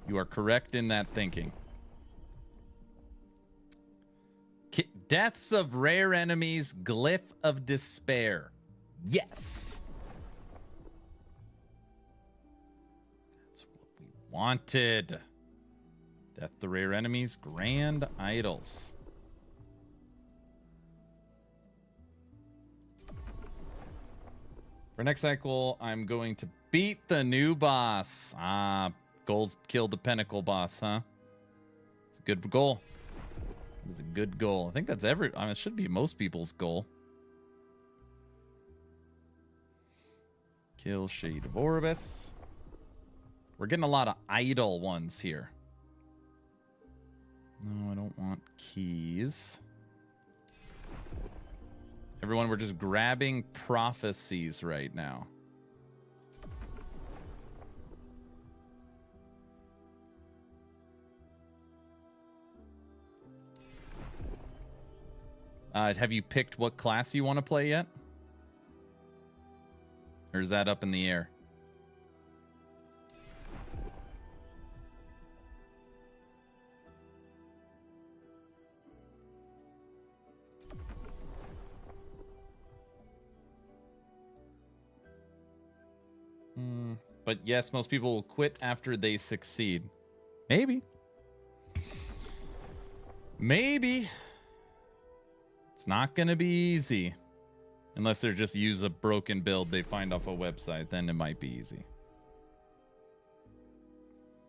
Speaker 1: You are correct in that thinking. Deaths of rare enemies, Glyph of Despair. Yes. That's what we wanted. Death to rare enemies, grand idols. For next cycle, I'm going to beat the new boss. Goals killed the pinnacle boss, huh? It's a good goal. It's a good goal. I think that's it should be most people's goal. Kill Shade of Orbis. We're getting a lot of idle ones here. No, I don't want keys. Everyone, we're just grabbing prophecies right now. Have you picked what class you want to play yet? Or is that up in the air? But yes, most people will quit after they succeed. Maybe. Maybe. It's not going to be easy. Unless they just use a broken build they find off a website. Then it might be easy.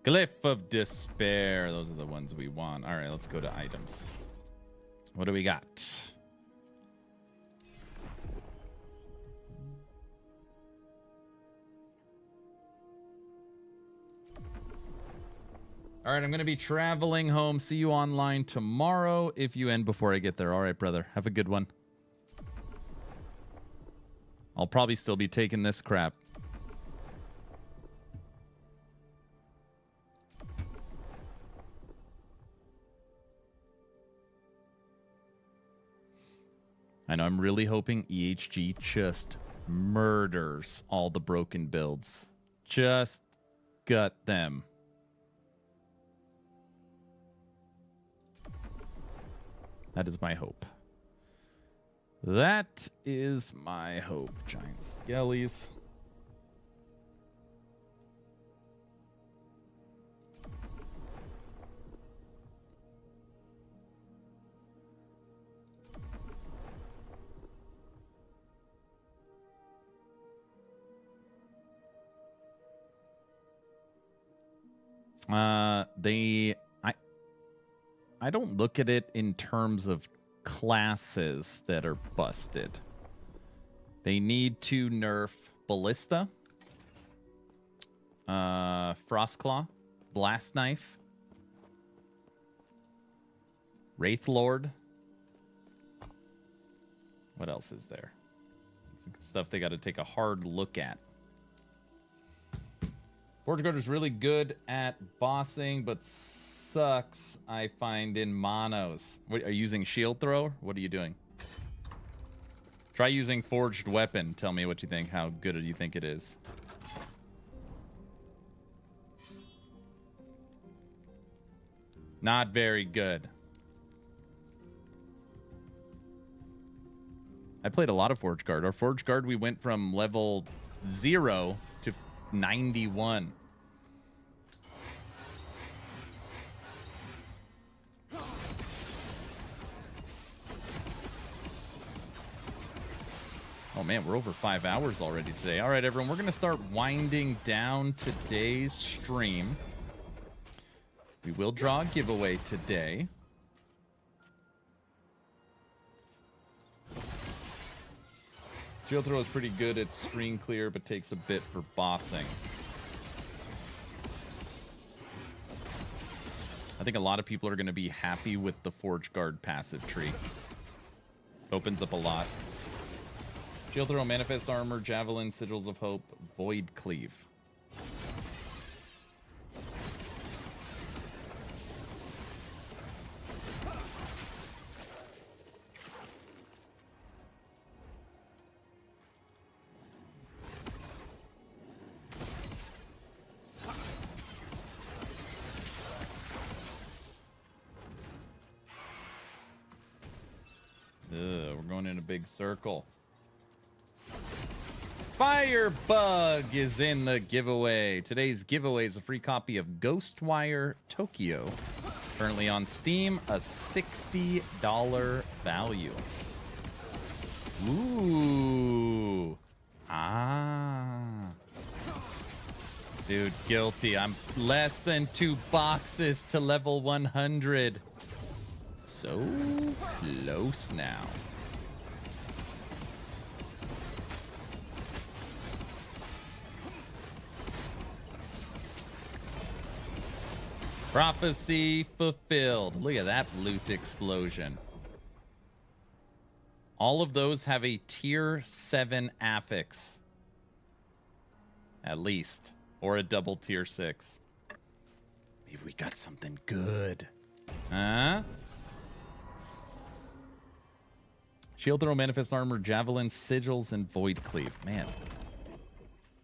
Speaker 1: Glyph of Despair. Those are the ones we want. All right, let's go to items. What do we got? All right, I'm going to be traveling home. See you online tomorrow if you end before I get there. All right, brother. Have a good one. I'll probably still be taking this crap. I know, I'm really hoping EHG just murders all the broken builds. Just gut them. That is my hope. That is my hope, giant skellies. I don't look at it in terms of classes that are busted. They need to nerf Ballista, Frostclaw, Blast Knife, Wraith Lord. What else is there? It's stuff they got to take a hard look at. Forge Guard is really good at bossing, but sucks, I find, in monos. What, are you using shield throw? What are you doing? Try using forged weapon. Tell me what you think. How good do you think it is? Not very good. I played a lot of Forge Guard. Our Forge Guard, we went from level 0 to 91. Oh man, we're over 5 hours already today. All right, everyone, we're going to start winding down today's stream. We will draw a giveaway today. Shield throw is pretty good at screen clear, but takes a bit for bossing. I think a lot of people are going to be happy with the Forge Guard passive tree. Opens up a lot. Shield throw, manifest armor, javelin, sigils of hope, void cleave. We're going in a big circle. Firebug is in the giveaway. Today's giveaway is a free copy of Ghostwire Tokyo. Currently on Steam, a $60 value. Ooh. Ah. Dude, guilty. I'm less than 2 boxes to level 100. So close now. Prophecy fulfilled. Look at that loot explosion. All of those have a tier 7 affix. At least. Or a double tier 6. Maybe we got something good. Huh? Shield throw, manifest armor, javelin, sigils, and void cleave. Man.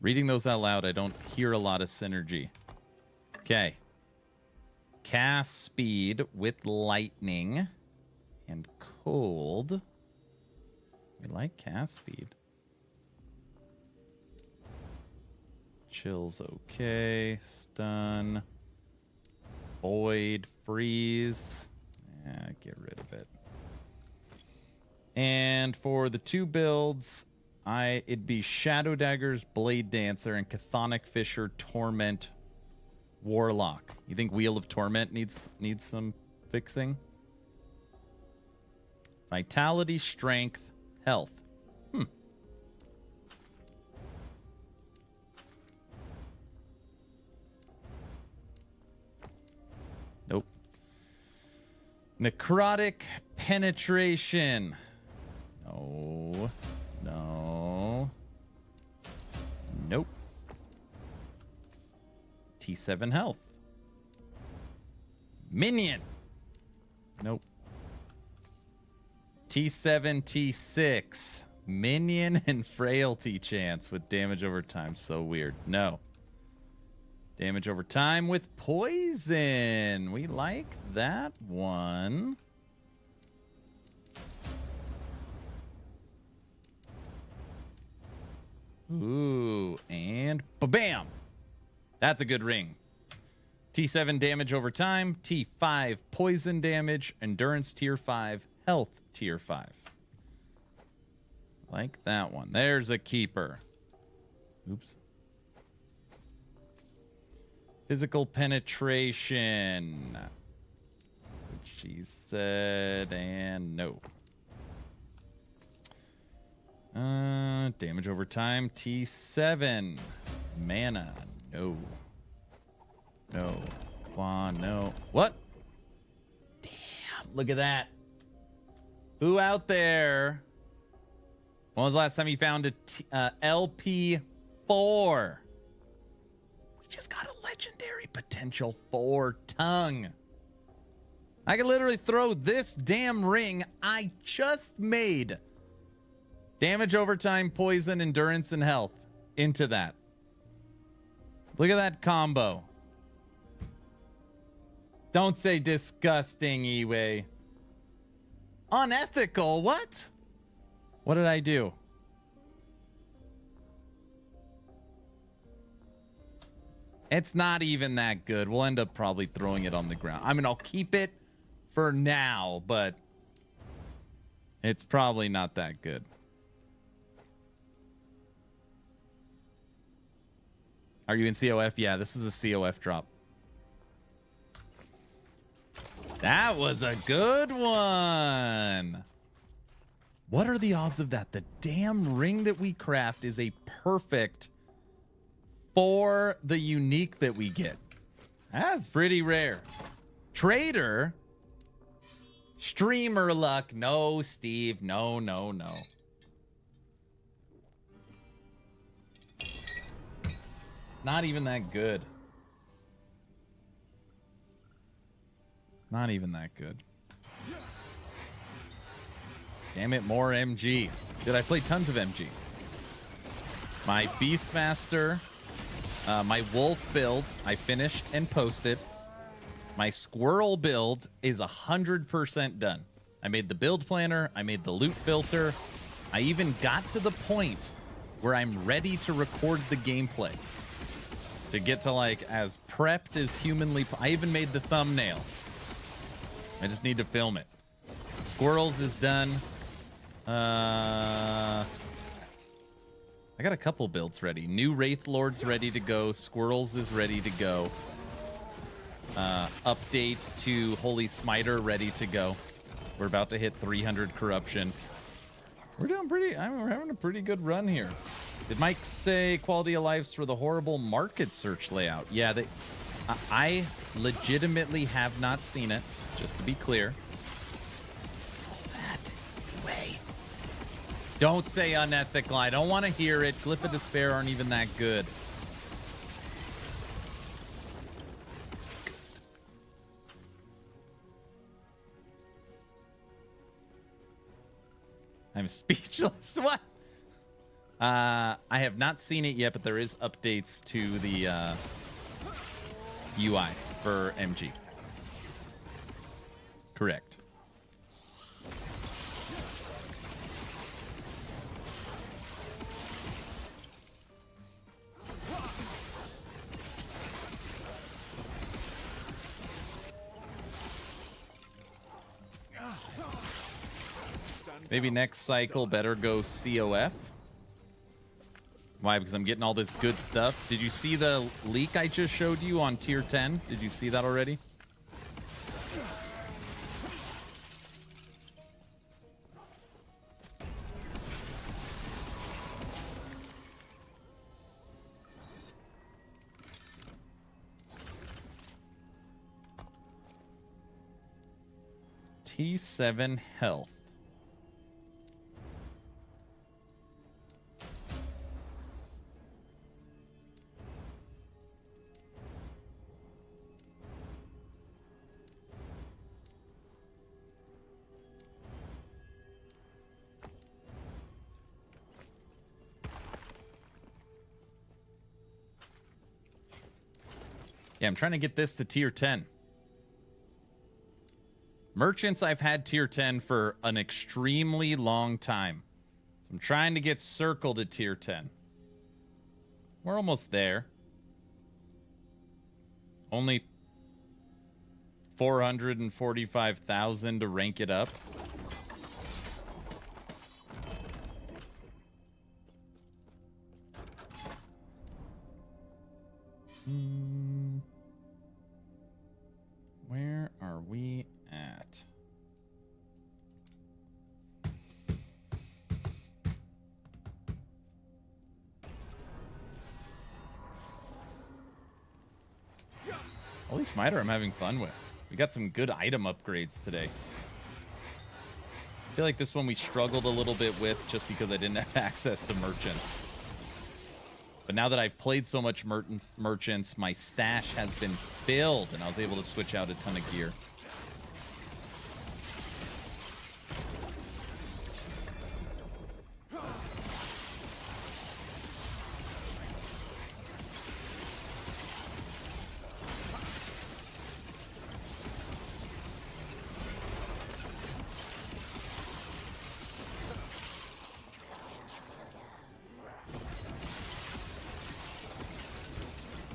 Speaker 1: Reading those out loud, I don't hear a lot of synergy. Okay. Cast speed with lightning and cold. We like cast speed. Chill's okay. Stun. Void. Freeze. Yeah, get rid of it. And for the 2 builds, it'd be Shadow Daggers, Blade Dancer, and Chthonic Fisher, Torment, Warlock. You think Wheel of Torment needs some fixing? Vitality, Strength, Health. Nope. Necrotic Penetration. No. No. Nope. T7 health. Minion. Nope. T7, T6. Minion and frailty chance with damage over time. So weird. No. Damage over time with poison. We like that one. Ooh, and ba-bam. That's a good ring. T7 damage over time, T5 poison damage, endurance tier 5, health tier 5. Like that one. There's a keeper. Oops. Physical penetration. That's what she said, and no. Damage over time, T7. Mana, no. No. No. What? Damn, look at that. Who out there? When was the last time you found a LP4? We just got a legendary potential 4 tongue. I can literally throw this damn ring I just made. Damage over time, poison, endurance, and health into that. Look at that combo. Don't say disgusting, Iwe. Unethical? What? What did I do? It's not even that good. We'll end up probably throwing it on the ground. I mean, I'll keep it for now, but it's probably not that good. Are you in COF? Yeah, this is a COF drop. That was a good one. What are the odds of that? The damn ring that we craft is a perfect for the unique that we get. That's pretty rare. Trader. Streamer luck. No, Steve. No, no, no. It's not even that good. It's not even that good. Damn it, more MG. Dude, I played tons of MG. My Beastmaster, my Wolf build, I finished and posted. My Squirrel build is 100% done. I made the build planner. I made the loot filter. I even got to the point where I'm ready to record the gameplay. To get to like as prepped as humanly. I even made the thumbnail. I just need to film it. Squirrels is done. I got a couple builds ready. New Wraith Lord's ready to go. Squirrels is ready to go. Update to Holy Smiter ready to go. We're about to hit 300 corruption. We're doing pretty. We're having a pretty good run here. Did Mike say quality of lives for the horrible market search layout? Yeah, I legitimately have not seen it. Just to be clear. That way. Don't say unethical. I don't want to hear it. Glyph of Despair aren't even that good. I'm speechless. What? I have not seen it yet, but there is updates to the UI for MG. Correct. Maybe next cycle better go COF. Why? Because I'm getting all this good stuff. Did you see the leak I just showed you on tier 10? Did you see that already? T7 health. Yeah, I'm trying to get this to tier 10. Merchants, I've had tier 10 for an extremely long time. So I'm trying to get Circle to tier 10. We're almost there. Only 445,000 to rank it up. Where are we at? Holy Smiter, I'm having fun with. We got some good item upgrades today. I feel like this one we struggled a little bit with just because I didn't have access to merchants. But now that I've played so much merchants, my stash has been filled, and I was able to switch out a ton of gear.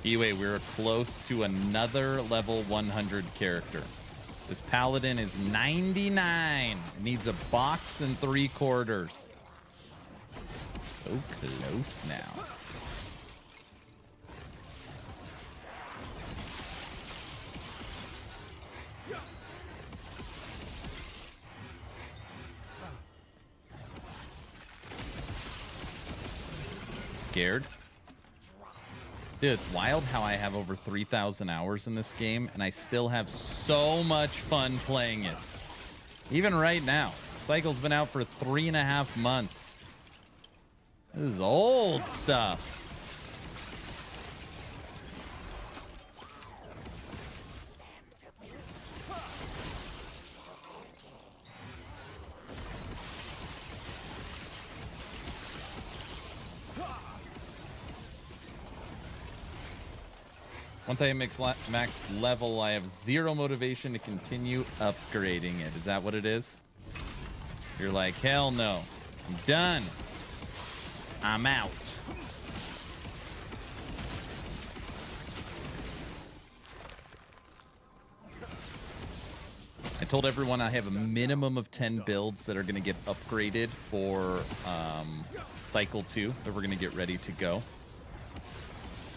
Speaker 1: Anyway, we're close to another level 100 character. This paladin is 99. It needs a box and 3/4. So close now. Scared. Dude, it's wild how I have over 3,000 hours in this game, and I still have so much fun playing it. Even right now. The cycle's been out for 3.5 months. This is old stuff. Once I hit max level, I have 0 motivation to continue upgrading it. Is that what it is? You're like, hell no. I'm done. I'm out. I told everyone I have a minimum of 10 builds that are going to get upgraded for Cycle 2 that we're going to get ready to go.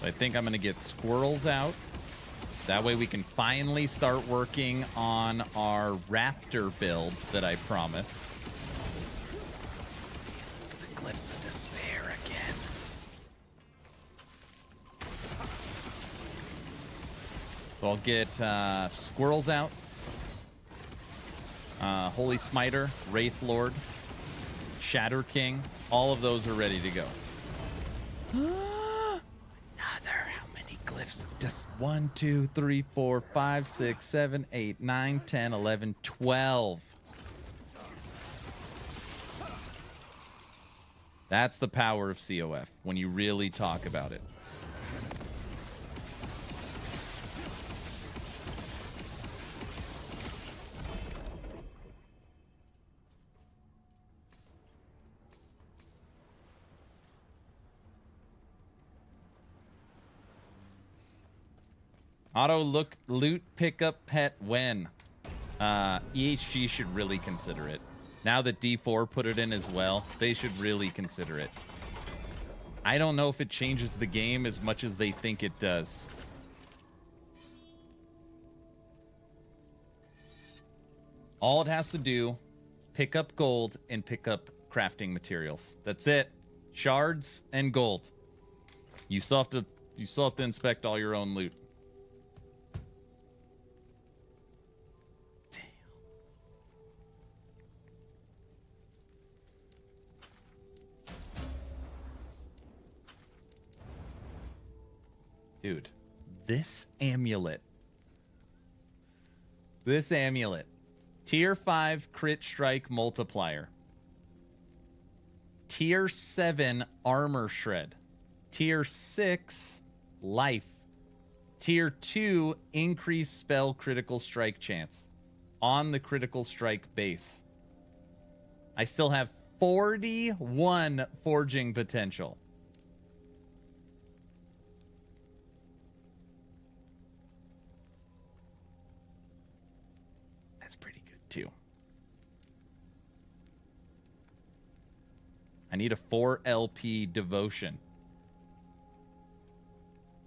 Speaker 1: So I think I'm going to get Squirrels out. That way we can finally start working on our Raptor build that I promised. Look at the Glyphs of Despair again. So I'll get Squirrels out. Holy Smiter, Wraith Lord, Shatter King. All of those are ready to go. How many glyphs of just 1, 2, 3, 4, 5, 6, 7, 8, 9, 10, 11, 12. That's the power of COF when you really talk about it. Auto loot pickup pet when? EHG should really consider it. Now that D4 put it in as well, they should really consider it. I don't know if it changes the game as much as they think it does. All it has to do is pick up gold and pick up crafting materials. That's it. Shards and gold. You still have to inspect all your own loot. Dude, this amulet. Tier 5 crit strike multiplier. Tier 7 armor shred. Tier 6 life. Tier 2 increased spell critical strike chance on the critical strike base. I still have 41 forging potential. That's pretty good too. I need a 4 LP devotion.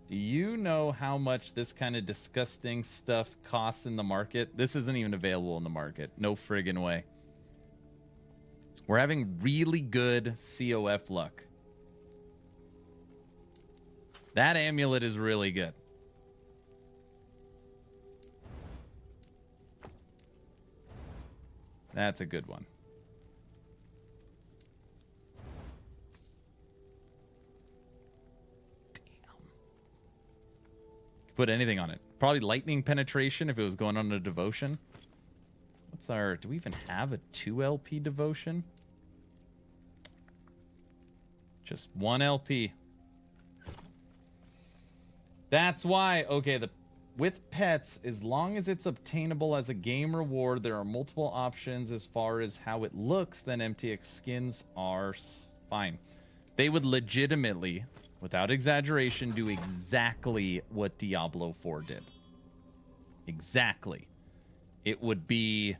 Speaker 1: Do you know how much this kind of disgusting stuff costs in the market? This isn't even available in the market. No friggin' way. We're having really good COF luck. That amulet is really good. That's a good one. Put anything on it. Probably lightning penetration if it was going on a devotion. What's our... Do we even have a 2 LP devotion? Just 1 LP. That's why... Okay, with pets, as long as it's obtainable as a game reward, there are multiple options as far as how it looks, then MTX skins are fine. They would legitimately without exaggeration, do exactly what Diablo 4 did. Exactly. It would be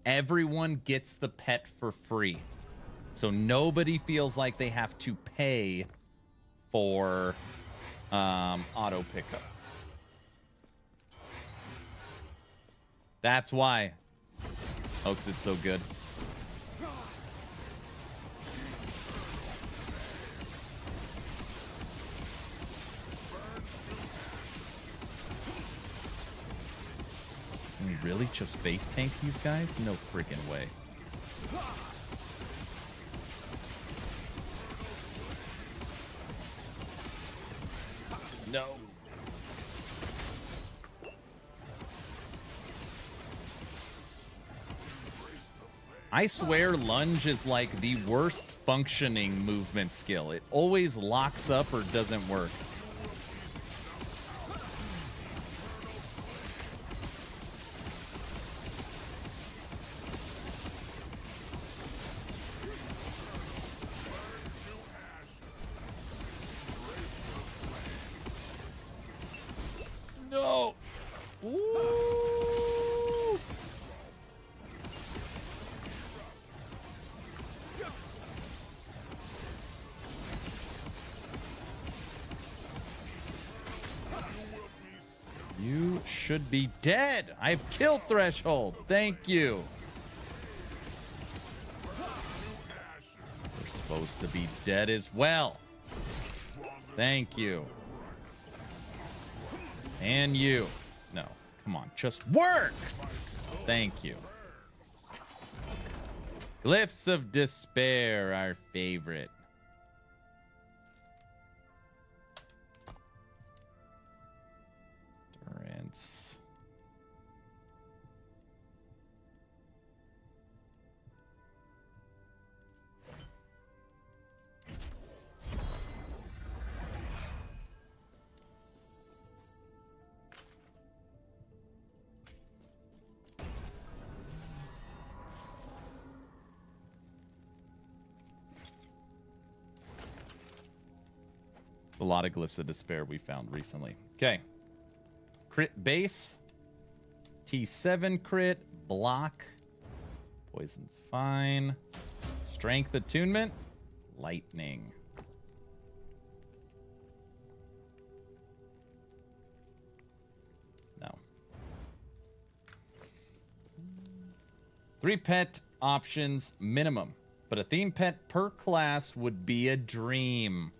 Speaker 1: everyone gets the pet for free. So nobody feels like they have to pay for auto pickup. That's why. Oh, 'cause it's so good. Can we really just face tank these guys? No freaking way. No. I swear lunge is like the worst functioning movement skill. It always locks up or doesn't work. No. Ooh. You should be dead. I've killed Threshold. Thank you. We're supposed to be dead as well. Thank you. And you. No, come on, just work. Thank you. Glyphs of Despair, our favorite. Durance. A lot of Glyphs of Despair we found recently. Okay. Crit base. T7 crit. Block. Poison's fine. Strength attunement. Lightning. No. 3 pet options minimum. But a theme pet per class would be a dream.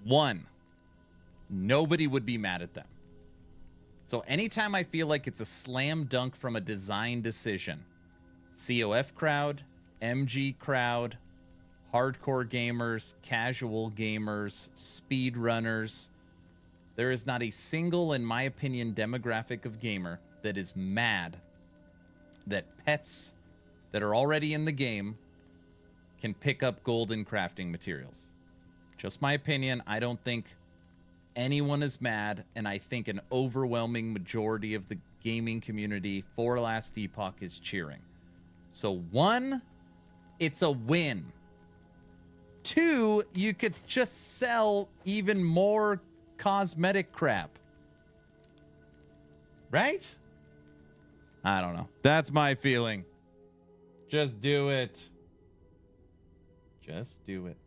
Speaker 1: 1. Nobody would be mad at them. So anytime I feel like it's a slam dunk from a design decision, COF crowd, MG crowd, hardcore gamers, casual gamers, speedrunners, there is not a single, in my opinion, demographic of gamer that is mad that pets that are already in the game can pick up golden crafting materials. Just my opinion. I don't think anyone is mad, and I think an overwhelming majority of the gaming community for Last Epoch is cheering. So 1, it's a win. 2, you could just sell even more cosmetic crap. Right? I don't know. That's my feeling. Just do it. Just do it.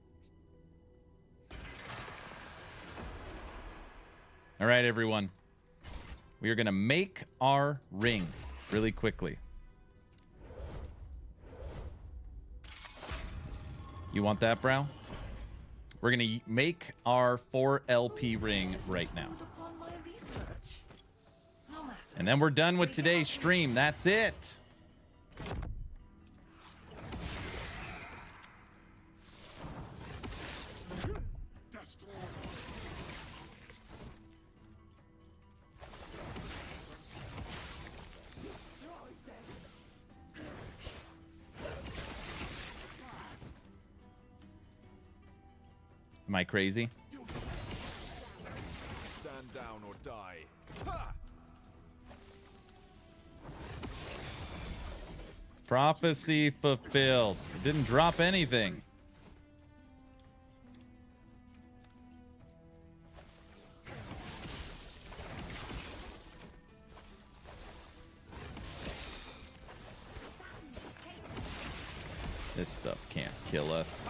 Speaker 1: All right, everyone. We are going to make our ring really quickly. You want that, Brow? We're going to make our 4 LP ring right now. And then we're done with today's stream. That's it. Am I crazy?
Speaker 6: Stand down or die. Ha!
Speaker 1: Prophecy fulfilled. It didn't drop anything. This stuff can't kill us.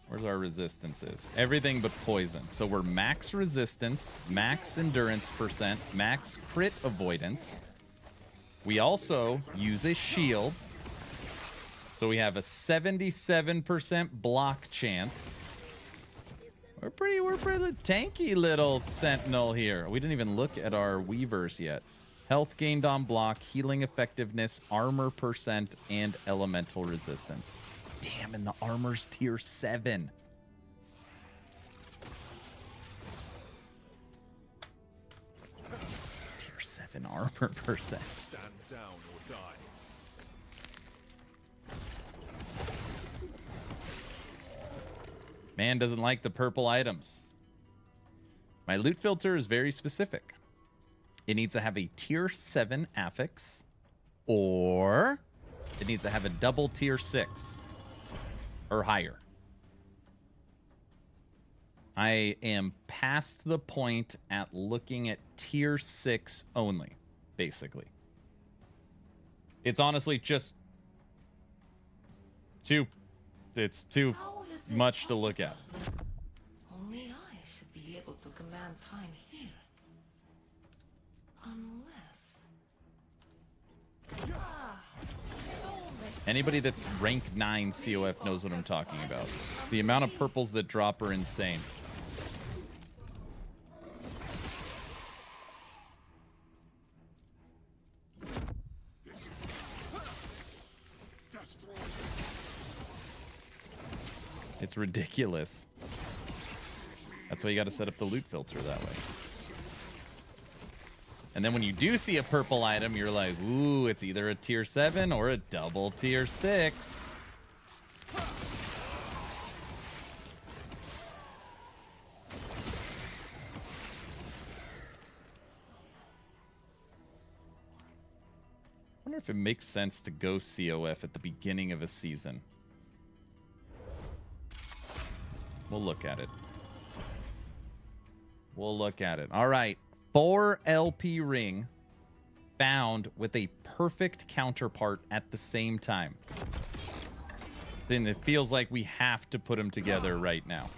Speaker 1: Where's our resistances? Everything but poison. So we're max resistance, max endurance percent, max crit avoidance. We also use a shield. So we have a 77% block chance. We're pretty tanky little Sentinel here. We didn't even look at our Weavers yet. Health gained on block, healing effectiveness, armor percent, and elemental resistance. Damn, and the armor's tier 7. Tier 7 armor percent.
Speaker 6: Stand down or die.
Speaker 1: Man doesn't like the purple items. My loot filter is very specific. It needs to have a tier 7 affix, or it needs to have a double tier 6 or higher. I am past the point at looking at tier 6 only, basically. It's honestly just it's too much to look at.
Speaker 2: Only I should be able to command time here. Unless...
Speaker 1: Anybody that's rank 9 COF knows what I'm talking about. The amount of purples that drop are insane. It's ridiculous. That's why you got to set up the loot filter that way. And then when you do see a purple item, you're like, ooh, it's either a tier 7 or a double tier 6. I wonder if it makes sense to go COF at the beginning of a season. We'll look at it. We'll look at it. All right. 4 LP ring found with a perfect counterpart at the same time. Then it feels like we have to put them together right now.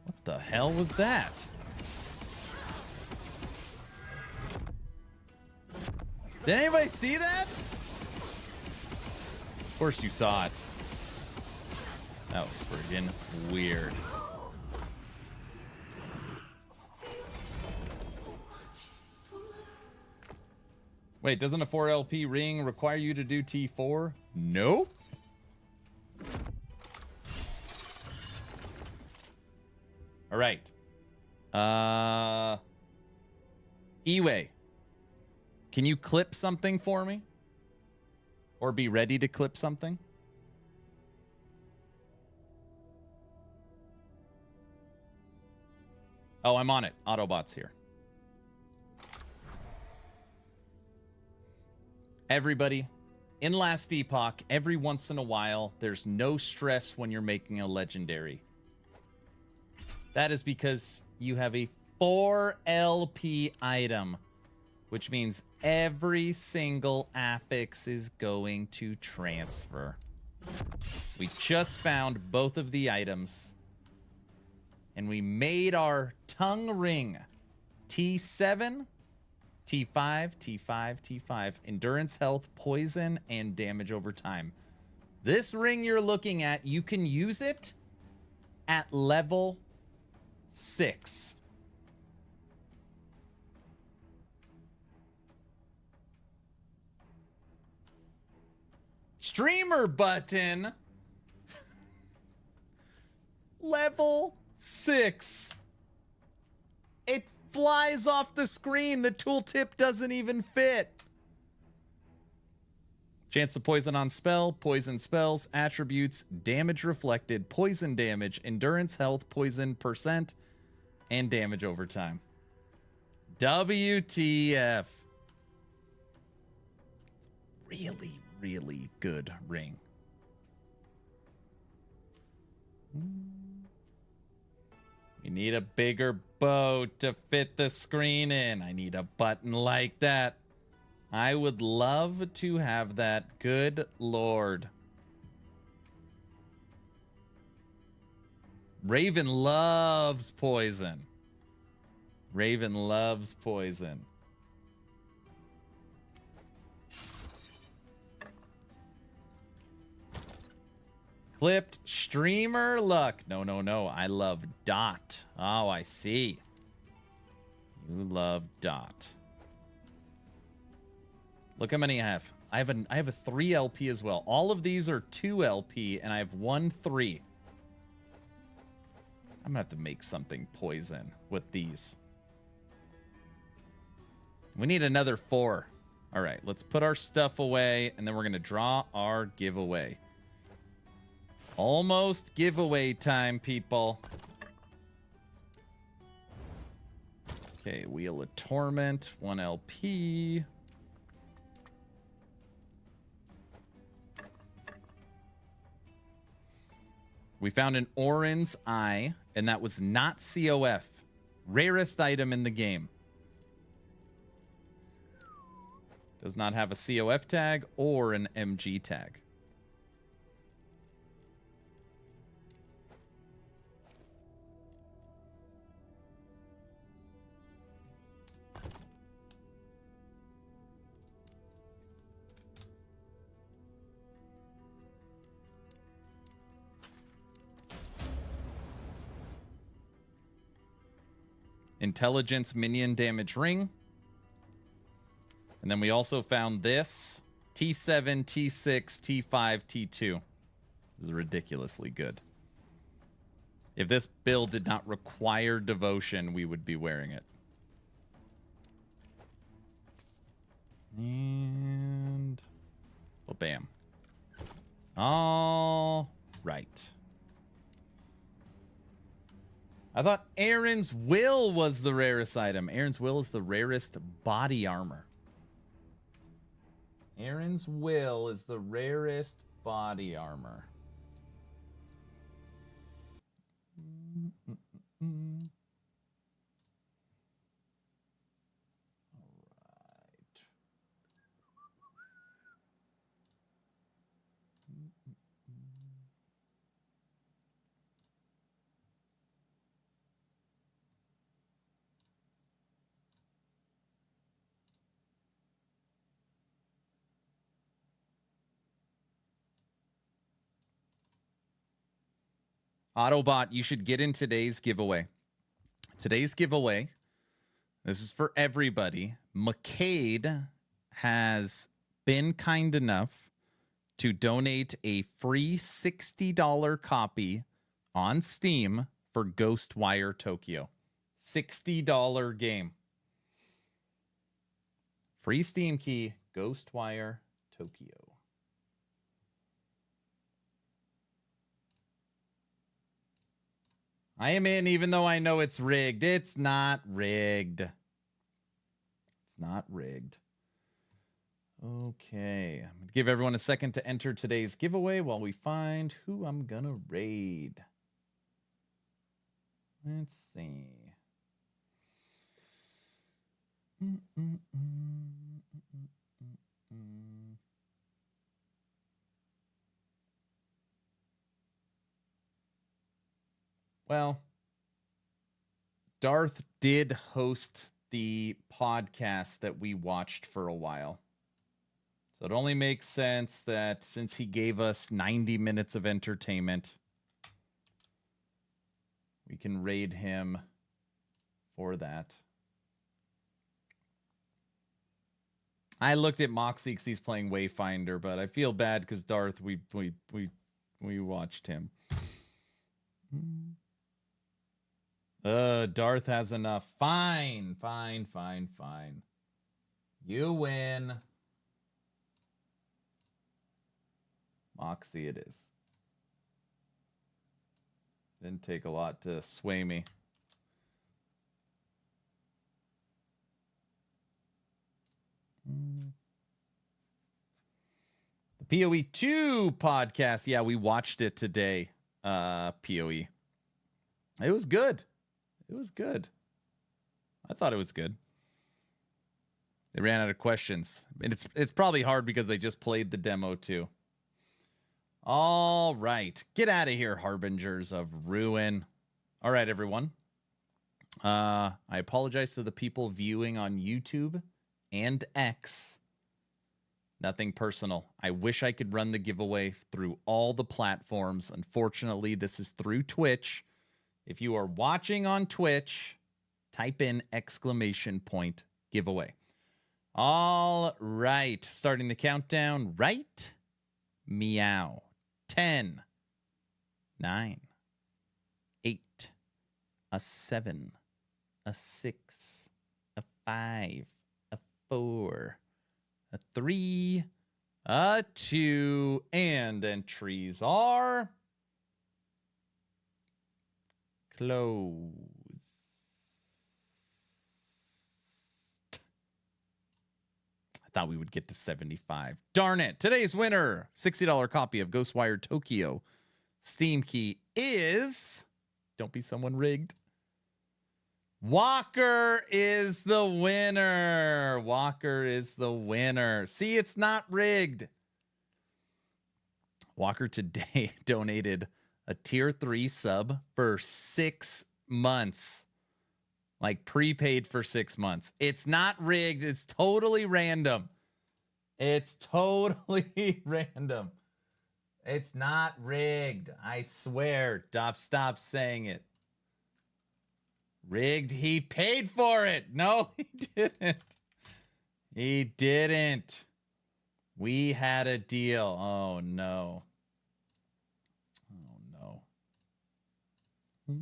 Speaker 1: What the hell was that? Did anybody see that? Of course you saw it. That was friggin' weird. Wait, doesn't a 4 LP ring require you to do T4? Nope. All right. Eway. Can you clip something for me? Or be ready to clip something? Oh, I'm on it. Autobot's here. Everybody, in Last Epoch, every once in a while, there's no stress when you're making a legendary. That is because you have a 4 LP item, which means every single affix is going to transfer. We just found both of the items, and we made our tongue ring. T7, T5, T5, T5. Endurance, health, poison, and damage over time. This ring you're looking at, you can use it at level 6. Streamer button. Level 6. It flies off the screen. The tooltip doesn't even fit. Chance of poison on spell, poison spells, attributes, damage reflected, poison damage, endurance, health, poison percent, and damage over time. WTF. really, really good ring. We need a bigger boat to fit the screen in. I need a button like that. I would love to have that. Good Lord. Raven loves poison. Raven loves poison. Clipped streamer luck. No, no, no. I love Dot. Oh, I see. You love Dot. Look how many I have. I have a 3 LP as well. All of these are 2 LP, and I have 1 3. I'm gonna have to make something poison with these. We need another 4. All right, let's put our stuff away, and then we're gonna draw our giveaway. Almost giveaway time, people. Okay, Wheel of Torment, 1 LP. We found an Orin's Eye, and that was not COF. Rarest item in the game. Does not have a COF tag or an MG tag. Intelligence Minion damage ring. And then we also found this. T7, T6, T5, T2. This is ridiculously good. If this build did not require devotion, we would be wearing it. And... well, bam. All right. I thought Aaron's Will was the rarest item. Aaron's Will is the rarest body armor. Aaron's Will is the rarest body armor. Autobot, you should get in today's giveaway. Today's giveaway, this is for everybody. McCade has been kind enough to donate a free $60 copy on Steam for Ghostwire Tokyo. $60 game. Free Steam key, Ghostwire Tokyo. I am in even though I know it's rigged. It's not rigged. It's not rigged. Okay. I'm going to give everyone a second to enter today's giveaway while we find who I'm going to raid. Let's see. Well, Darth did host the podcast that we watched for a while. So it only makes sense that since he gave us 90 minutes of entertainment, we can raid him for that. I looked at Moxie because he's playing Wayfinder, but I feel bad because Darth, we watched him. Darth has enough. Fine. You win. Moxie it is. Didn't take a lot to sway me. PoE 2 podcast. Yeah, we watched it today. PoE. It was good. It was good. I thought it was good. They ran out of questions. And it's probably hard because they just played the demo too. All right. Get out of here, harbingers of ruin. All right, everyone. I apologize to the people viewing on YouTube and X. Nothing personal. I wish I could run the giveaway through all the platforms. Unfortunately, this is through Twitch. If you are watching on Twitch, type in !giveaway. All right. Starting the countdown right. Meow. 10, 9, 8, a 7, a 6, a 5, a 4, a 3, a 2, and entries are closed. I thought we would get to 75. Darn it. Today's winner, $60 copy of Ghostwire Tokyo. Steam key is, don't be someone rigged. Walker is the winner. Walker is the winner. See, it's not rigged. Walker today donated a tier 3 sub for 6 months. Like prepaid for 6 months. It's not rigged. It's totally random. It's totally random. It's not rigged. I swear. Stop saying it. Rigged. He paid for it. No, he didn't. He didn't. We had a deal. Oh, no. Oh, no.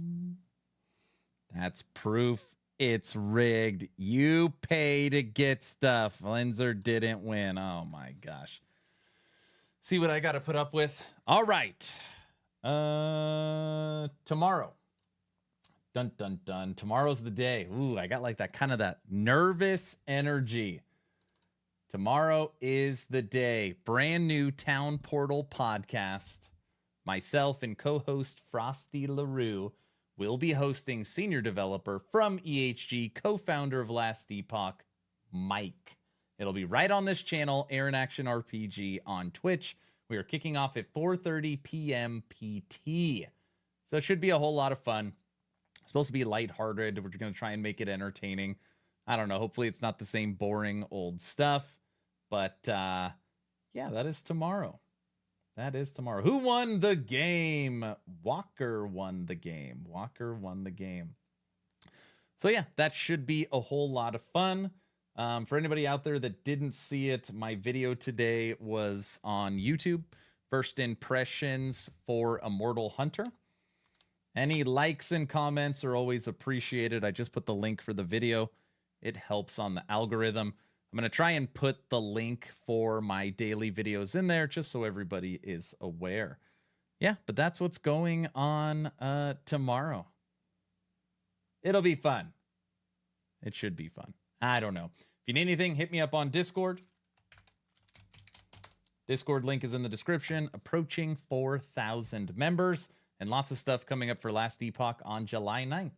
Speaker 1: That's proof it's rigged. You pay to get stuff. Linzer didn't win. Oh, my gosh. See what I got to put up with? All right. Tomorrow. Dun, dun, dun. Tomorrow's the day. Ooh, I got like that kind of that nervous energy. Tomorrow is the day. Brand new Town Portal podcast. Myself and co-host Frosty LaRue will be hosting senior developer from EHG, co-founder of Last Epoch, Mike. It'll be right on this channel, Aaron Action RPG on Twitch. We are kicking off at 4:30 p.m. PT. So it should be a whole lot of fun. It's supposed to be lighthearted. We're going to try and make it entertaining. I don't know. Hopefully it's not the same boring old stuff. But yeah, that is tomorrow. That is tomorrow. Who won the game? Walker won the game. Walker won the game. So yeah, that should be a whole lot of fun. For anybody out there that didn't see it, my video today was on YouTube. First impressions for Immortal Hunter. Any likes and comments are always appreciated. I just put the link for the video. It helps on the algorithm. I'm going to try and put the link for my daily videos in there just so everybody is aware. Yeah, but that's what's going on tomorrow. It'll be fun. It should be fun. I don't know. If you need anything, hit me up on Discord. Discord link is in the description. Approaching 4,000 members and lots of stuff coming up for Last Epoch on July 9th.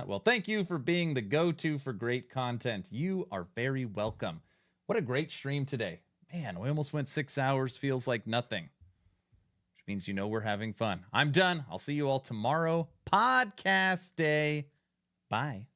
Speaker 1: Well, thank you for being the go-to for great content. You are very welcome. What a great stream today. Man, we almost went 6 hours. Feels like nothing. Which means you know we're having fun. I'm done. I'll see you all tomorrow. Podcast day. Bye.